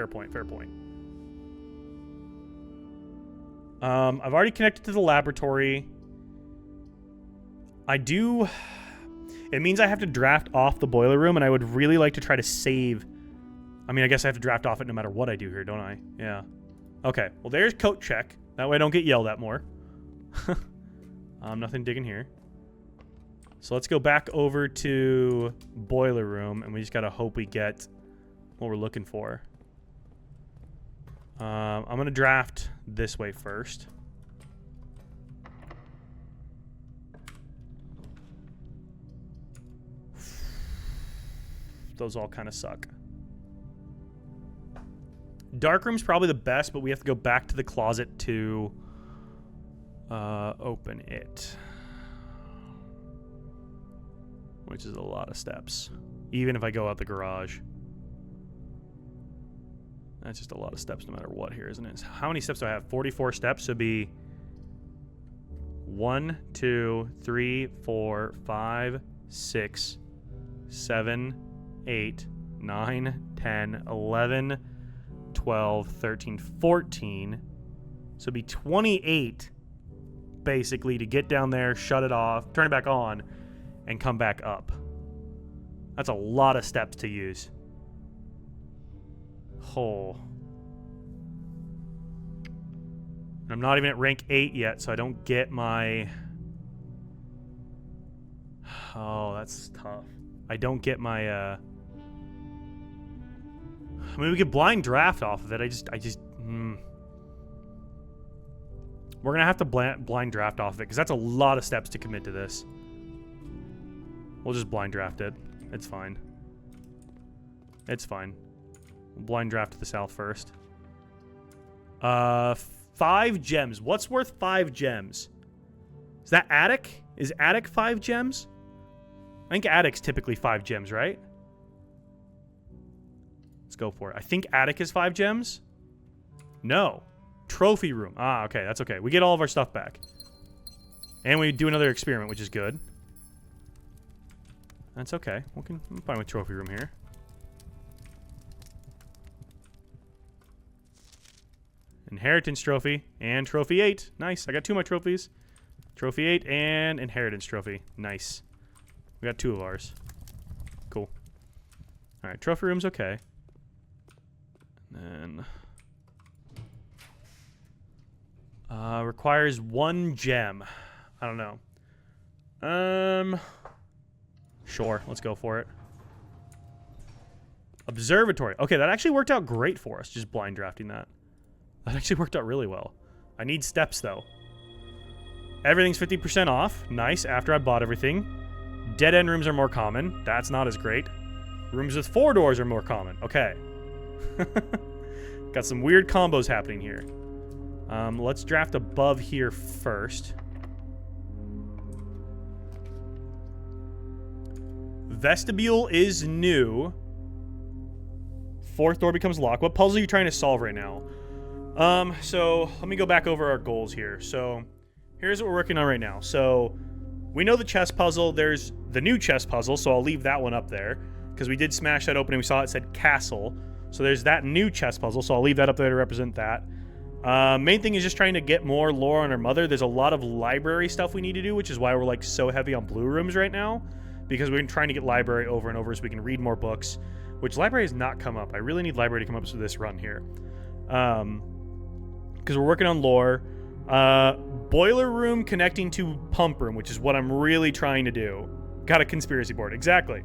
I've already connected to the laboratory. It means I have to draft off the boiler room, and I would really like to try to save. I mean, I guess I have to draft off it no matter what I do here, don't I? Yeah. Okay, well, there's coat check. That way I don't get yelled at more. Nothing digging here. So let's go back over to boiler room, and we just gotta hope we get what we're looking for. I'm gonna draft this way first. Those all kind of suck. Dark room's probably the best, but we have to go back to the closet to open it. Which is a lot of steps. Even if I go out the garage. That's just a lot of steps no matter what here, isn't it? How many steps do I have? 44 steps. So it'd be 1, 2, 3, 4, 5, 6, 7, 8, 9, 10, 11, 12, 13, 14. So it'd be 28 basically to get down there, shut it off, turn it back on, and come back up. That's a lot of steps to use. Oh. I'm not even at rank 8 yet, so I don't get my... Oh, that's tough. I don't get my, I mean, we could blind draft off of it. We're going to have to blind draft off of it, because that's a lot of steps to commit to this. We'll just blind draft it. It's fine. It's fine. We'll blind draft to the south first. 5 gems. What's worth 5 gems? Is that attic? Is attic 5 gems? I think attic's typically 5 gems, right? Let's go for it. I think attic is 5 gems. No. Trophy room. Ah, okay. That's okay. We get all of our stuff back. And we do another experiment, which is good. That's okay. I'm fine with trophy room here. Inheritance trophy and trophy 8. Nice. I got 2 of my trophies. Trophy 8 and inheritance trophy. Nice. We got 2 of ours. Cool. All right. Trophy room's okay. And then requires 1 gem. I don't know. Sure. Let's go for it. Observatory. Okay, that actually worked out great for us. Just blind drafting that. That actually worked out really well. I need steps, though. Everything's 50% off. Nice, after I bought everything. Dead-end rooms are more common. That's not as great. Rooms with 4 doors are more common. Okay. Got some weird combos happening here. Let's draft above here first. Vestibule is new. 4th door becomes locked. What puzzle are you trying to solve right now? So let me go back over our goals here. So here's what we're working on right now. So we know the chess puzzle. There's the new chess puzzle, so I'll leave that one up there because we did smash that open and we saw it said castle. So there's that new chess puzzle, so I'll leave that up there to represent that. Main thing is just trying to get more lore on our mother. There's a lot of library stuff we need to do, which is why we're like so heavy on blue rooms right now, because we're trying to get library over and over so we can read more books, which library has not come up. I really need library to come up with this run here. Because we're working on lore. Boiler room connecting to pump room, which is what I'm really trying to do. Got a conspiracy board. Exactly.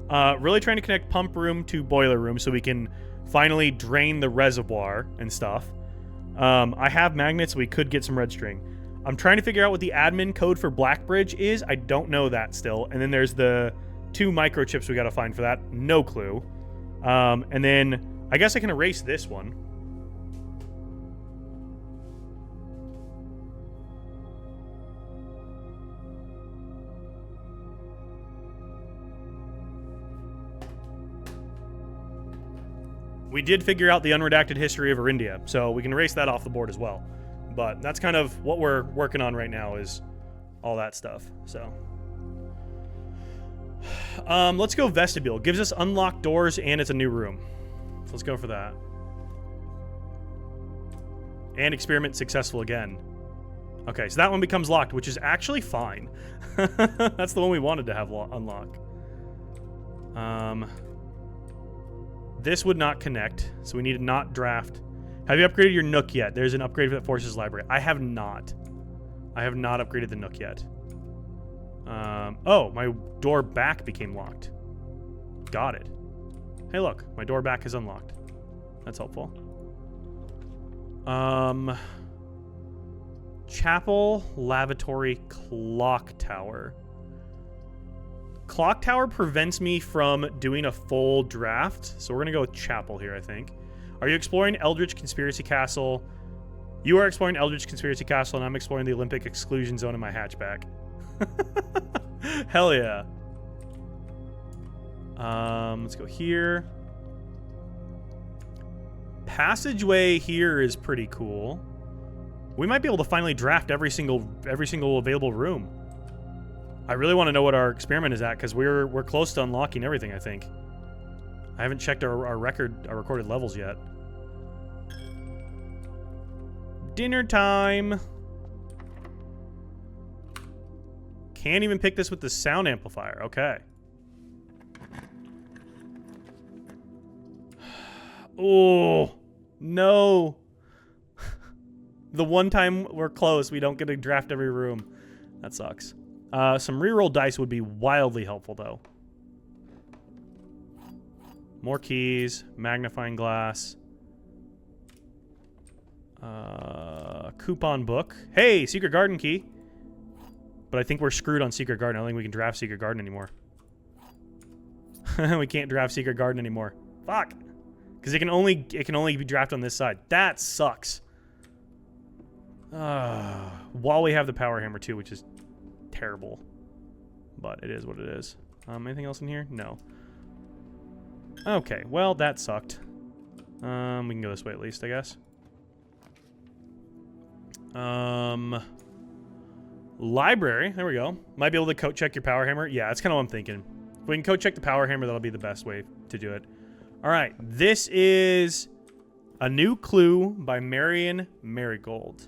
Really trying to connect pump room to boiler room so we can finally drain the reservoir and stuff. I have magnets, so we could get some red string. I'm trying to figure out what the admin code for Blackbridge is. I don't know that still. And then there's the 2 microchips we got to find for that. No clue. And then I guess I can erase this one. We did figure out the unredacted history of Arindia, so we can erase that off the board as well. But that's kind of what we're working on right now, is all that stuff. So let's go vestibule. Gives us unlocked doors and it's a new room. So let's go for that. And experiment successful again. Okay, so that one becomes locked, which is actually fine. That's the one we wanted to have unlock. This would not connect, so we need to not draft. Have you upgraded your Nook yet? There's an upgrade for the Forces Library. I have not. I have not upgraded the Nook yet. Oh, my door back became locked. Got it. Hey, look. My door back is unlocked. That's helpful. Chapel, lavatory, clock tower. Clock tower prevents me from doing a full draft, so we're going to go with chapel here, I think. Are you exploring Eldritch Conspiracy Castle? You are exploring Eldritch Conspiracy Castle, and I'm exploring the Olympic Exclusion Zone in my hatchback. Hell yeah. Let's go here. Passageway here is pretty cool. We might be able to finally draft every single available room. I really want to know what our experiment is at, because we're close to unlocking everything, I think. I haven't checked our recorded levels yet. Dinner time. Can't even pick this with the sound amplifier. Okay. Oh, no. The one time we're close, we don't get to draft every room. That sucks. Some reroll dice would be wildly helpful, though. More keys, magnifying glass. Coupon book. Hey, Secret Garden key. But I think we're screwed on Secret Garden. I don't think we can draft Secret Garden anymore. We can't draft Secret Garden anymore. Fuck. Because it can only be drafted on this side. That sucks. While we have the power hammer too, which is terrible. But it is what it is. Anything else in here? No. Okay, well, that sucked. We can go this way at least, I guess. Library. There we go. Might be able to code check your power hammer. Yeah, that's kind of what I'm thinking. If we can code check the power hammer, that'll be the best way to do it. All right, this is A New Clue by Marion Marigold.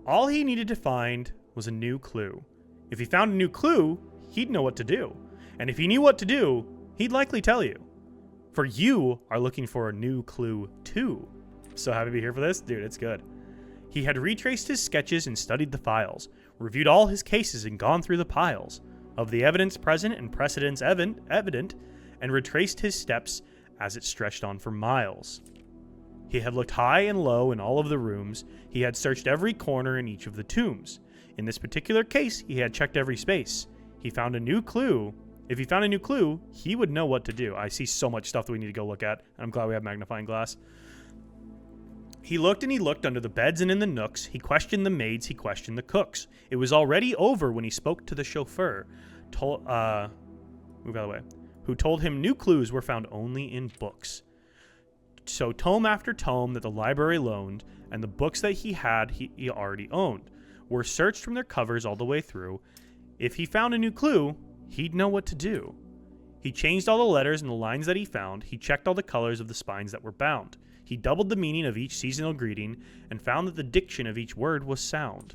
All he needed to find was a new clue. If he found a new clue, he'd know what to do. And if he knew what to do, he'd likely tell you. For you are looking for a new clue too. So happy to be here for this? Dude, it's good. He had retraced his sketches and studied the files, reviewed all his cases and gone through the piles of the evidence present and precedents evident, and retraced his steps as it stretched on for miles. He had looked high and low in all of the rooms. He had searched every corner in each of the tombs. In this particular case, he had checked every space. He found a new clue. If he found a new clue, he would know what to do. I see so much stuff that we need to go look at, and I'm glad we have magnifying glass. He looked and he looked under the beds and in the nooks. He questioned the maids. He questioned the cooks. It was already over when he spoke to the chauffeur, move out of the way, who told him new clues were found only in books. So tome after tome that the library loaned, and the books that he had he already owned, were searched from their covers all the way through. If he found a new clue, he'd know what to do. He changed all the letters and the lines that he found. He checked all the colors of the spines that were bound. He doubled the meaning of each seasonal greeting and found that the diction of each word was sound.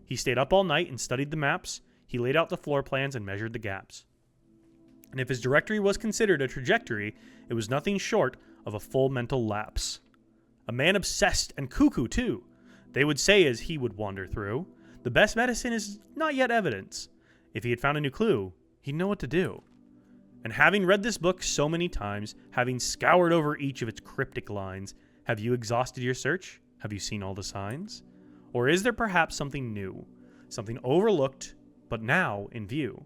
He stayed up all night and studied the maps. He laid out the floor plans and measured the gaps. And if his directory was considered a trajectory, it was nothing short of a full mental lapse. A man obsessed and cuckoo, too. They would say as he would wander through, the best medicine is not yet evidence. If he had found a new clue, he'd know what to do. And having read this book so many times, having scoured over each of its cryptic lines, have you exhausted your search? Have you seen all the signs? Or is there perhaps something new, something overlooked, but now in view?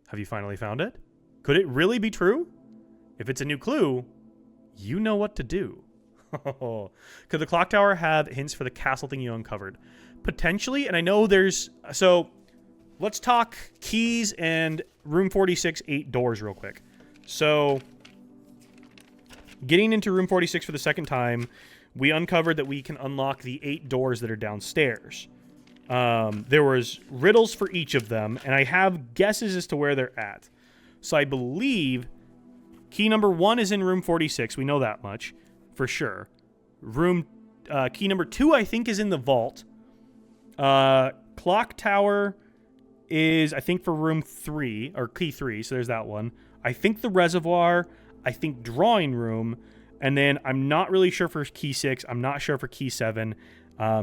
Have you finally found it? Could it really be true? If it's a new clue, you know what to do. Could the clock tower have hints for the castle thing you uncovered? Potentially, and I know there's... So, let's talk keys and room 46, 8 doors real quick. So, getting into room 46 for the second time, we uncovered that we can unlock the 8 doors that are downstairs. There was riddles for each of them, and I have guesses as to where they're at. So I believe key number 1 is in room 46. We know that much for sure. Key number 2, I think, is in the vault. Clock tower is, I think, for room 3, or key 3, so there's that one. I think the reservoir, I think drawing room, and then I'm not really sure for key 6, I'm not sure for key 7,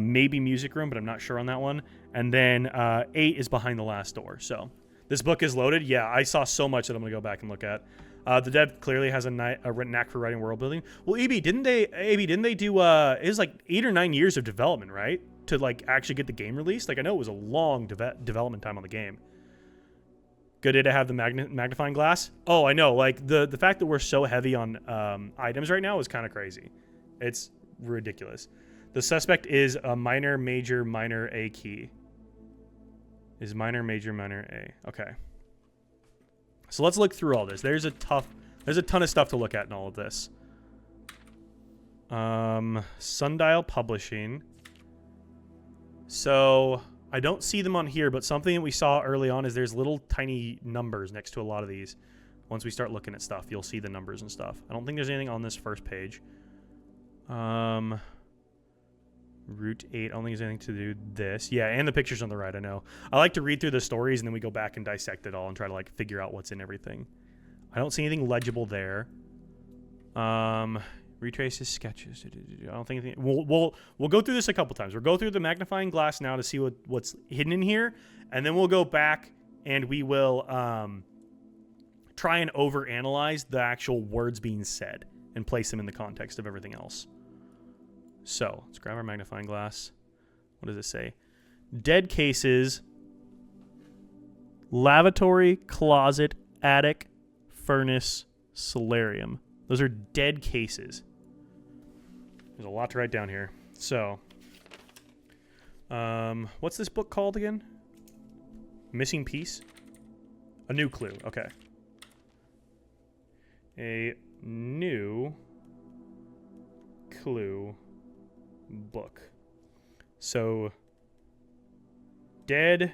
maybe music room, but I'm not sure on that one. And then 8 is behind the last door. So this book is loaded. Yeah, I saw so much that I'm going to go back and look at. The dev clearly has a knack for writing world building. Well, AB, didn't they do, it was like 8 or 9 years of development, right? To like actually get the game released. Like I know it was a long development time on the game. Good day to have the magnifying glass. Oh, I know. Like the fact that we're so heavy on items right now is kind of crazy. It's ridiculous. The suspect is a minor, major, minor A key. Is minor, major, minor A. Okay. So let's look through all this. There's a ton of stuff to look at in all of this. Sundial Publishing. So I don't see them on here, but something that we saw early on is there's little tiny numbers next to a lot of these. Once we start looking at stuff, you'll see the numbers and stuff. I don't think there's anything on this first page. Route 8, I don't think there's anything to do this. Yeah, and the pictures on the right, I know. I like to read through the stories, and then we go back and dissect it all and try to like figure out what's in everything. I don't see anything legible there. Retrace his sketches. I don't think anything... We'll go through this a couple times. We'll go through the magnifying glass now to see what's hidden in here, and then we'll go back and we will try and overanalyze the actual words being said and place them in the context of everything else. So, let's grab our magnifying glass. What does it say? Dead cases, lavatory, closet, attic, furnace, solarium. Those are dead cases. There's a lot to write down here. So, what's this book called again? Missing Piece? A new clue. Okay. A new clue book. So, dead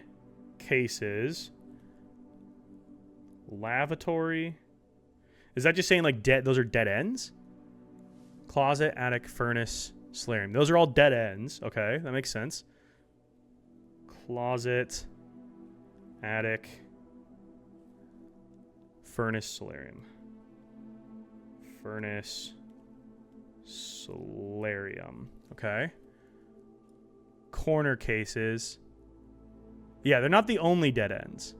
cases, lavatory. Is that just saying like dead? Those are dead ends? Closet, attic, furnace, solarium. Those are all dead ends. Okay, that makes sense. Closet, attic, furnace, solarium. Furnace, solarium. Okay. Corner cases. Yeah, they're not the only dead ends.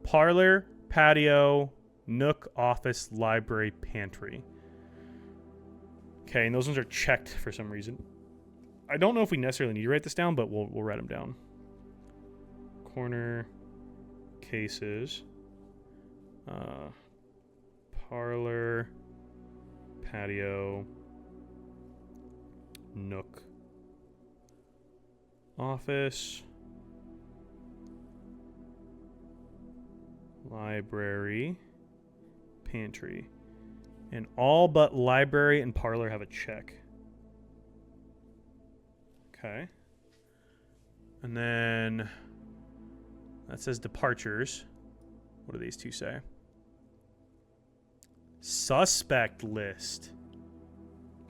Parlor, patio, nook, office, library, pantry. Okay, and those ones are checked for some reason. I don't know if we necessarily need to write this down, but we'll write them down. Corner cases. Parlor, patio, nook, office, library, pantry. And all but library and parlor have a check. Okay. And then that says departures. What do these two say? Suspect list.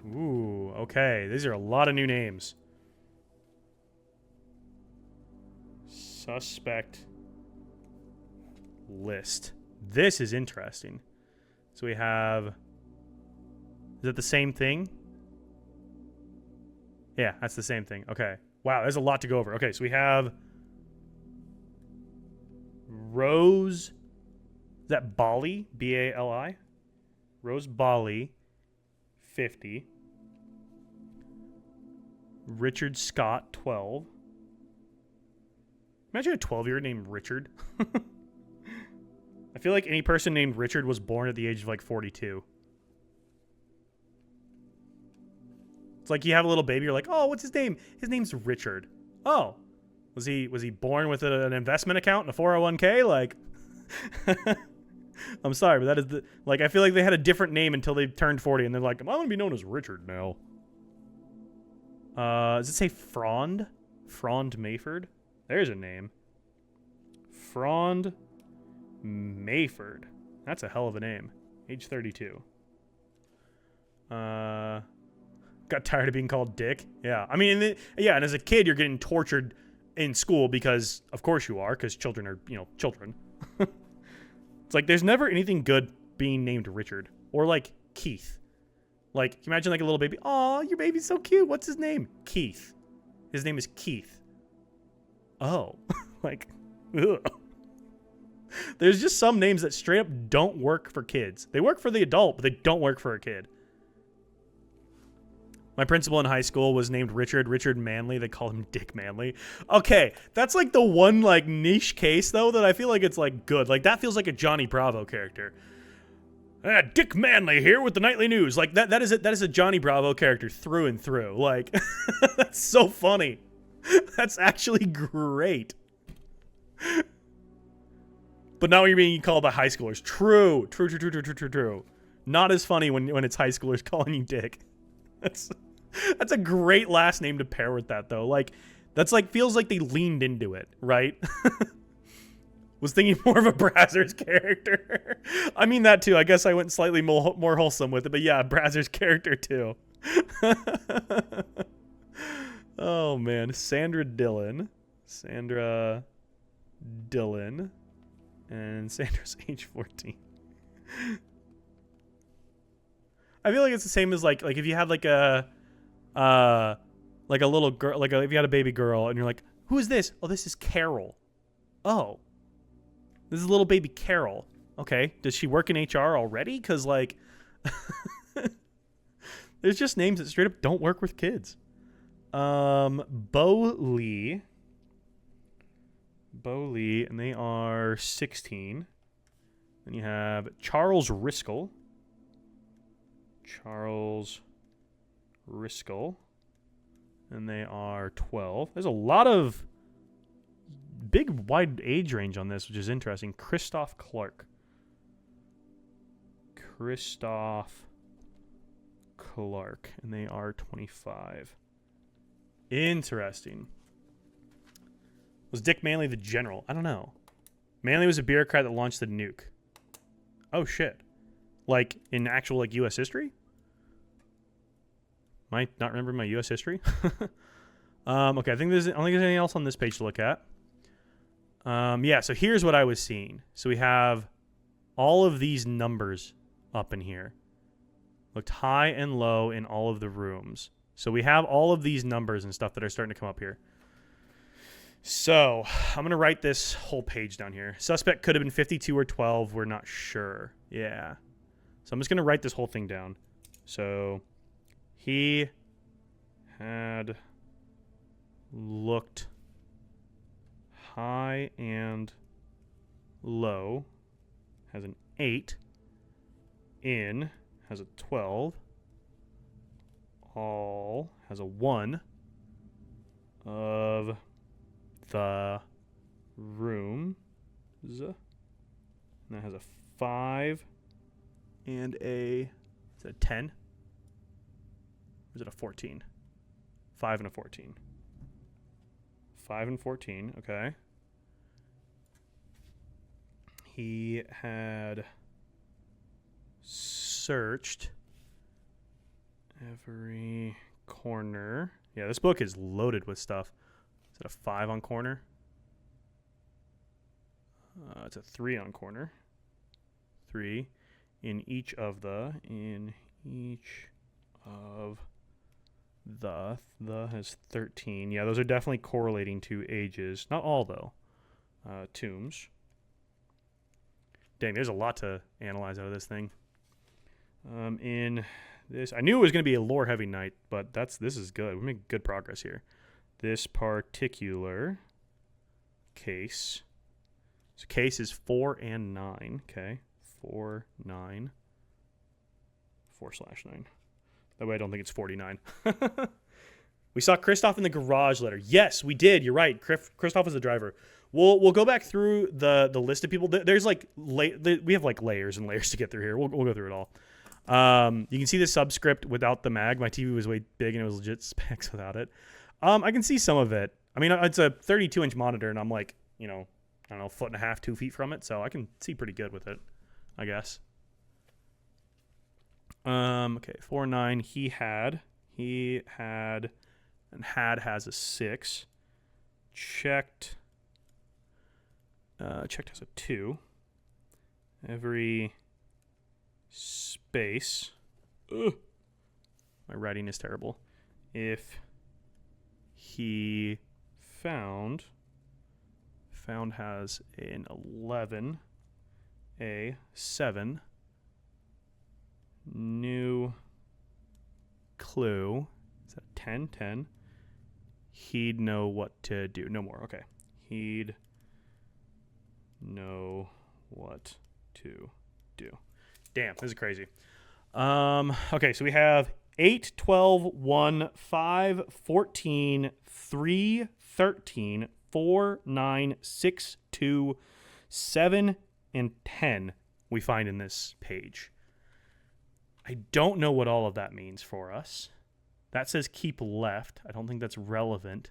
Ooh, okay. These are a lot of new names. Suspect list. This is interesting. So we have... Is that the same thing? Yeah, that's the same thing. Okay. Wow, there's a lot to go over. Okay, so we have... Rose... Is that Bali? B-A-L-I? Rose Bali, 50. Richard Scott, 12. Imagine a 12-year-old named Richard. I feel like any person named Richard was born at the age of like 42. It's like you have a little baby, you're like, oh, what's his name? His name's Richard. Oh, was he born with an investment account and a 401k? Like... I'm sorry, but that is the... Like, I feel like they had a different name until they turned 40, and they're like, I'm going to be known as Richard now. Does it say Frond? Frond Mayford? There's a name. Frond Mayford. That's a hell of a name. Age 32. Got tired of being called Dick? Yeah. I mean, and as a kid, you're getting tortured in school because, of course you are, because children are, children. It's like there's never anything good being named Richard or like Keith. Like, can you imagine like a little baby? Aw, your baby's so cute. What's his name? Keith. His name is Keith. Oh, like, ugh. There's just some names that straight up don't work for kids. They work for the adult, but they don't work for a kid. My principal in high school was named Richard Manley. They call him Dick Manley. Okay, that's like the one like niche case though that I feel like it's like good. Like that feels like a Johnny Bravo character. Dick Manley here with the nightly news. Like that is a Johnny Bravo character through and through. Like that's so funny. That's actually great. But now you're being called by high schoolers. True. Not as funny when it's high schoolers calling you Dick. That's a great last name to pair with that though. Like that's like feels like they leaned into it, right? Was thinking more of a Brazzers character. I mean that too. I guess I went slightly more wholesome with it, but yeah, Brazzers character too. Oh man, Sandra Dillon, and Sandra's age 14. I feel like it's the same as like if you had like a little girl, if you had a baby girl and you're like, who is this? Oh, this is Carol. Oh, this is little baby Carol. Okay, does she work in HR already? Because like, there's just names that straight up don't work with kids. Bo Lee, and they are 16. Then you have Charles Riskel, and they are 12. There's a lot of big wide age range on this, which is interesting. Christoph Clark. And they are 25. Interesting. Was Dick Manley the general? I don't know. Manley was a bureaucrat that launched the nuke. Oh shit. Like in actual like US history? Might not remember my US history. Okay, I don't think there's anything else on this page to look at. Yeah, so here's what I was seeing. So we have all of these numbers up in here. Looked high and low in all of the rooms. So we have all of these numbers and stuff that are starting to come up here. So I'm going to write this whole page down here. Suspect could have been 52 or 12. We're not sure. Yeah. So I'm just going to write this whole thing down. So he had looked high and low, has an 8, in has a 12, all has a 1 of the rooms, and that has a 5 and a, is it a 10? Or is it a 14? 5 and a 14. 5 and 14, okay. He had searched every corner. Yeah, this book is loaded with stuff. Is it a 5 on corner? It's a 3 on corner. 3 in each of the the has 13. Yeah, those are definitely correlating to ages. Not all though. Tombs. Dang, there's a lot to analyze out of this thing. In this, I knew it was going to be a lore heavy night, but this is good. We make good progress here. This particular case. So case is 4 and 9. Okay, 4, 9, 4/9. That way I don't think it's 49. We saw Christoph in the garage later. Yes, we did. You're right. Christoph was the driver. We'll go back through the list of people. There's like we have like layers and layers to get through here. We'll go through it all. You can see the subscript without the mag. My TV was way big and it was legit specs without it. I can see some of it. I mean, it's a 32-inch monitor and I'm like, I don't know, 1.5 feet, 2 feet from it, so I can see pretty good with it, I guess. Okay, 4, 9. He had, and has a 6. Checked has a 2. Every space. Ugh, my writing is terrible. If he found has an 11, a 7, new clue, is that 10? 10. He'd know what to do. No more. Okay. He'd know what to do. Damn, this is crazy. Okay, so we have 8, 12, 1, 5, 14, 3, 13, 4, 9, 6, 2, 7, and 10 we find in this page. I don't know what all of that means for us. That says keep left. I don't think that's relevant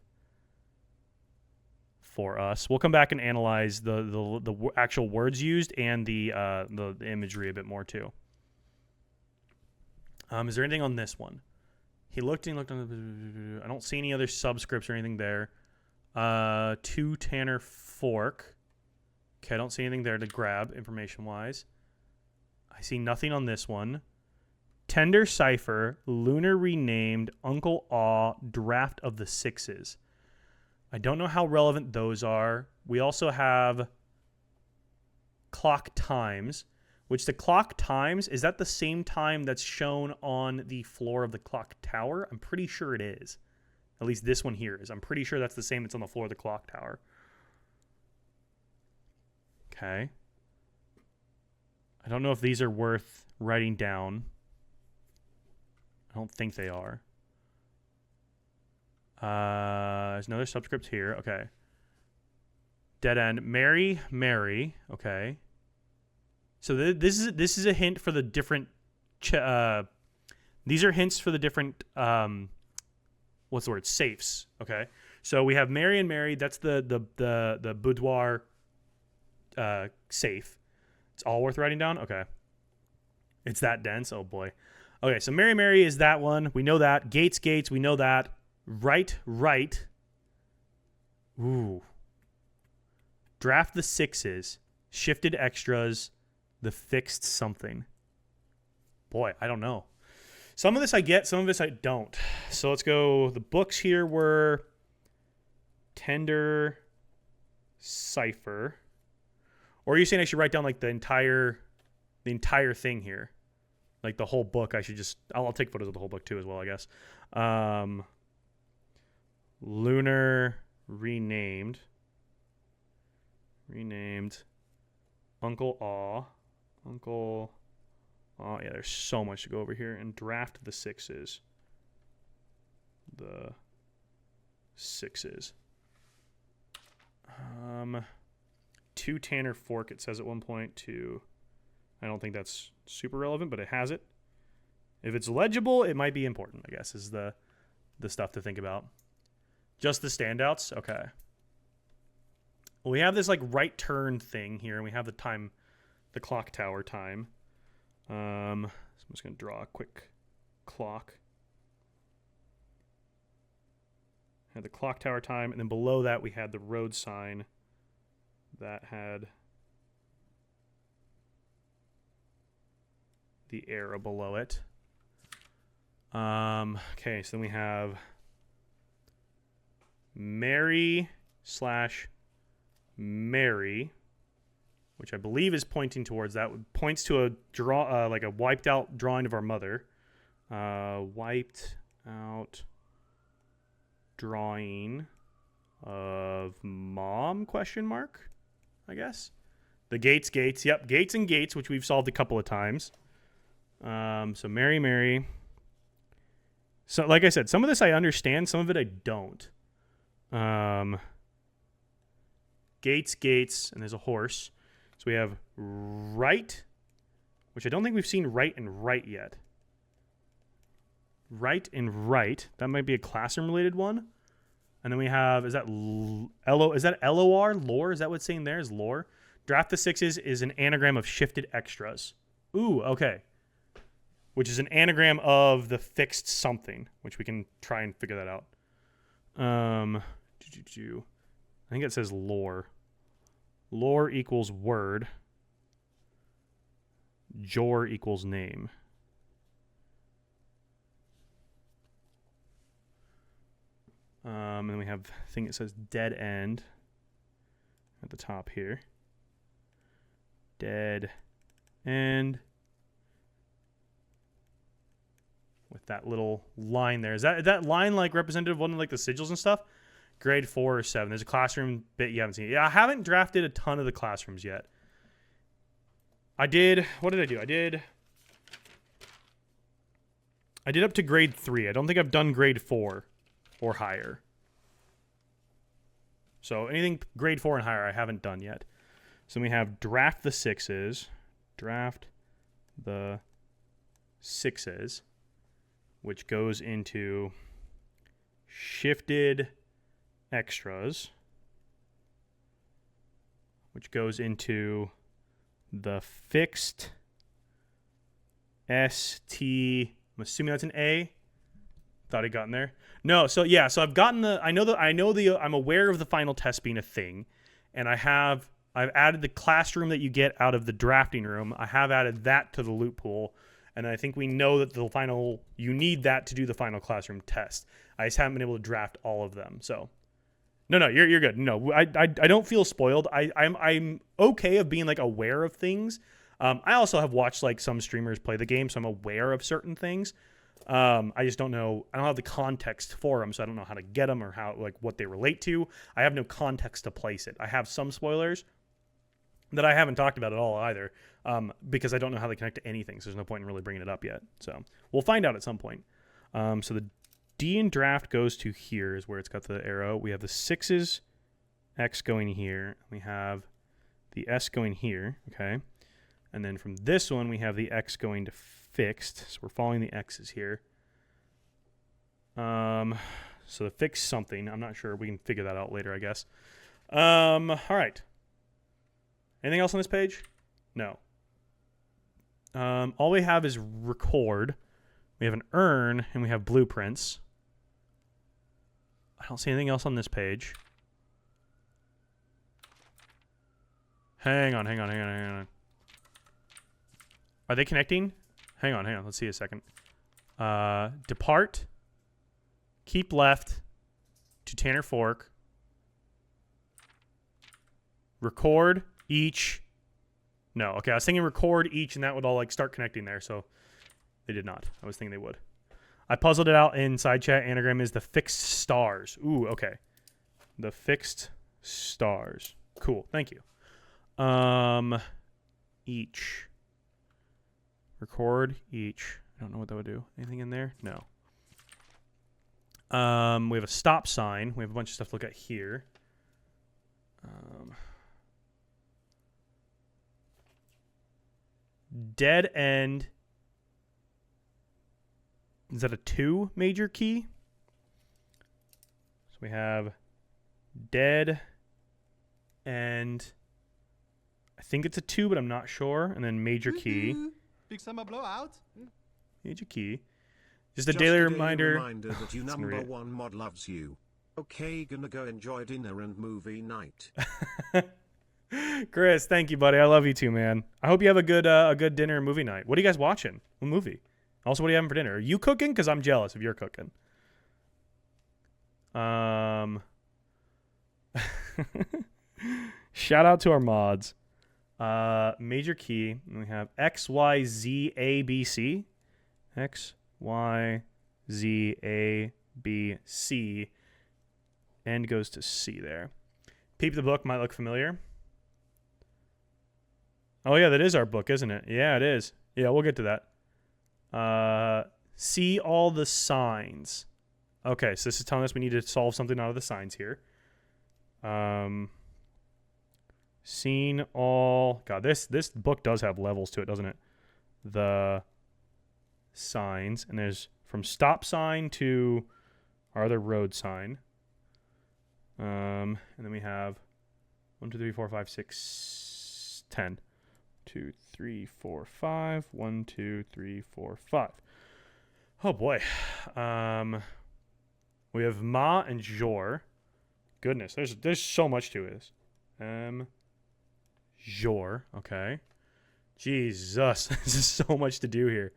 for us. We'll come back and analyze the actual words used and the imagery a bit more too. Is there anything on this one? He looked and looked on the... I don't see any other subscripts or anything there. 2 Tanner Fork. Okay, I don't see anything there to grab information-wise. I see nothing on this one. Tender Cypher, Lunar Renamed, Uncle Aw, Draft of the Sixes. I don't know how relevant those are. We also have Clock Times, which the Clock Times, is that the same time that's shown on the floor of the clock tower? I'm pretty sure it is. At least this one here is. I'm pretty sure that's the same that's on the floor of the clock tower. Okay. I don't know if these are worth writing down. I don't think they are. There's another subscript here. Okay. Dead end. Mary. Okay. So this is a hint for the different. These are hints for the different. What's the word? Safes. Okay. So we have Mary and Mary. That's the boudoir safe. It's all worth writing down. Okay. It's that dense. Oh boy. Okay. So Mary is that one. We know that. Gates. We know that. Right. Ooh. Draft the sixes. Shifted extras. The fixed something. Boy, I don't know. Some of this I get, some of this I don't. So let's go. The books here were Tender, Cypher. Or are you saying I should write down like the entire thing here? Like the whole book, I should just... I'll take photos of the whole book too as well, I guess. Lunar renamed. Uncle Aw. Oh, yeah, there's so much to go over here. And draft the sixes. The sixes. Two Tanner Fork, it says at one point. Two. I don't think that's super relevant, but it has it. If it's legible, it might be important, I guess, is the stuff to think about. Just the standouts? Okay. Well, we have this, like, right turn thing here, and we have the clock tower time. So I'm just going to draw a quick clock. Had the clock tower time, and then below that we had the road sign that had the arrow below it. Okay, so then we have Mary/Mary, which I believe is pointing towards that. Points to a like a wiped out drawing of our mother. Wiped out drawing of mom, question mark, I guess. The gates. Yep, gates and gates, which we've solved a couple of times. So Mary. So like I said, some of this I understand, some of it I don't. Gates, and there's a horse. So we have right, which I don't think we've seen right and right yet. Right and right. That might be a classroom related one. And then we have, is that LOR? Lore? Is that what's saying there? Is lore? Draft the sixes is an anagram of shifted extras. Ooh, okay. Which is an anagram of the fixed something, which we can try and figure that out. I think it says lore. Lore equals word. Jor equals name. And then we have a thing that says dead end at the top here. Dead end. With that little line there. Is that line like representative of one of like the sigils and stuff? Grade 4 or 7. There's a classroom bit you haven't seen. Yeah, I haven't drafted a ton of the classrooms yet. What did I do? I did up to grade 3. I don't think I've done grade 4 or higher. So anything grade 4 and higher I haven't done yet. So we have draft the sixes. Draft the sixes. Which goes into shifted extras, which goes into the fixed ST. I'm assuming that's an A. Thought I'd gotten there. No, so yeah, so I've gotten I'm aware of the final test being a thing, and I've added the classroom that you get out of the drafting room. I have added that to the loot pool. And I think we know that you need that to do the final classroom test. I just haven't been able to draft all of them. So, no, you're good. No, I don't feel spoiled. I'm okay of being like aware of things. I also have watched like some streamers play the game, so I'm aware of certain things. I just don't know. I don't have the context for them, so I don't know how to get them or how like what they relate to. I have no context to place it. I have some spoilers that I haven't talked about at all either. Because I don't know how they connect to anything, so there's no point in really bringing it up yet. So we'll find out at some point. So the D in draft goes to here is where it's got the arrow. We have the sixes X going here. We have the S going here, okay? And then from this one, we have the X going to fixed. So we're following the X's here. So the fixed something. I'm not sure. We can figure that out later, I guess. All right. Anything else on this page? No. All we have is record. We have an urn, and we have blueprints. I don't see anything else on this page. Hang on. Are they connecting? Hang on. Let's see a second. Depart. Keep left to Tanner Fork. Record each. No, okay, I was thinking record each, and that would all like start connecting there, so they did not. I was thinking they would. I puzzled it out in side chat. Anagram is the fixed stars. Ooh, okay. The fixed stars. Cool, thank you. Each. Record each. I don't know what that would do. Anything in there? No. We have a stop sign. We have a bunch of stuff to look at here. Dead end. Is that a 2 major key? So we have dead end. I think it's a 2, but I'm not sure. And then major key. Big summer blowout. Major key. Just a daily reminder. That you number one mod loves you. Okay, gonna go enjoy dinner and movie night. Chris, thank you, buddy. I love you too, man. I hope you have a good dinner and movie night. What are you guys watching? What movie? Also, what are you having for dinner? Are you cooking? Because I'm jealous if you're cooking. Shout out to our mods. Major key. We have X, Y, Z, A, B, C. X, Y, Z, A, B, C. End goes to C there. Peep the book might look familiar. Oh, yeah, that is our book, isn't it? Yeah, it is. Yeah, we'll get to that. See all the signs. Okay, so this is telling us we need to solve something out of the signs here. Seen all... God, this book does have levels to it, doesn't it? The signs. And there's from stop sign to our other road sign. And then we have 1, 2, 3, 4, 5, 6, 10. 2, 3, 4, 5. 1, 2, 3, 4, 5. Oh boy. We have Ma and Jor. Goodness, there's so much to this. Jor, okay. Jesus, this is so much to do here.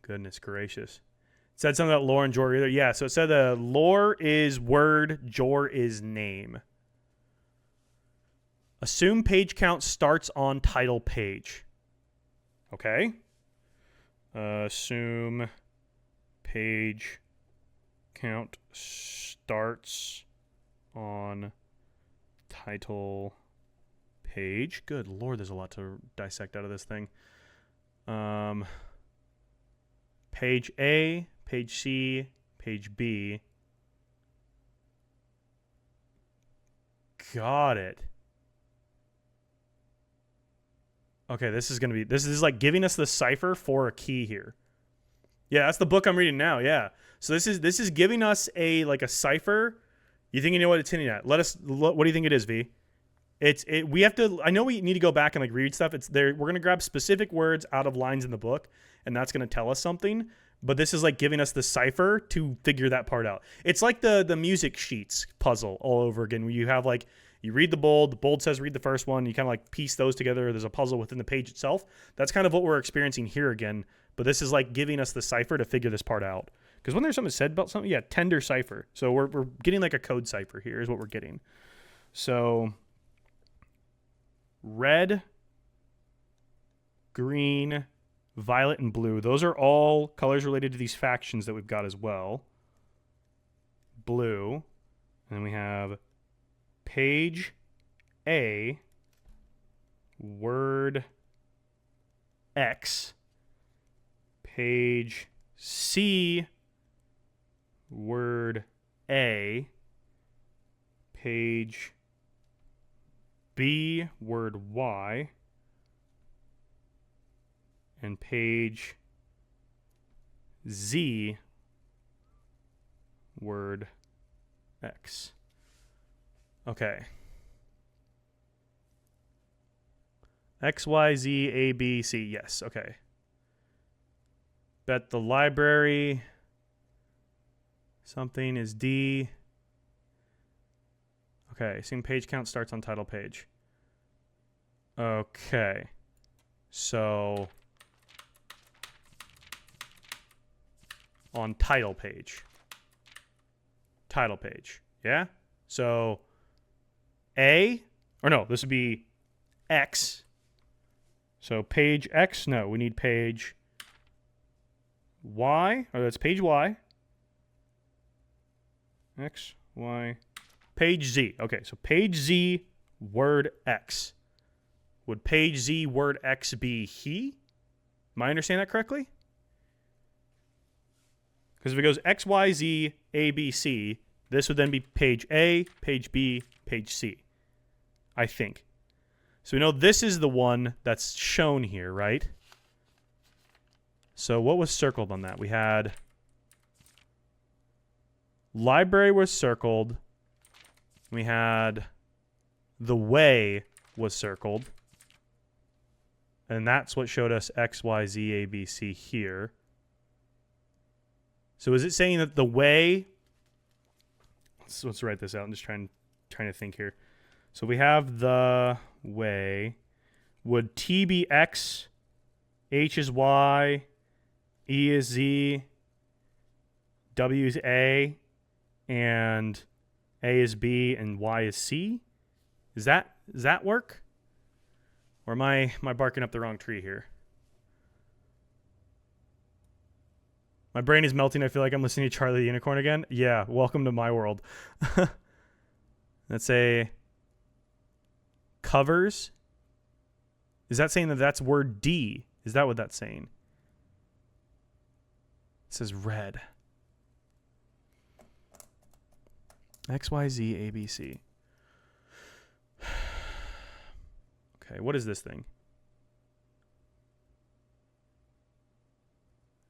Goodness gracious. It said something about lore and Jor either. Yeah, so it said lore is word, Jor is name. Assume page count starts on title page. Okay. Assume page count starts on title page. Good Lord, there's a lot to dissect out of this thing. Page A, page C, page B. Got it. Okay, this is like giving us the cipher for a key here. Yeah, that's the book I'm reading now. Yeah. So this is giving us a cipher. You think you know what it's hinting at? What do you think it is, V? We have to, I know we need to go back and like read stuff. It's there. We're going to grab specific words out of lines in the book, and that's going to tell us something. But this is like giving us the cipher to figure that part out. It's like the music sheets puzzle all over again, where you have like, you read the bold says read the first one, you kind of like piece those together. There's a puzzle within the page itself. That's kind of what we're experiencing here again. But this is like giving us the cipher to figure this part out. Because when there's something said about something, yeah, tender cipher. So we're getting like a code cipher here is what we're getting. So red, green, violet, and blue. Those are all colors related to these factions that we've got as well. Blue. And then we have page A, word X, page C, word A, page B, word Y, and page Z, word X. Okay. X, Y, Z, A, B, C. Yes, okay. Bet the library something is D. Okay, assume page count starts on title page. Okay. So on title page. Title page. Yeah? So A, or no, this would be X. So page X, no, we need page Y, or that's page Y. X, Y, page Z. Okay, so page Z, word X. Would page Z, word X be he? Am I understanding that correctly? Because if it goes X, Y, Z, A, B, C, this would then be page A, page B, page C. I think. So we know this is the one that's shown here, right? So what was circled on that? We had library was circled. We had the way was circled. And that's what showed us X, Y, Z, A, B, C here. So is it saying that the way... Let's write this out. I'm just trying to think here. So we have the way. Would T be X, H is Y, E is Z, W is A, and A is B, and Y is C? Does that work? Or am I barking up the wrong tree here? My brain is melting. I feel like I'm listening to Charlie the Unicorn again. Yeah, welcome to my world. Let's say covers. Is that saying that that's word D? Is that what that's saying? It says red. X, Y, Z, A, B, C. Okay, what is this thing?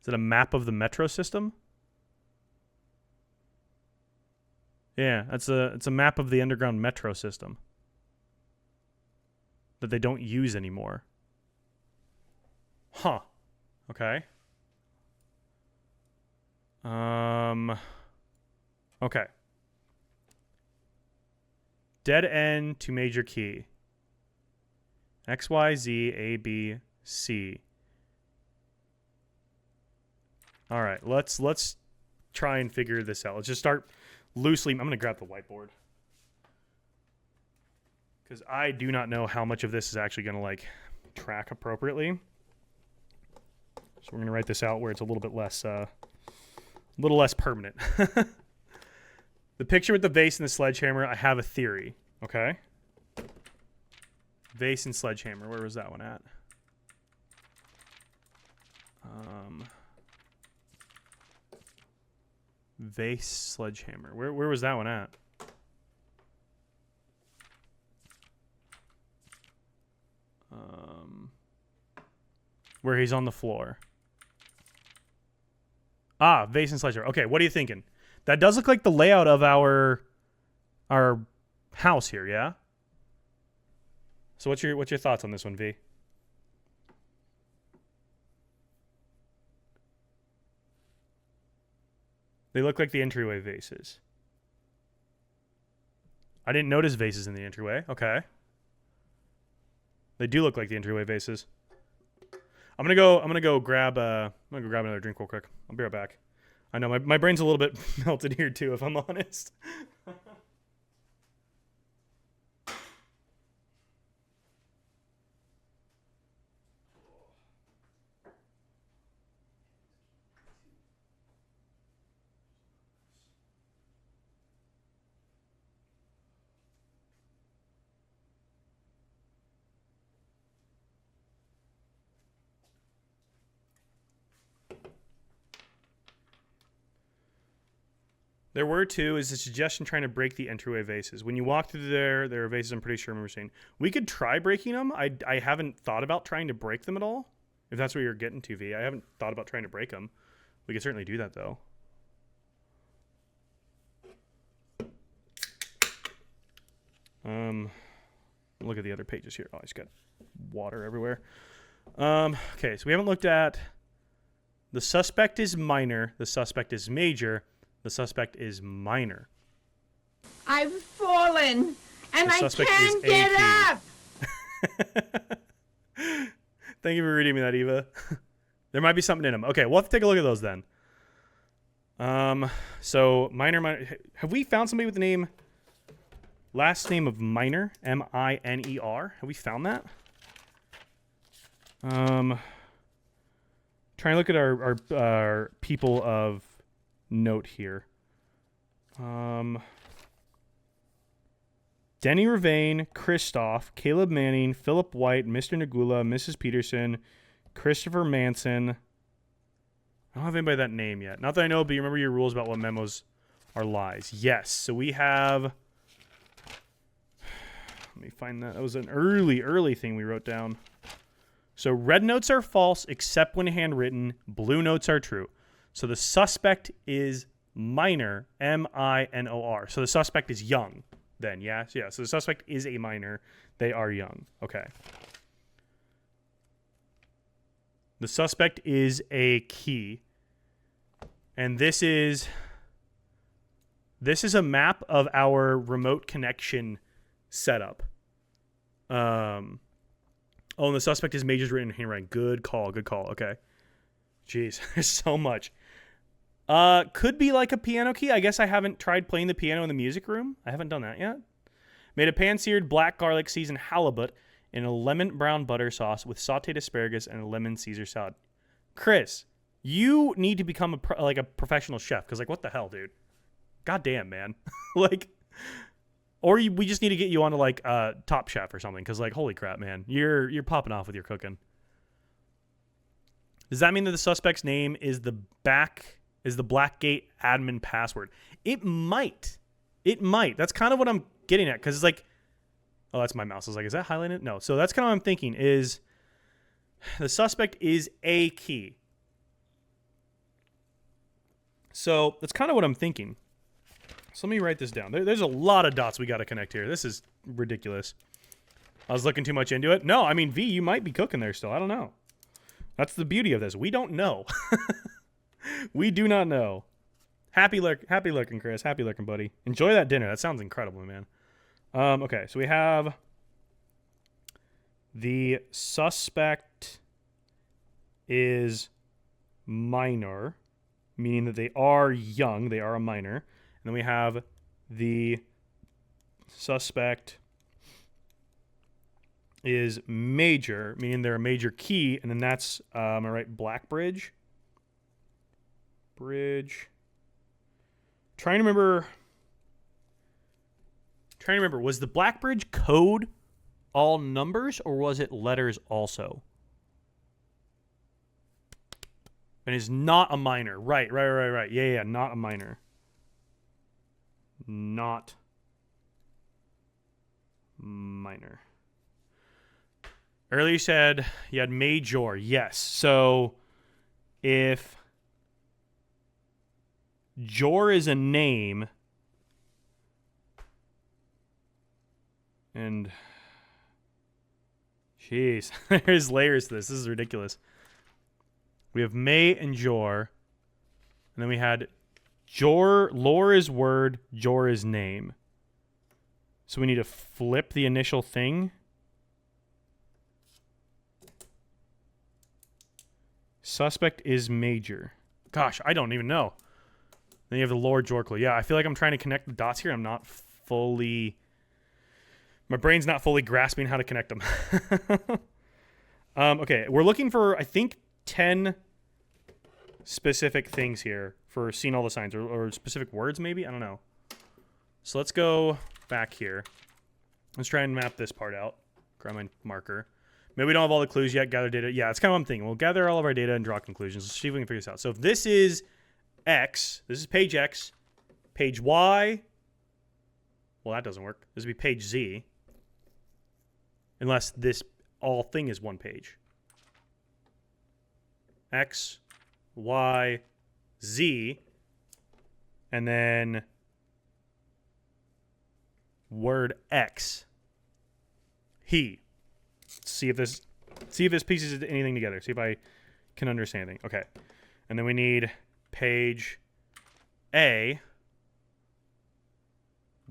Is it a map of the metro system? Yeah, it's a map of the underground metro system that they don't use anymore. Huh. Okay. Okay. Dead end to major key. X, Y, Z, A, B, C. All right, let's try and figure this out. Let's just start loosely. I'm going to grab the whiteboard because I do not know how much of this is actually going to like track appropriately. So we're going to write this out where it's a little less permanent. The picture with the vase and the sledgehammer, I have a theory, okay? Vase and sledgehammer, where was that one at? Vase, sledgehammer. Where was that one at? Where he's on the floor. Ah, vase and sledgehammer. Okay, what are you thinking? That does look like the layout of our house here, yeah? So what's your thoughts on this one, V? They look like the entryway vases. I didn't notice vases in the entryway. Okay. They do look like the entryway vases. I'm gonna go grab another drink real quick. I'll be right back. I know my brain's a little bit melted here too, if I'm honest. There were two. Is a suggestion trying to break the entryway vases. When you walk through there are vases I'm pretty sure I remember seeing. We could try breaking them. I haven't thought about trying to break them at all. If that's what you're getting to, V. I haven't thought about trying to break them. We could certainly do that, though. Look at the other pages here. Oh, I just got water everywhere. Okay, so we haven't looked at the suspect is minor, the suspect is major, the suspect is minor. I've fallen and The I suspect can't is get AP. up. Thank you for reading me that, Eva. There might be something in them. Okay, we'll have to take a look at those then. So minor. Have we found somebody with the name, last name of Minor? M-I-N-E-R. Have we found that? Trying to look at our people of note here. Denny Ravane, Christoph, Caleb Manning, Philip White, Mr. Nagula, Mrs. Peterson, Christopher Manson. I don't have anybody that name yet. Not that I know, but you remember your rules about what memos are lies. Yes. So we have... Let me find that. That was an early thing we wrote down. So red notes are false except when handwritten. Blue notes are true. So the suspect is minor, M-I-N-O-R. So the suspect is young then, yeah? So the suspect is a minor. They are young. Okay. The suspect is a key. And this is a map of our remote connection setup. Oh, and the suspect is majors written in handwriting. Good call. Okay. Jeez, there's so much. Could be like a piano key. I guess I haven't tried playing the piano in the music room. I haven't done that yet. Made a pan-seared black garlic seasoned halibut in a lemon brown butter sauce with sauteed asparagus and a lemon Caesar salad. Chris, you need to become a professional chef because what the hell, dude? God damn, man. We just need to get you onto Top Chef or something because holy crap, man, you're popping off with your cooking. Does that mean that the suspect's name is the Blackgate admin password? It might. That's kind of what I'm getting at because it's oh, that's my mouse. I was like, is that highlighted? No. So that's kind of what I'm thinking is the suspect is a key. So that's kind of what I'm thinking. So let me write this down. There's a lot of dots we got to connect here. This is ridiculous. I was looking too much into it. No, I mean, V, you might be cooking there still. I don't know. That's the beauty of this. We don't know. We do not know. Happy lurking, Chris. Happy lurking, buddy. Enjoy that dinner. That sounds incredible, man. Okay, so we have the suspect is minor, meaning that they are young. They are a minor. And then we have the suspect is major, meaning they're a major key. And then that's, am I right, Blackbridge? Bridge. Trying to remember, was the Blackbridge code all numbers or was it letters also? And is not a minor. Right. Yeah, not a minor. Not minor. Earlier you said you had major. Yes. So if Jor is a name, and jeez, there's layers to this. This is ridiculous. We have May and Jor, and then we had Jor. Lore is word, Jor is name. So we need to flip the initial thing. Suspect is major. Gosh, I don't even know. Then you have the Lord Jorkle. Yeah, I feel like I'm trying to connect the dots here. I'm not fully... My brain's not fully grasping how to connect them. Okay, we're looking for, I think, 10 specific things here for seeing all the signs. Or specific words, maybe? I don't know. So let's go back here. Let's try and map this part out. Grab my marker. Maybe we don't have all the clues yet. Gather data. Yeah, that's kind of what I'm thinking. We'll gather all of our data and draw conclusions. Let's see if we can figure this out. So if this is X, this is page X, Page Y. Well, that doesn't work. This would be page Z. Unless this all thing is one page. X, Y, Z. And then word X. He. See if this pieces anything together. See if I can understand anything. Okay. And then we need page A.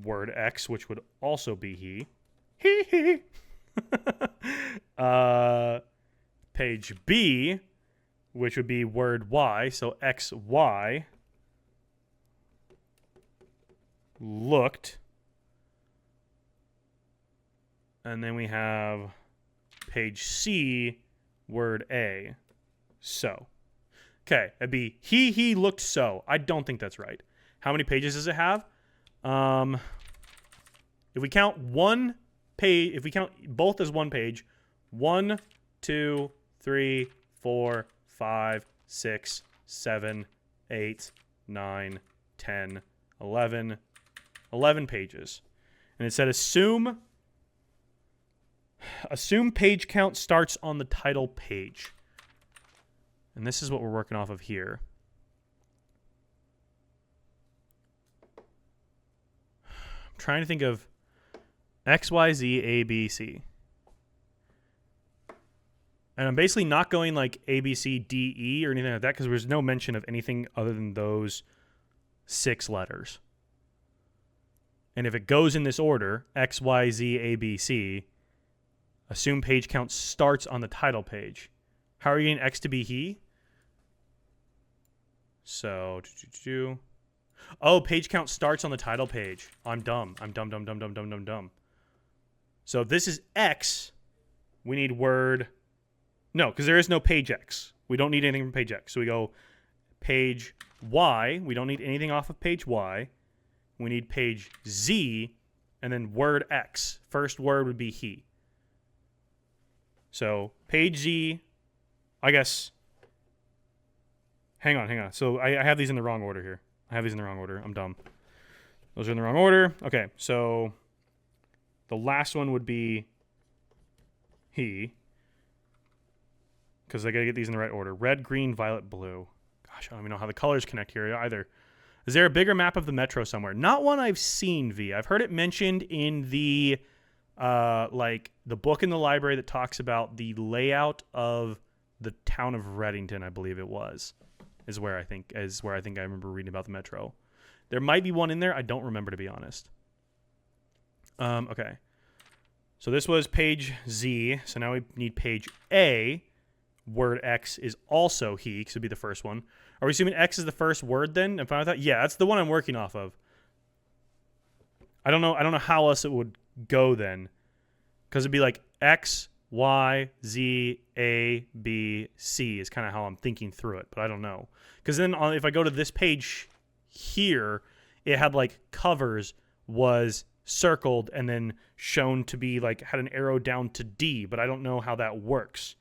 Word X, which would also be he. He. Page B, which would be word Y. So X, Y. Looked. And then we have page C, word A. So. Okay, it'd be he looked so. I don't think that's right. How many pages does it have? If we count one page, if we count both as one page, 1, 2, 3, 4, 5, 6, 7, 8, 9, 10, 11 pages. And it said assume page count starts on the title page. And this is what we're working off of here. I'm trying to think of X, Y, Z, A, B, C. And I'm basically not going like A, B, C, D, E or anything like that because there's no mention of anything other than those 6 letters. And if it goes in this order, X, Y, Z, A, B, C, assume page count starts on the title page. How are you getting X to be he? So, oh, page count starts on the title page. I'm dumb. I'm dumb. So if this is X, we need word... No, because there is no page X. We don't need anything from page X. So we go page Y. We don't need anything off of page Y. We need page Z, and then word X. First word would be he. So page Z, I guess... Hang on. So I have these in the wrong order here. I'm dumb. Those are in the wrong order. Okay, so the last one would be he. Because I got to get these in the right order. Red, green, violet, blue. Gosh, I don't even know how the colors connect here either. Is there a bigger map of the metro somewhere? Not one I've seen, V. I've heard it mentioned in the like the book in the library that talks about the layout of the town of Reddington, I believe it was. Is where I think I remember reading about the metro. There might be one in there. I don't remember, to be honest. Okay. So this was page Z. So now we need page A. Word X is also he, because it would be the first one. Are we assuming X is the first word then? And find out that? Yeah, that's the one I'm working off of. I don't know how else it would go then. Because it'd be like X, Y, Z, A, B, C is kind of how I'm thinking through it, but I don't know. Because then if I go to this page here, it had like covers was circled and then shown to be like had an arrow down to D, but I don't know how that works.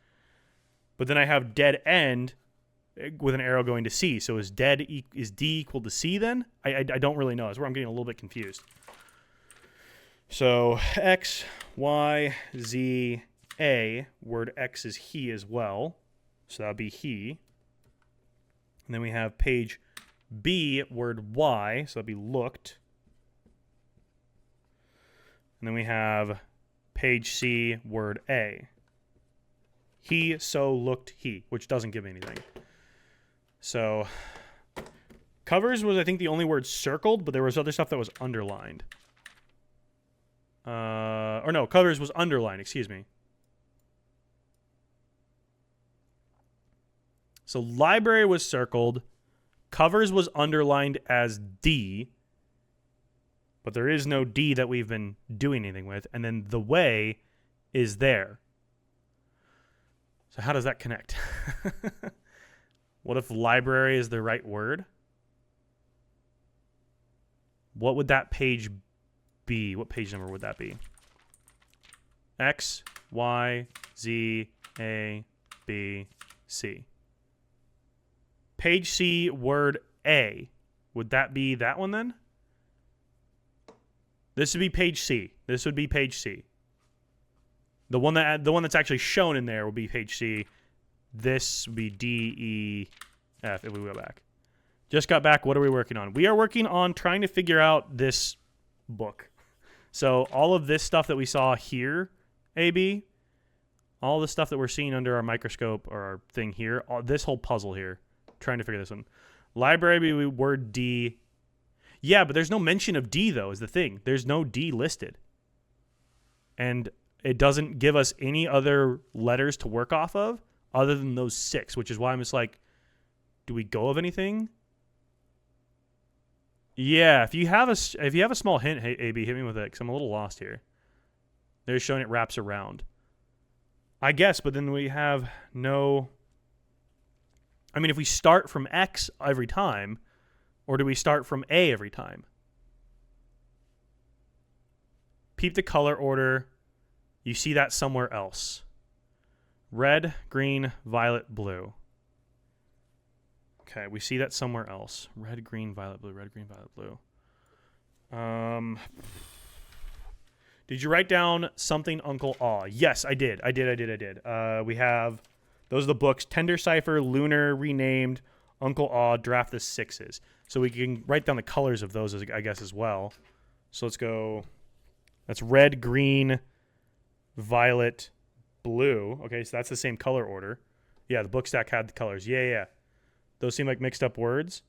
But then I have dead end with an arrow going to C. So is D equal to C then? I don't really know. That's where I'm getting a little bit confused. So X, Y, Z, A. Word X is he as well. So that would be he. And then we have page B, word Y. So that would be looked. And then we have page C, word A. He, so, looked, he, which doesn't give me anything. So, covers was, I think, the only word circled, but there was other stuff that was underlined. Or no, covers was underlined, excuse me. So, library was circled. Covers was underlined as D. But there is no D that we've been doing anything with. And then the way is there. So how does that connect? What if library is the right word? What would that page be? What page number would that be? X, Y, Z, A, B, C. Page C, word A. Would that be that one then? This would be page C. This would be page C. The one that's actually shown in there will be page C. This would be D, E, F if we go back. Just got back. What are we working on? We are working on trying to figure out this book. So all of this stuff that we saw here, AB, all the stuff that we're seeing under our microscope or our thing here, this whole puzzle here, trying to figure this one. Library word D. Yeah, but there's no mention of D, though, is the thing. There's no D listed. And it doesn't give us any other letters to work off of other than those 6, which is why I'm just like, do we go of anything? Yeah, if you have a small hint, hey, AB, hit me with it, because I'm a little lost here. They're showing it wraps around. I guess, but then we have no... I mean, if we start from X every time, or do we start from A every time? Peep the color order. You see that somewhere else. Red, green, violet, blue. Okay, we see that somewhere else. Red, green, violet, blue. Red, green, violet, blue. Did you write down something Uncle Aw? Yes, I did. I did. We have... Those are the books. Tender Cypher, Lunar, Renamed, Uncle Aw, Draft the Sixes. So we can write down the colors of those, I guess, as well. So let's go... That's red, green, violet, blue. Okay, so that's the same color order. Yeah, the book stack had the colors. Yeah. Those seem like mixed up words.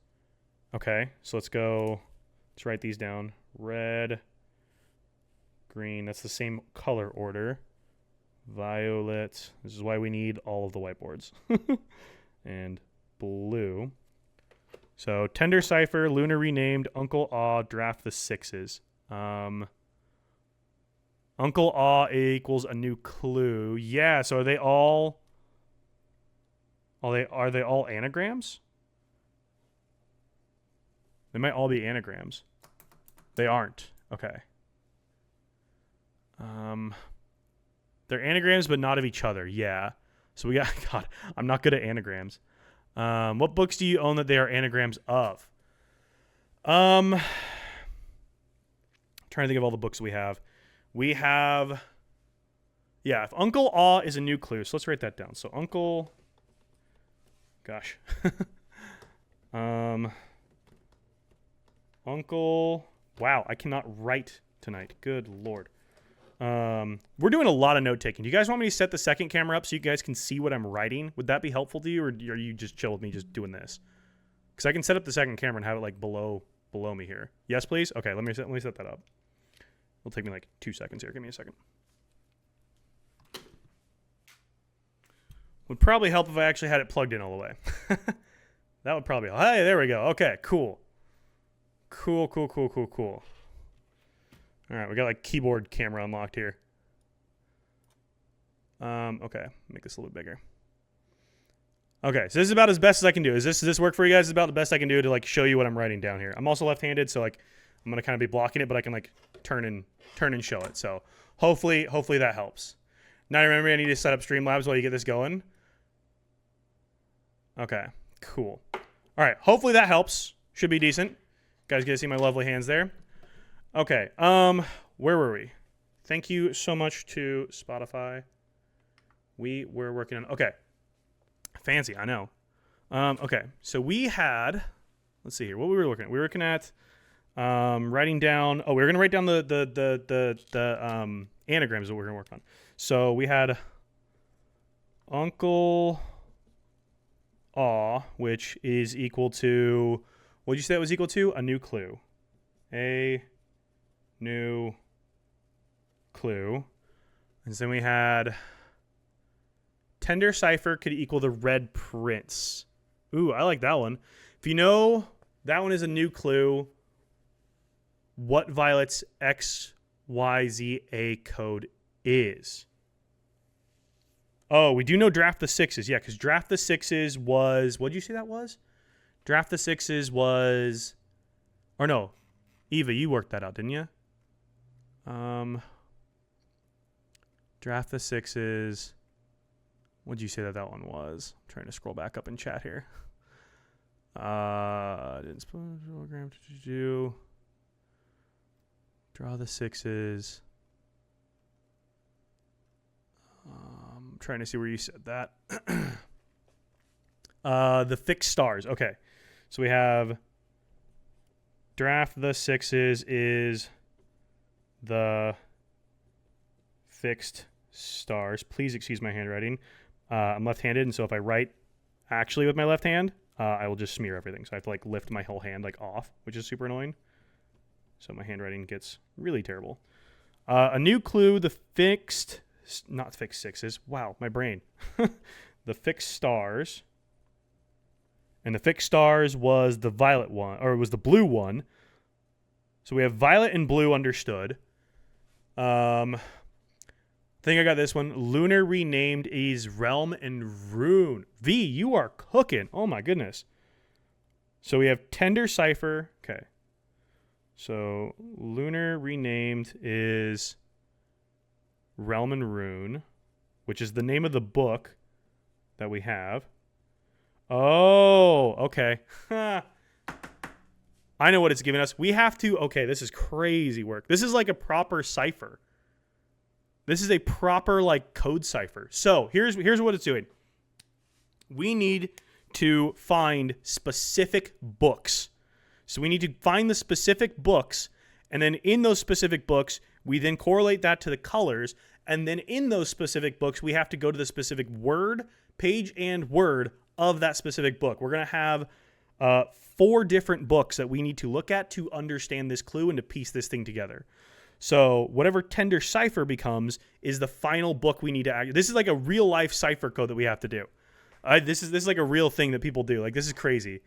Okay, so let's go... Let's write these down. Red, green. That's the same color order. Violet. This is why we need all of the whiteboards. And blue. So Tender Cypher, Lunar Renamed, Uncle Aw, Draft the Sixes. Uncle Aw equals a new clue. Yeah, so are they all... Are they all anagrams? They might all be anagrams. They aren't. Okay. They're anagrams, but not of each other. Yeah. So we got... God, I'm not good at anagrams. What books do you own that they are anagrams of? Trying to think of all the books we have. We have... Yeah, if Uncle Aw is a new clue. So let's write that down. So Uncle... Gosh. Uncle... Wow, I cannot write tonight. Good Lord. We're doing a lot of note taking. Do you guys want me to set the second camera up so you guys can see what I'm writing? Would that be helpful to you, or are you just chill with me just doing this? Because I can set up the second camera and have it like below me here. Yes, please. Okay, let me set that up. It'll take me like 2 seconds here. Give me a second. Would probably help if I actually had it plugged in all the way. That would probably help. Hey, there we go. Okay, cool. Cool. All right, we got like keyboard camera unlocked here. Okay, make this a little bit bigger. Okay, so this is about as best as I can do. Does this work for you guys? This is about the best I can do to like show you what I'm writing down here. I'm also left-handed, so like I'm gonna kind of be blocking it, but I can like turn and show it. So hopefully that helps. Now remember, I need to set up Streamlabs while you get this going. Okay, cool. All right, hopefully that helps. Should be decent. Guys, get to see my lovely hands there. Okay, where were we? Thank you so much to Spotify. We were working on... Okay. Fancy, I know. Okay, so we had... Let's see here. What we were looking at? We were looking at writing down... Oh, we were going to write down the anagrams that we're going to work on. So we had Uncle Aw, which is equal to... What did you say that was equal to? A new clue. A new clue. And then we had Tender Cypher could equal the Red Prince. Ooh, I like that one. If you know that one is a new clue, what Violet's XYZA code is. Oh, we do know Draft the Sixes. Yeah, because Draft the Sixes was... What did you say that was? Draft the Sixes was... Or no. Eva, you worked that out, didn't you? Draft the Sixes. What did you say that one was? I'm trying to scroll back up in chat here. Didn't program to do. Draw the sixes. I'm trying to see where you said that. The fixed stars. Okay. So we have draft the sixes is the fixed stars. Please excuse my handwriting. I'm left-handed, and so if I write actually with my left hand, I will just smear everything. So I have to like lift my whole hand like off, which is super annoying. So my handwriting gets really terrible. A new clue, the fixed, not fixed sixes. Wow, my brain. The fixed stars. And the fixed stars was the violet one, or it was the blue one. So we have violet and blue understood. I think I got this one. Lunar renamed is Realm and Rune. V, you are cooking. Oh my goodness. So we have Tender Cypher. Okay. So Lunar renamed is Realm and Rune, which is the name of the book that we have. Oh, okay. I know what it's giving us. We have to, okay, this is crazy work. This is like a proper cipher. This is a proper like code cipher. So here's what it's doing. We need to find specific books. So we need to find the specific books, and then in those specific books, we then correlate that to the colors, and then in those specific books, we have to go to the specific word, page, and word of that specific book. We're going to have 4 different books that we need to look at to understand this clue and to piece this thing together. So whatever Tender Cypher becomes is the final book we need to act. This is like a real life cipher code that we have to do. This is like a real thing that people do. Like, this is crazy.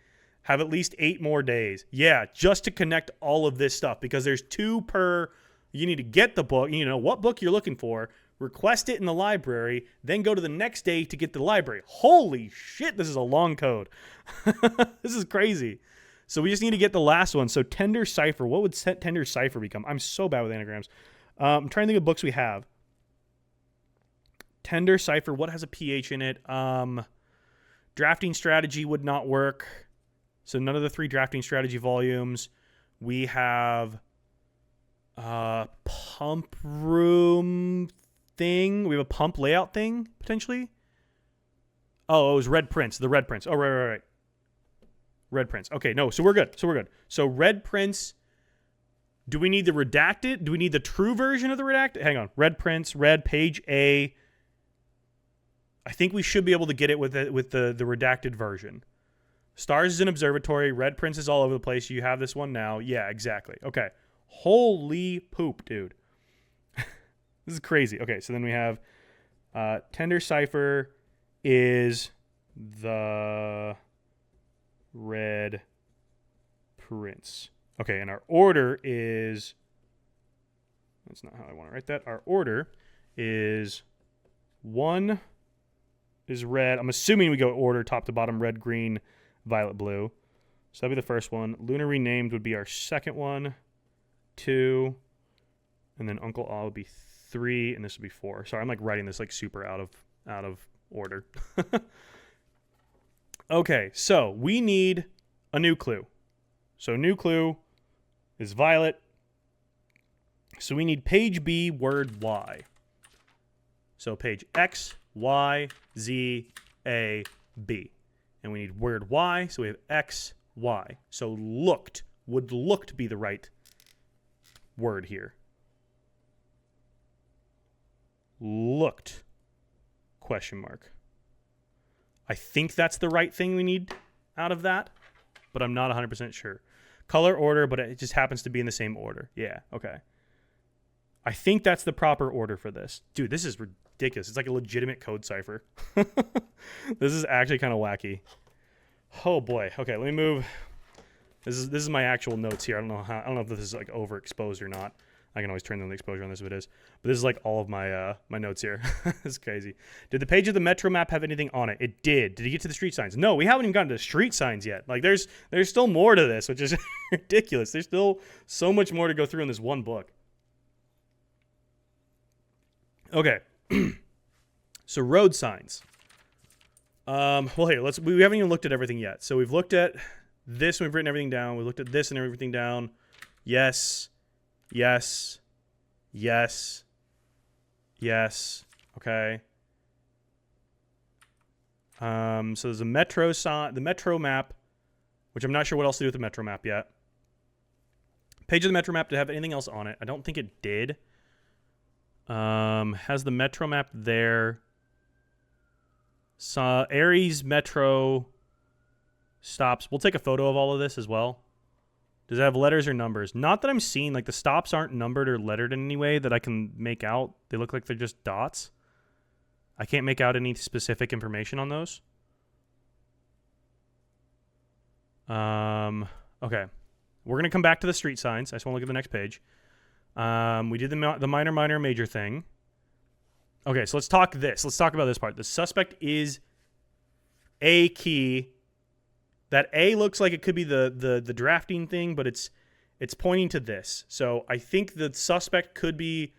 Have at least 8 more days. Yeah, just to connect all of this stuff, because there's 2 per. You need to get the book. You know what book you're looking for. Request it in the library, then go to the next day to get the library. Holy shit, this is a long code. This is crazy. So we just need to get the last one. So Tender Cypher. What would Tender Cypher become? I'm so bad with anagrams. I'm trying to think of books we have. Tender Cypher. What has a PH in it? Drafting Strategy would not work. So none of the 3 drafting strategy volumes. We have pump room thing. We have a pump layout thing, potentially. Oh, it was Red Prince. The Red Prince. Oh, right. Red Prince. Okay, no, so we're good. So Red Prince. Do we need the redacted? Do we need the true version of the redacted? Hang on. Red Prince, red, page A. I think we should be able to get it with the redacted version. Stars is an observatory. Red Prince is all over the place. You have this one now. Yeah, exactly. Okay. Holy poop, dude. This is crazy. Okay, so then we have Tender Cypher is the Red Prince. Okay, and our order is... That's not how I want to write that. Our order is 1 is red. I'm assuming we go order top to bottom, red, green, violet, blue. So that'd be the first one. Lunar renamed would be our second one. 2. And then Uncle All would be 3, and this would be 4. Sorry, I'm like writing this like super out of order. Okay, so we need a new clue. So new clue is violet. So we need page B, word Y. So page X, Y, Z, A, B. And we need word Y, so we have X, Y. So looked would looked be the right word here. Looked, question mark. I think that's the right thing we need out of that, but I'm not 100% sure. Color order, but it just happens to be in the same order. Yeah, okay. I think that's the proper order for this. Dude, this is ridiculous. It's like a legitimate code cipher. This is actually kind of wacky. Oh boy. Okay, let me move. This is my actual notes here. I don't know if this is like overexposed or not. I can always turn on the exposure on this if it is. But this is like all of my my notes here. It's crazy. Did the page of the metro map have anything on it? It did. Did you get to the street signs? No, we haven't even gotten to street signs yet. Like there's still more to this, which is ridiculous. There's still so much more to go through in this one book. Okay. So road signs. Well, here, we haven't even looked at everything yet. So we've looked at this and we've written everything down. We looked at this and everything down. Yes. Yes. Yes. Yes. Okay. So there's a metro sign, the metro map, which I'm not sure what else to do with the metro map yet. Page of the metro map, did it have anything else on it? I don't think it did. Has the metro map there. Aries metro stops. We'll take a photo of all of this as well. Does it have letters or numbers? Not that I'm seeing. Like, the stops aren't numbered or lettered in any way that I can make out. They look like they're just dots. I can't make out any specific information on those. Okay. We're going to come back to the street signs. I just want to look at the next page. We did the minor, major thing. Okay, so let's talk this. Let's talk about this part. The suspect is a key. That A looks like it could be the drafting thing, but it's pointing to this. So I think the suspect could be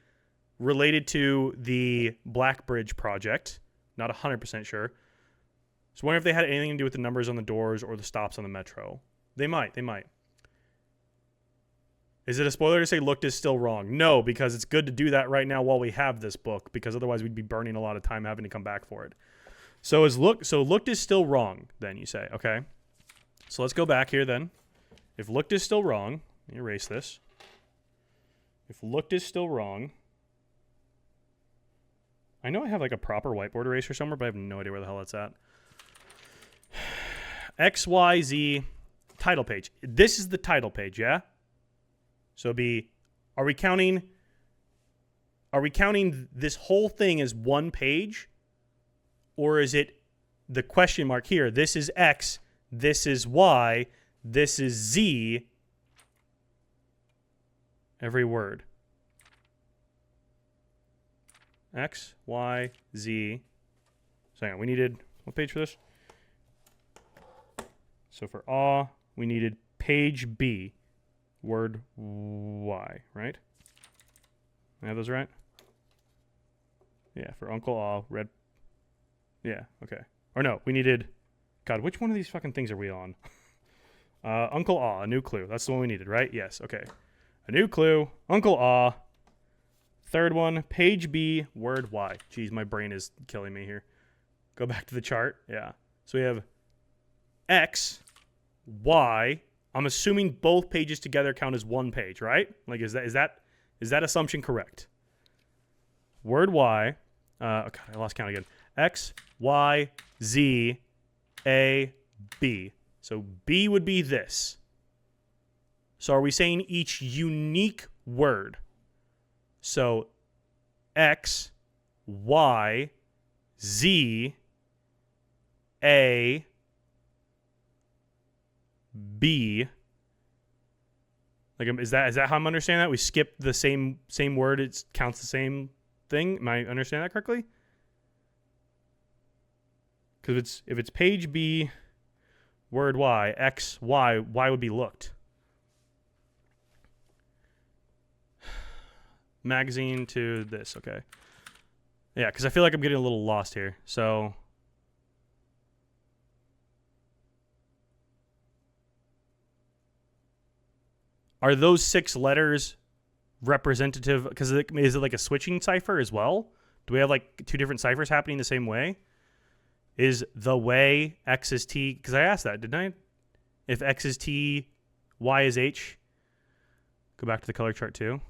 related to the Black Bridge project. Not 100% sure. So I wonder if they had anything to do with the numbers on the doors or the stops on the metro. They might. Is it a spoiler to say looked is still wrong? No, because it's good to do that right now while we have this book, because otherwise we'd be burning a lot of time having to come back for it. So looked is still wrong, then you say, okay? So let's go back here then. If looked is still wrong, let me erase this. If looked is still wrong, I know I have like a proper whiteboard eraser somewhere, but I have no idea where the hell it's at. XYZ title page. This is the title page, yeah? So are we counting this whole thing as one page? Or is it the question mark here? This is X, this is Y, this is Z. Every word. X, Y, Z. So hang on, we needed what page for this? So for aw, we needed page B, word Y, right? I have those right? Yeah, for Uncle Aw, red. Yeah, okay. Or no, we needed. God, which one of these fucking things are we on? Uncle Aw, a new clue. That's the one we needed, right? Yes, okay. A new clue, Uncle Aw. Third one, page B, word Y. Jeez, my brain is killing me here. Go back to the chart. Yeah. So we have X, Y. I'm assuming both pages together count as one page, right? Like, is that assumption correct? Word Y. Oh God, I lost count again. X, Y, Z, A, B. So B would be this. So are we saying each unique word? So X, Y, Z, A, B. Like, is that how I'm understanding that? We skip the same word. It counts the same thing. Am I understanding that correctly? Because if it's page B, word Y, X, Y, Y would be looked. Magazine to this, okay. Yeah, because I feel like I'm getting a little lost here. So are those 6 letters representative? Because is it like a switching cipher as well? Do we have like 2 different ciphers happening the same way? Is the way X is T? Because I asked that, didn't I? If X is T, Y is H. Go back to the color chart too.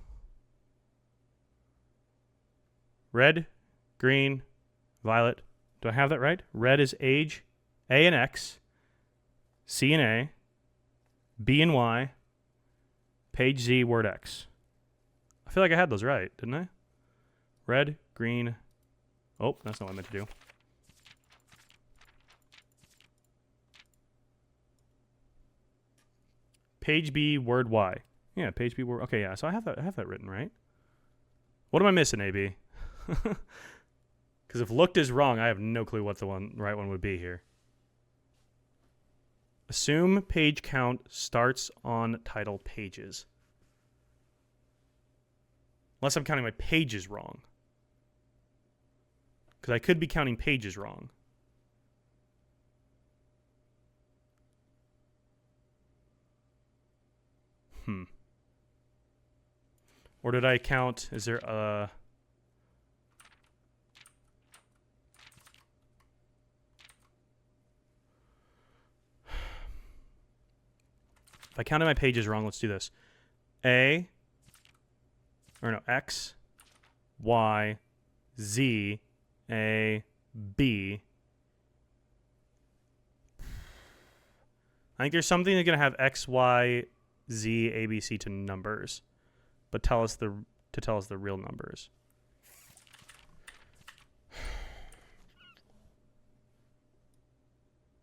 Red, green, violet. Do I have that right? Red is age, A and X, C and A, B and Y, page Z, word X. I feel like I had those right, didn't I? Red, green. Oh, that's not what I meant to do. Page B, word Y. Yeah, page B, word. Okay, yeah. So I have that written right. What am I missing, AB? Because if looked is wrong, I have no clue what the right one would be here. Assume page count starts on title pages. Unless I'm counting my pages wrong. Because I could be counting pages wrong. Or did I count? Is there a... If I counted my pages wrong, let's do this. X, Y, Z, A, B. I think there's something that's going to have X, Y, Z, A, B, C to numbers, but tell us the real numbers.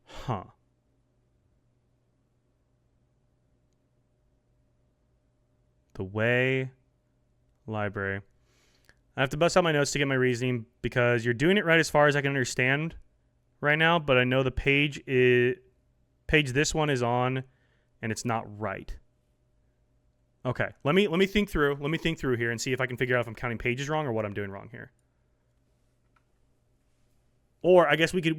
Huh. The way library. I have to bust out my notes to get my reasoning because you're doing it right as far as I can understand right now, but I know the page this one is on and it's not right. Okay, let me think through. Let me think through here and see if I can figure out if I'm counting pages wrong or what I'm doing wrong here. Or I guess we could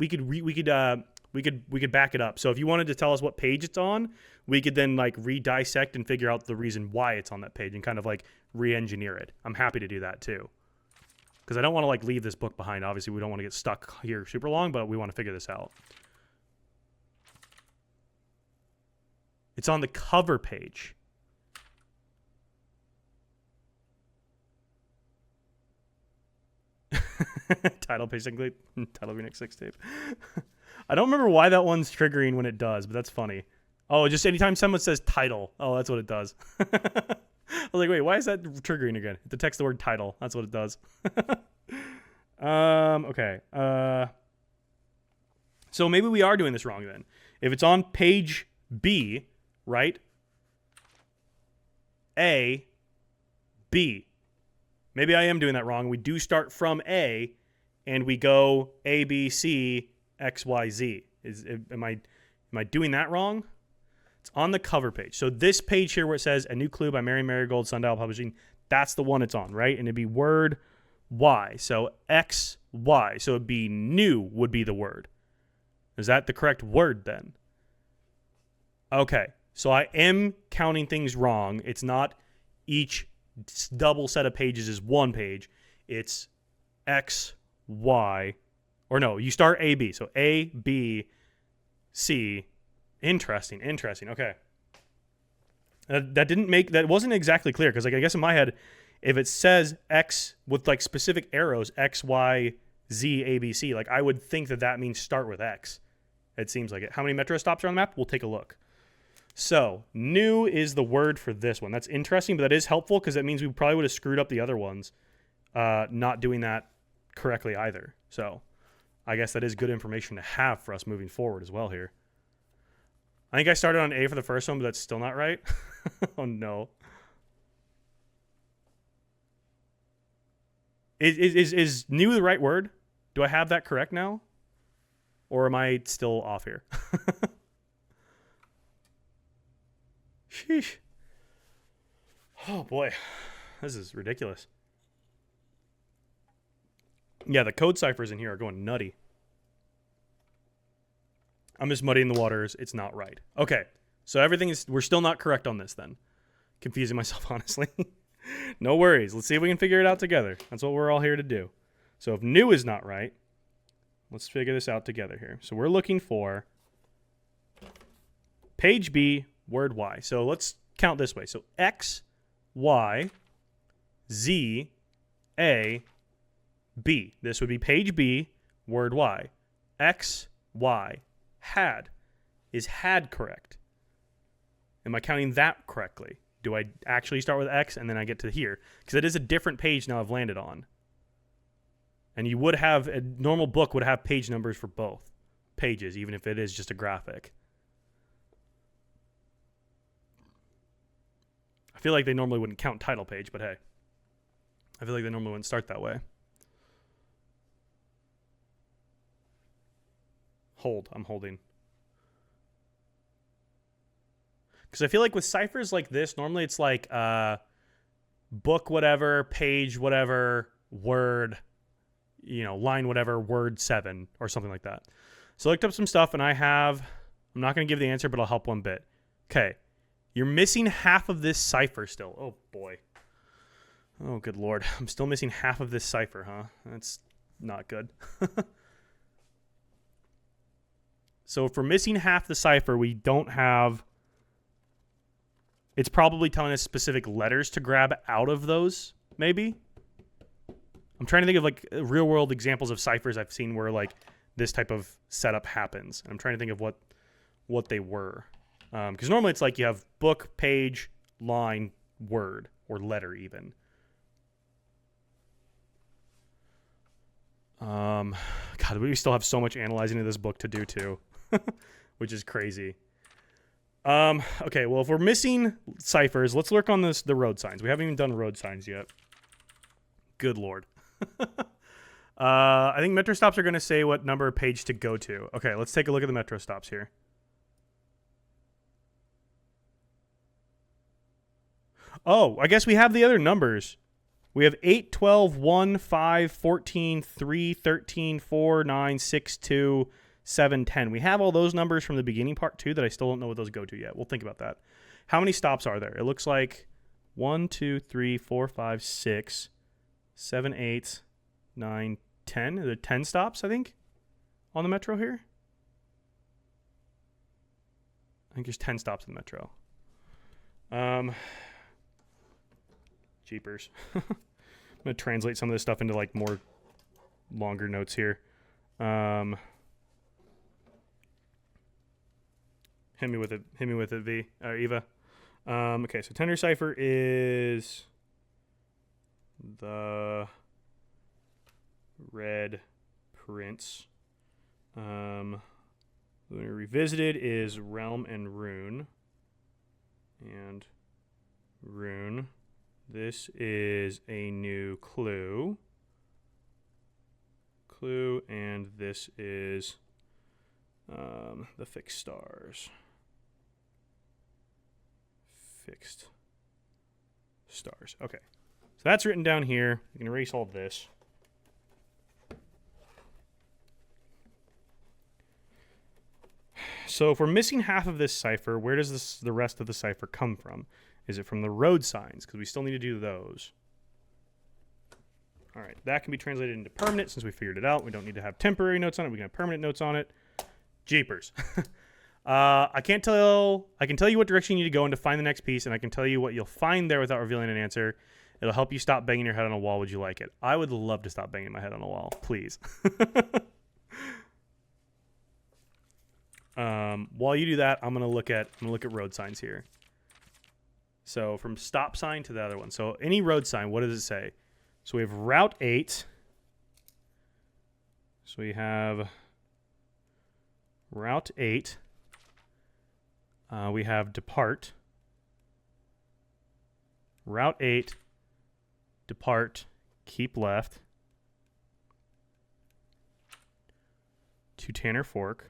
back it up. So if you wanted to tell us what page it's on, we could then like re-dissect and figure out the reason why it's on that page and kind of like re-engineer it. I'm happy to do that too. Because I don't want to like leave this book behind. Obviously, we don't want to get stuck here super long, but we want to figure this out. It's on the cover page. Title basically. Title of your next 6 tape. I don't remember why that one's triggering when it does, but that's funny. Oh, just anytime someone says title. Oh, that's what it does. I was like, wait, why is that triggering again? The text the word title. That's what it does. Okay. So maybe we are doing this wrong then. If it's on page B, right? A, B. Maybe I am doing that wrong. We do start from A, and we go A, B, C, X, Y, Z. Am I doing that wrong? It's on the cover page. So this page here where it says A New Clue by Mary Marigold, Sundial Publishing, that's the one it's on, right? And it'd be word Y. So X, Y. So it'd be new would be the word. Is that the correct word then? Okay. So I am counting things wrong. It's not each double set of pages is one page. It's X, Y, or no, you start A, B. So A, B, C. Interesting. Okay. That wasn't exactly clear because like I guess in my head, if it says X with like specific arrows, X, Y, Z, A, B, C, like I would think that means start with X. It seems like it. How many metro stops are on the map? We'll take a look. So new is the word for this one. That's interesting, but that is helpful because that means we probably would have screwed up the other ones, not doing that correctly either. So I guess that is good information to have for us moving forward as well here. I think I started on A for the first one, but that's still not right. Oh, no. Is new the right word? Do I have that correct now? Or am I still off here? Sheesh. Oh, boy. This is ridiculous. Yeah, the code ciphers in here are going nutty. I'm just muddying the waters. It's not right. Okay. So we're still not correct on this then. Confusing myself, honestly. No worries. Let's see if we can figure it out together. That's what we're all here to do. So if new is not right, let's figure this out together here. So we're looking for page B, word Y. So let's count this way. So X, Y, Z, A, B. This would be page B, word Y. X, Y. Had. Is had correct? Am I counting that correctly? Do I actually start with X and then I get to here? Because it is a different page now I've landed on. And you would have, a normal book would have page numbers for both pages, even if it is just a graphic. I feel like they normally wouldn't count title page, but hey. I feel like they normally wouldn't start that way. Hold. I'm holding. Because I feel like with ciphers like this, normally it's like book whatever, page whatever, word, line whatever, word 7 or something like that. So I looked up some stuff and I'm not going to give the answer, but I'll help one bit. Okay. You're missing half of this cipher still. Oh, boy. Oh, good lord. I'm still missing half of this cipher, huh? That's not good. So if we're missing half the cipher, we don't have... It's probably telling us specific letters to grab out of those, maybe? I'm trying to think of like real-world examples of ciphers I've seen where like this type of setup happens. And I'm trying to think of what they were. Because normally it's like you have book, page, line, word, or letter even. God, we still have so much analyzing of this book to do too, which is crazy. Okay, well, if we're missing ciphers, let's work on the road signs. We haven't even done road signs yet. Good lord. I think metro stops are going to say what number of page to go to. Okay, let's take a look at the metro stops here. Oh, I guess we have the other numbers. We have 8, 12, 1, 5, 14, 3, 13, 4, 9, 6, 2, 7, 10. We have all those numbers from the beginning part too that I still don't know what those go to yet. We'll think about that. How many stops are there? It looks like 1, 2, 3, 4, 5, 6, 7, 8, 9, 10. Are there 10 stops, I think, on the metro here? I think there's 10 stops in the metro. Jeepers. I'm going to translate some of this stuff into like more longer notes here. Hit me with it. Hit me with it, V. Eva. Okay, so tender cipher is the Red Prince. Lunar Revisited is Realm and Rune. And Rune. This is a new clue. Clue, and this is the fixed stars. Fixed stars. Okay. So that's written down here. You can erase all of this. So if we're missing half of this cipher, where does the rest of the cipher come from? Is it from the road signs? Because we still need to do those. All right, that can be translated into permanent since we figured it out. We don't need to have temporary notes on it. We can have permanent notes on it. Jeepers. I can tell you what direction you need to go in to find the next piece, and I can tell you what you'll find there without revealing an answer. It'll help you stop banging your head on a wall. Would you like it? I would love to stop banging my head on a wall. Please. While you do that, I'm gonna look at road signs here. So from stop sign to the other one. So any road sign, what does it say? So we have Route 8. So we have Route 8. We have Depart. Route 8. Depart. Keep left. To Tanner Fork.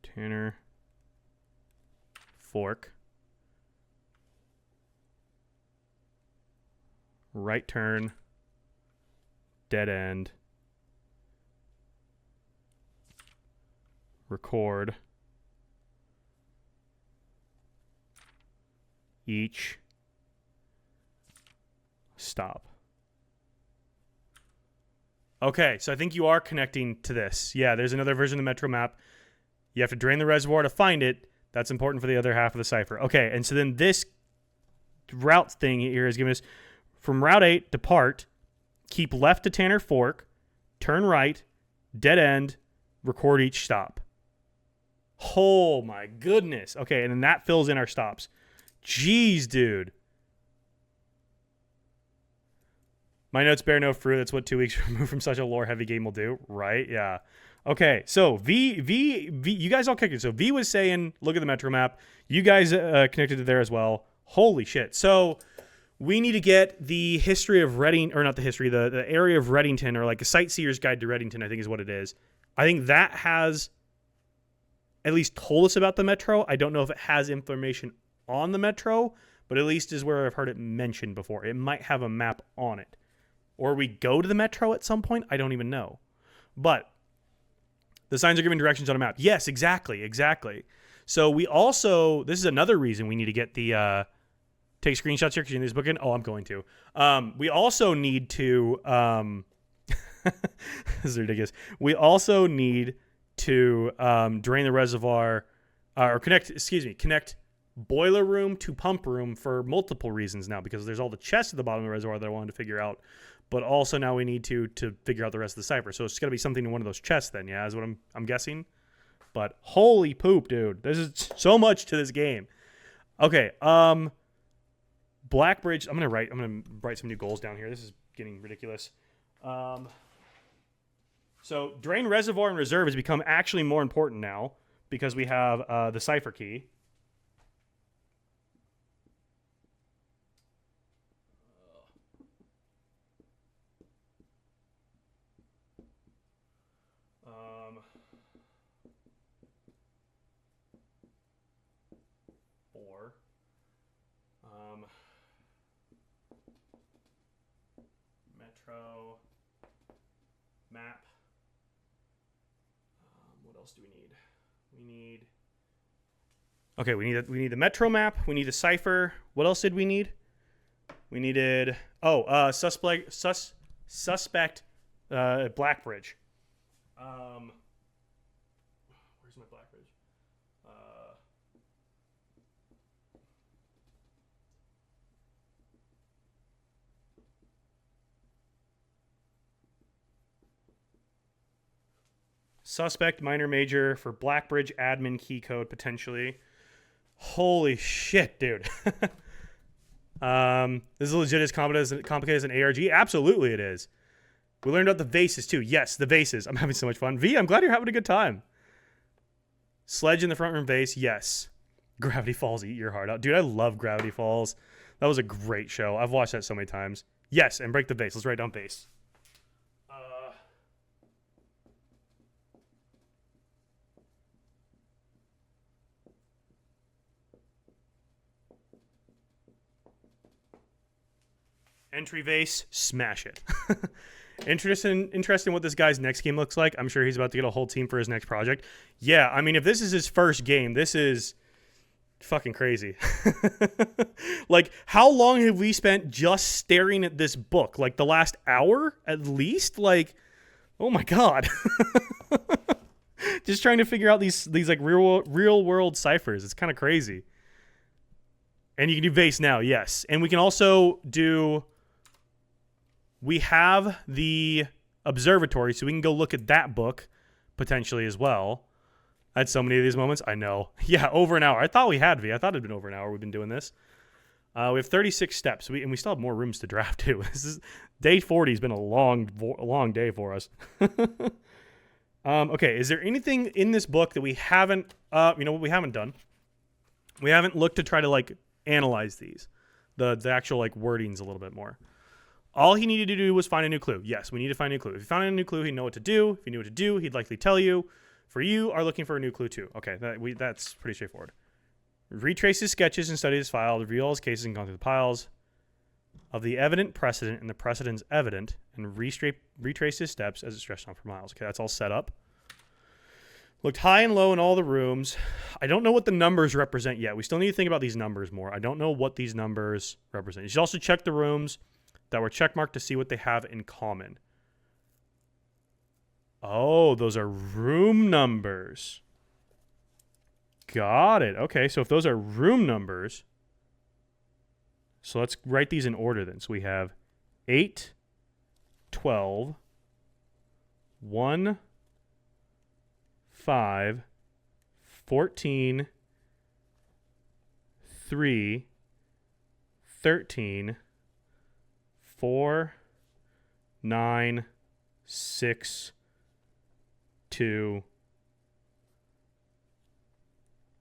Tanner Fork. Right turn, dead end, record, each, stop. Okay, so I think you are connecting to this. Yeah, there's another version of the Metro map. You have to drain the reservoir to find it. That's important for the other half of the cipher. Okay, and so then this route thing here is giving us from Route 8, depart, keep left to Tanner Fork, turn right, dead end, record each stop. Oh my goodness. Okay, and then that fills in our stops. Jeez, dude. My notes bear no fruit. That's what 2 weeks removed from such a lore-heavy game will do. Right? Yeah. Okay, so V, you guys all connected. So V was saying, look at the Metro map. You guys connected to there as well. Holy shit. So we need to get the history of Redding, or not the history, the area of Reddington, or like a sightseer's guide to Reddington, I think is what it is. I think that has at least told us about the Metro. I don't know if it has information on the Metro, but at least is where I've heard it mentioned before. It might have a map on it. Or we go to the Metro at some point. I don't even know. But the signs are giving directions on a map. Yes, exactly. So we also, this is another reason we need to get the take screenshots here because you need this book in? Oh, I'm going to. We also need to... this is ridiculous. We also need to drain the reservoir or connect boiler room to pump room for multiple reasons now, because there's all the chests at the bottom of the reservoir that I wanted to figure out, but also now we need to figure out the rest of the Cypher. So it's got to be something in one of those chests then, yeah, is what I'm guessing. But holy poop, dude. There's so much to this game. Okay, Blackbridge, I'm going to write some new goals down here. This is getting ridiculous. So drain reservoir and reserve has become actually more important now because we have the Cypher key. Metro map. What else do we need? We need the Metro map. We need the Cypher. What else did we need? We needed suspect Blackbridge. Where's my Blackbridge? Suspect, minor, major for Blackbridge admin key code potentially. Holy shit, dude. This is legit as complicated as an ARG? Absolutely it is. We learned about the vases too. Yes, the vases. I'm having so much fun. V, I'm glad you're having a good time. Sledge in the front room vase. Yes. Gravity Falls, eat your heart out. Dude, I love Gravity Falls. That was a great show. I've watched that so many times. Yes, and break the vase. Let's write down vase. Entry vase, smash it. Interesting what this guy's next game looks like. I'm sure he's about to get a whole team for his next project. Yeah, I mean, if this is his first game, this is fucking crazy. Like, how long have we spent just staring at this book? Like, the last hour, at least? Like, oh my god. Just trying to figure out these like real world ciphers. It's kind of crazy. And you can do vase now, yes. And we can also do... We have the observatory, so we can go look at that book potentially as well. I had so many of these moments. I know. Yeah, over an hour. I thought we had, V. I thought it had been over an hour we've been doing this. We have 36 steps, and we still have more rooms to draft, too. Day 40 has been a long day for us. Okay, is there anything in this book that we haven't, what we haven't done? We haven't looked to try to, like, analyze these. The actual, like, wordings a little bit more. All he needed to do was find a new clue. Yes, we need to find a new clue. If he found a new clue, he'd know what to do. If he knew what to do, he'd likely tell you. For you, are looking for a new clue too. Okay, that's pretty straightforward. Retrace his sketches and study his file. Review all his cases and go through the piles of the evident precedent and the precedent's evident, and retrace his steps as it stretched on for miles. Okay, that's all set up. Looked high and low in all the rooms. I don't know what the numbers represent yet. We still need to think about these numbers more. I don't know what these numbers represent. You should also check the rooms that were checkmarked to see what they have in common. Oh, those are room numbers. Got it. Okay, so if those are room numbers, so let's write these in order then. So we have 8, 12, 1, 5, 14, 3, 13, 4, 9, 6, 2,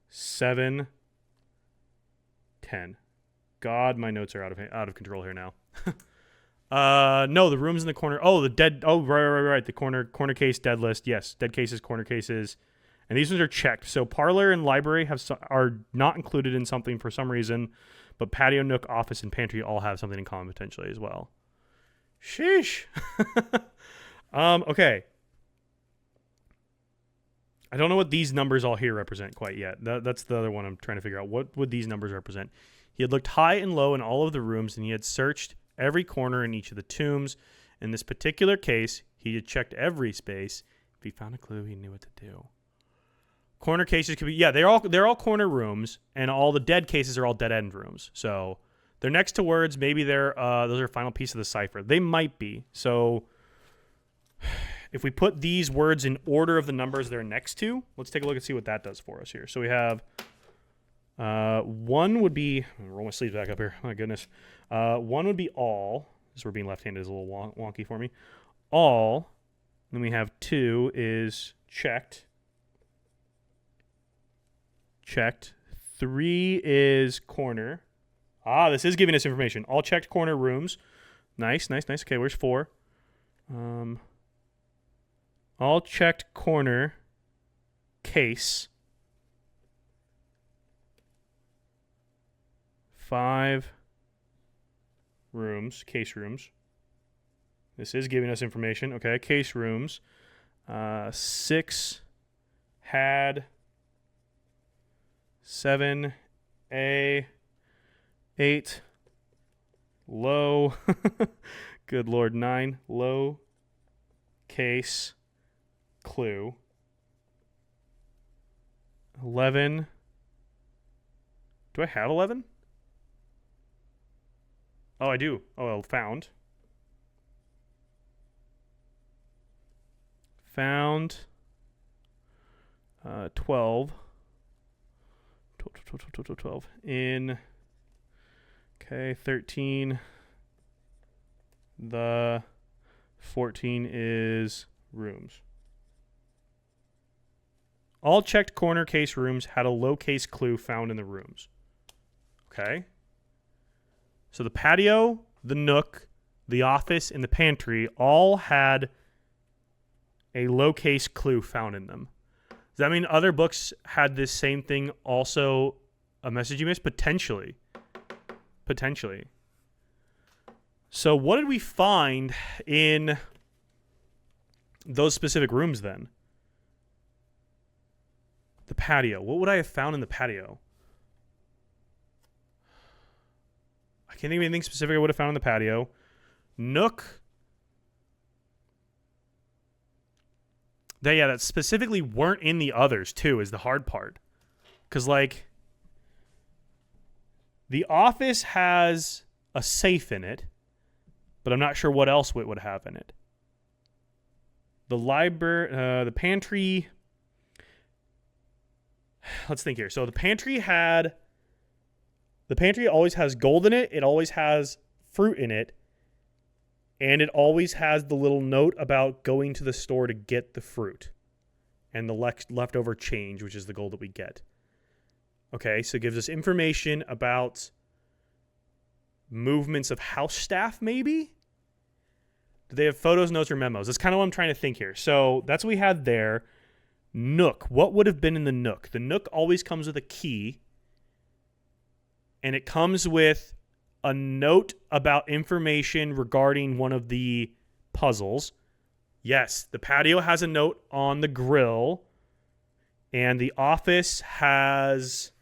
7, 10. God, my notes are out of control here now. No, the rooms in the corner. Oh, the dead. Oh, right. The corner case dead list. Yes, dead cases, corner cases, and these ones are checked. So parlor and library are not included in something for some reason. But patio, nook, office, and pantry all have something in common potentially as well. Sheesh. Okay. I don't know what these numbers all here represent quite yet. That's the other one I'm trying to figure out. What would these numbers represent? He had looked high and low in all of the rooms, and he had searched every corner in each of the tombs. In this particular case, he had checked every space. If he found a clue, he knew what to do. Corner cases could be, yeah, they're all corner rooms, and all the dead cases are all dead end rooms. So they're next to words. Maybe they're those are a final piece of the cipher. They might be. So if we put these words in order of the numbers they're next to, let's take a look and see what that does for us here. So we have one would be, roll my sleeves back up here. My goodness. One would be all. This we're being left-handed is a little wonky for me. All. Then we have 2 is checked. Checked. 3 is corner. Ah, this is giving us information. All checked corner rooms. Nice, nice, nice. Okay, where's 4? All checked corner case. 5 rooms, case rooms. This is giving us information. Okay, case rooms. 6 had 7 A 8 low. Good Lord, 9 low case clue. 11. Do I have 11? Oh, I do. Oh, well, found. Found 12. 12 in, okay, 13. The 14 is rooms. All checked corner case rooms had a low case clue found in the rooms. Okay. So the patio, the nook, the office, and the pantry all had a low case clue found in them. Does that mean other books had this same thing also, a message you missed? Potentially. Potentially. So what did we find in those specific rooms then? The patio. What would I have found in the patio? I can't think of anything specific I would have found in the patio. Nook. That specifically weren't in the others, too, is the hard part. Because, like, the office has a safe in it, but I'm not sure what else it would have in it. The library, the pantry. Let's think here. So the pantry always has gold in it. It always has fruit in it. And it always has the little note about going to the store to get the fruit and the leftover change, which is the gold that we get. Okay, so it gives us information about movements of house staff, maybe? Do they have photos, notes, or memos? That's kind of what I'm trying to think here. So that's what we had there. Nook. What would have been in the Nook? The Nook always comes with a key, and it comes with a note about information regarding one of the puzzles. Yes, the patio has a note on the grill, and the office has...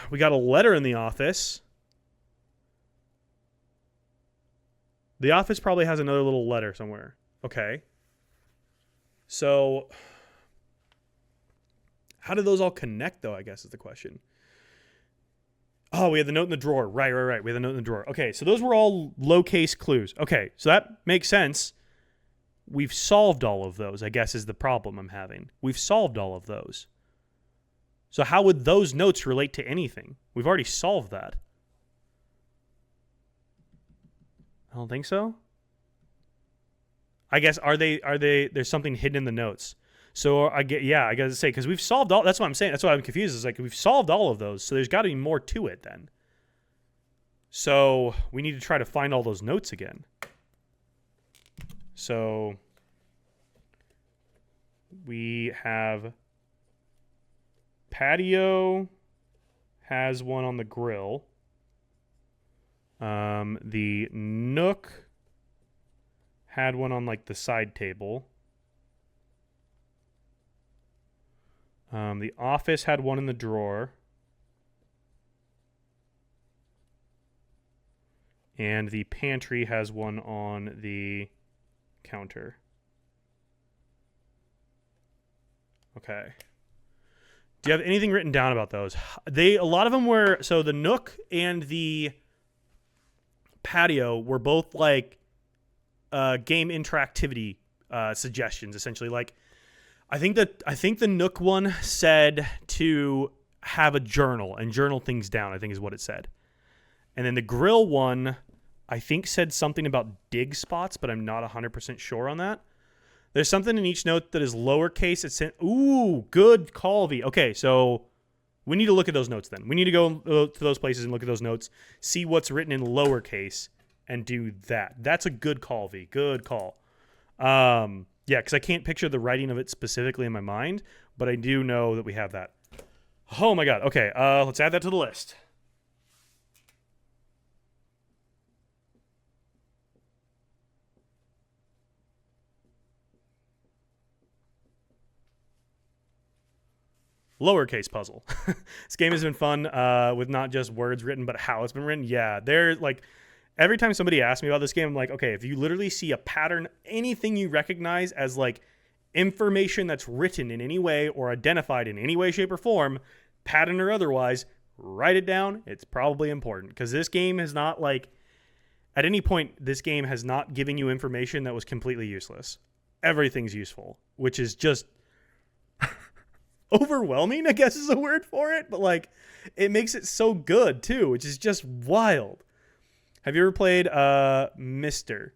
We got a letter in the office. The office probably has another little letter somewhere. Okay. So, how do those all connect, though, I guess is the question. Oh, we had the note in the drawer. Right. We had the note in the drawer. Okay, so those were all low-case clues. Okay, so that makes sense. We've solved all of those, I guess, is the problem I'm having. We've solved all of those. So how would those notes relate to anything? We've already solved that. I don't think so. I guess, there's something hidden in the notes. So I gotta say, because we've solved all, that's what I'm saying. That's why I'm confused. Is like, we've solved all of those. So there's got to be more to it then. So we need to try to find all those notes again. So we have patio has one on the grill. The Nook had one on like the side table. The office had one in the drawer. And the pantry has one on the counter. Okay. Do you have anything written down about those? A lot of them were, so the nook and the patio were both like game interactivity suggestions, essentially. Like, I think the nook one said to have a journal and journal things down, I think is what it said. And then the grill one, I think, said something about dig spots, but I'm not 100% sure on that. There's something in each note that is lowercase. It's ooh, good call, V. Okay, so we need to look at those notes then. We need to go to those places and look at those notes, see what's written in lowercase, and do that. That's a good call, V. Good call. Yeah, because I can't picture the writing of it specifically in my mind, but I do know that we have that. Oh my god. Okay, let's add that to the list. Lowercase puzzle. This game has been fun with not just words written, but how it's been written. Yeah, they're like, every time somebody asks me about this game, I'm like, okay, if you literally see a pattern, anything you recognize as like information that's written in any way or identified in any way, shape, or form, pattern or otherwise, write it down. It's probably important because this game has not, like, at any point, this game has not given you information that was completely useless. Everything's useful, which is just overwhelming, I guess is a word for it, but like it makes it so good too, which is just wild. Have you ever played Mister?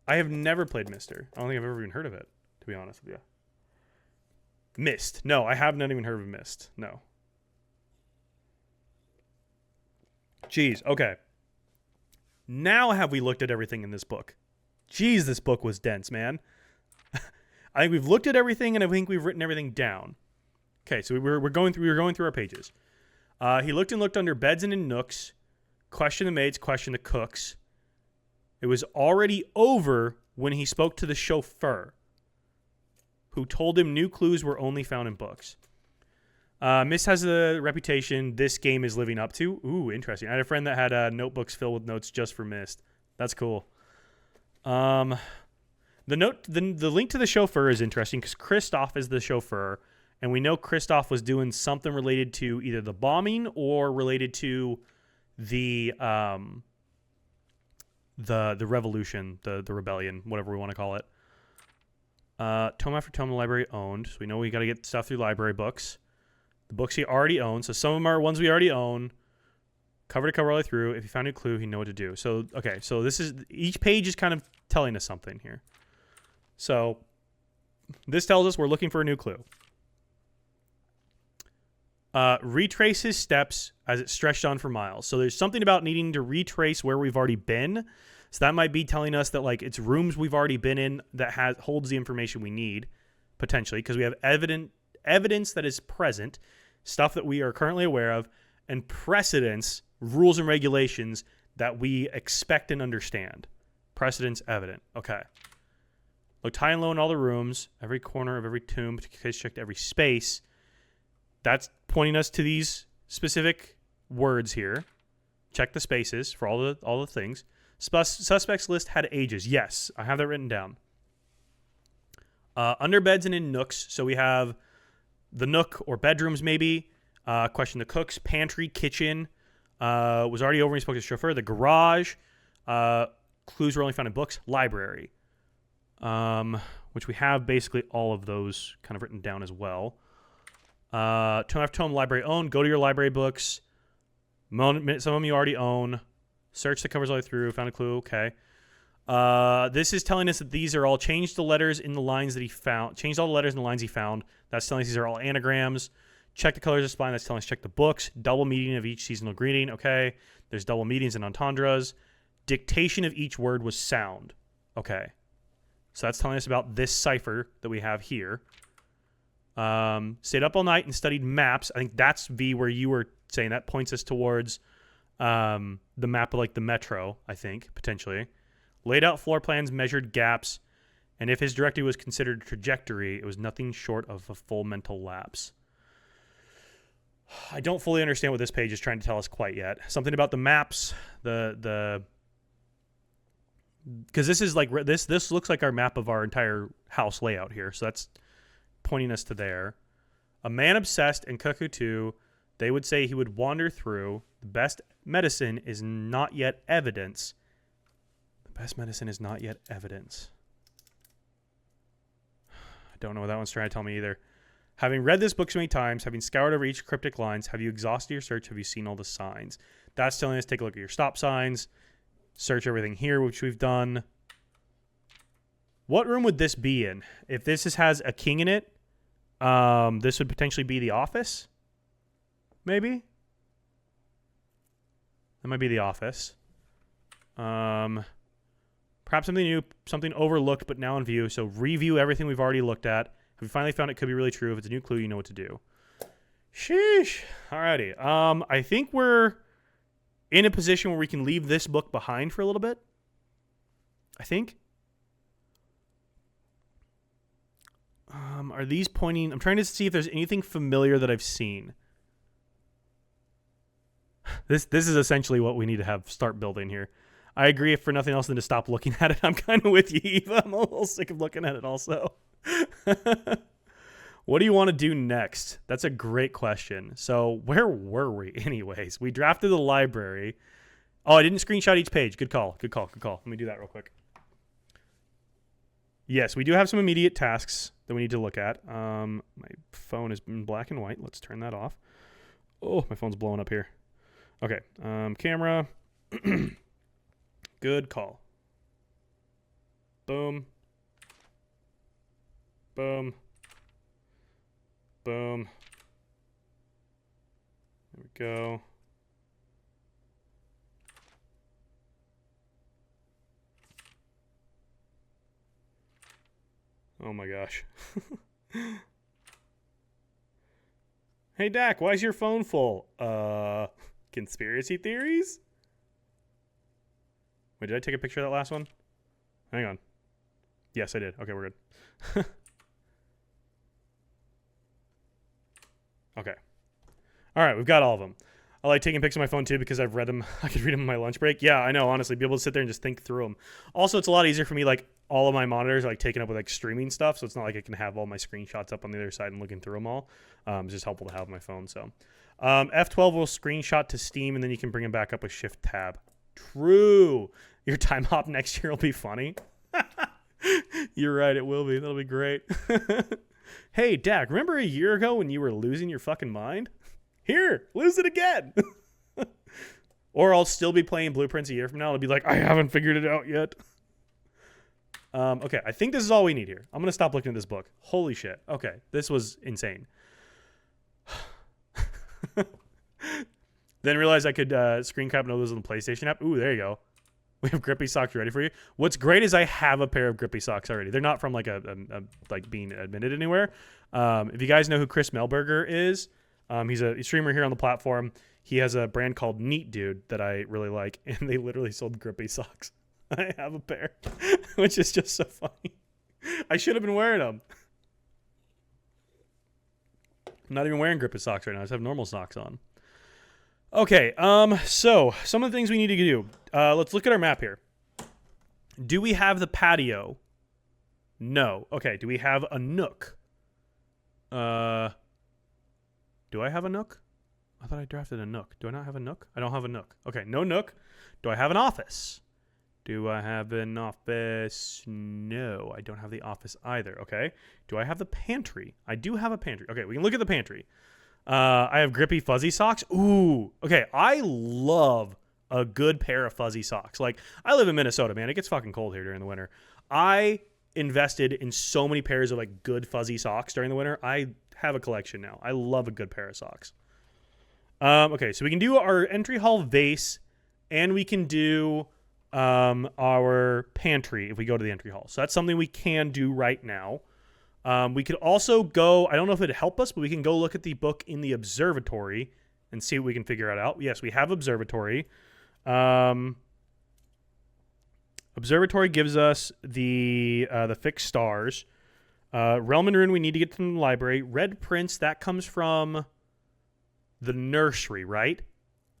I have never played Mister. I don't think I've ever even heard of it, to be honest with you. Mist. No, I have not even heard of Mist. No. Jeez, okay. Now have we looked at everything in this book? Jeez, this book was dense, man. I think we've looked at everything, and I think we've written everything down. Okay, so we were going through our pages. He looked and looked under beds and in nooks. Questioned the maids, questioned the cooks. It was already over when he spoke to the chauffeur, who told him new clues were only found in books. Mist has a reputation this game is living up to. Ooh, interesting. I had a friend that had notebooks filled with notes just for Mist. That's cool. The link to the chauffeur is interesting because Kristoff is the chauffeur, and we know Kristoff was doing something related to either the bombing or related to the revolution, the rebellion, whatever we want to call it. Tome after tome the library owned, so we know we got to get stuff through library books. The books he already owns, so some of them are ones we already own. Cover to cover all the way through. If he found a clue, he'd know what to do. So, okay, so this is, each page is kind of telling us something here. So, this tells us we're looking for a new clue. Retrace his steps as it stretched on for miles. So there's something about needing to retrace where we've already been. So that might be telling us that like it's rooms we've already been in that holds the information we need, potentially, because we have evidence that is present, stuff that we are currently aware of, and precedents, rules and regulations that we expect and understand. Precedents evident. Okay. Looked high and low in all the rooms, every corner of every tomb, checked every space. That's pointing us to these specific words here. Check the spaces for all the things. Suspects list had ages. Yes, I have that written down. Under beds and in nooks. So we have the nook or bedrooms maybe. Question the cooks. Pantry, kitchen. Was already over when he spoke to the chauffeur. The garage. Clues were only found in books. Library. Which we have basically all of those kind of written down as well. Tome after tome library owned. Go to your library books. Some of them you already own. Search the covers all the way through. Found a clue. Okay. This is telling us that these are all changed the letters in the lines that he found. Changed all the letters in the lines he found. That's telling us these are all anagrams. Check the colors of spine. That's telling us check the books. Double meaning of each seasonal greeting. Okay. There's double meanings and entendres. Dictation of each word was sound. Okay. So that's telling us about this cipher that we have here. Stayed up all night and studied maps. I think that's V where you were saying that points us towards the map of like the metro, I think, potentially. Laid out floor plans, measured gaps, and if his directive was considered trajectory, it was nothing short of a full mental lapse. I don't fully understand what this page is trying to tell us quite yet. Something about the maps, because this is like this looks like our map of our entire house layout here. So that's pointing us to there. A man obsessed and Cuckoo 2, they would say he would wander through. The best medicine is not yet evidence. The best medicine is not yet evidence. I don't know what that one's trying to tell me either. Having read this book so many times, having scoured over each cryptic lines, have you exhausted your search? Have you seen all the signs? That's telling us take a look at your stop signs, search everything here, which we've done. What room would this be in? If this has a king in it, this would potentially be the office. Maybe? That might be the office. Perhaps something new, something overlooked but now in view. So review everything we've already looked at. If we finally found it could be really true. If it's a new clue, you know what to do. Sheesh. Alrighty. I think we're in a position where we can leave this book behind for a little bit. I think. Are these pointing... I'm trying to see if there's anything familiar that I've seen. This is essentially what we need to start building here. I agree, if for nothing else than to stop looking at it. I'm kind of with you, Eva. I'm a little sick of looking at it also. What do you want to do next? That's a great question. So where were we anyways? We drafted the library. Oh, I didn't screenshot each page. Good call. Good call. Good call. Let me do that real quick. Yes, we do have some immediate tasks that we need to look at. My phone is in black and white. Let's turn that off. Oh, my phone's blowing up here. Okay. Camera. Good call. Boom. Boom. Boom. There we go. Oh my gosh. Hey Dak, why is your phone full? Conspiracy theories? Wait, did I take a picture of that last one? Hang on. Yes, I did. Okay, we're good. Okay. All right, we've got all of them. I like taking pics on my phone too because I've read them. I could read them on my lunch break. Yeah, I know, honestly. Be able to sit there and just think through them. Also, it's a lot easier for me, like, all of my monitors are like taken up with like streaming stuff, so it's not like I can have all my screenshots up on the other side and looking through them all. It's just helpful to have on my phone. So F12 will screenshot to Steam, and then you can bring them back up with Shift Tab. True. Your time hop next year will be funny. You're right, it will be. That'll be great. Hey, Dak, remember a year ago when you were losing your fucking mind? Here, lose it again. Or I'll still be playing Blueprints a year from now. I'll be like, I haven't figured it out yet. Okay, I think this is all we need here. I'm going to stop looking at this book. Holy shit. Okay, this was insane. Then realized I could screen cap and those on the PlayStation app. Ooh, there you go. We have grippy socks ready for you. What's great is I have a pair of grippy socks already. They're not from like a like being admitted anywhere. If you guys know who Chris Melberger is, he's a streamer here on the platform. He has a brand called Neat Dude that I really like, and they literally sold grippy socks. I have a pair, which is just so funny. I should have been wearing them. I'm not even wearing grippy socks right now. I just have normal socks on. Okay, so some of the things we need to do. Let's look at our map here. Do we have the patio? No. Okay, do we have a nook? Do I have a nook? I thought I drafted a nook. Do I not have a nook? I don't have a nook. Okay, no nook. Do I have an office? Do I have an office? No, I don't have the office either. Okay, do I have the pantry? I do have a pantry. Okay, we can look at the pantry. I have grippy fuzzy socks. Ooh, okay. I love a good pair of fuzzy socks. Like, I live in Minnesota, man. It gets fucking cold here during the winter. I invested in so many pairs of like good fuzzy socks during the winter. I have a collection now. I love a good pair of socks. Okay, so we can do our entry hall vase, and we can do our pantry if we go to the entry hall. So that's something we can do right now. We could also go, I don't know if it'd help us, but we can go look at the book in the observatory and see what we can figure it out. Yes, we have observatory. Observatory gives us the fixed stars. Realm and Rune we need to get from the library. Red Prince, that comes from the nursery, right?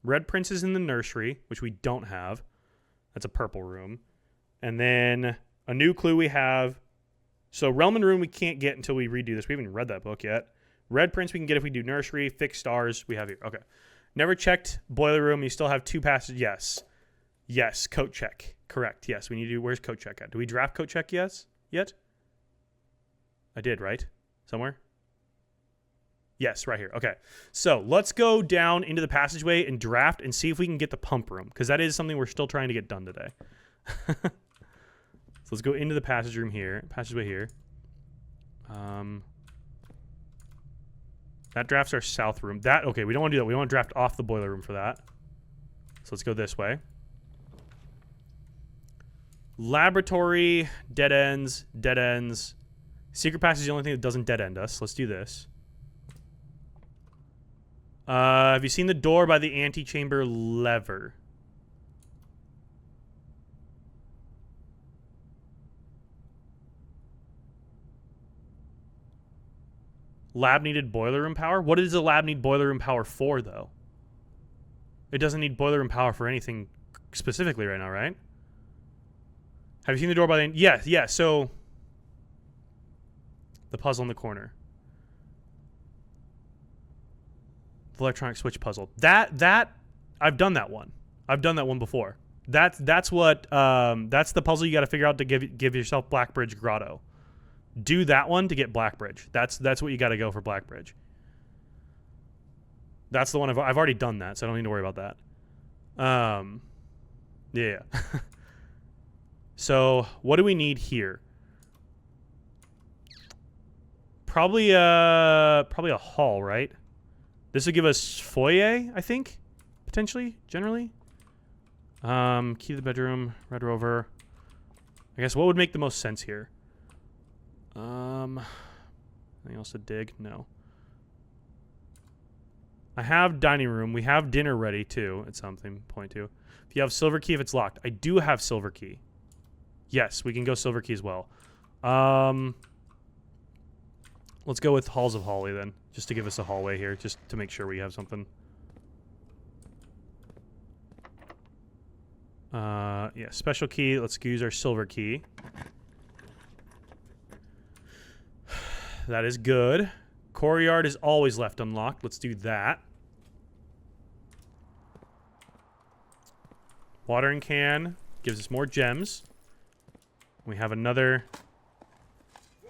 Red Prince is in the nursery, which we don't have. That's a purple room. And then a new clue we have. So Realm and Room we can't get until we redo this. We haven't even read that book yet. Red Prince we can get if we do nursery. Fixed stars we have here. Okay. Never checked boiler room. You still have 2 passes. Yes. Yes. Coat check. Correct. Yes. We need to do. Where's coat check at? Do we draft coat check? Yes. Yet? I did, right? Somewhere? Yes, right here. Okay. So let's go down into the passageway and draft and see if we can get the pump room, because that is something we're still trying to get done today. So let's go into the passageway here. That drafts our south room. Okay, we don't want to do that. We want to draft off the boiler room for that. So let's go this way. Laboratory, dead ends, dead ends. Secret passage is the only thing that doesn't dead end us. Let's do this. Have you seen the door by the antechamber lever? Lab needed boiler room power? What does a lab need boiler room power for, though? It doesn't need boiler room power for anything specifically right now, right? Have you seen the door by the... Yeah, so... The puzzle in the corner. The electronic switch puzzle. That... I've done that one. I've done that one before. That's the puzzle you got to figure out to give yourself Blackbridge Grotto. Do that one to get Blackbridge. That's what you got to go for Blackbridge. That's the one I've already done that, so I don't need to worry about that. Yeah. So what do we need here? Probably a hall, right? This would give us foyer, I think, potentially, generally. Key to the bedroom, Red Rover. I guess what would make the most sense here? Anything else to dig? No. I have dining room. We have dinner ready too at something point to. If you have silver key, if it's locked. I do have silver key. Yes, we can go silver key as well. Let's go with Halls of Holly then, just to give us a hallway here, just to make sure we have something. Yeah, special key. Let's use our silver key. That is good. Courtyard is always left unlocked. Let's do that. Watering can gives us more gems. We have another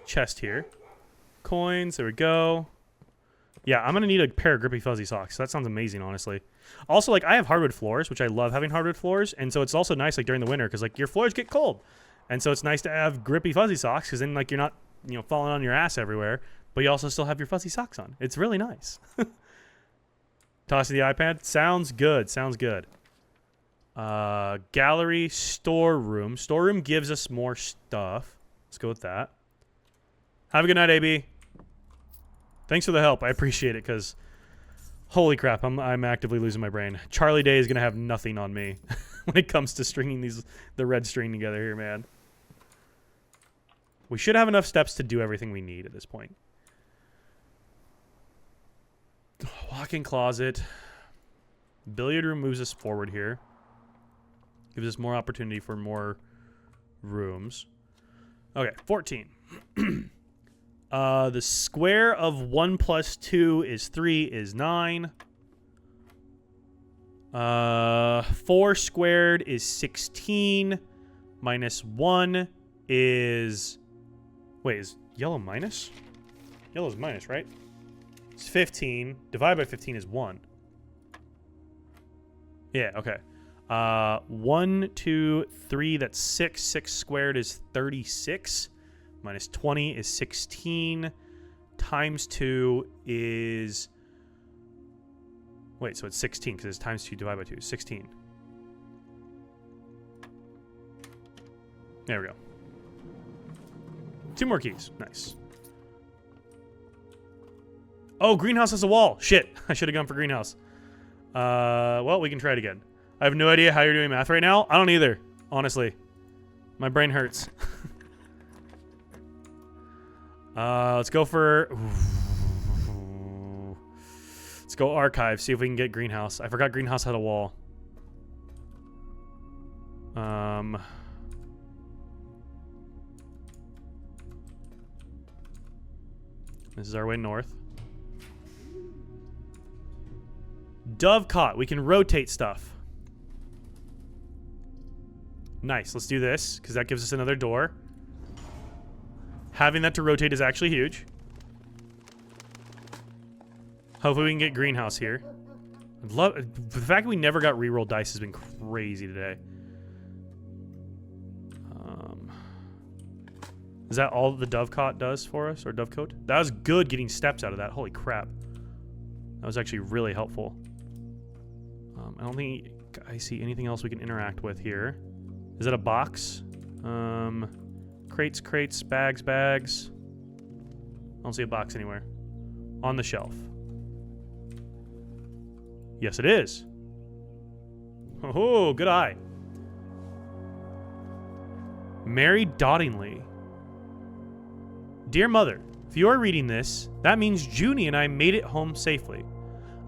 chest here. Coins, there we go. Yeah, I'm going to need a pair of grippy fuzzy socks. That sounds amazing, honestly. Also, like, I have hardwood floors, which I love having hardwood floors, and so it's also nice, like, during the winter, because, like, your floors get cold. And so it's nice to have grippy fuzzy socks, because then, like, you're not, you know, falling on your ass everywhere, but you also still have your fuzzy socks on. It's really nice. Tossing the iPad. Sounds good. Sounds good. Gallery, storeroom. Storeroom gives us more stuff. Let's go with that. Have a good night, AB. Thanks for the help. I appreciate it, because holy crap, I'm actively losing my brain. Charlie Day is going to have nothing on me when it comes to stringing the red string together here, man. We should have enough steps to do everything we need at this point. Walk-in closet. Billiard room moves us forward here. Gives us more opportunity for more rooms. Okay, 14. The square of 1 plus 2 is 3 is 9. 4 squared is 16. Minus 1 is... Wait, is yellow minus? Yellow's minus, right? It's 15. Divided by 15 is 1. Yeah, okay. 1, 2, 3, that's 6. 6 squared is 36. Minus 20 is 16. Times 2 is... Wait, so it's 16, because it's times 2 divided by 2. 16. There we go. 2 more keys. Nice. Oh, greenhouse has a wall. Shit. I should have gone for greenhouse. Well, we can try it again. I have no idea how you're doing math right now. I don't either, honestly. My brain hurts. Let's go for go archive, see if we can get greenhouse. I forgot greenhouse had a wall. This is our way north. Dovecot. We can rotate stuff. Nice. Let's do this, because that gives us another door. Having that to rotate is actually huge. Hopefully we can get greenhouse here. I'd love the fact that we never got reroll dice has been crazy today. Is that all the Dovecot does for us, or Dovecoat? That was good getting steps out of that. Holy crap. That was actually really helpful. I don't think I see anything else we can interact with here. Is that a box? Crates, bags. I don't see a box anywhere. On the shelf. Yes, it is. Oh, good eye. Mary Dottingly. Dear Mother, if you are reading this, that means Junie and I made it home safely.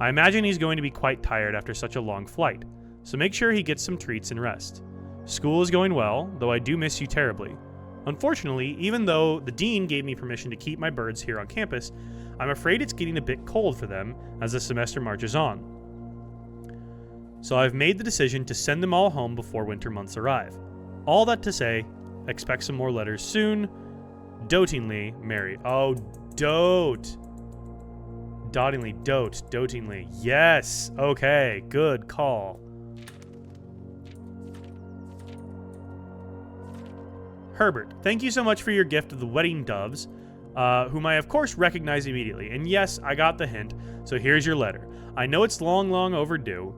I imagine he's going to be quite tired after such a long flight, so make sure he gets some treats and rest. School is going well, though I do miss you terribly. Unfortunately, even though the dean gave me permission to keep my birds here on campus, I'm afraid it's getting a bit cold for them as the semester marches on. So I've made the decision to send them all home before winter months arrive. All that to say, expect some more letters soon. Dotingly, Mary. Oh, dote. Dottingly, dotingly. Yes. Okay, good call. Herbert, thank you so much for your gift of the wedding doves, whom I of course recognize immediately. And yes, I got the hint, so here's your letter. I know it's long overdue.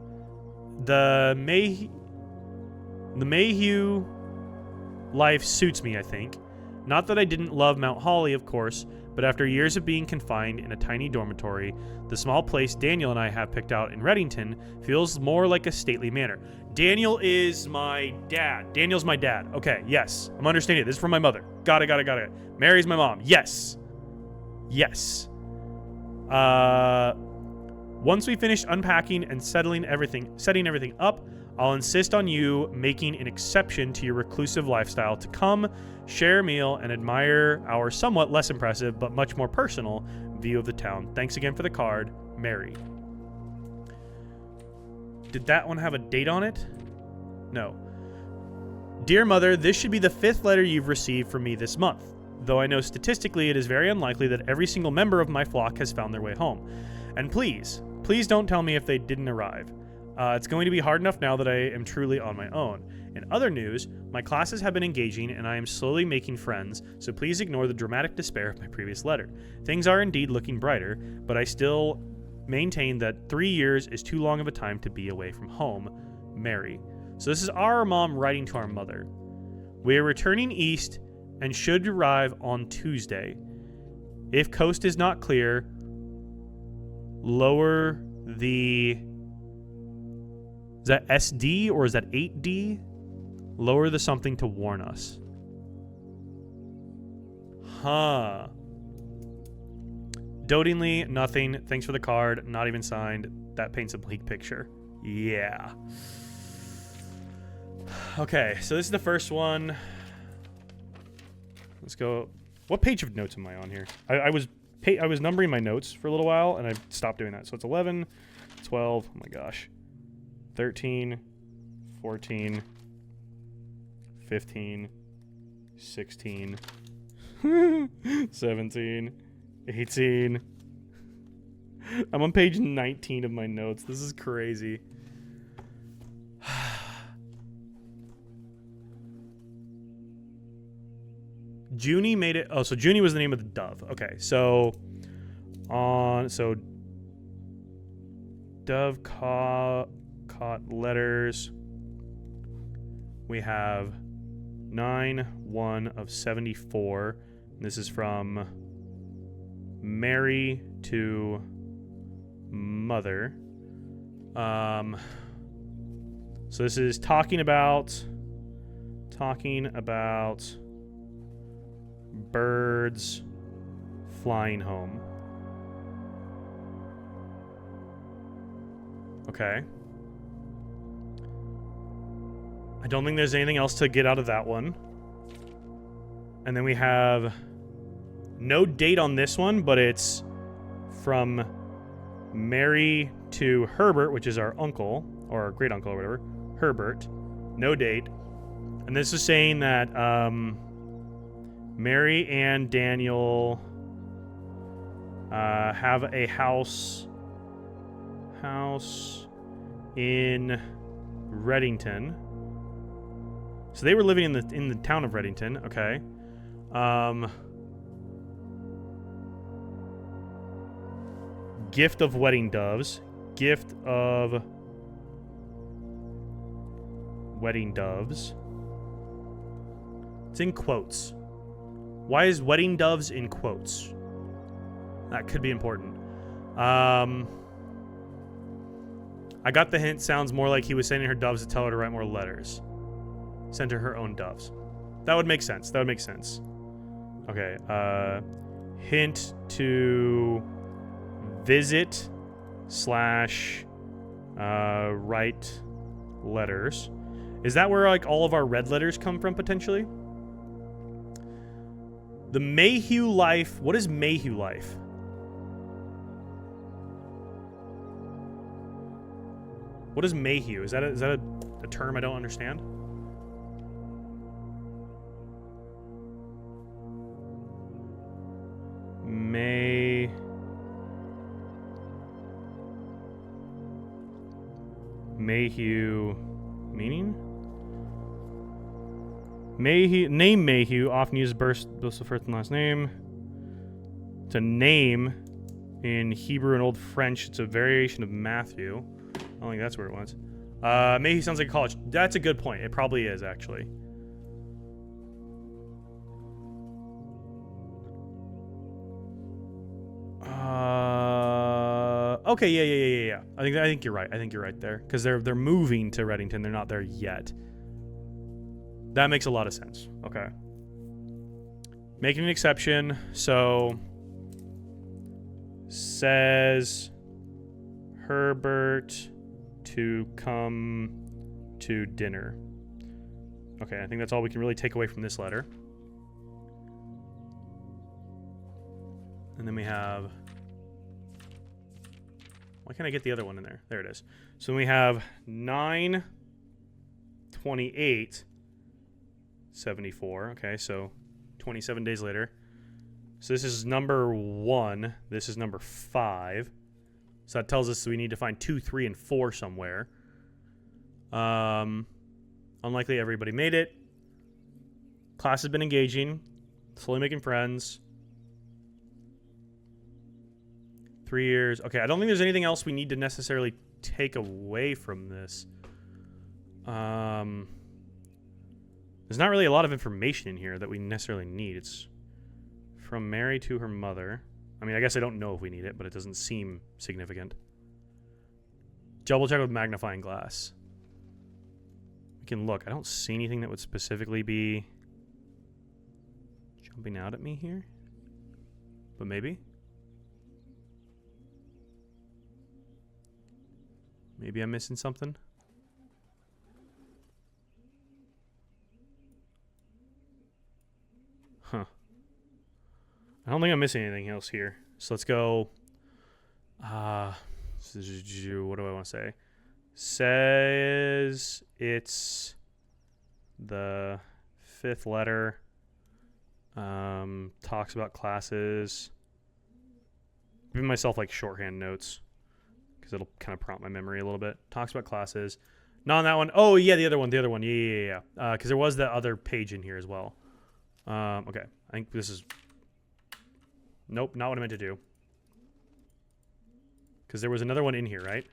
The Mayhew life suits me, I think. Not that I didn't love Mount Holly, of course, but after years of being confined in a tiny dormitory, the small place Daniel and I have picked out in Reddington feels more like a stately manor. Daniel is my dad. Daniel's my dad. Okay, yes. I'm understanding it. This is from my mother. Got it. Mary's my mom. Yes. Once we finish unpacking and setting everything up, I'll insist on you making an exception to your reclusive lifestyle to come, share a meal, and admire our somewhat less impressive but much more personal view of the town. Thanks again for the card, Mary. Did that one have a date on it? No. Dear Mother, this should be the 5th letter you've received from me this month, though I know statistically it is very unlikely that every single member of my flock has found their way home. And please don't tell me if they didn't arrive. It's going to be hard enough now that I am truly on my own. In other news, my classes have been engaging and I am slowly making friends, so please ignore the dramatic despair of my previous letter. Things are indeed looking brighter, but I still maintain that 3 years is too long of a time to be away from home. Mary. So this is our mom writing to our mother. We are returning east and should arrive on Tuesday. If coast is not clear, lower the... Is that SD or is that 8D? Lower the something to warn us. Huh. Dotingly, nothing. Thanks for the card. Not even signed. That paints a bleak picture. Yeah. Okay, so this is the first one. Let's go. What page of notes am I on here? I was numbering my notes for a little while, and I stopped doing that. So it's 11, 12, oh my gosh. 13, 14, 15, 16, 17, 18. I'm on page 19 of my notes. This is crazy. Junie made it. Oh, so Junie was the name of the dove. Okay, so dove caught letters. We have 9/1 of 74. This is from Mary to Mother. So this is talking about birds flying home. Okay. I don't think there's anything else to get out of that one. And then we have no date on this one, but it's from Mary to Herbert, which is our uncle, or our great uncle or whatever. Herbert. No date. And this is saying that Mary and Daniel have a house in Reddington. So they were living in the town of Reddington. Okay. Gift of wedding doves. Gift of wedding doves. It's in quotes. Why is wedding doves in quotes? That could be important. I got the hint. Sounds more like he was sending her doves to tell her to write more letters. Sent her her own doves. That would make sense. That would make sense. Okay. Hint to visit / write letters. Is that where like all of our red letters come from potentially? The Mayhew life. What is Mayhew life? What is Mayhew? Is that a term I don't understand? Mayhew meaning? Name Mayhew, often used both the first and last name. It's a name in Hebrew and Old French. It's a variation of Matthew. I don't think that's where it was. Mayhew sounds like a college. That's a good point. It probably is, actually. Okay, yeah. I think you're right. I think you're right there, because they're moving to Reddington. They're not there yet. That makes a lot of sense. Okay. Making an exception. So says Herbert to come to dinner. Okay, I think that's all we can really take away from this letter. And then we have... Why can't I get the other one in there? There it is. So then we have 9/28/74. Okay, so 27 days later. So this is number 1. This is number 5. So that tells us we need to find 2, 3, and 4 somewhere. Unlikely everybody made it. Class has been engaging. Slowly making friends. 3 years. Okay, I don't think there's anything else we need to necessarily take away from this. There's not really a lot of information in here that we necessarily need. It's from Mary to her mother. I mean, I guess I don't know if we need it, but it doesn't seem significant. Double check with magnifying glass. We can look. I don't see anything that would specifically be jumping out at me here. But maybe. Maybe I'm missing something. Huh. I don't think I'm missing anything else here. So let's go. What do I want to say? Says it's the 5th letter. Talks about classes. Giving myself like shorthand notes, because it'll kind of prompt my memory a little bit. Talks about classes. Not on that one. Oh, yeah, the other one. Yeah. Because there was the other page in here as well. Okay. I think this is... Nope, not what I meant to do. Because there was another one in here, right?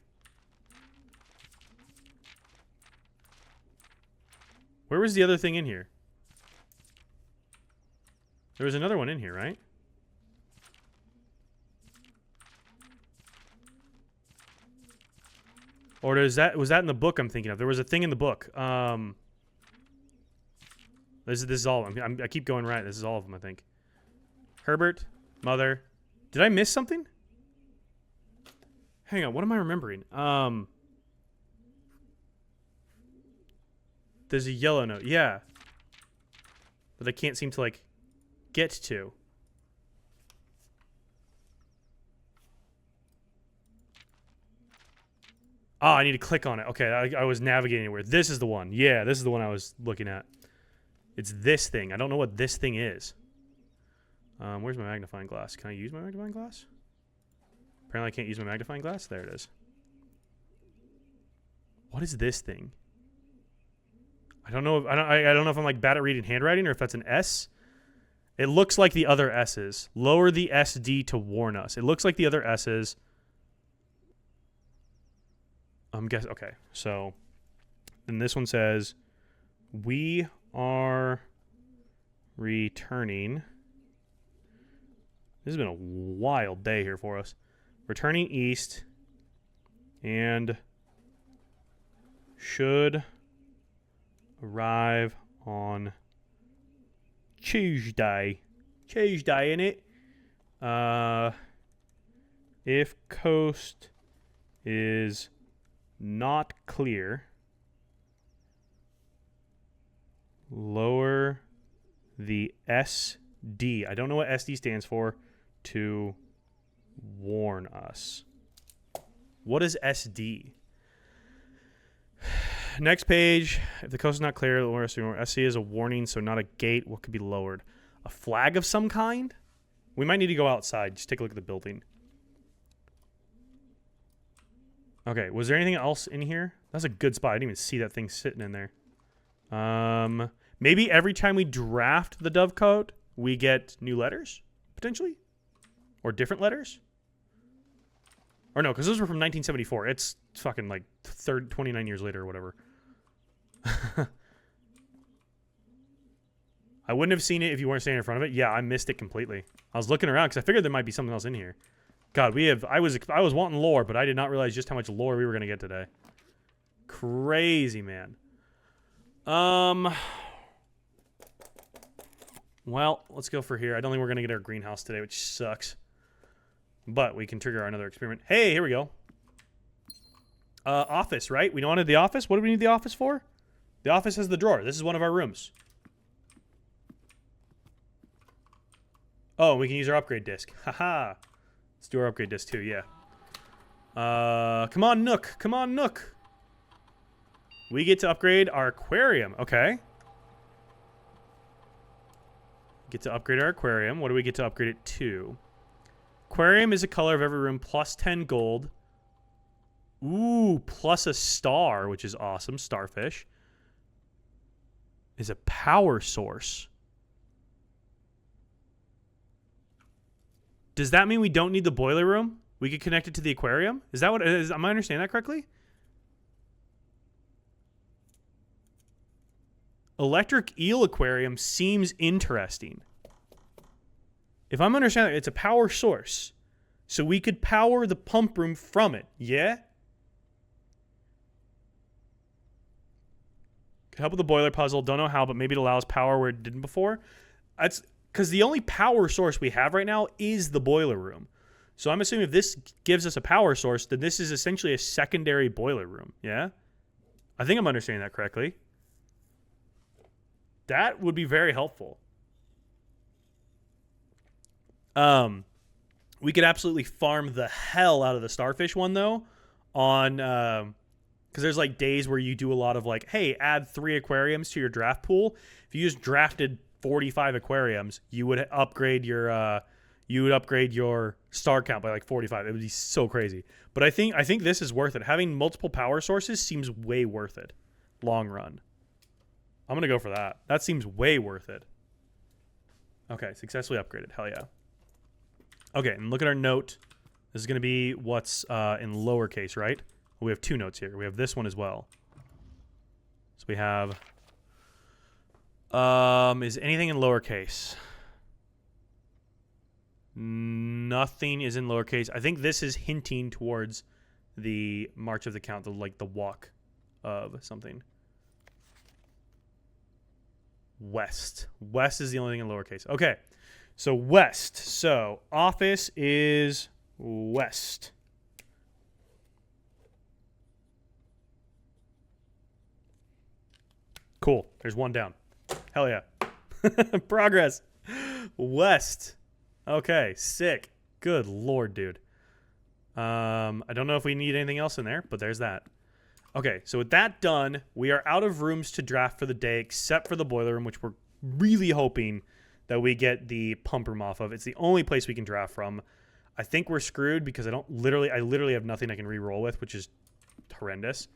Where was the other thing in here? There was another one in here, right? Or was that in the book I'm thinking of? There was a thing in the book. This is all of them. I keep going right. This is all of them, I think. Herbert, mother. Did I miss something? Hang on. What am I remembering? There's a yellow note. Yeah. But I can't seem to, like, get to. Oh, I need to click on it. Okay, I was navigating anywhere. This is the one. Yeah, this is the one I was looking at. It's this thing. I don't know what this thing is. Where's my magnifying glass? Can I use my magnifying glass? Apparently I can't use my magnifying glass. There it is. What is this thing? I don't know. I don't know if I'm like bad at reading handwriting or if that's an S. It looks like the other S's. Lower the SD to warn us. It looks like the other S's. I'm guessing. Okay, so then this one says, "We are returning." This has been a wild day here for us. Returning east and should arrive on Tuesday. Tuesday, innit? If coast is not clear, lower the SD. I don't know what SD stands for. To warn us. What is SD? Next page. If the coast is not clear, lower SD. SC is a warning, so not a gate. What could be lowered? A flag of some kind? We might need to go outside. Just take a look at the building. Okay, was there anything else in here? That's a good spot. I didn't even see that thing sitting in there. Maybe every time we draft the dovecote, we get new letters, potentially? Or different letters? Or no, because those were from 1974. It's fucking like 29 years later or whatever. I wouldn't have seen it if you weren't standing in front of it. Yeah, I missed it completely. I was looking around because I figured there might be something else in here. God, I was wanting lore, but I did not realize just how much lore we were going to get today. Crazy, man. Well, let's go for here. I don't think we're going to get our greenhouse today, which sucks. But we can trigger another experiment. Hey, here we go. Office, right? We wanted the office. What do we need the office for? The office has the drawer. This is one of our rooms. Oh, we can use our upgrade disc. Haha. Let's do our upgrade disc too, yeah. Come on, Nook. Come on, Nook. We get to upgrade our aquarium. Okay. Get to upgrade our aquarium. What do we get to upgrade it to? Aquarium is a color of every room plus 10 gold. Ooh, plus a star, which is awesome. Starfish. Is a power source. Does that mean we don't need the boiler room? We could connect it to the aquarium? Is that what it is? Am I understanding that correctly? Electric eel aquarium seems interesting. If I'm understanding, it's a power source. So we could power the pump room from it. Yeah? Could help with the boiler puzzle. Don't know how, but maybe it allows power where it didn't before. That's because the only power source we have right now is the boiler room. So I'm assuming if this gives us a power source, then this is essentially a secondary boiler room. Yeah? I think I'm understanding that correctly. That would be very helpful. We could absolutely farm the hell out of the starfish one though on because there's like days where you do a lot of like, hey, add 3 aquariums to your draft pool. If you just drafted 45 aquariums, you would upgrade your star count by like 45. It would be so crazy. But I think this is worth it. Having multiple power sources seems way worth it. Long run. I'm going to go for that. That seems way worth it. Okay, successfully upgraded. Hell yeah. Okay, and look at our note. This is going to be what's in lowercase, right? We have 2 notes here. We have this one as well. So we have... is anything in lowercase? Nothing is in lowercase. I think this is hinting towards the march of the count, the walk of something. West. West is the only thing in lowercase. Okay. So west. So office is west. Cool. There's one down. Hell yeah. Progress. West. Okay, sick. Good lord, dude. I don't know if we need anything else in there, but there's that. Okay, so with that done, we are out of rooms to draft for the day, except for the boiler room, which we're really hoping that we get the pump room off of. It's the only place we can draft from. I think we're screwed because I literally have nothing I can re-roll with, which is horrendous.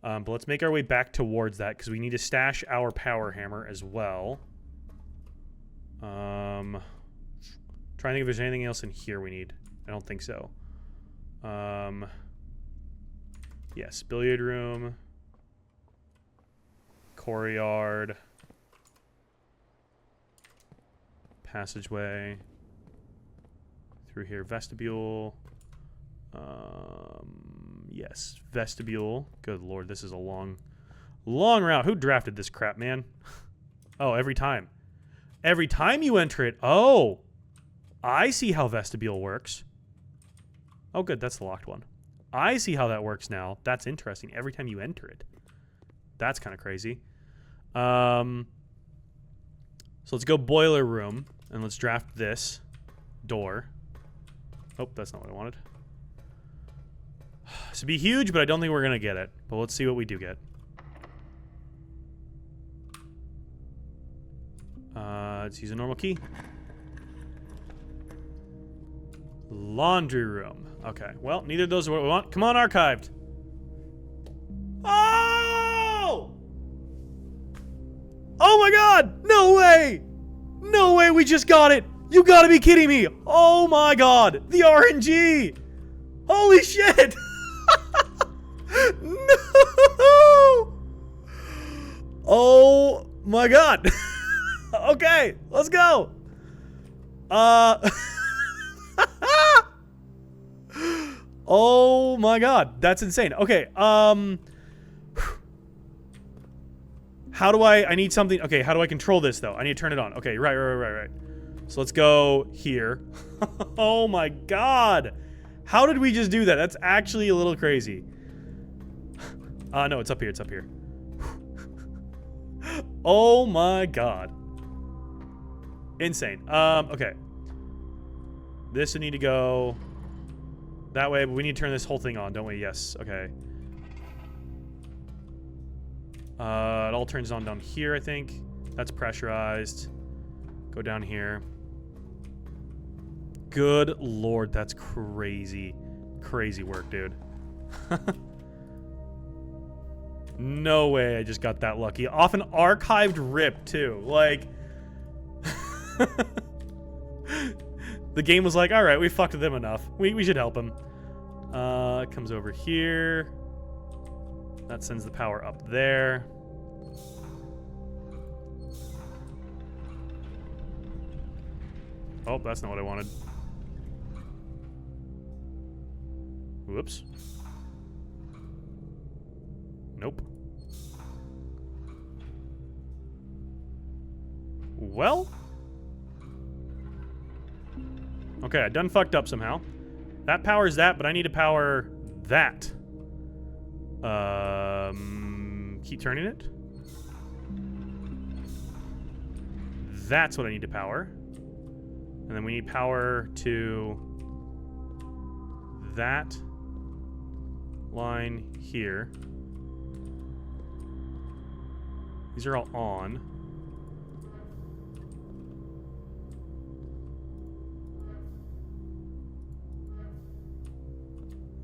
But let's make our way back towards that because we need to stash our power hammer as well. Trying to think if there's anything else in here we need. I don't think so. Yes, billiard room, courtyard, passageway, through here, vestibule. Yes, vestibule. Good lord, this is a long route. Who drafted this crap, man? Oh, every time. Every time you enter it. Oh, I see how vestibule works. Oh, good, that's the locked one. I see how that works now. That's interesting. Every time you enter it. That's kind of crazy. So let's go boiler room, and let's draft this door. Oh, that's not what I wanted. This would be huge, but I don't think we're going to get it. But let's see what we do get. Let's use a normal key. Laundry room. Okay, well, neither of those are what we want. Come on, archived. Oh! Oh my god! No way! No way, we just got it! You gotta be kidding me! Oh my god! The RNG! Holy shit! No! Oh my god! Okay, let's go! Oh my god, that's insane. Okay, how do I need something. Okay, how do I control this though? I need to turn it on. Okay, right. So let's go here. Oh my god. How did we just do that? That's actually a little crazy. No, it's up here, it's up here. Oh my god. Insane. Okay. This would need to go that way, but we need to turn this whole thing on, don't we? Yes, okay. It all turns on down here, I think. That's pressurized. Go down here. Good lord, that's crazy. Crazy work, dude. No way I just got that lucky. Off an archived rip, too. Like... The game was like, alright, we fucked with them enough. We should help him. It comes over here. That sends the power up there. Oh, that's not what I wanted. Whoops. Nope. Well... Okay, I done fucked up somehow. That powers that, but I need to power that. Keep turning it. That's what I need to power. And then we need power to that line here. These are all on.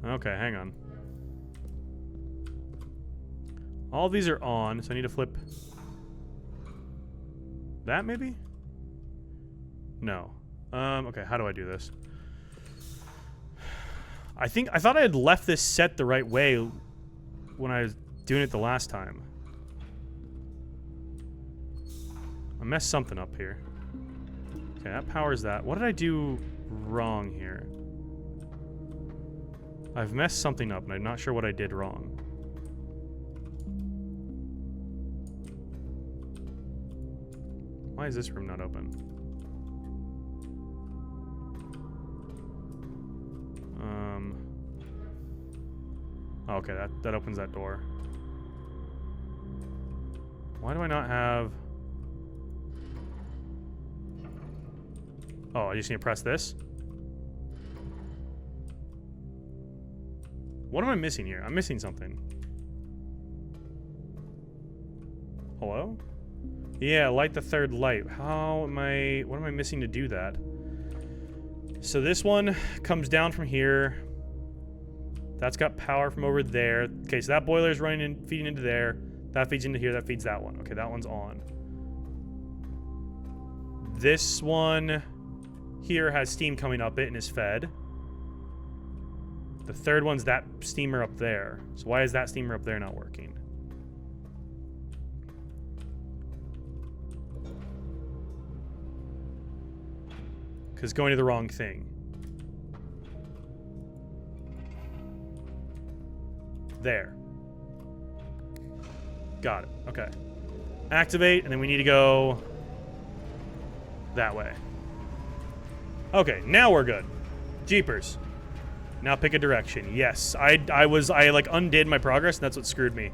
Okay, hang on. All of these are on, so I need to flip that, maybe? No. Okay, how do I do this? I thought I had left this set the right way when I was doing it the last time. I messed something up here. Okay, that powers that. What did I do wrong here? I've messed something up, and I'm not sure what I did wrong. Why is this room not open? Oh, okay, that opens that door. Why do I not have... Oh, I just need to press this? What am I missing here? I'm missing something. Hello? Yeah, light the third light. How am I... What am I missing to do that? So this one comes down from here. That's got power from over there. Okay, so that boiler is running and feeding into there. That feeds into here. That feeds that one. Okay, that one's on. This one here has steam coming up it and is fed. The third one's that steamer up there. So why is that steamer up there not working? Because going to the wrong thing. There. Got it. Okay. Activate, and then we need to go that way. Okay, now we're good. Jeepers. Now pick a direction. Yes, I like undid my progress, and that's what screwed me.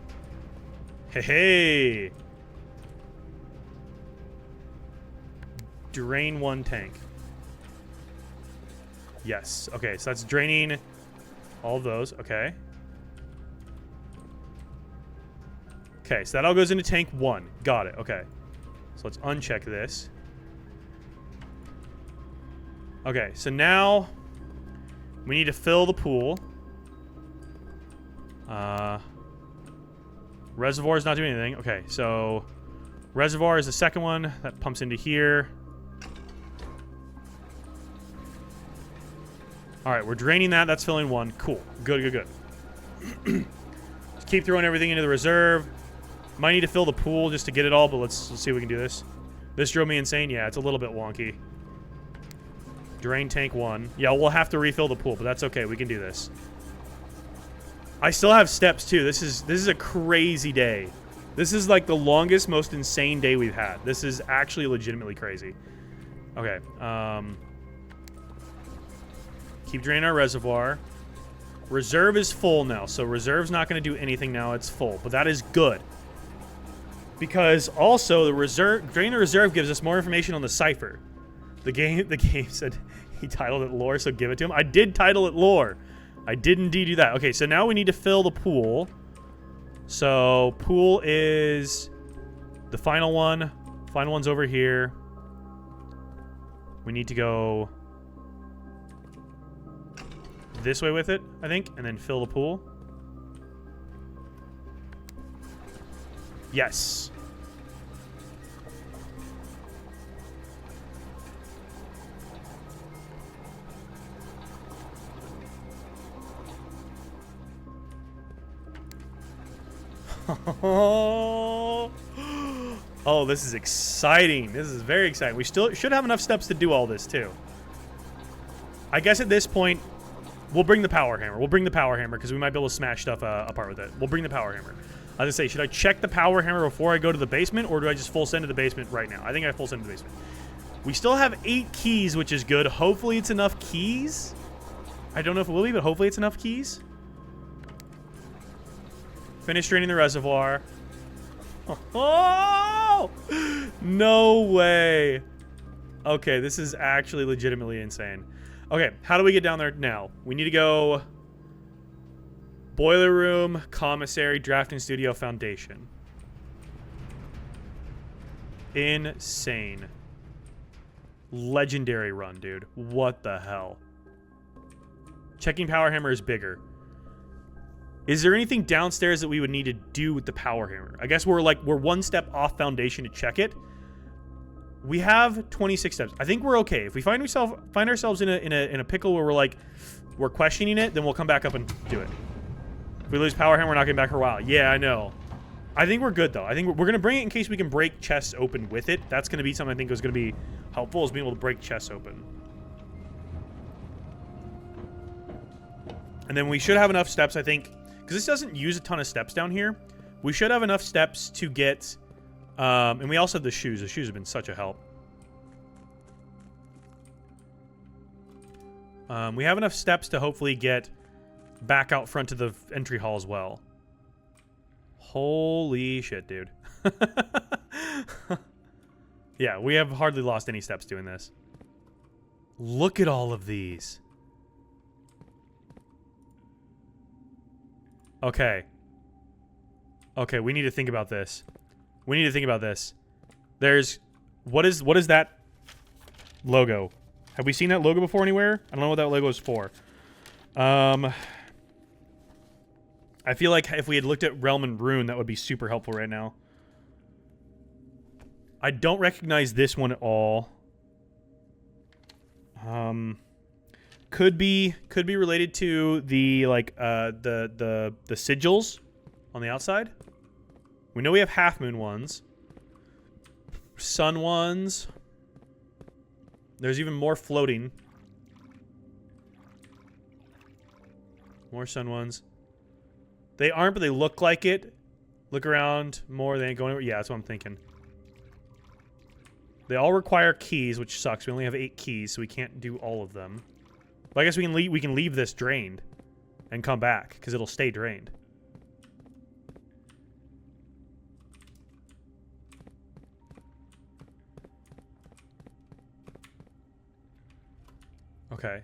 Hey, hey. Drain one tank. Yes. Okay, so that's draining all of those. Okay. Okay, so that all goes into tank 1. Got it. Okay. So let's uncheck this. Okay, so now we need to fill the pool. Reservoir is not doing anything. Okay, so reservoir is the second one that pumps into here. All right, we're draining that. That's filling 1. Cool. Good, good, good. Just keep throwing everything into the reserve. Might need to fill the pool just to get it all, but let's see if we can do this. This drove me insane. Yeah, it's a little bit wonky. Drain tank 1. Yeah, we'll have to refill the pool, but that's okay. We can do this. I still have steps too. This is a crazy day. This is like the longest, most insane day we've had. This is actually legitimately crazy. Okay. Keep draining our reservoir. Reserve is full now, so reserve's not going to do anything now. It's full, but that is good. Because also the reserve, drain the reserve gives us more information on the Cypher. The game said he titled it lore, so give it to him. I did title it lore. I did indeed do that. Okay, so now we need to fill the pool. So pool is the final one. Final one's over here. We need to go this way with it, I think, and then fill the pool. Yes. Oh, this is exciting. This is very exciting. We still should have enough steps to do all this, too. I guess at this point, we'll bring the power hammer. We'll bring the power hammer because we might be able to smash stuff apart with it. We'll bring the power hammer. I was gonna say, should I check the power hammer before I go to the basement, or do I just full send to the basement right now? I think I full send to the basement. We still have 8 keys, which is good. Hopefully it's enough keys. I don't know if it will be, but hopefully it's enough keys. Finish draining the reservoir. Oh! No way. Okay, this is actually legitimately insane. Okay, how do we get down there now? We need to go boiler room, commissary, drafting studio, foundation. Insane. Legendary run, dude. What the hell? Checking power hammer is bigger. Is there anything downstairs that we would need to do with the power hammer? I guess we're one step off foundation to check it. We have 26 steps. I think we're okay. If we find ourselves in a pickle where we're questioning it, then we'll come back up and do it. If we lose power hammer, we're not getting back for a while. Yeah, I know. I think we're good though. I think we're gonna bring it in case we can break chests open with it. That's gonna be something I think is gonna be helpful, is being able to break chests open. And then we should have enough steps, I think, because this doesn't use a ton of steps down here. We should have enough steps to get, and we also have the shoes. The shoes have been such a help. We have enough steps to hopefully get back out front to the entry hall as well. Holy shit, dude. Yeah, we have hardly lost any steps doing this. Look at all of these. Okay. Okay, we need to think about this. We need to think about this. There's... What is that logo? Have we seen that logo before anywhere? I don't know what that logo is for. I feel like if we had looked at Realm and Rune, that would be super helpful right now. I don't recognize this one at all. Could be related to the like the sigils on the outside. We know we have half moon ones, sun ones. There's even more floating. More sun ones. They aren't, but they look like it. Look around more. They ain't going anywhere. Yeah, that's what I'm thinking. They all require keys, which sucks. We only have 8 keys, so we can't do all of them. But I guess we can leave this drained and come back, because it'll stay drained. Okay.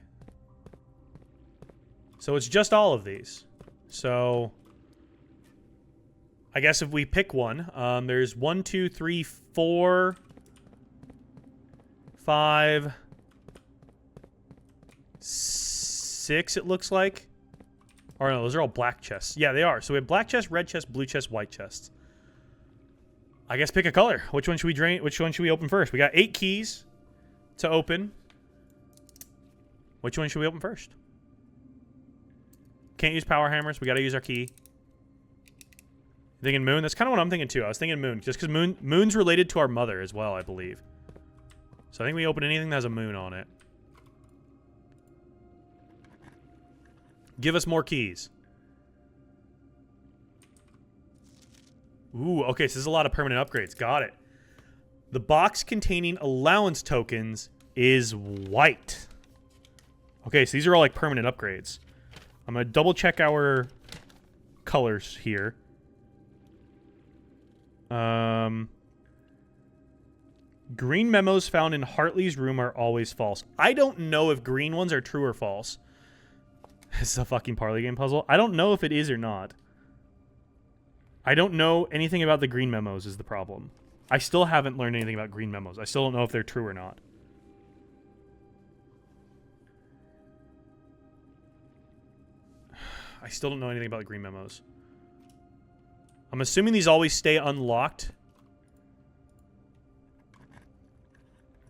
So it's just all of these. So I guess if we pick one, there's 1, 2, 3, 4... 5, 6, it looks like. Or no, those are all black chests. Yeah, they are. So we have black chest, red chest, blue chest, white chests. I guess pick a color. Which one should we drain? Which one should we open first? We got 8 keys to open. Which one should we open first? Can't use power hammers. We got to use our key. Thinking moon? That's kind of what I'm thinking too. I was thinking moon. Just because moon's related to our mother as well, I believe. So I think we open anything that has a moon on it. Give us more keys. Ooh, okay, so this is a lot of permanent upgrades. Got it. The box containing allowance tokens is white. Okay, so these are all like permanent upgrades. I'm going to double check our colors here. Green memos found in Hartley's room are always false. I don't know if green ones are true or false. This is a fucking parley game puzzle. I don't know if it is or not. I don't know anything about the green memos is the problem. I still haven't learned anything about green memos. I still don't know if they're true or not. I still don't know anything about the green memos. I'm assuming these always stay unlocked.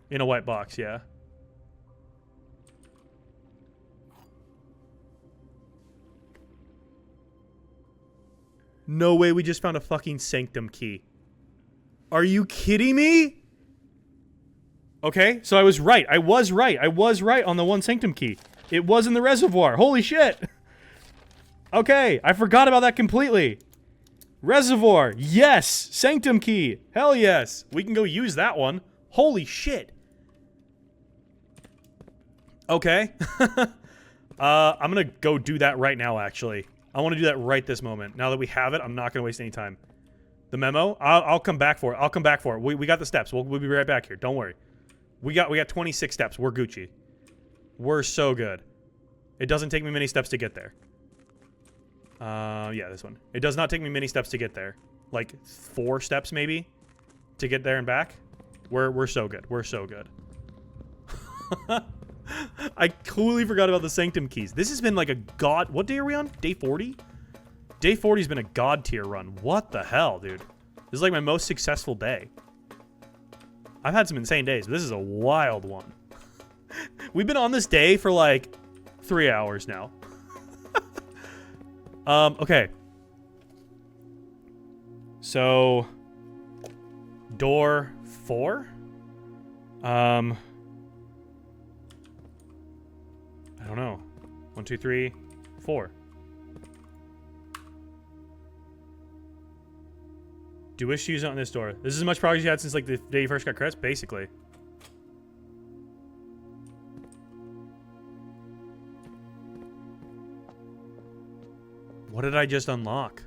In a white box, yeah. No way we just found a fucking sanctum key. Are you kidding me? Okay, so I was right. I was right on the one sanctum key. It was in the reservoir. Holy shit. Okay, I forgot about that completely. Reservoir. Yes. Sanctum key. Hell yes. We can go use that one. Holy shit. Okay. I'm going to go do that right now, actually. I want to do that right this moment. Now that we have it, I'm not going to waste any time. The memo? I'll come back for it. I'll come back for it. We got the steps. We'll be right back here. Don't worry. We got 26 steps. We're Gucci. We're so good. It doesn't take me many steps to get there. Yeah, this one. It does not take me many steps to get there. Like 4 steps maybe to get there and back. We're so good. We're so good. I completely forgot about the sanctum keys. This has been like a god. What day are we on? Day 40? Day 40 has been a god tier run. What the hell, dude? This is like my most successful day. I've had some insane days, but this is a wild one. We've been on this day for like 3 hours now. Okay. So, door 4? I don't know. 1, 2, 3, 4. Do you wish to use it on this door? This is as much progress you had since like the day you first got credits, basically. What did I just unlock?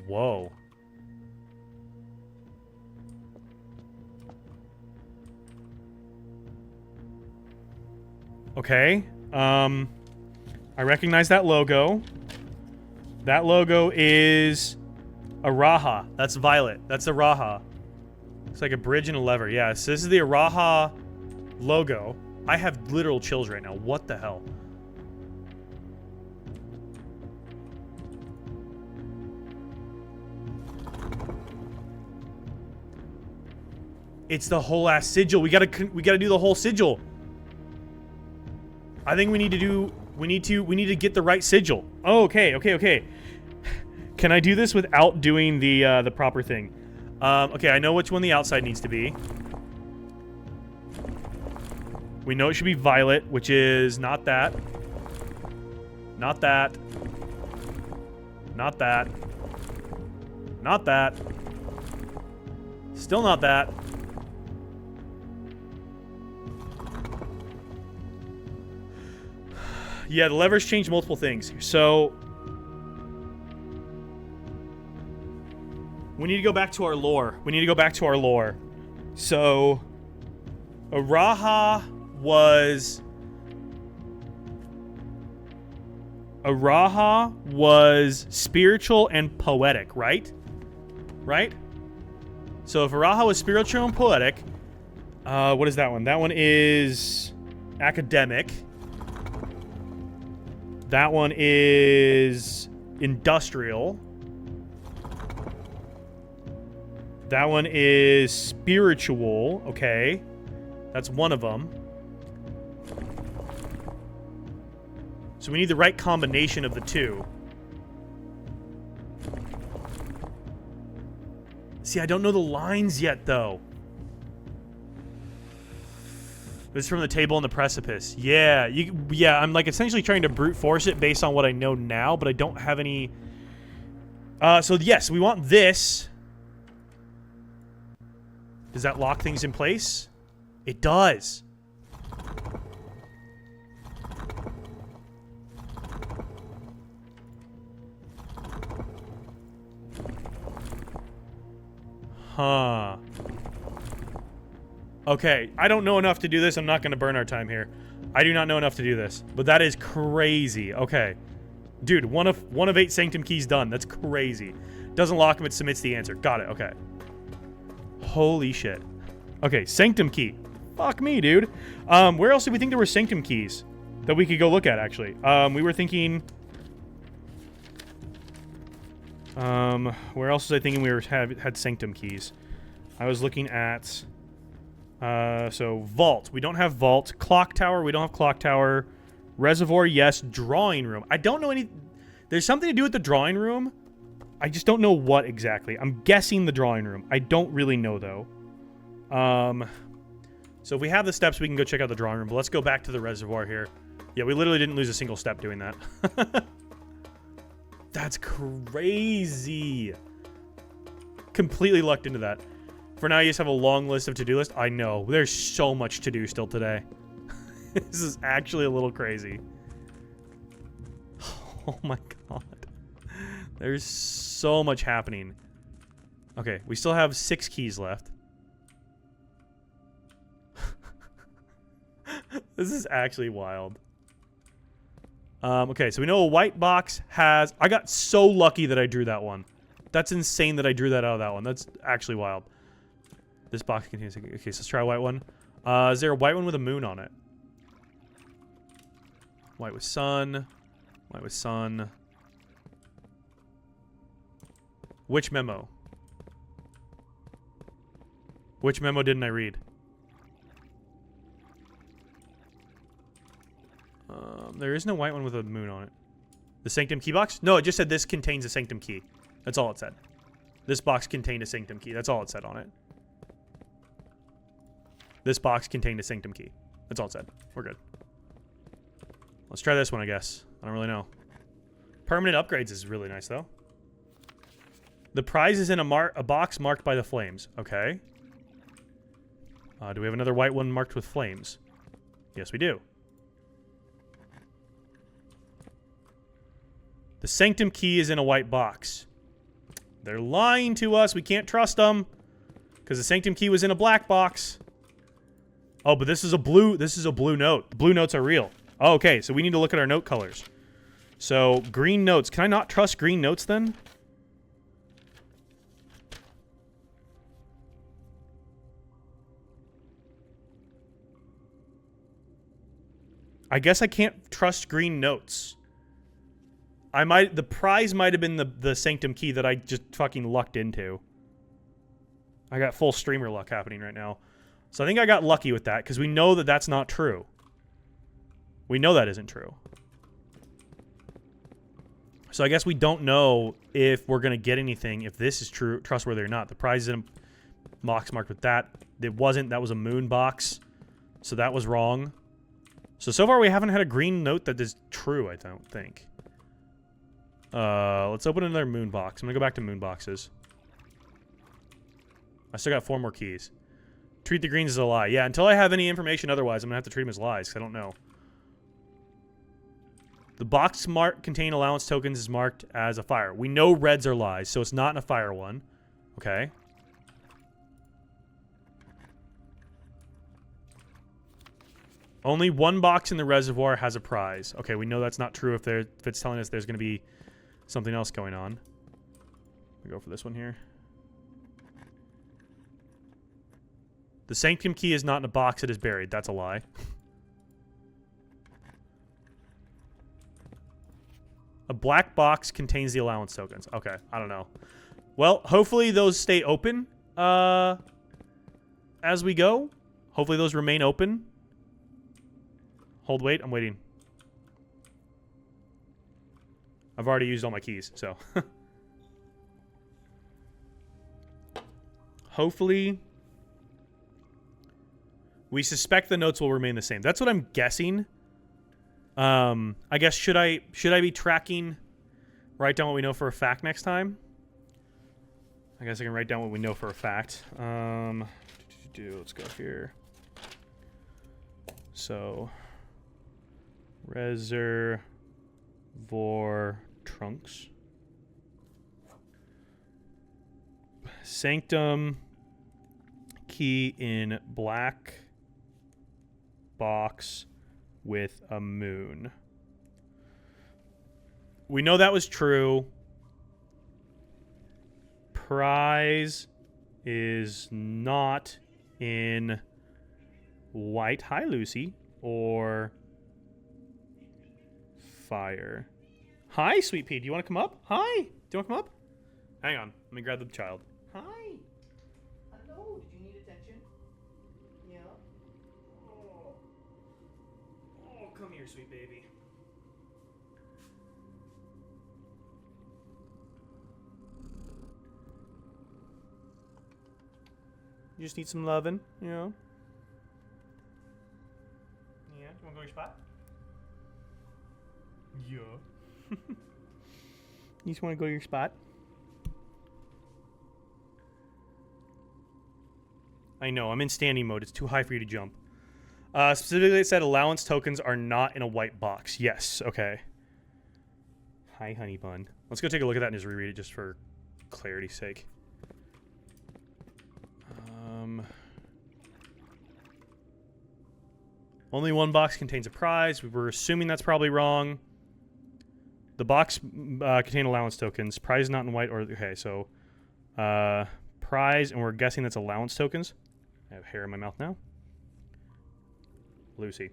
Whoa. Okay. I recognize that logo. That logo is Araha. That's Violet. That's Araha. It's like a bridge and a lever. Yeah, so this is the Araha logo. I have literal chills right now. What the hell? It's the whole ass sigil. We gotta do the whole sigil. I think we need to get the right sigil. Oh, okay. Can I do this without doing the proper thing? Okay, I know which one the outside needs to be. We know it should be violet, which is not that. Not that. Not that. Not that. Still not that. Yeah, the levers change multiple things. So we need to go back to our lore. So Araha was spiritual and poetic, right? Right? So if Araha was spiritual and poetic, what is that one? That one is academic. That one is industrial. That one is spiritual. Okay. That's one of them. So we need the right combination of the two. See, I don't know the lines yet, though. This is from the table on the precipice. Yeah, I'm like essentially trying to brute force it based on what I know now, but I don't have any... So yes, we want this. Does that lock things in place? It does. Huh. Okay, I don't know enough to do this. I'm not going to burn our time here. I do not know enough to do this, but that is crazy. Okay. Dude, one of 8 sanctum keys done. That's crazy. Doesn't lock him, it submits the answer. Got it. Okay. Holy shit. Okay, sanctum key. Fuck me, dude. Where else did we think there were sanctum keys that we could go look at, actually? We were thinking... where else was I thinking we had sanctum keys? I was looking at... so vault. We don't have vault. Clock tower. We don't have clock tower. Reservoir, yes. Drawing room. I don't know any... There's something to do with the drawing room. I just don't know what exactly. I'm guessing the drawing room. I don't really know, though. So if we have the steps, we can go check out the drawing room. But let's go back to the reservoir here. Yeah, we literally didn't lose a single step doing that. That's crazy. Completely lucked into that. For now, you just have a long list of to-do list. I know. There's so much to do still today. This is actually a little crazy. Oh my god. There's so much happening. Okay, we still have 6 keys left. This is actually wild. Okay, so we know a white box has... I got so lucky that I drew that one. That's insane that I drew that out of that one. That's actually wild. This box contains... Okay, so let's try a white one. Is there a white one with a moon on it? White with sun. White with sun. Which memo? Which memo didn't I read? There is no white one with a moon on it. The sanctum key box? No, it just said this contains a sanctum key. That's all it said. This box contained a sanctum key. That's all it said on it. This box contained a sanctum key. That's all it said. We're good. Let's try this one, I guess. I don't really know. Permanent upgrades is really nice, though. The prize is in a box marked by the flames. Okay. Do we have another white one marked with flames? Yes, we do. The sanctum key is in a white box. They're lying to us. We can't trust them. Because the Sanctum key was in a black box. Oh, but this is a blue note. The blue notes are real. Oh, okay, so we need to look at our note colors. So, green notes. Can I not trust green notes then? I guess I can't trust green notes. The prize might have been the Sanctum key that I just fucking lucked into. I got full streamer luck happening right now. So I think I got lucky with that, because we know that that's not true. We know that isn't true. So I guess we don't know if we're going to get anything, if this is true, trustworthy or not. The prize is in a box marked with that. It wasn't. That was a moon box. So that was wrong. So far we haven't had a green note that is true, I don't think. Let's open another moon box. I'm going to go back to moon boxes. I still got 4 more keys. Treat the greens as a lie. Yeah, until I have any information otherwise, I'm going to have to treat them as lies, because I don't know. The box contain allowance tokens is marked as a fire. We know reds are lies, so it's not in a fire one. Okay. Only 1 box in the reservoir has a prize. Okay, we know that's not true if it's telling us there's going to be something else going on. We go for this one here. The Sanctum key is not in a box, it is buried. That's a lie. A black box contains the allowance tokens. Okay, I don't know. Well, hopefully those stay open as we go. Hopefully those remain open. Hold, wait, I'm waiting. I've already used all my keys, so. Hopefully. We suspect the notes will remain the same. That's what I'm guessing. I guess should I be tracking, write down what we know for a fact next time? I guess I can write down what we know for a fact. Let's go here. So, reservoir trunks. Sanctum key in black box with a moon. We know that was true. Prize is not in white. Hi, Lucy. Or fire. Hi, Sweet Pea. Do you want to come up? Hi. Do you want to come up? Hang on. Let me grab the child. Hi. Hello. Did you need attention? Yeah. Oh. Oh, come here, sweet baby. You just need some loving, you know? Yeah, you wanna go to your spot? Yeah. You just wanna go to your spot? I know, I'm in standing mode. It's too high for you to jump. Specifically, it said allowance tokens are not in a white box. Yes, okay. Hi, honey bun. Let's go take a look at that and just reread it just for clarity's sake. Only 1 box contains a prize. We're assuming that's probably wrong. The box contain allowance tokens. Prize not in white or... Okay, so... prize, and we're guessing that's allowance tokens. I have hair in my mouth now. Lucy.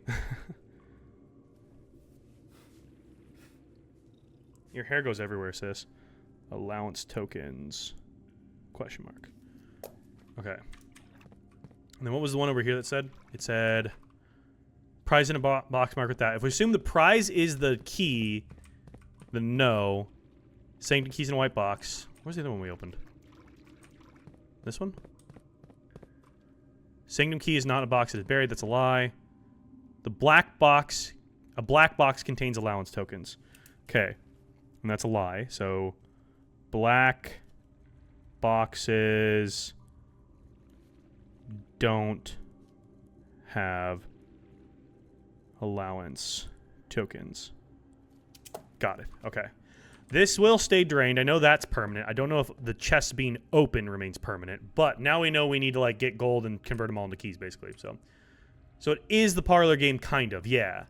Your hair goes everywhere, sis. Allowance tokens. Question mark. Okay. And then what was the one over here that said? It said... Prize in a box mark with that. If we assume the prize is the key, then no. Sanctum keys in a white box. Where's the other one we opened? This one? Sanctum key is not a box, it is buried. That's a lie. The black box... A black box contains allowance tokens. Okay. And that's a lie. So, black boxes don't have allowance tokens. Got it. Okay. This will stay drained. I know that's permanent. I don't know if the chest being open remains permanent, but now we know we need to like get gold and convert them all into keys, basically. So it is the parlor game, kind of. Yeah.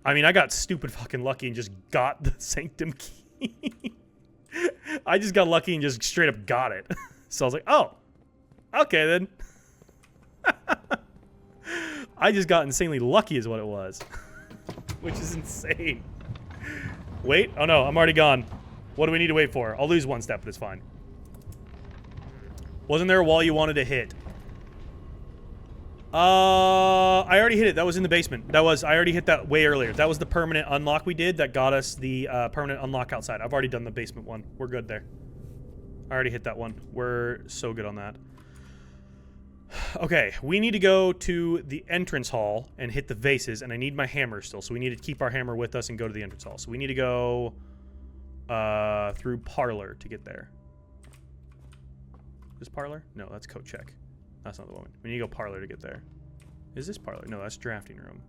I mean, I got stupid fucking lucky and just got the sanctum key. I just got lucky and just straight up got it. So I was like, oh, okay then. I just got insanely lucky is what it was. Which is insane. Wait, oh no, I'm already gone. What do we need to wait for? I'll lose one step, but it's fine. Wasn't there a wall you wanted to hit? I already hit it. That was in the basement. I already hit that way earlier. That was the permanent unlock we did that got us the permanent unlock outside. I've already done the basement one. We're good there. I already hit that one. We're so good on that. Okay, we need to go to the entrance hall and hit the vases, and I need my hammer still, so we need to keep our hammer with us and go to the entrance hall. So we need to go through parlor to get there. Is parlor? No, that's coat check. That's not the one. We need to go parlor to get there. Is this parlor? No, that's drafting room.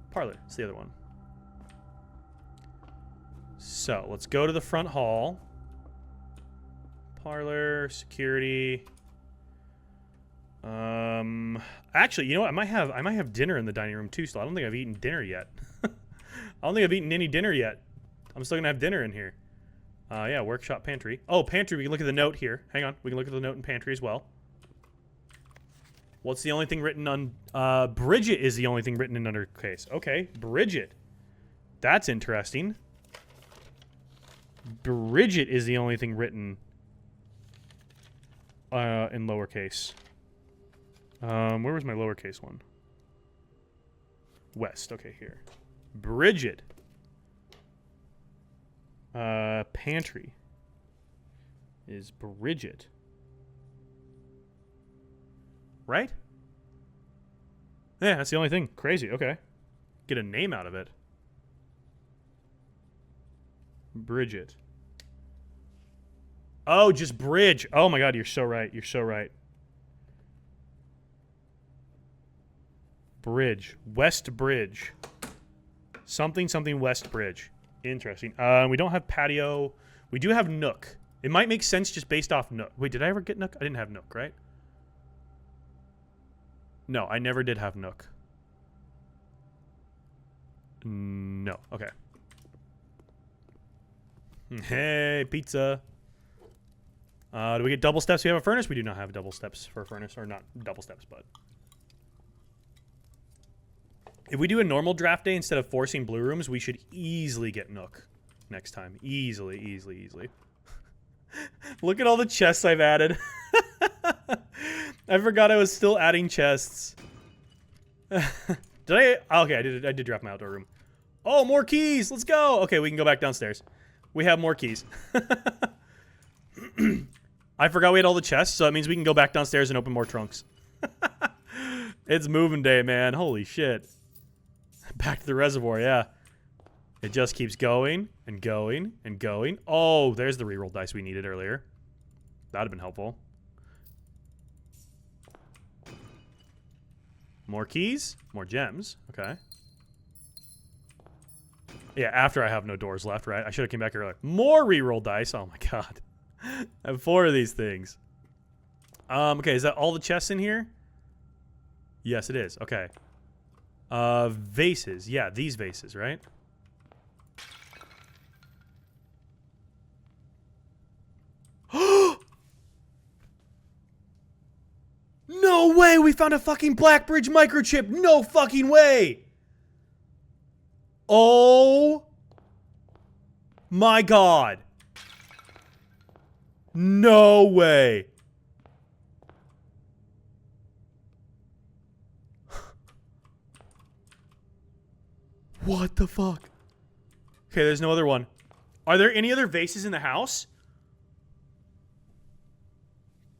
Parlor. It's the other one. So, let's go to the front hall. Parlor, security. Actually, you know what? I might have dinner in the dining room too, so I don't think I've eaten dinner yet. I don't think I've eaten any dinner yet. I'm still gonna have dinner in here. Yeah, workshop pantry. Oh, pantry, we can look at the note here. Hang on, we can look at the note in pantry as well. What's the only thing written on... Bridget is the only thing written in under case. Okay, Bridget. That's interesting. Bridget is the only thing written in lowercase. Where was my lowercase one? West. Okay, here. Bridget. Pantry is Bridget. Right? Yeah, that's the only thing. Crazy. Okay. Get a name out of it. Bridget. Oh, just Bridge. Oh my god, you're so right. You're so right. Bridge. West Bridge. Something West Bridge. Interesting. We don't have patio. We do have Nook. It might make sense just based off Nook. Wait, did I ever get Nook? I didn't have Nook, right? No, I never did have Nook. No. Okay. Hey, pizza. Do we get double steps? We have a furnace? We do not have double steps for a furnace. Or not double steps, but... If we do a normal draft day instead of forcing blue rooms, we should easily get Nook next time. Easily, easily, easily. Look at all the chests I've added. I forgot I was still adding chests. Did I? Okay, I did draft my outdoor room. Oh, more keys! Let's go! Okay, we can go back downstairs. We have more keys. I forgot we had all the chests, so that means we can go back downstairs and open more trunks. It's moving day, man. Holy shit. Back to the reservoir, yeah. It just keeps going and going and going. Oh, there's the reroll dice we needed earlier. That would have been helpful. More keys, more gems. Okay. Yeah, after I have no doors left, right? I should have came back earlier. More reroll dice. Oh my god. I have 4 of these things. Okay, is that all the chests in here? Yes, it is. Okay. Vases. Yeah, these vases, right? No way! We found a fucking Blackbridge microchip! No fucking way! Oh my god. No way. What the fuck? Okay, there's no other one. Are there any other vases in the house?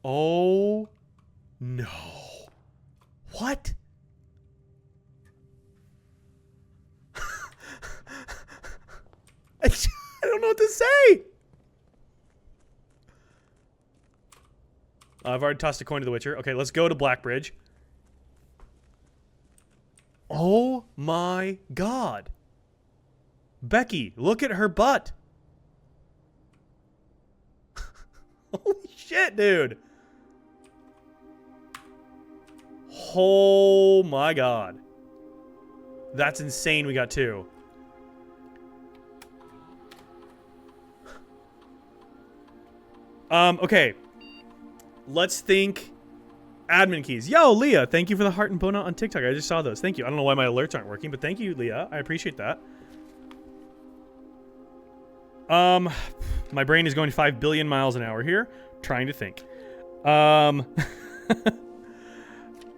Oh no. What? I don't know what to say. I've already tossed a coin to the Witcher. Okay, let's go to Blackbridge. Oh my god. Becky, look at her butt. Holy shit, dude. Oh my god. That's insane, we got 2. Okay. Let's think admin keys. Yo, Leah, thank you for the heart and donut on TikTok. I just saw those. Thank you. I don't know why my alerts aren't working, but thank you, Leah. I appreciate that. My brain is going 5 billion miles an hour here, trying to think.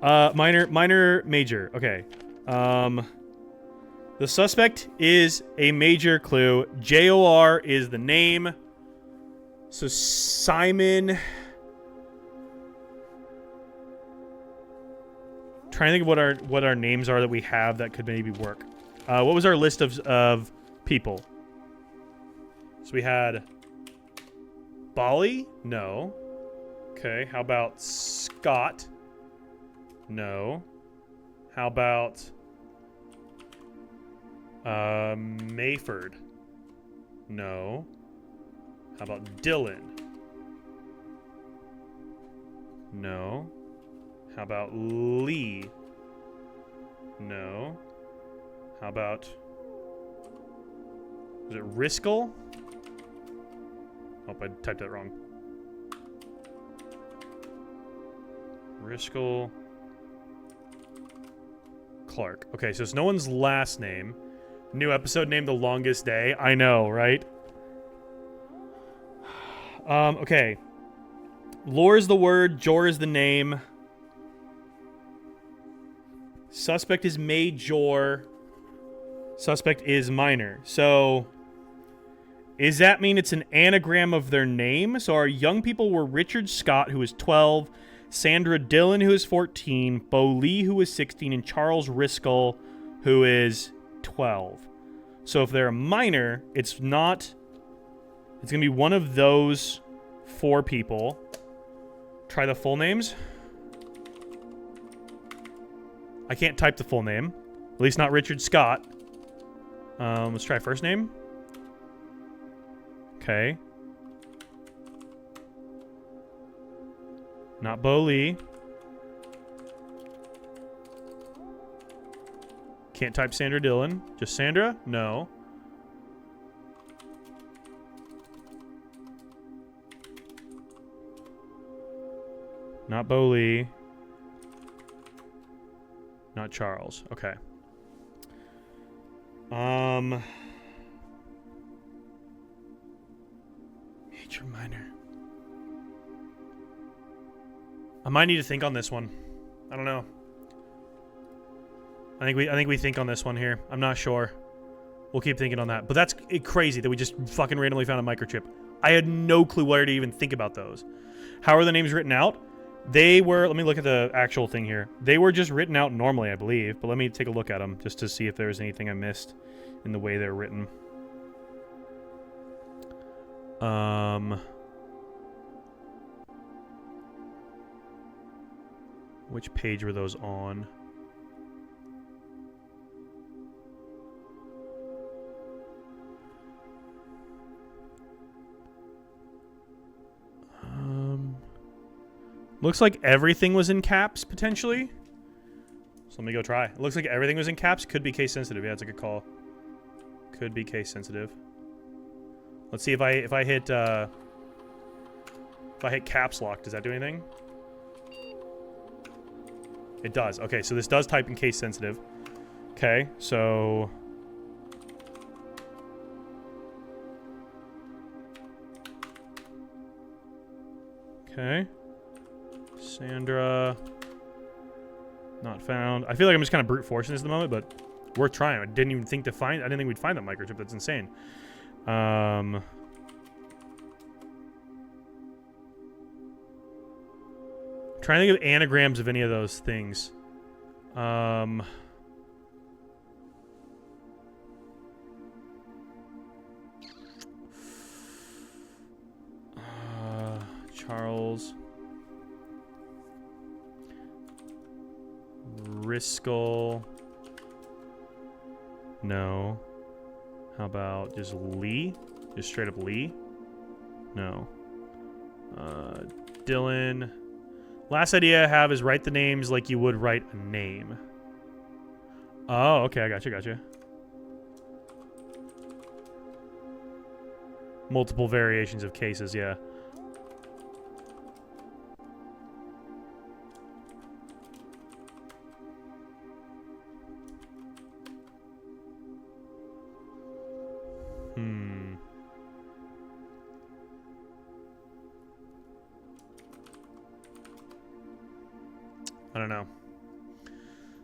Minor, major. Okay. The suspect is a major clue. JOR is the name. So Simon. Trying to think of what our names are that we have that could maybe work. What was our list of people? So we had Bali? No. Okay, how about Scott? No. How about Mayford? No. How about Dylan? No. How about Lee? No. How about... Was it Riskel? Oh, I typed that wrong. Riskel... Clark. Okay, so it's no one's last name. New episode named The Longest Day. I know, right? Okay. Lore is the word. Jor is the name. Suspect is major. Suspect is minor. So, does that mean it's an anagram of their name? So our young people were Richard Scott, who is 12, Sandra Dillon, who is 14, Bo Lee, who is 16, and Charles Riskel, who is 12. So if they're a minor, it's not... It's going to be one of those 4 people. Try the full names. I can't type the full name. At least not Richard Scott. Let's try first name. Okay. Not Bo Lee. Can't type Sandra Dillon. Just Sandra? No. Not Bo Lee. Not Charles. Okay. Major, minor. I might need to think on this one. I don't know. I think we think on this one here. I'm not sure. We'll keep thinking on that. But that's crazy that we just fucking randomly found a microchip. I had no clue where to even think about those. How are the names written out? They were, let me look at the actual thing here. They were just written out normally, I believe. But let me take a look at them just to see if there's anything I missed in the way they're written. Which page were those on? Looks like everything was in caps, potentially. So let me go try. It looks like everything was in caps. Could be case sensitive. Yeah, it's a good call. Could be case sensitive. Let's see if I hit caps lock, does that do anything? It does. Okay, so this does type in case sensitive. Okay, so okay. Sandra. Not found. I feel like I'm just kind of brute forcing this at the moment, but worth trying. I didn't even think to find... I didn't think we'd find that microchip. That's insane. Trying to think of anagrams of any of those things. Charles... Riskel. No. How about just Lee? Just straight up Lee? No. Dylan. Last idea I have is write the names like you would write a name. Oh, okay, I gotcha. Multiple variations of cases, yeah. I don't know.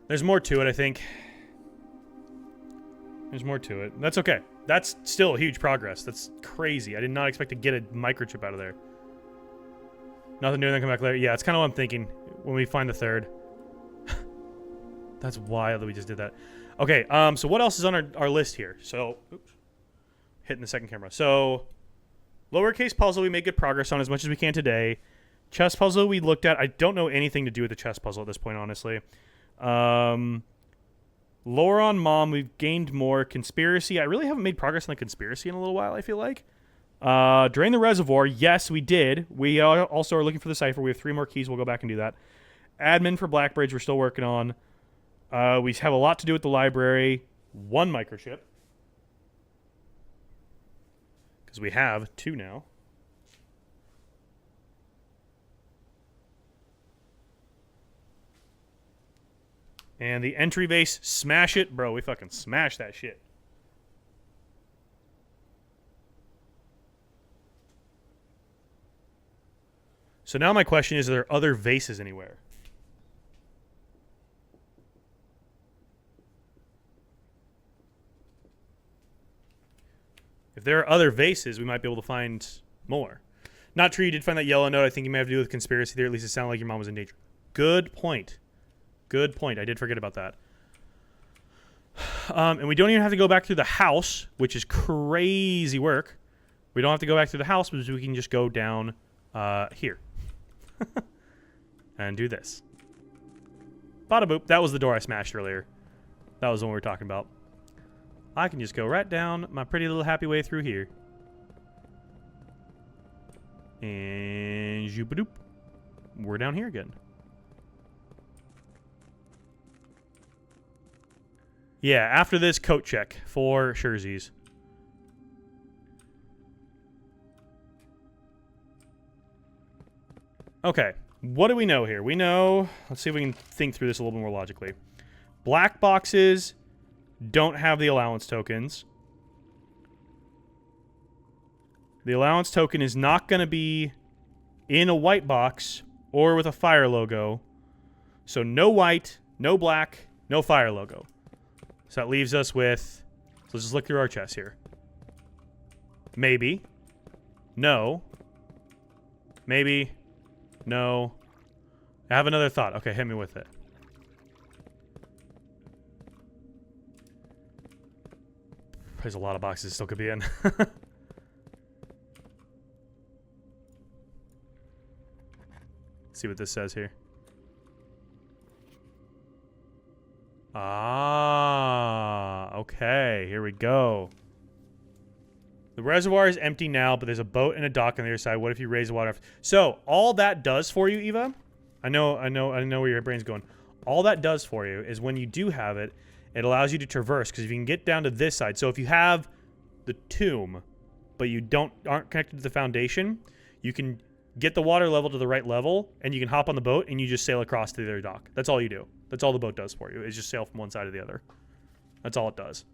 There's more to it, I think. There's more to it. That's okay. That's still huge progress. That's crazy. I did not expect to get a microchip out of there. Nothing doing, then come back later. Yeah, it's kind of what I'm thinking when we find the third. That's wild that we just did that. Okay, so what else is on our list here? So, oops, hitting the second camera. So, lowercase puzzle we made good progress on as much as we can today. Chess puzzle we looked at. I don't know anything to do with the chess puzzle at this point, honestly. Lore on mom, we've gained more. Conspiracy, I really haven't made progress on the conspiracy in a little while, I feel like. Drain the reservoir, yes, we did. We also are looking for the Cypher. We have 3 more keys. We'll go back and do that. Admin for Blackbridge, we're still working on. We have a lot to do with the library. 1 microchip. Because we have 2 now. And the entry vase, smash it. Bro, we fucking smash that shit. So now my question is, are there other vases anywhere? If there are other vases, we might be able to find more. Not true, you did find that yellow note. I think you may have to do with conspiracy there. At least it sounded like your mom was in danger. Good point. Good point. I did forget about that. And we don't even have to go back through the house, which is crazy work. We don't have to go back through the house because we can just go down here. And do this. Bada boop. That was the door I smashed earlier. That was the one we were talking about. I can just go right down my pretty little happy way through here. And zoop-a-doop. We're down here again. Yeah, after this, coat check for Scherzies. Okay, what do we know here? We know... Let's see if we can think through this a little bit more logically. Black boxes don't have the allowance tokens. The allowance token is not going to be in a white box or with a fire logo. So no white, no black, no fire logo. So that leaves us with... So let's just look through our chest here. Maybe. No. Maybe. No. I have another thought. Okay, hit me with it. There's a lot of boxes still could be in. See what this says here. Ah, okay. Here we go. The reservoir is empty now, but there's a boat and a dock on the other side. What if you raise the water? So, all that does for you, Eva, I know where your brain's going. All that does for you is when you do have it, it allows you to traverse, because if you can get down to this side. So if you have the tomb, but you aren't connected to the foundation, you can get the water level to the right level, and you can hop on the boat, and you just sail across to the other dock. That's all you do. That's all the boat does for you, is just sail from one side to the other. That's all it does.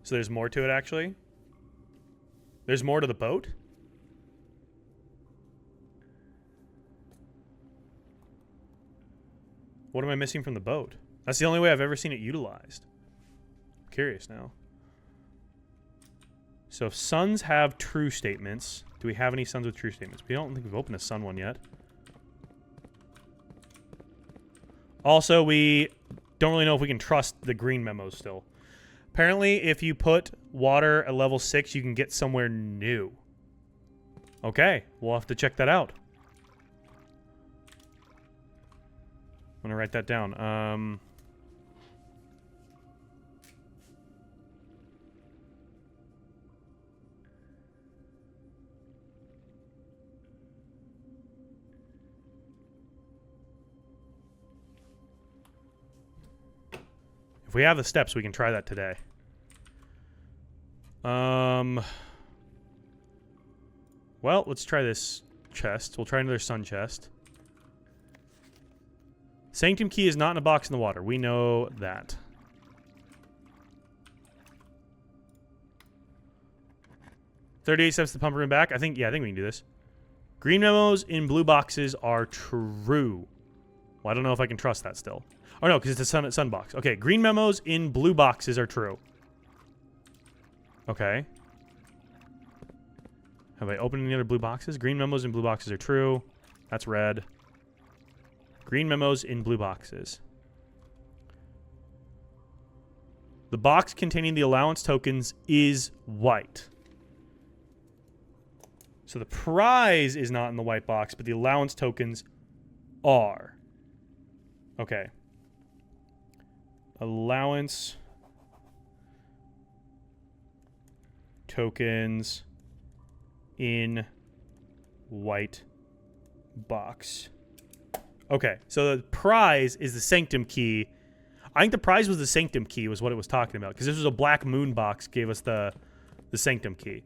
So there's more to it, actually? There's more to the boat? What am I missing from the boat? That's the only way I've ever seen it utilized. I'm curious now. So if suns have true statements, do we have any suns with true statements? We don't think we've opened a sun one yet. Also, we don't really know if we can trust the green memos still. Apparently, if you put water at level 6, you can get somewhere new. Okay, we'll have to check that out. I'm gonna write that down. If we have the steps, we can try that today. Well, let's try this chest. We'll try another sun chest. Sanctum key is not in a box in the water. We know that. $38 steps to the pump room back. I think we can do this. Green memos in blue boxes are true. Well, I don't know if I can trust that still. Oh, no, because it's a sun box. Okay, green memos in blue boxes are true. Okay. Have I opened any other blue boxes? Green memos in blue boxes are true. That's red. Green memos in blue boxes. The box containing the allowance tokens is white. So the prize is not in the white box, but the allowance tokens are. Okay. Allowance tokens in white box. Okay, so the prize is the sanctum key. I think the prize was the sanctum key was what it was talking about, because this was a black moon box gave us the sanctum key.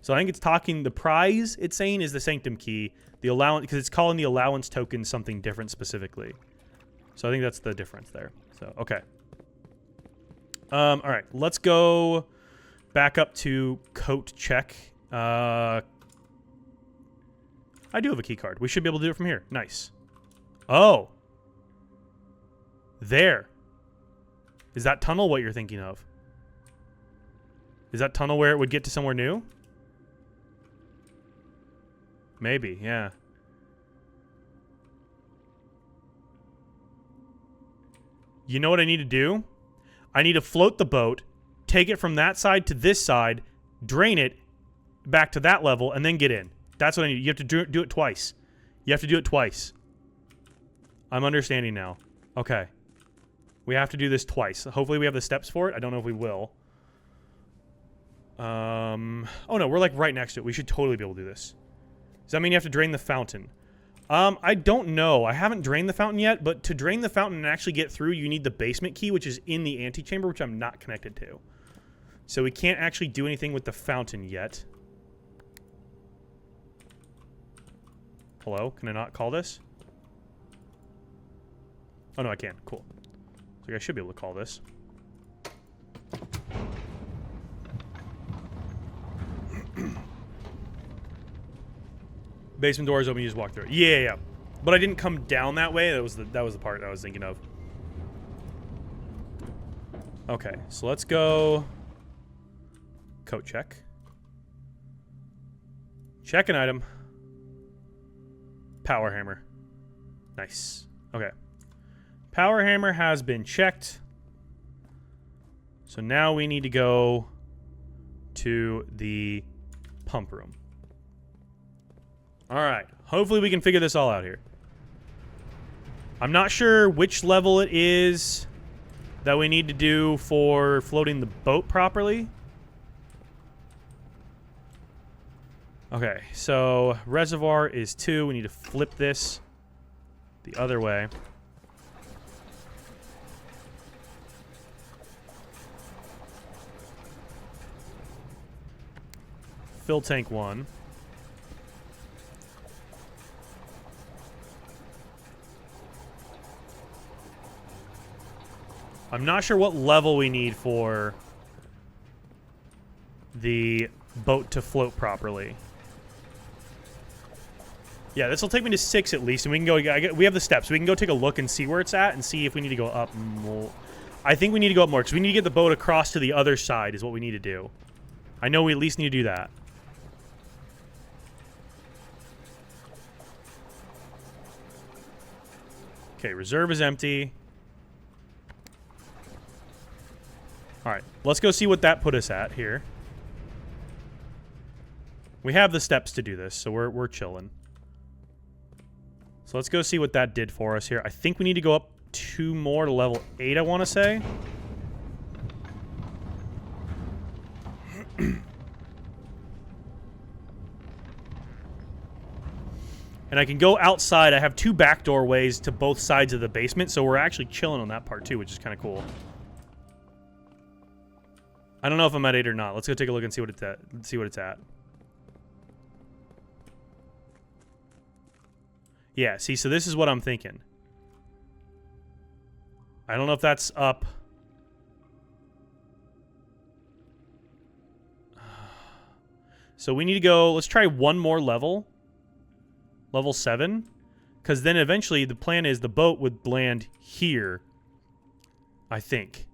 So I think it's talking, the prize it's saying is the sanctum key, the allowance, because it's calling the allowance token something different specifically. So I think that's the difference there. So, okay. All right, let's go back up to coat check. I do have a key card. We should be able to do it from here. Nice. Oh. There. Is that tunnel what you're thinking of? Is that tunnel where it would get to somewhere new? Maybe, yeah. You know what I need to do? I need to float the boat, take it from that side to this side, drain it back to that level, and then get in. That's what I need. You have to do it twice. You have to do it twice. I'm understanding now. Okay. We have to do this twice. Hopefully we have the steps for it. I don't know if we will. Oh no, we're like right next to it. We should totally be able to do this. Does that mean you have to drain the fountain? I don't know. I haven't drained the fountain yet, but to drain the fountain and actually get through, you need the basement key, which is in the antechamber, which I'm not connected to. So we can't actually do anything with the fountain yet. Hello? Can I not call this? Oh, no, I can. Cool. So I should be able to call this. Basement door is open, you just walk through it. Yeah. But I didn't come down that way. That was the part I was thinking of. Okay, so let's go coat check. Check an item. Power hammer. Nice. Okay. Power hammer has been checked. So now we need to go to the pump room. Alright. Hopefully we can figure this all out here. I'm not sure which level it is that we need to do for floating the boat properly. Okay, so reservoir is 2. We need to flip this the other way. Fill tank 1. I'm not sure what level we need for the boat to float properly. Yeah, this will take me to 6 at least, and we can go. We have the steps. We can go take a look and see where it's at, and see if we need to go up more. I think we need to go up more because we need to get the boat across to the other side. Is what we need to do. I know we at least need to do that. Okay, reserve is empty. Alright, let's go see what that put us at here. We have the steps to do this, so we're chilling. So let's go see what that did for us here. I think we need to go up 2 more to level 8, I want to say. And I can go outside. I have 2 back doorways to both sides of the basement, so we're actually chilling on that part too, which is kind of cool. I don't know if I'm at 8 or not. Let's go take a look and see what it's at. See what it's at. Yeah, see, so this is what I'm thinking. I don't know if that's up. So we need to go, let's try one more level. Level 7. Because then eventually the plan is the boat would land here. I think.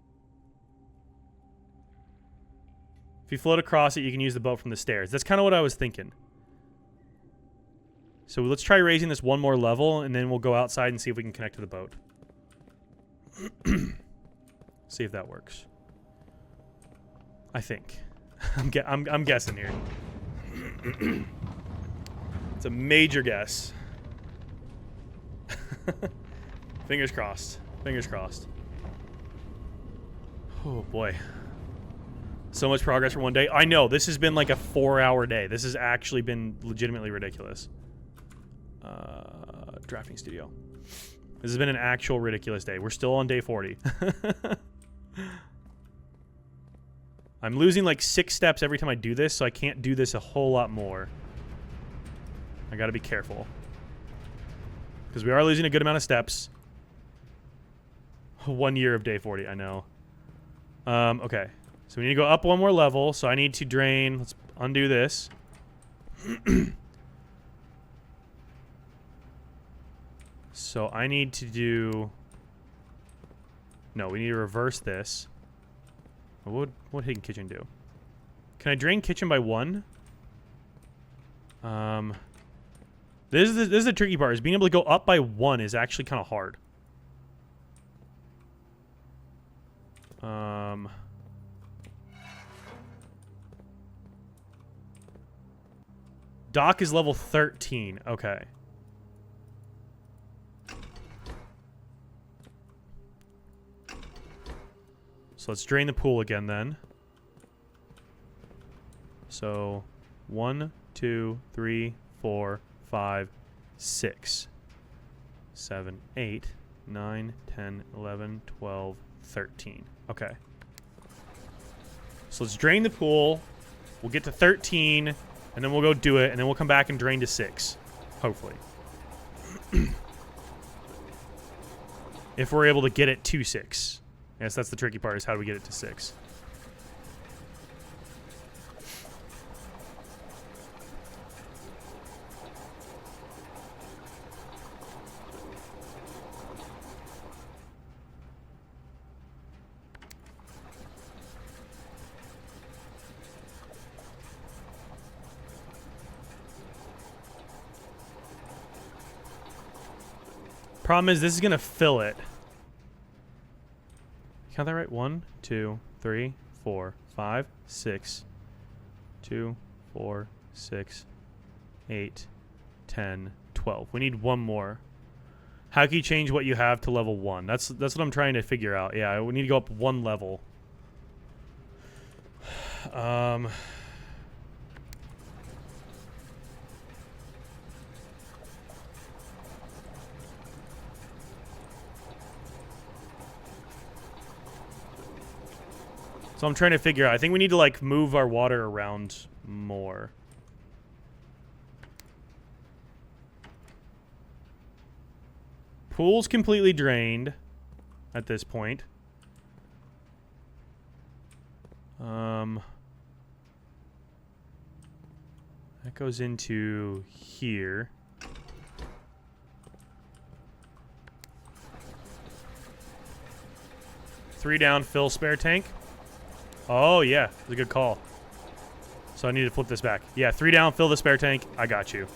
If you float across it, you can use the boat from the stairs. That's kind of what I was thinking. So let's try raising this one more level, and then we'll go outside and see if we can connect to the boat. See if that works. I think. I'm guessing here. It's a major guess. Fingers crossed. Fingers crossed. Oh boy. So much progress for one day. I know, this has been like a 4-hour day. This has actually been legitimately ridiculous. Drafting studio. This has been an actual ridiculous day. We're still on day 40. I'm losing like 6 steps every time I do this, so I can't do this a whole lot more. I gotta be careful. Because we are losing a good amount of steps. 1 year of day 40, I know. Okay. So we need to go up one more level, so I need to drain. Let's undo this. So I need to do... No, we need to reverse this. What would Hidden Kitchen do? Can I drain kitchen by 1? This is the tricky part, is being able to go up by 1 is actually kind of hard. Dock is level 13. Okay. So let's drain the pool again then. So 1, 2, 3, 4, 5, 6, 7, 8, 9, 10, 11, 12, 13. Okay. So let's drain the pool. We'll get to 13, and then we'll go do it, and then we'll come back and drain to 6. Hopefully. If we're able to get it to 6. Yes, that's the tricky part, is how do we get it to 6. Problem is, this is going to fill it. Count that right? 1, 2, 3, 4, 5, 6, 2, 4, 6, 8, 10, 12. We need one more. How can you change what you have to level 1? That's what I'm trying to figure out. Yeah, we need to go up 1 level. So I'm trying to figure out. I think we need to, like, move our water around more. Pool's completely drained at this point. That goes into here. Three down, fill spare tank. Oh, yeah. That's a good call. So I need to flip this back. Yeah, 3 down, fill the spare tank. I got you.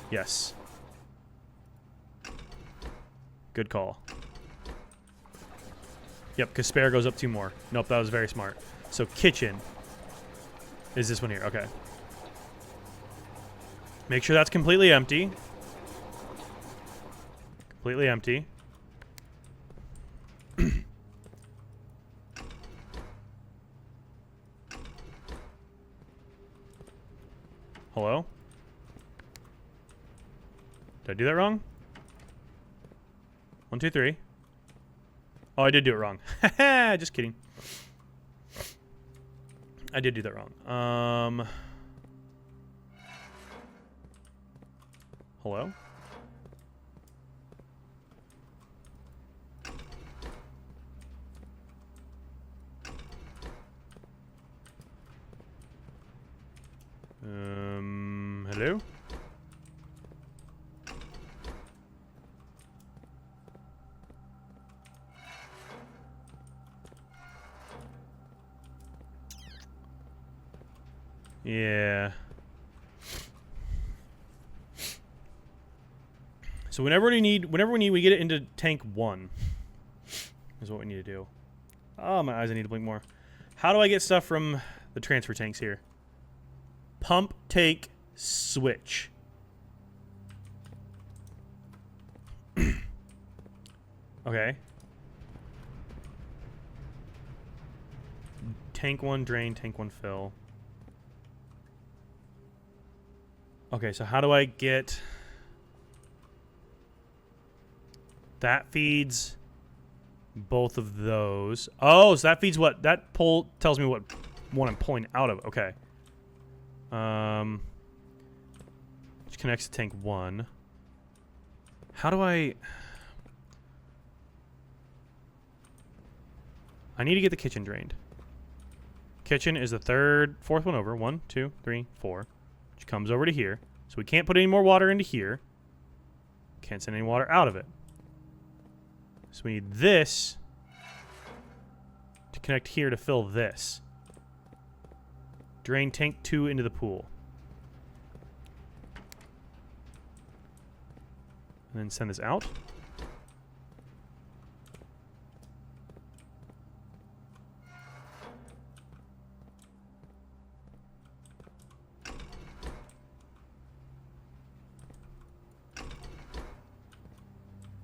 Yes. Good call. Yep, because spare goes up 2 more. Nope, that was very smart. So kitchen is this one here. Okay. Make sure that's completely empty. Completely empty. Hello? Did I do that wrong? 1, 2, 3. Oh, I did do it wrong. Haha, just kidding. I did do that wrong. Hello? Hello? Yeah. So whenever we get it into tank 1 is what we need to do. Oh, my eyes, I need to blink more. How do I get stuff from the transfer tanks here? Pump, take, switch. Okay. Tank 1 drain, tank 1 fill. Okay, so how do I get... That feeds both of those. Oh, so that feeds what? That pull tells me what one I'm pulling out of. Okay. Which connects to tank 1. How do I need to get the kitchen drained. Kitchen is the fourth one over. 1, 2, 3, 4. Which comes over to here. So we can't put any more water into here. Can't send any water out of it. So we need this to connect here to fill this. Drain tank 2 into the pool. And then send this out.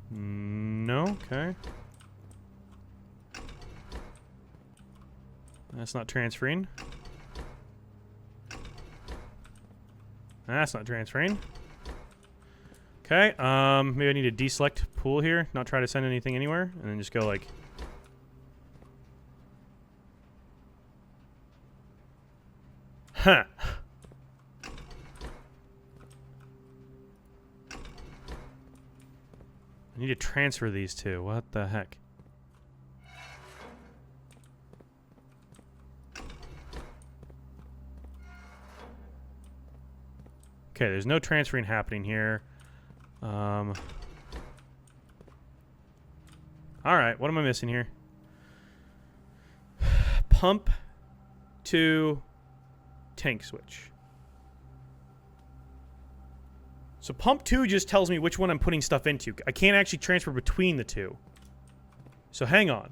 No, okay. That's not transferring. That's not transferring. Okay, maybe I need to deselect pool here, not try to send anything anywhere, and then just go like... Huh. I need to transfer these two. What the heck? Okay, there's no transferring happening here. Alright, what am I missing here? Pump to tank switch. So pump 2 just tells me which one I'm putting stuff into. I can't actually transfer between the two. So hang on.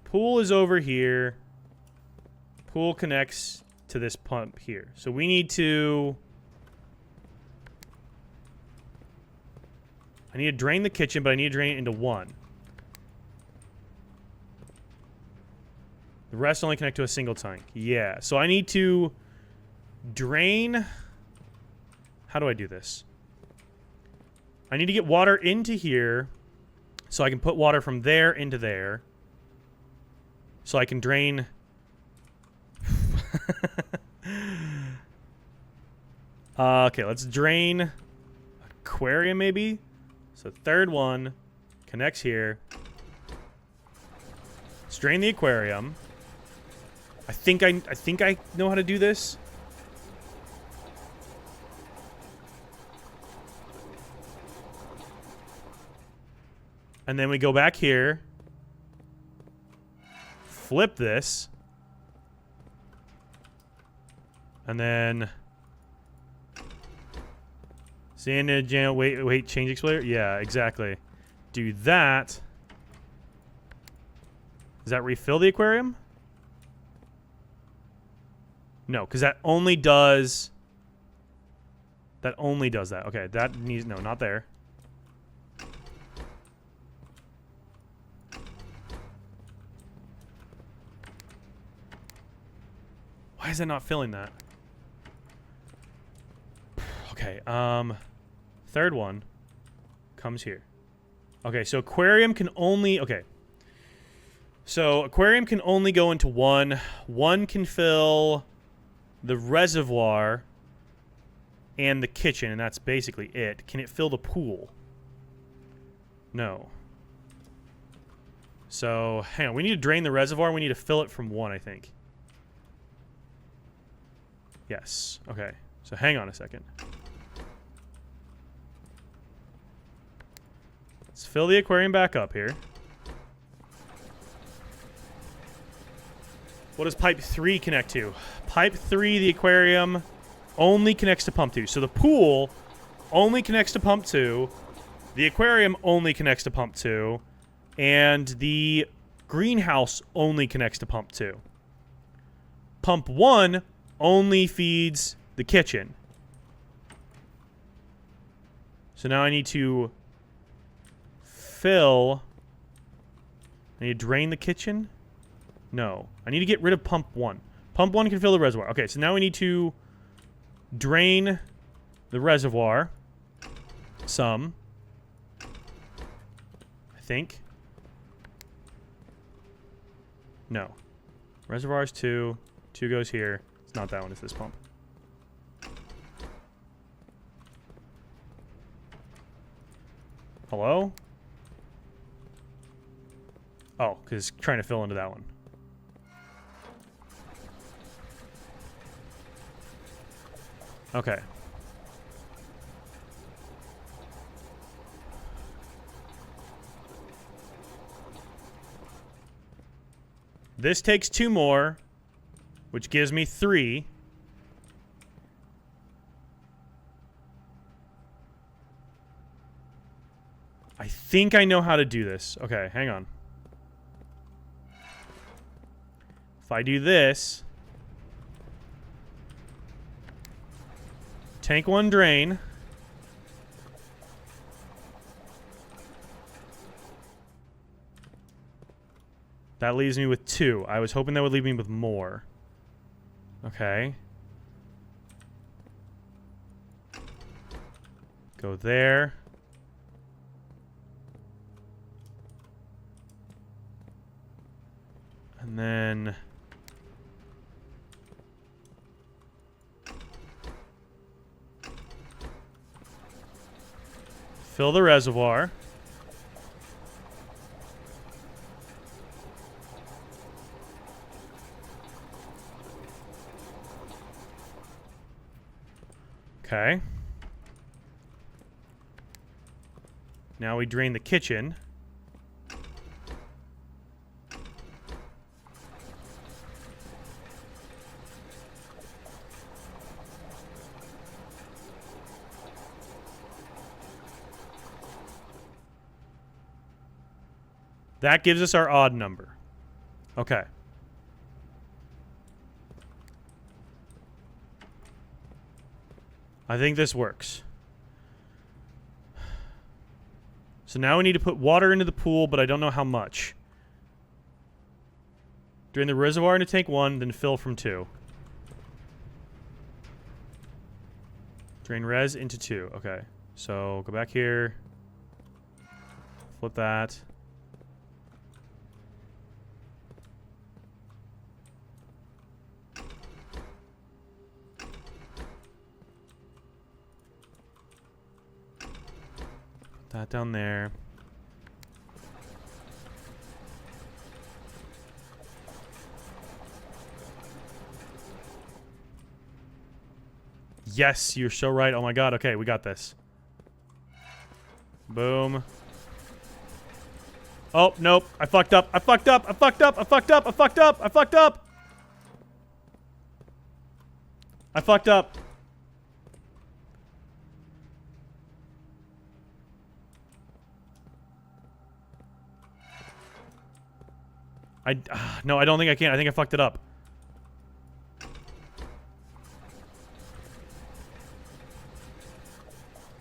Pool is over here. Pool connects to this pump here. So we need to... I need to drain the kitchen, but I need to drain it into 1. The rest only connect to a single tank. Yeah, so I need to drain... How do I do this? I need to get water into here so I can put water from there into there. So I can drain... Okay, let's drain aquarium maybe. So third one connects here. Let's drain the aquarium. I think I know how to do this. And then we go back here. Flip this. And then... Wait, change explainer? Yeah, exactly. Do that. Does that refill the aquarium? No, because that only does... That only does that. Okay, that needs... No, not there. Why is it not filling that? Okay, third one comes here. Okay, so aquarium can only... Okay. So aquarium can only go into one. One can fill the reservoir and the kitchen, and that's basically it. Can it fill the pool? No. So, hang on. We need to drain the reservoir. We need to fill it from one, I think. Yes. Okay. So, hang on a second. Let's fill the aquarium back up here. What does pipe 3 connect to? Pipe 3, the aquarium, only connects to pump 2. So, the pool only connects to pump 2. The aquarium only connects to pump 2. And the greenhouse only connects to pump 2. Pump 1 only feeds the kitchen. So now I need to fill... I need to drain the kitchen? No. I need to get rid of pump 1. Pump 1 can fill the reservoir. Okay, so now we need to drain the reservoir. Some. I think. No. Reservoir's 2. 2 goes here. It's not that one, it's this pump. Hello? Oh, because it's trying to fill into that one. Okay. This takes 2 more, which gives me 3. I think I know how to do this. Okay, hang on. If I do this... Tank 1 drain. That leaves me with 2. I was hoping that would leave me with more. Okay. Go there. And then... fill the reservoir. Okay. Now we drain the kitchen. That gives us our odd number. Okay. I think this works. So now we need to put water into the pool, but I don't know how much. Drain the reservoir into tank 1, then fill from 2. Drain res into 2. Okay. So go back here. Flip that. That down there. Yes, you're so right. Oh my god. Okay, we got this. Boom. Oh, nope. I fucked up. I fucked up. I fucked up. I fucked up. I fucked up. I fucked up. I fucked up. No, I don't think I can. I think I fucked it up.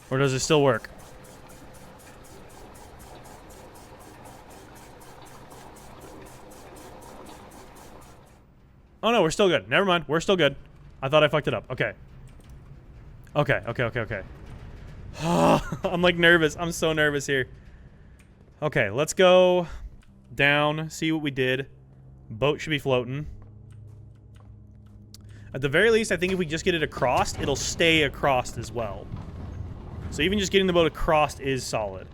Or does it still work? Oh no, we're still good. Never mind. We're still good. I thought I fucked it up. Okay. Okay, okay, okay, okay. I'm like nervous. I'm so nervous here. Okay, let's go. down, see what we did. Boat should be floating. At the very least, I think if we just get it across, it'll stay across as well. So even just getting the boat across is solid.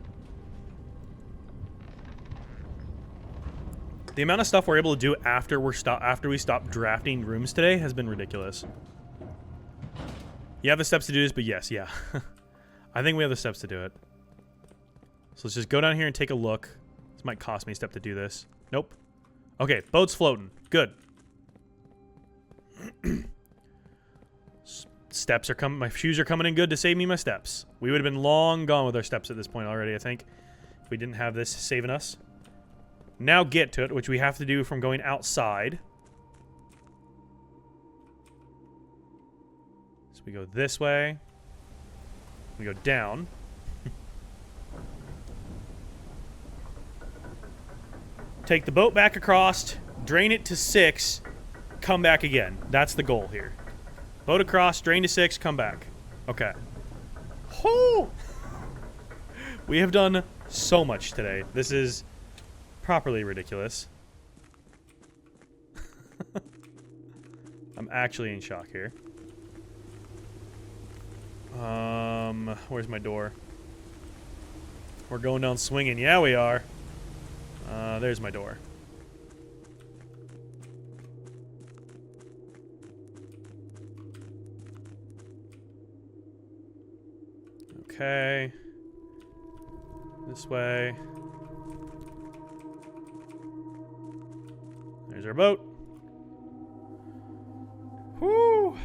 The amount of stuff we're able to do after we stop drafting rooms today has been ridiculous. You have the steps to do this, but yes, yeah. I think we have the steps to do it. So let's just go down here and take a look. This might cost me a step to do this. Nope. Okay, boat's floating. Good. Steps are coming. My shoes are coming in good to save me my steps. We would have been long gone with our steps at this point already, I think, if we didn't have this saving us. Now get to it, which we have to do from going outside. So we go this way. We go down. Take the boat back across, drain it to 6, come back again. That's the goal here. Boat across, drain to 6, come back. Okay. Whoo! We have done so much today. This is properly ridiculous. I'm actually in shock here. Where's my door? We're going down swinging. Yeah, we are. There's my door. Okay. This way. There's our boat. Whoo!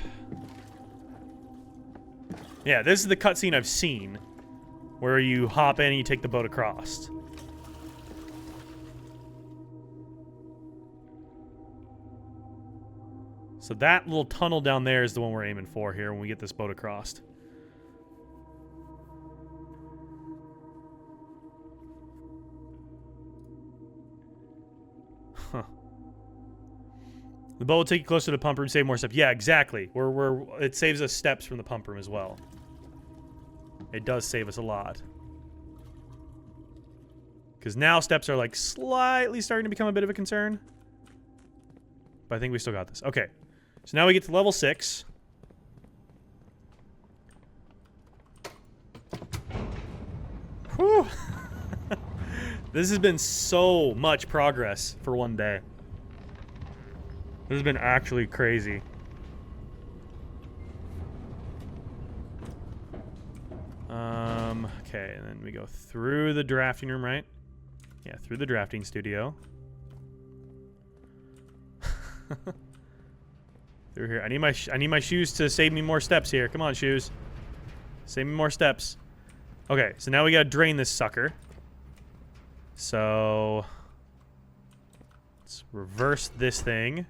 Yeah, this is the cutscene I've seen, where you hop in and you take the boat across. So that little tunnel down there is the one we're aiming for here when we get this boat across. Huh. The boat will take you closer to the pump room, save more steps. Yeah, exactly. It saves us steps from the pump room as well. It does save us a lot. Because now steps are like slightly starting to become a bit of a concern. But I think we still got this. Okay. So now we get to level 6. Whew. This has been so much progress for one day. This has been actually crazy. Okay, and then we go through the drafting room, right? Yeah, through the drafting studio. Through here. I need my shoes to save me more steps here. Come on, shoes. Save me more steps. Okay, so now we gotta drain this sucker. So let's reverse this thing.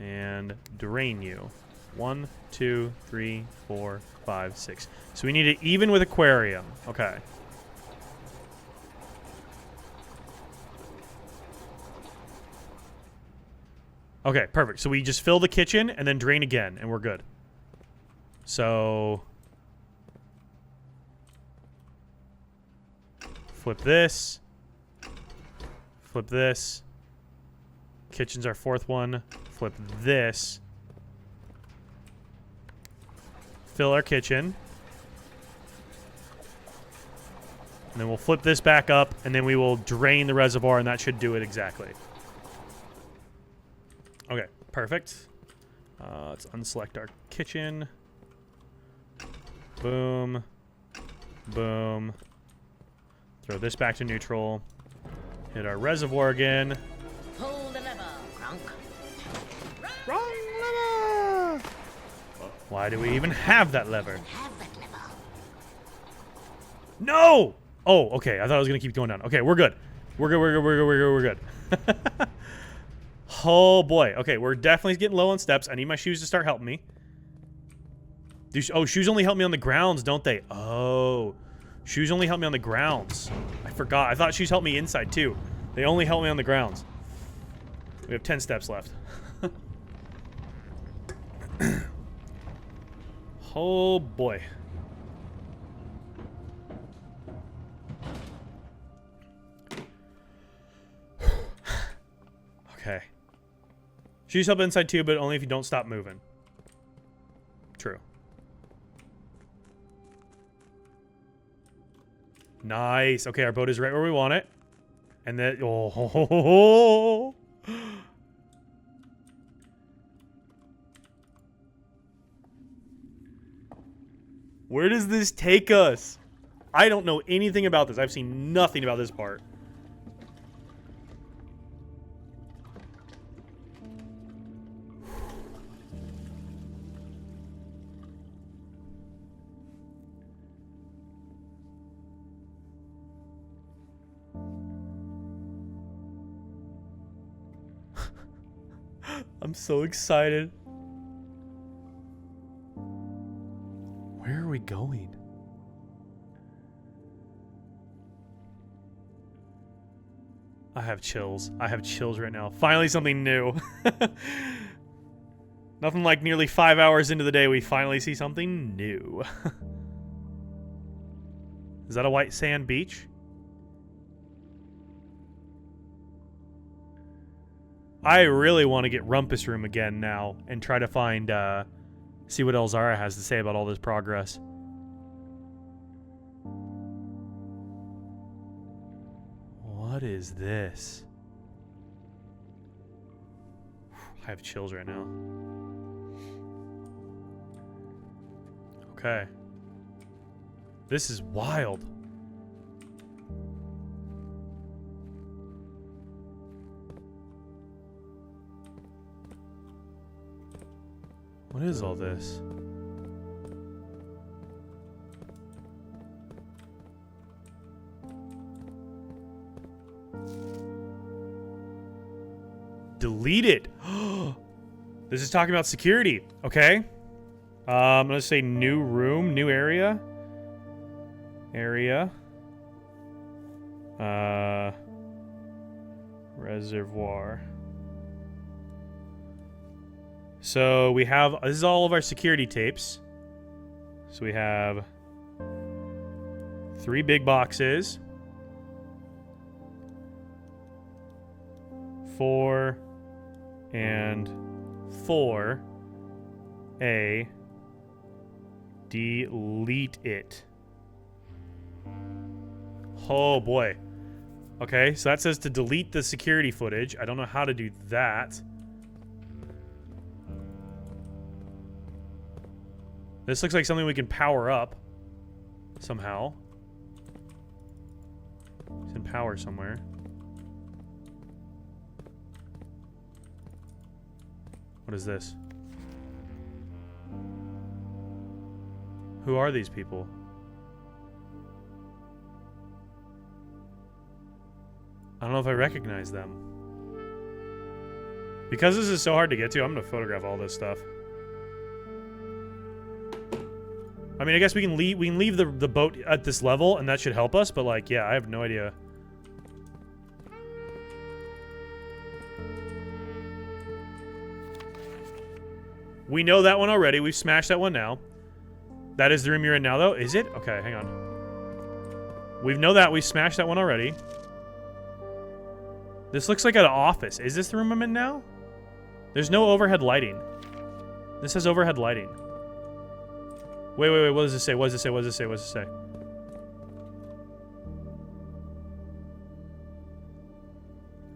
And drain you. 1, 2, 3, 4, 5, 6. So we need it even with aquarium. Okay. Okay, perfect. So we just fill the kitchen and then drain again, and we're good. So flip this. Flip this. Kitchen's our 4th one. Flip this. Fill our kitchen. And then we'll flip this back up, and then we will drain the reservoir, and that should do it exactly. Okay, perfect. Let's unselect our kitchen. Boom. Boom. Throw this back to neutral. Hit our reservoir again. Pull the lever, Kronk. Wrong lever! Why do we even have that lever? Have that lever. No! Oh, okay. I thought I was going to keep going down. Okay, we're good. We're good, we're good, we're good, we're good, we're good. Oh, boy. Okay, we're definitely getting low on steps. I need my shoes to start helping me. Oh, shoes only help me on the grounds, don't they? Oh. Shoes only help me on the grounds. I forgot. I thought shoes help me inside, too. They only help me on the grounds. We have 10 steps left. Oh, boy. Okay. Shoot yourself inside too, but only if you don't stop moving. True. Nice. Okay, our boat is right where we want it. And then... Oh. Where does this take us? I don't know anything about this. I've seen nothing about this part. I'm so excited. Where are we going? I have chills. I have chills right now. Finally something new. Nothing like nearly 5 hours into the day we finally see something new. Is that a white sand beach? I really want to get Rumpus Room again now and try to find, see what Elzara has to say about all this progress. What is this? I have chills right now. Okay. This is wild. What is all this? Delete it. This is talking about security. Okay. I'm gonna say new room, new area. Reservoir. So we have, this is all of our security tapes. So we have 3 big boxes. 4 and 4A. Delete it. Oh boy. Okay, so that says to delete the security footage. I don't know how to do that. This looks like something we can power up somehow. It's in power somewhere. What is this? Who are these people? I don't know if I recognize them. Because this is so hard to get to, I'm gonna photograph all this stuff. I mean, I guess we can leave the boat at this level, and that should help us. But like, yeah, I have no idea. We know that one already. We've smashed that one now. That is the room you're in now, though. Is it? Okay, hang on. We know that. We smashed that one already. This looks like an office. Is this the room I'm in now? There's no overhead lighting. This has overhead lighting. Wait. What does this say? What does this say?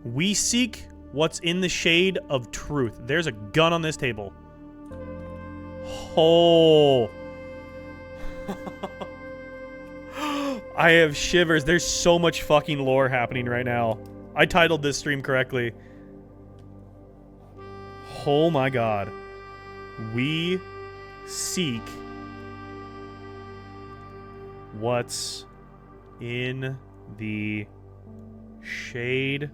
We seek what's in the shade of truth. There's a gun on this table. Oh. I have shivers. There's so much fucking lore happening right now. I titled this stream correctly. Oh my god. We seek what's in the shade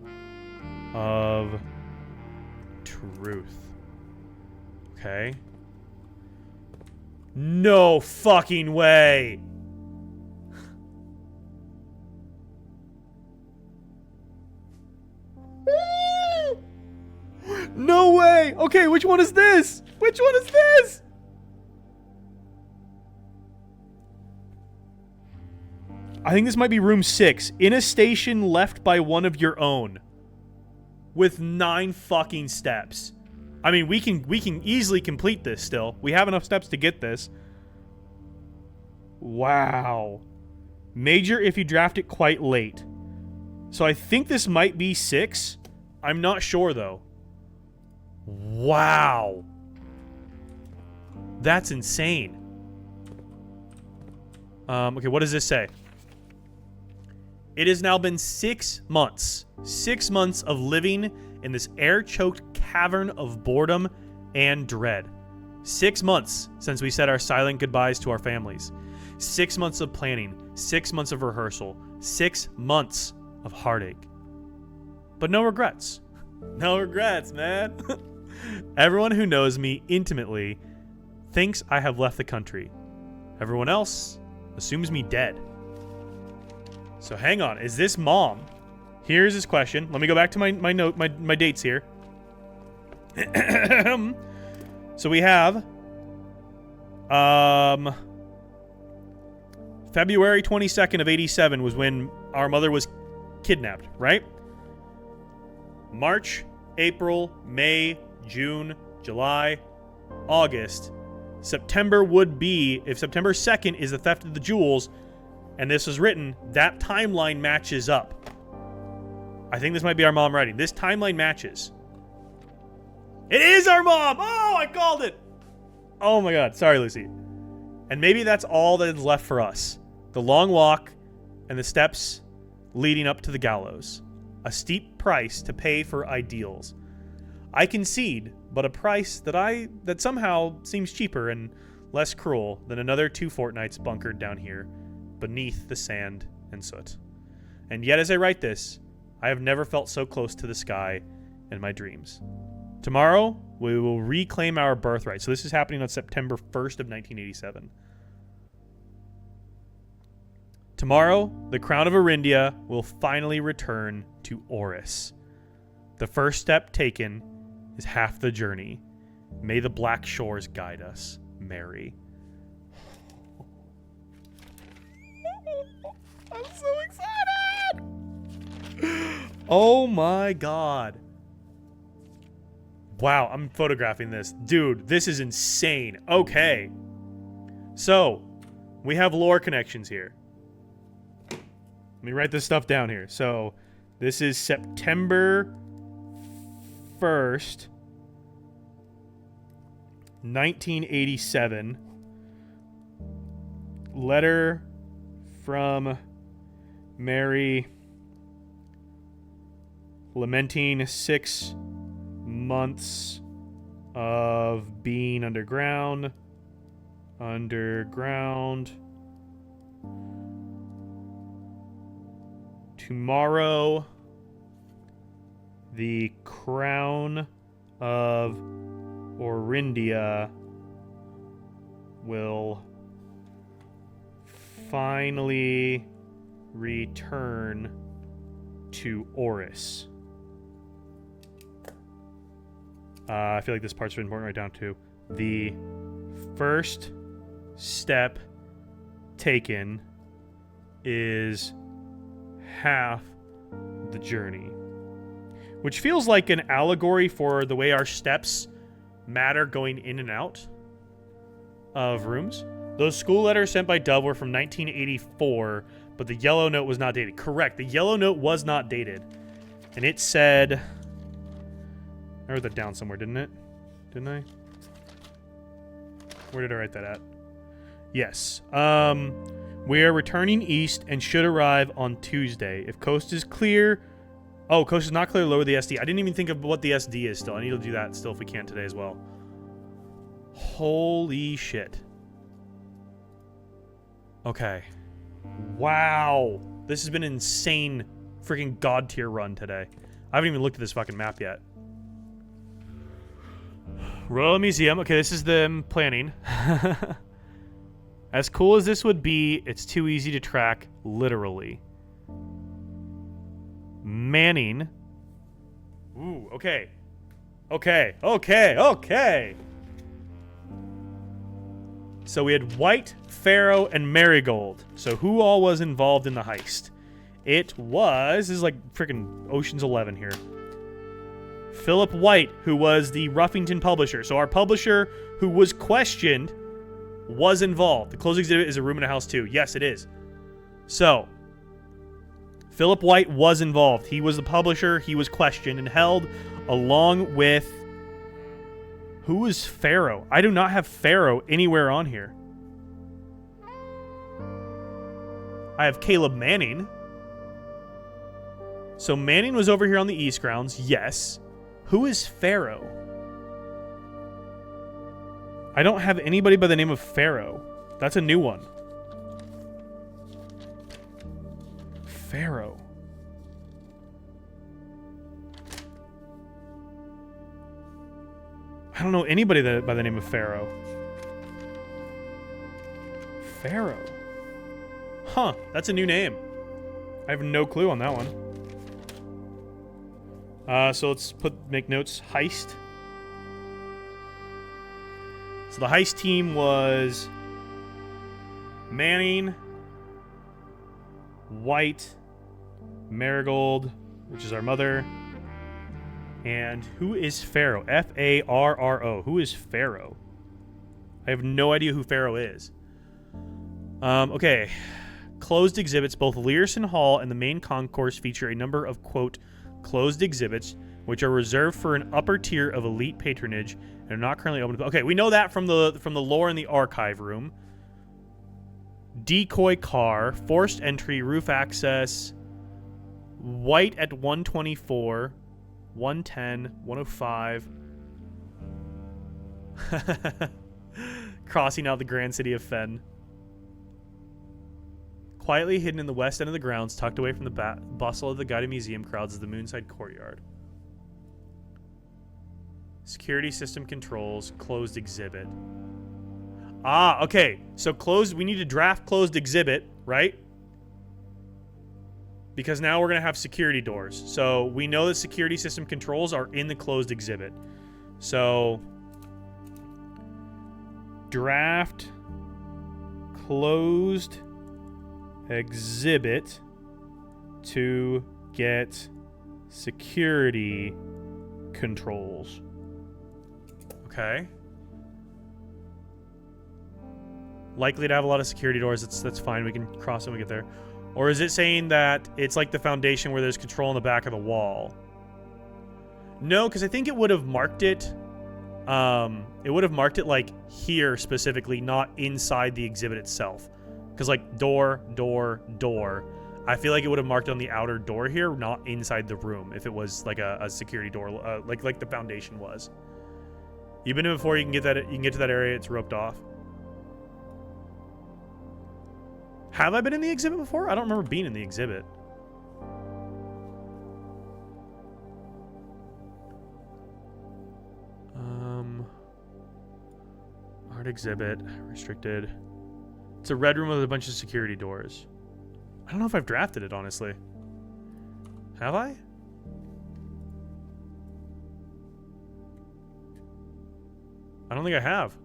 of truth. Okay. No fucking way. No way. Okay, which one is this? Which one is this? I think this might be room 6. In a station left by one of your own. with 9 fucking steps. I mean, we can easily complete this still. We have enough steps to get this. Wow. Major if you draft it quite late. So I think this might be 6. I'm not sure, though. Wow. That's insane. Okay, what does this say? It has now been 6 months. 6 months of living in this air-choked cavern of boredom and dread. 6 months since we said our silent goodbyes to our families. 6 months of planning. 6 months of rehearsal. 6 months of heartache. But no regrets. No regrets, man. Everyone who knows me intimately thinks I have left the country. Everyone else assumes me dead. So hang on, is this mom? Here's his question. Let me go back to my note, my dates here. So we have February 22nd of 87 was when our mother was kidnapped, right? March, April, May, June, July, August. September would be, if September 2nd is the theft of the jewels, and this was written, that timeline matches up. I think this might be our mom writing. This timeline matches. It is our mom! Oh, I called it! Oh my god, sorry, Lucy. And maybe that's all that is left for us. The long walk and the steps leading up to the gallows. A steep price to pay for ideals. I concede, but a price that somehow seems cheaper and less cruel than another 2 fortnights bunkered down here, beneath the sand and soot. And yet as I write this, I have never felt so close to the sky in my dreams. Tomorrow, we will reclaim our birthright. So this is happening on September 1st of 1987. Tomorrow, the crown of Arindia will finally return to Oris. The first step taken is half the journey. May the black shores guide us, Mary. I'm so excited! Oh my god. Wow, I'm photographing this. Dude, this is insane. Okay. So, we have lore connections here. Let me write this stuff down here. So, this is September 1st, 1987. Letter from Mary lamenting 6 months of being underground. Tomorrow, the crown of Orindia will finally return to Oris. I feel like this part's really important right down too. The first step taken is half the journey. Which feels like an allegory for the way our steps matter going in and out of rooms. Those school letters sent by Dove were from 1984, but the yellow note was not dated. Correct, the yellow note was not dated. And it said... I wrote that down somewhere, didn't it? Didn't I? Where did I write that at? Yes. We are returning east and should arrive on Tuesday. If coast is clear... Oh, coast is not clear, lower the SD. I didn't even think of what the SD is still. I need to do that still if we can today as well. Holy shit. Okay. Wow. This has been an insane freaking god tier run today. I haven't even looked at this fucking map yet. Royal Museum. Okay, this is them planning. As cool as this would be, it's too easy to track, literally. Manning. Ooh, okay. Okay. So we had White, Pharaoh, and Marigold. So who all was involved in the heist? It was... This is like freaking Ocean's 11 here. Philip White, who was the Ruffington publisher. So our publisher who was questioned was involved. The closed exhibit is a room in a house too. Yes, it is. So, Philip White was involved. He was the publisher. He was questioned and held along with... Who is Pharaoh? I do not have Pharaoh anywhere on here. I have Caleb Manning. So Manning was over here on the East grounds. Yes. Who is Pharaoh? I don't have anybody by the name of Pharaoh. That's a new one. Pharaoh. I don't know anybody by the name of Pharaoh. Pharaoh. Huh, that's a new name. I have no clue on that one. So let's make notes. Heist. So the heist team was Manning, White, Marigold, which is our mother, and who is Pharaoh? F-A-R-R-O. Who is Pharaoh? I have no idea who Pharaoh is. Okay. Closed exhibits. Both Learson Hall and the main concourse feature a number of, quote, closed exhibits, which are reserved for an upper tier of elite patronage and are not currently open to... Okay, we know that from the lore in the archive room. Decoy car, forced entry, roof access, White at 124, 110, 105. Crossing out the grand city of Fen. Quietly hidden in the west end of the grounds, tucked away from the bustle of the guided museum crowds, is the Moonside Courtyard. Security system controls, closed exhibit. Ah, okay. So closed, we need to draft closed exhibit, right? Because now we're going to have security doors. So we know that security system controls are in the closed exhibit. So draft closed exhibit to get security controls. Okay. Likely to have a lot of security doors. That's fine. We can cross it when we get there. Or is it saying that it's like the foundation where there's control on the back of the wall? No, because I think it would have marked it. It would have marked it like here specifically, not inside the exhibit itself. Because like door, door, door. I feel like it would have marked on the outer door here, not inside the room. If it was like a security door, like the foundation was. You've been in before. You can get that. You can get to that area. It's roped off. Have I been in the exhibit before? I don't remember being in the exhibit. Art exhibit restricted. It's a red room with a bunch of security doors. I don't know if I've drafted it, honestly. Have I? I don't think I have.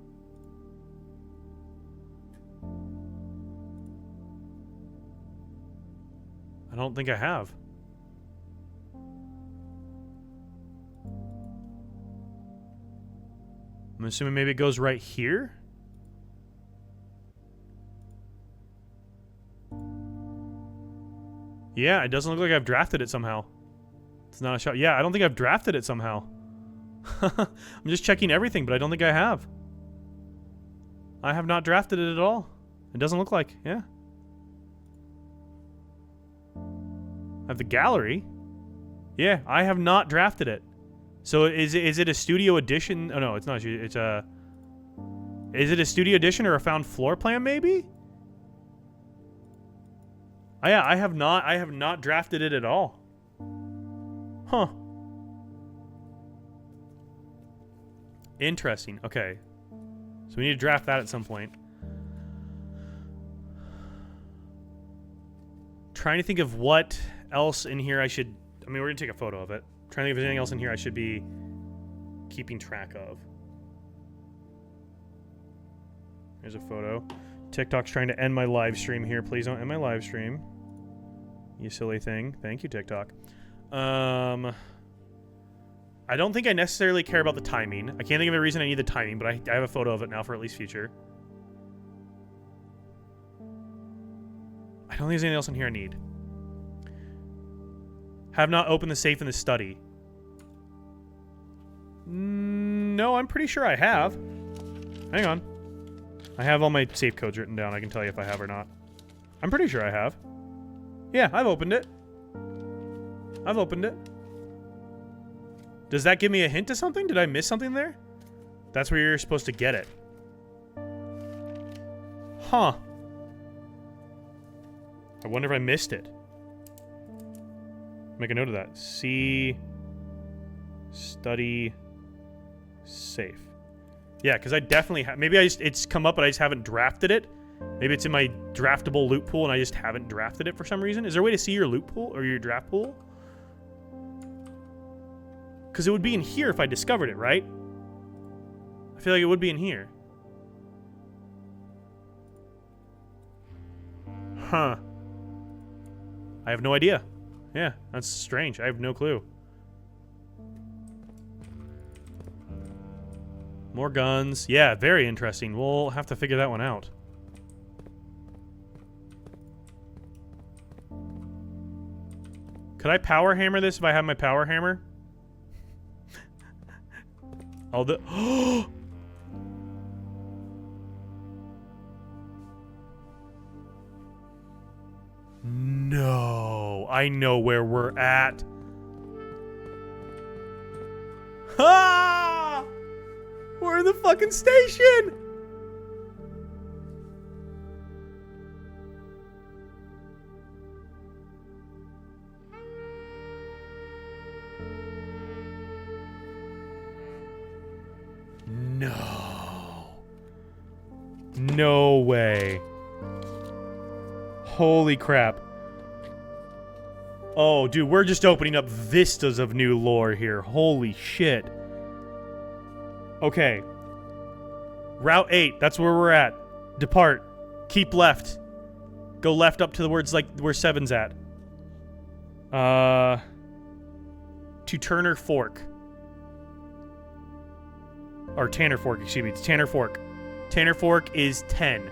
I don't think I have. I'm assuming maybe it goes right here. Yeah, it doesn't look like I've drafted it somehow. It's not a shot. Yeah, I don't think I've drafted it somehow. I'm just checking everything, but I don't think I have. I have not drafted it at all. It doesn't look like, yeah. I have the gallery. Yeah, I have not drafted it. So is it a studio edition? Oh no, it's not. It's a. Is it a studio edition or a found floor plan? Maybe. Oh, yeah, I have not drafted it at all. Huh. Interesting. Okay. So we need to draft that at some point. Trying to think of what else in here I should... I mean, we're going to take a photo of it. Trying to think if there's anything else in here I should be keeping track of. Here's a photo. TikTok's trying to end my live stream here. Please don't end my live stream. You silly thing. Thank you, TikTok. I I don't think I necessarily care about the timing. I can't think of a reason I need the timing, but I have a photo of it now for at least future. I don't think there's anything else in here I need. Have not opened the safe in the study. No, I'm pretty sure I have. Hang on. I have all my safe codes written down. I can tell you if I have or not. I'm pretty sure I have. Yeah, I've opened it. I've opened it. Does that give me a hint to something? Did I miss something there? That's where you're supposed to get it. Huh. I wonder if I missed it. Make a note of that. See... Study... Safe. Yeah, because I definitely have... Maybe it's come up, but I just haven't drafted it. Maybe it's in my draftable loot pool, and I just haven't drafted it for some reason. Is there a way to see your loot pool, or your draft pool? Because it would be in here if I discovered it, right? I feel like it would be in here. Huh. I have no idea. Yeah, that's strange. I have no clue. More guns. Yeah, very interesting. We'll have to figure that one out. Could I power hammer this if I have my power hammer? All the... No, I know where we're at. Ah! We're in the fucking station! No. No way. Holy crap. Oh, dude, we're just opening up vistas of new lore here. Holy shit. Okay. Route 8, that's where we're at. Depart. Keep left. Go left up to the words like where 7's at. To Turner Fork. Or Tanner Fork, excuse me. It's Tanner Fork. Tanner Fork is 10.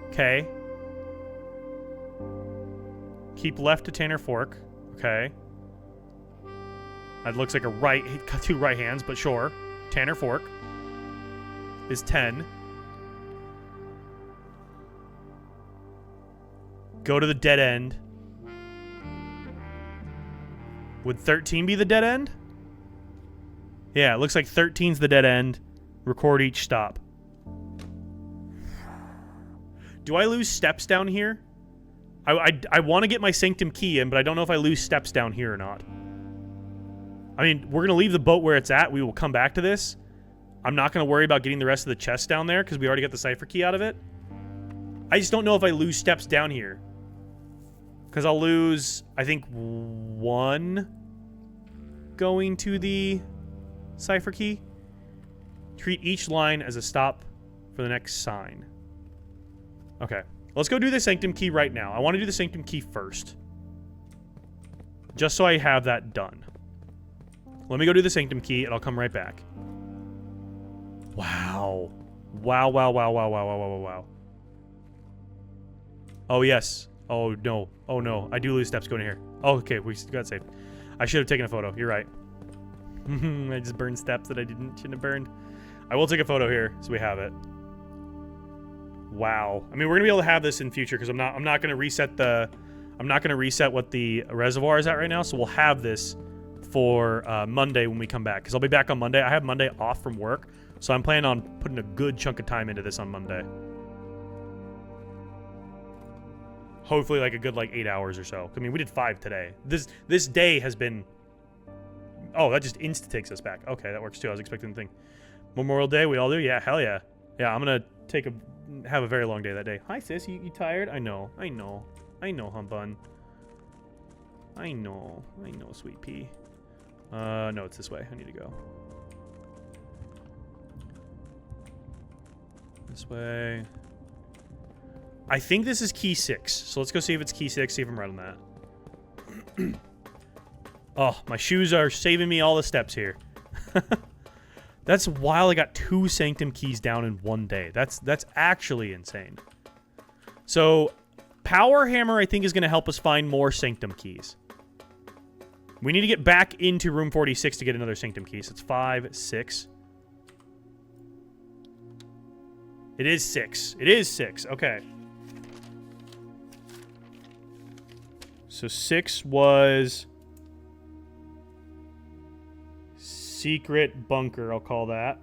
Okay. Keep left to Tanner Fork. Okay. That looks like a right, two right hands, but sure. Tanner Fork is 10. Go to the dead end. Would 13 be the dead end? Yeah, it looks like 13's the dead end. Record each stop. Do I lose steps down here? I want to get my Sanctum key in, but I don't know if I lose steps down here or not. I mean, we're going to leave the boat where it's at. We will come back to this. I'm not going to worry about getting the rest of the chest down there because we already got the Cypher key out of it. I just don't know if I lose steps down here. Because I'll lose, I think, 1 going to the Cypher key. Treat each line as a stop for the next sign. Okay. Let's go do the Sanctum key right now. I want to do the Sanctum key first. Just so I have that done. Let me go do the Sanctum key, and I'll come right back. Wow. Wow, wow, wow, wow, wow, wow, wow, wow. Oh, yes. Oh, no. Oh, no. I do lose steps going here. Oh, okay. We got saved. I should have taken a photo. You're right. I just burned steps that I shouldn't have burned. I will take a photo here, so we have it. Wow. I mean, we're gonna be able to have this in future because I'm not gonna reset what the reservoir is at right now. So we'll have this for Monday when we come back because I'll be back on Monday. I have Monday off from work, so I'm planning on putting a good chunk of time into this on Monday. Hopefully, like a good 8 hours or so. I mean, we did 5 today. This day has been. Oh, that just insta takes us back. Okay, that works too. I was expecting the thing. Memorial Day, we all do? Yeah, hell yeah. Yeah, I'm gonna have a very long day that day. Hi, sis. You tired? I know, hump bun. I know, sweet pea. No, it's this way. I need to go. This way. I think this is key 6. So let's go see if it's key 6, see if I'm right on that. Oh, my shoes are saving me all the steps here. That's wild. I got 2 Sanctum keys down in one day. That's actually insane. So, Power Hammer, I think, is going to help us find more Sanctum keys. We need to get back into room 46 to get another Sanctum key. So it's 5, 6. It is 6. It is 6. Okay. So 6 was secret bunker, I'll call that.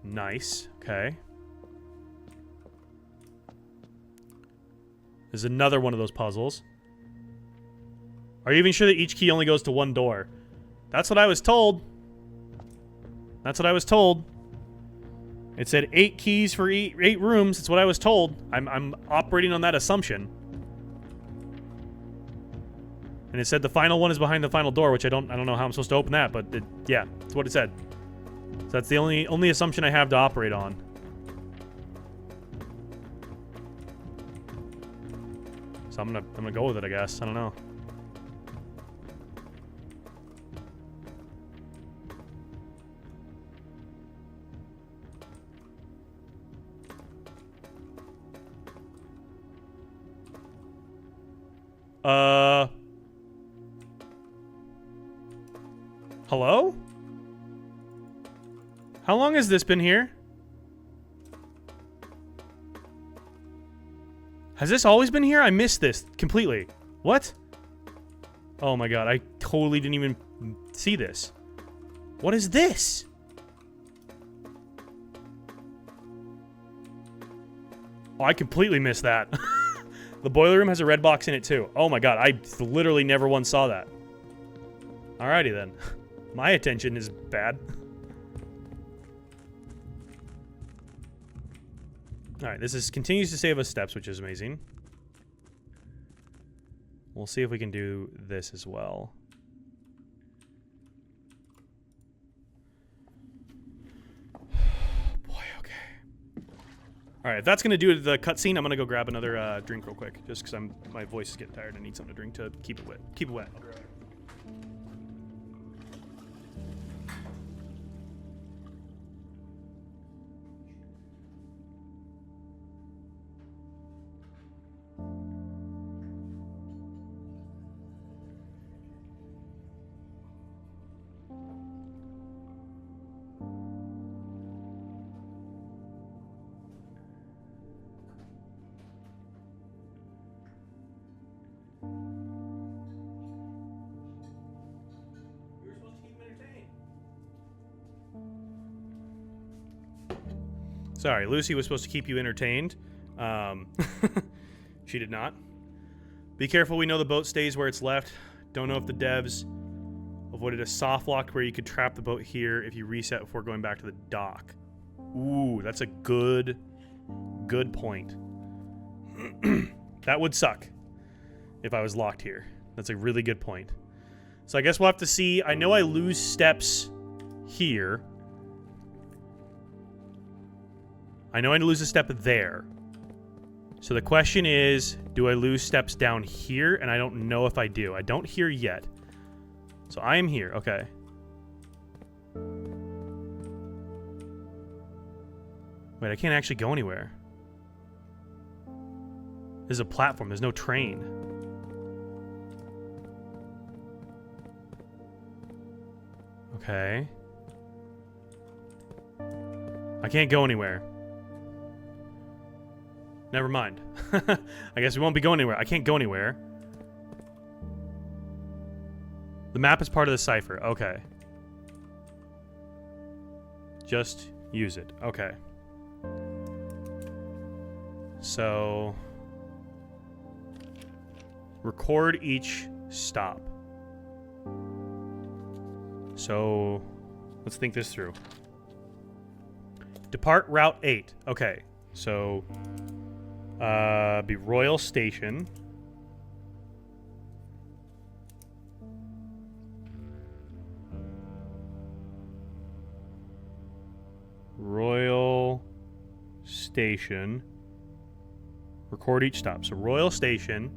Nice. Okay. There's another one of those puzzles. Are you even sure that each key only goes to one door? That's what I was told. That's what I was told. It said 8 keys for 8 rooms. That's what I was told. I'm operating on that assumption. And it said the final one is behind the final door, which I don't know how I'm supposed to open that, but yeah, that's what it said. So that's the only assumption I have to operate on. So I'm gonna go with it, I guess. I don't know. Hello? How long has this been here? Has this always been here? I missed this completely. What? Oh my god, I totally didn't even see this. What is this? Oh, I completely missed that. The boiler room has a red box in it too. Oh my god, I literally never once saw that. Alrighty then. My attention is bad. Alright, this continues to save us steps, which is amazing. We'll see if we can do this as well. Boy, okay. Alright, if that's going to do the cutscene, I'm going to go grab another drink real quick. Just because my voice is getting tired. I need something to drink to keep it wet. Keep it wet. I'll be right back. Sorry, Lucy was supposed to keep you entertained. She did not. Be careful, we know the boat stays where it's left. Don't know if the devs avoided a soft lock where you could trap the boat here if you reset before going back to the dock. Ooh, that's a good point. That would suck if I was locked here. That's a really good point. So I guess we'll have to see. I know I lose steps here. I know I lose a step there. So the question is, do I lose steps down here? And I don't know if I do. I don't hear yet. So I am here. Okay. Wait, I can't actually go anywhere. This is a platform. There's no train. Okay. I can't go anywhere. Never mind. I guess we won't be going anywhere. I can't go anywhere. The map is part of the Cypher. Okay. Just use it. Okay. So... record each stop. So... let's think this through. Depart Route 8. Okay. So... be Royal Station. Royal Station. Record each stop. So Royal Station.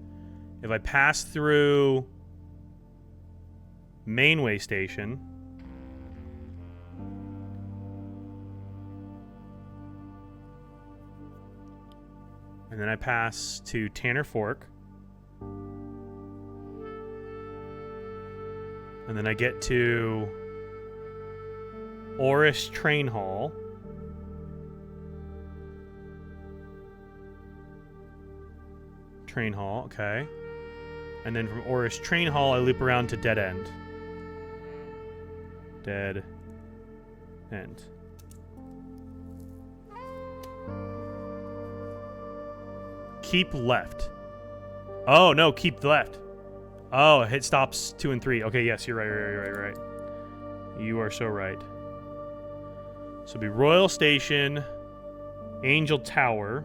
If I pass through Mainway Station, and then I pass to Tanner Fork, and then I get to Oris Train Hall. Train Hall, okay. And then from Oris Train Hall, I loop around to Dead End. Dead End. Keep left. Oh, no, keep left. Oh, hit stops 2 and 3. Okay, yes, you're right. You are so right. So it'll be Royal Station, Angel Tower,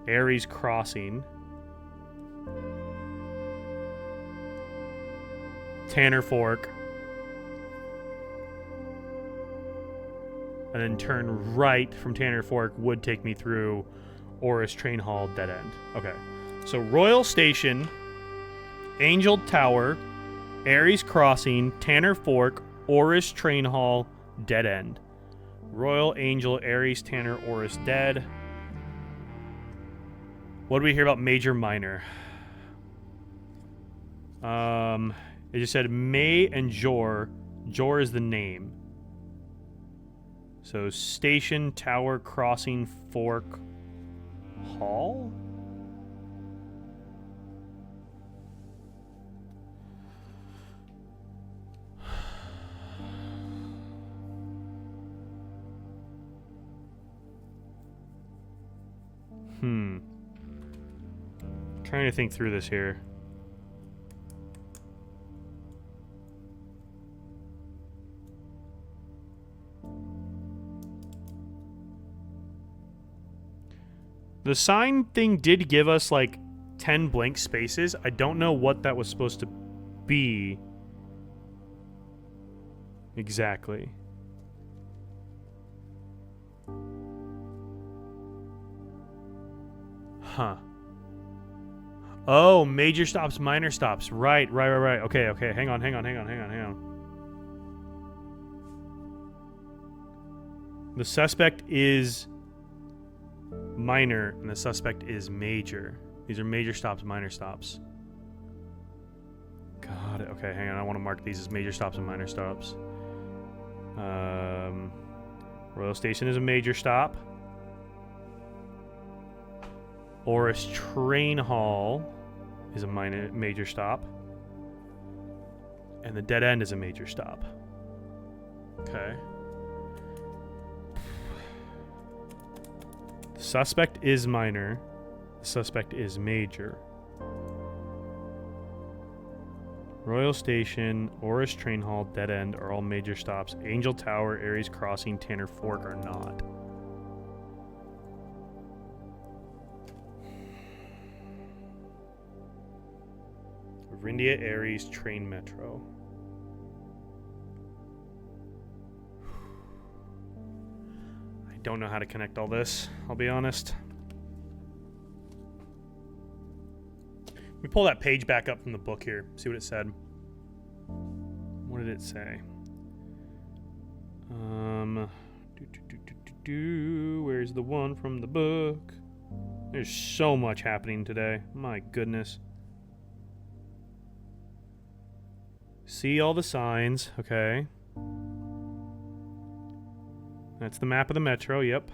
Ares Crossing, Tanner Fork, and then turn right from Tanner Fork would take me through Oris Train Hall, Dead End. Okay. So Royal Station, Angel Tower, Ares Crossing, Tanner Fork, Oris Train Hall, Dead End. Royal, Angel, Ares, Tanner, Oris, Dead. What do we hear about Major, Minor? It just said May and Jor. Jor is the name. So Station, Tower, Crossing, Fork, Hall? Trying to think through this here. The sign thing did give us like 10 blank spaces. I don't know what that was supposed to be exactly. Huh. Oh, major stops, minor stops. Right. Okay. Hang on. The suspect is minor, and the suspect is major. These are major stops, minor stops. God, okay, hang on. I want to mark these as major stops and minor stops. Royal Station is a major stop. Oris Train Hall is a major stop. And the Dead End is a major stop. Okay. The suspect is minor. The suspect is major. Royal Station, Oris Train Hall, Dead End are all major stops. Angel Tower, Ares Crossing, Tanner Fork are not. Rindia, Ares, Train Metro. I don't know how to connect all this, I'll be honest. Let me pull that page back up from the book here, see what it said. What did it say? Where's the one from the book? There's so much happening today. My goodness. See all the signs, okay. That's the map of the metro, yep.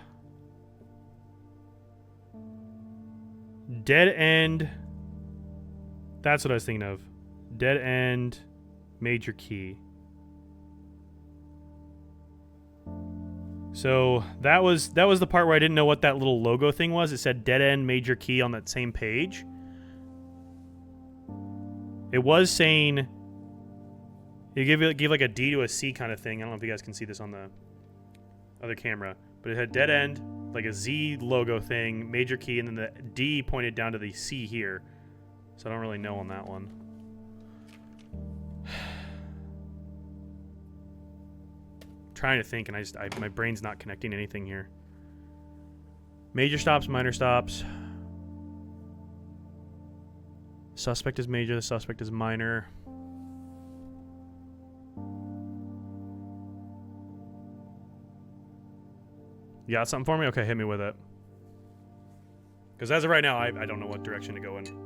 Dead End. That's what I was thinking of. Dead End, major key. So that was the part where I didn't know what that little logo thing was. It said Dead End, major key on that same page. It was saying it gave like a D to a C kind of thing. I don't know if you guys can see this on the other camera, but it had Dead End, like a Z logo thing, major key, and then the D pointed down to the C here. So I don't really know on that one. Trying to think, and my brain's not connecting anything here. Major stops, minor stops. Suspect is major, the suspect is minor. You got something for me? Okay, hit me with it. Because as of right now, I don't know what direction to go in.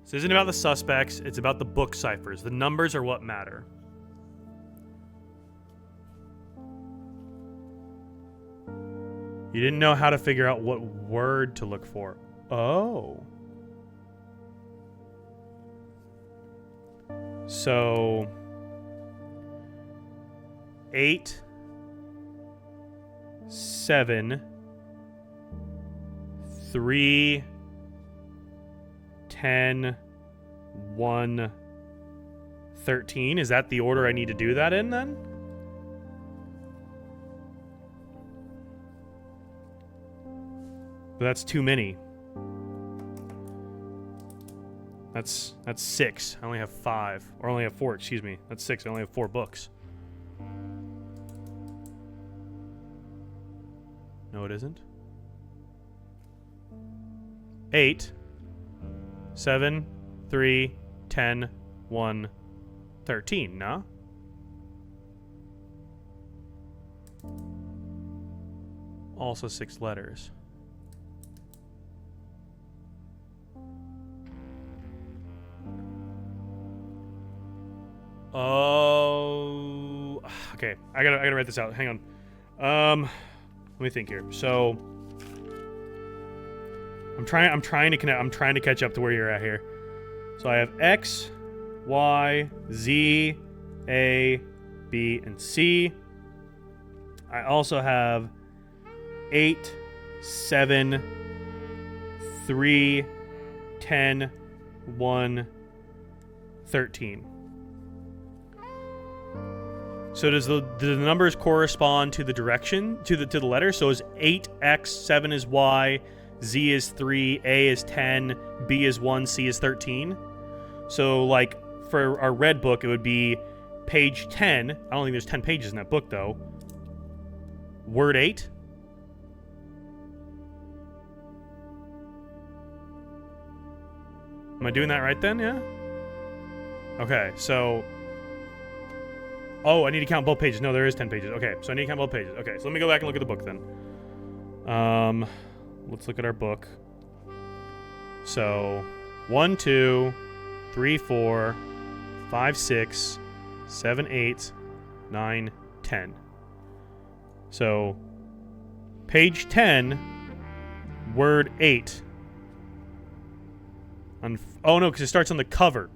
This isn't about the suspects, it's about the book ciphers. The numbers are what matter. You didn't know how to figure out what word to look for. Oh. So 8, 7, 3, 10, 1, 13. Is that the order I need to do that in then? But that's too many. That's 6. I only have 5. Or only have 4, excuse me. That's 6. I only have 4 books. No, it isn't. 8, 7, 3, 10, 1, 13, no? Also 6 letters. Oh, okay. I gotta write this out. Hang on. Let me think here. So I'm trying to connect. I'm trying to catch up to where you're at here. So I have X, Y, Z, A, B, and C. I also have 8, 7, 3, 10, 1, 13. So do the numbers correspond to the direction, to the letter? So is 8X, 7 is Y, Z is 3, A is 10, B is 1, C is 13. So like for our red book, it would be page 10. I don't think there's 10 pages in that book though. Word 8. Am I doing that right then? Yeah? Okay, so... Oh, I need to count both pages. No, there is 10 pages. Okay, so I need to count both pages. Okay, so let me go back and look at the book then. Let's look at our book. So, 1, 2, 3, 4, 5, 6, 7, 8, 9, 10. So, page 10, word 8. Oh no, because it starts on the cover.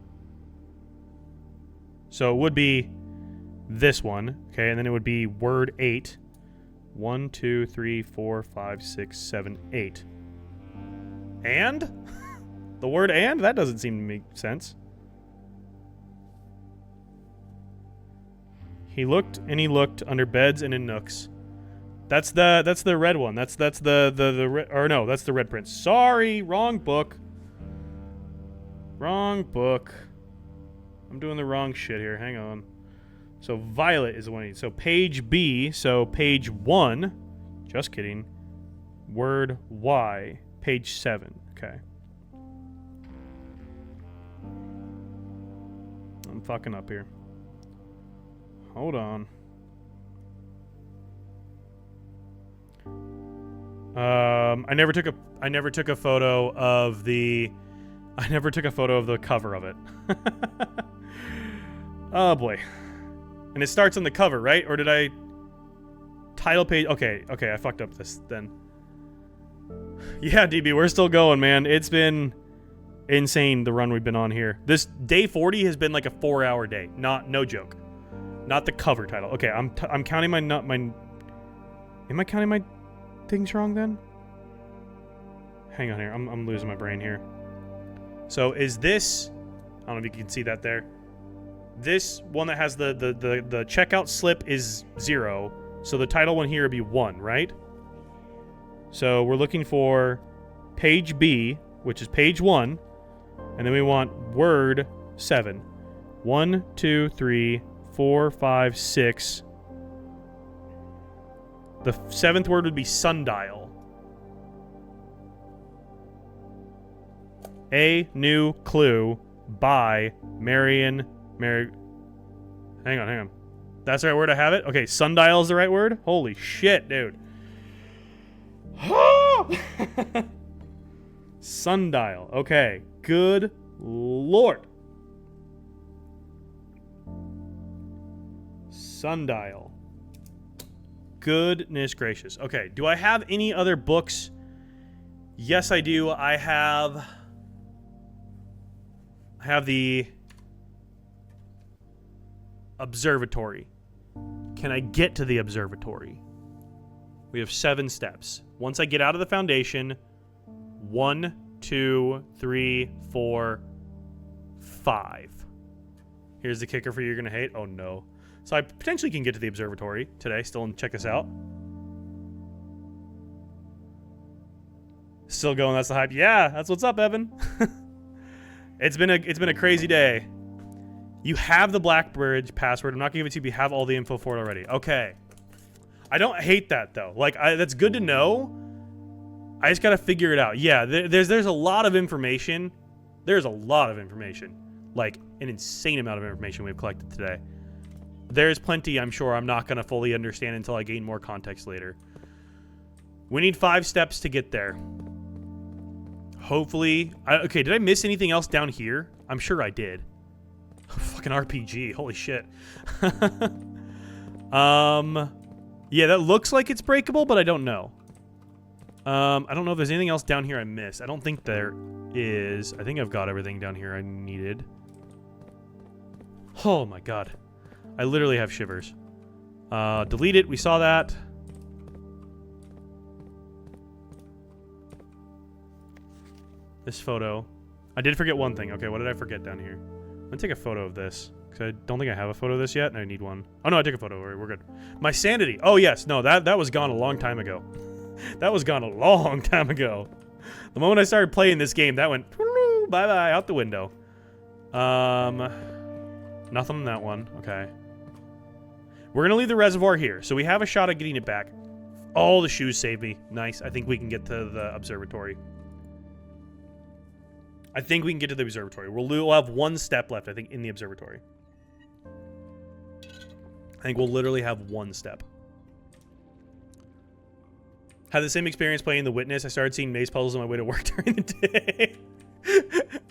So it would be this one, okay, and then it would be word 8. 1, 2, 3, 4, 5, 6, 7, 8. And? The word and? That doesn't seem to make sense. He looked and he looked under beds and in nooks. That's the red one. That's the or no, that's the red print. Sorry, wrong book. Wrong book. I'm doing the wrong shit here. Hang on. So violet is the one. So page B. So page 1. Just kidding. Word Y. Page 7. Okay. I'm fucking up here. Hold on. I never took a photo of the cover of it. Oh boy. And it starts on the cover, right? Or did I... Title page... Okay, I fucked up this then. Yeah, DB, we're still going, man. It's been insane, the run we've been on here. This day 40 has been like a 4-hour day. No joke. Not the cover title. Okay, I'm counting my... Am I counting my things wrong then? Hang on here. I'm losing my brain here. So is this... I don't know if you can see that there. This one that has the checkout slip is 0. So the title one here would be 1, right? So we're looking for page B, which is page 1, and then we want word 7. 1, 2, 3, 4, 5, 6. The 7th word would be sundial. A new clue by Marion. Hang on. That's the right word. I have it. Okay, sundial is the right word. Holy shit, dude. Sundial. Okay. Good lord. Sundial. Goodness gracious. Okay. Do I have any other books? Yes, I do. I have the observatory. Can I get to the observatory? We have 7 steps. Once I get out of the foundation, 1, 2, 3, 4, 5. Here's the kicker for you're gonna hate. Oh no. So I potentially can get to the observatory today still and check this out. Still going, that's the hype. Yeah, that's what's up, Evan. It's been a crazy day. You have the Blackbridge password. I'm not gonna give it to you, but you have all the info for it already. Okay. I don't hate that though. Like, that's good to know. I just gotta figure it out. Yeah, there's a lot of information. There's a lot of information. Like, an insane amount of information we've collected today. There's plenty, I'm sure, I'm not gonna fully understand until I gain more context later. We need 5 steps to get there. Hopefully... okay, did I miss anything else down here? I'm sure I did. Fucking RPG, holy shit. Yeah, that looks like it's breakable, but I don't know. I don't know if there's anything else down here I missed. I don't think there is. I think I've got everything down here I needed. Oh my god. I literally have shivers. Delete it. We saw that. This photo. I did forget one thing. Okay, what did I forget down here? I'm gonna take a photo of this, because I don't think I have a photo of this yet, and I need one. Oh no, I took a photo. We're good. My sanity. Oh yes, no, that was gone a long time ago. That was gone a long time ago. The moment I started playing this game, that went bye-bye out the window. Nothing on that one. Okay. We're gonna leave the reservoir here, so we have a shot at getting it back. Oh, the shoes saved me. Nice. I think we can get to the observatory. I think we can get to the observatory. We'll have 1 step left, I think, in the observatory. I think we'll literally have 1 step. Had the same experience playing The Witness. I started seeing maze puzzles on my way to work during the day.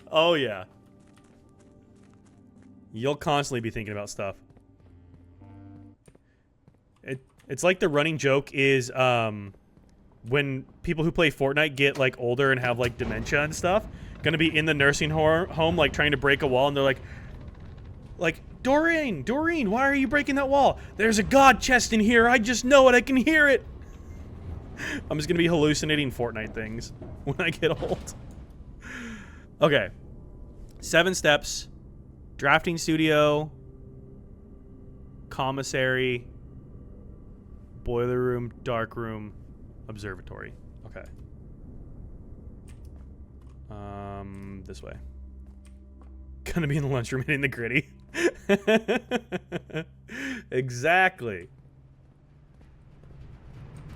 Oh, yeah. You'll constantly be thinking about stuff. It's like the running joke is when people who play Fortnite get, like, older and have, like, dementia and stuff, gonna be in the nursing home, like, trying to break a wall, and they're like, Doreen, why are you breaking that wall? There's a god chest in here. I just know it. I can hear it. I'm just gonna be hallucinating Fortnite things when I get old. Okay. 7 steps. Drafting studio. Commissary. Boiler room. Dark room. Observatory. Okay. This way. Gonna be in the lunchroom hitting the gritty. Exactly.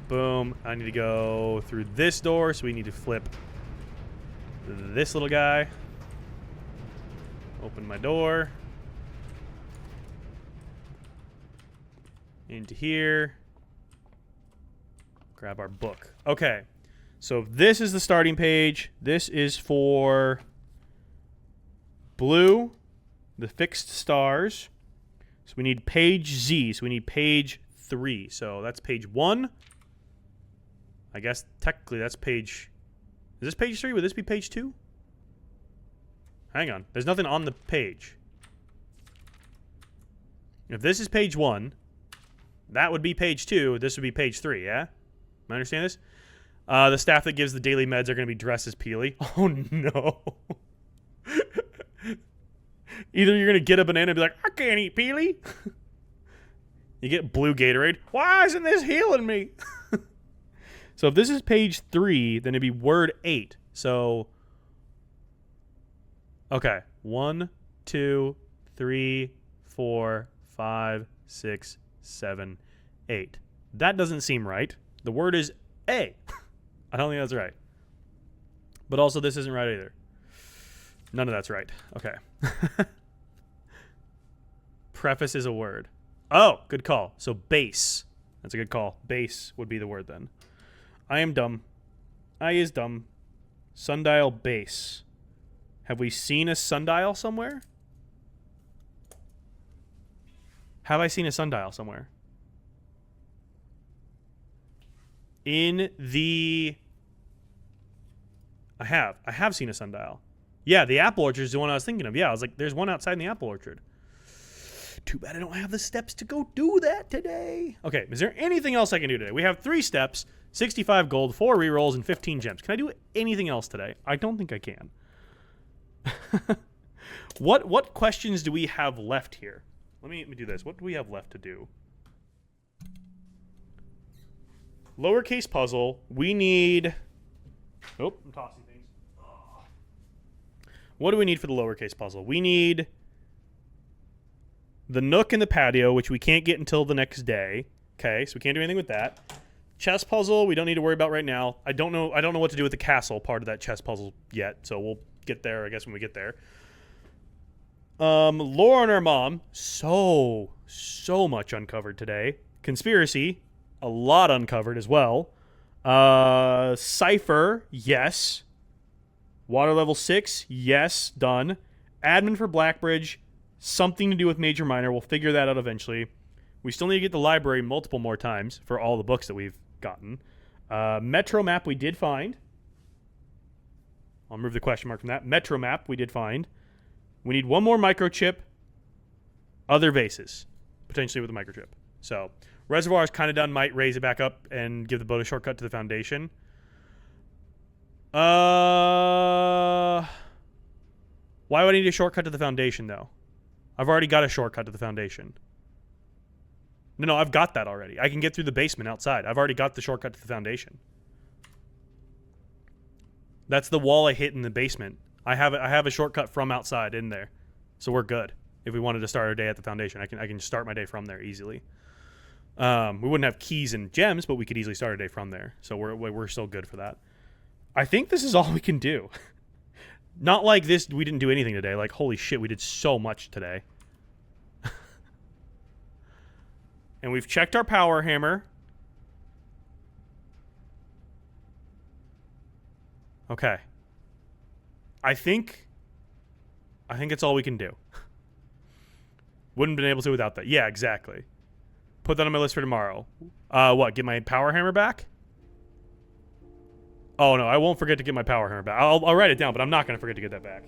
Boom. I need to go through this door, so we need to flip this little guy. Open my door. Into here. Grab our book. Okay. So this is the starting page. This is for blue, the fixed stars. So we need page Z. So we need page 3. So that's page 1. I guess technically that's page... Is this page 3? Would this be page 2? Hang on. There's nothing on the page. If this is page 1, that would be page 2. This would be page 3, yeah? Am I understand this? The staff that gives the daily meds are going to be dressed as Peely. Oh, no. Either you're going to get a banana and be like, I can't eat Peely. You get blue Gatorade. Why isn't this healing me? So if this is page 3, then it'd be word 8. So, okay. 1, 2, 3, 4, 5, 6, 7, 8. That doesn't seem right. The word is A. I don't think that's right. But also, this isn't right either. None of that's right. Okay. Preface is a word. Oh, good call. So base. That's a good call. Base would be the word then. I am dumb. I is dumb. Sundial base. Have we seen a sundial somewhere? Have I seen a sundial somewhere? In the... I have seen a sundial. Yeah, the apple orchard is the one I was thinking of. Yeah, I was like, there's one outside in the apple orchard. Too bad I don't have the steps to go do that today. Okay, is there anything else I can do today? We have 3 steps, 65 gold, 4 rerolls, and 15 gems. Can I do anything else today? I don't think I can. What questions do we have left here? Let me do this. What do we have left to do? Lowercase puzzle. We need... Oh, I'm tossing things. What do we need for the lowercase puzzle? We need the nook and the patio, which we can't get until the next day. Okay, so we can't do anything with that. Chess puzzle, we don't need to worry about right now. I don't know what to do with the castle part of that chess puzzle yet, so we'll get there, I guess, when we get there. Lore on our mom, so much uncovered today. Conspiracy, a lot uncovered as well. Cypher, yes. Water level 6, yes, done. Admin for Blackbridge, something to do with Major Minor. We'll figure that out eventually. We still need to get the library multiple more times for all the books that we've gotten. Metro map we did find. I'll remove the question mark from that. Metro map we did find. We need one more microchip. Other vases, potentially with a microchip. So, reservoir is kind of done. Might raise it back up and give the boat a shortcut to the foundation. Why would I need a shortcut to the foundation, though? I've already got a shortcut to the foundation. No, I've got that already. I can get through the basement outside. I've already got the shortcut to the foundation. That's the wall I hit in the basement. I have a shortcut from outside in there. So we're good. If we wanted to start our day at the foundation, I can start my day from there easily. We wouldn't have keys and gems, but we could easily start our day from there. So we're still good for that. I think this is all we can do. Not like this, we didn't do anything today. Like, holy shit, we did so much today. And we've checked our power hammer. Okay. I think it's all we can do. Wouldn't have been able to without that. Yeah, exactly. Put that on my list for tomorrow. What, get my power hammer back? Oh, no, I won't forget to get my power hammer back. I'll write it down, but I'm not going to forget to get that back.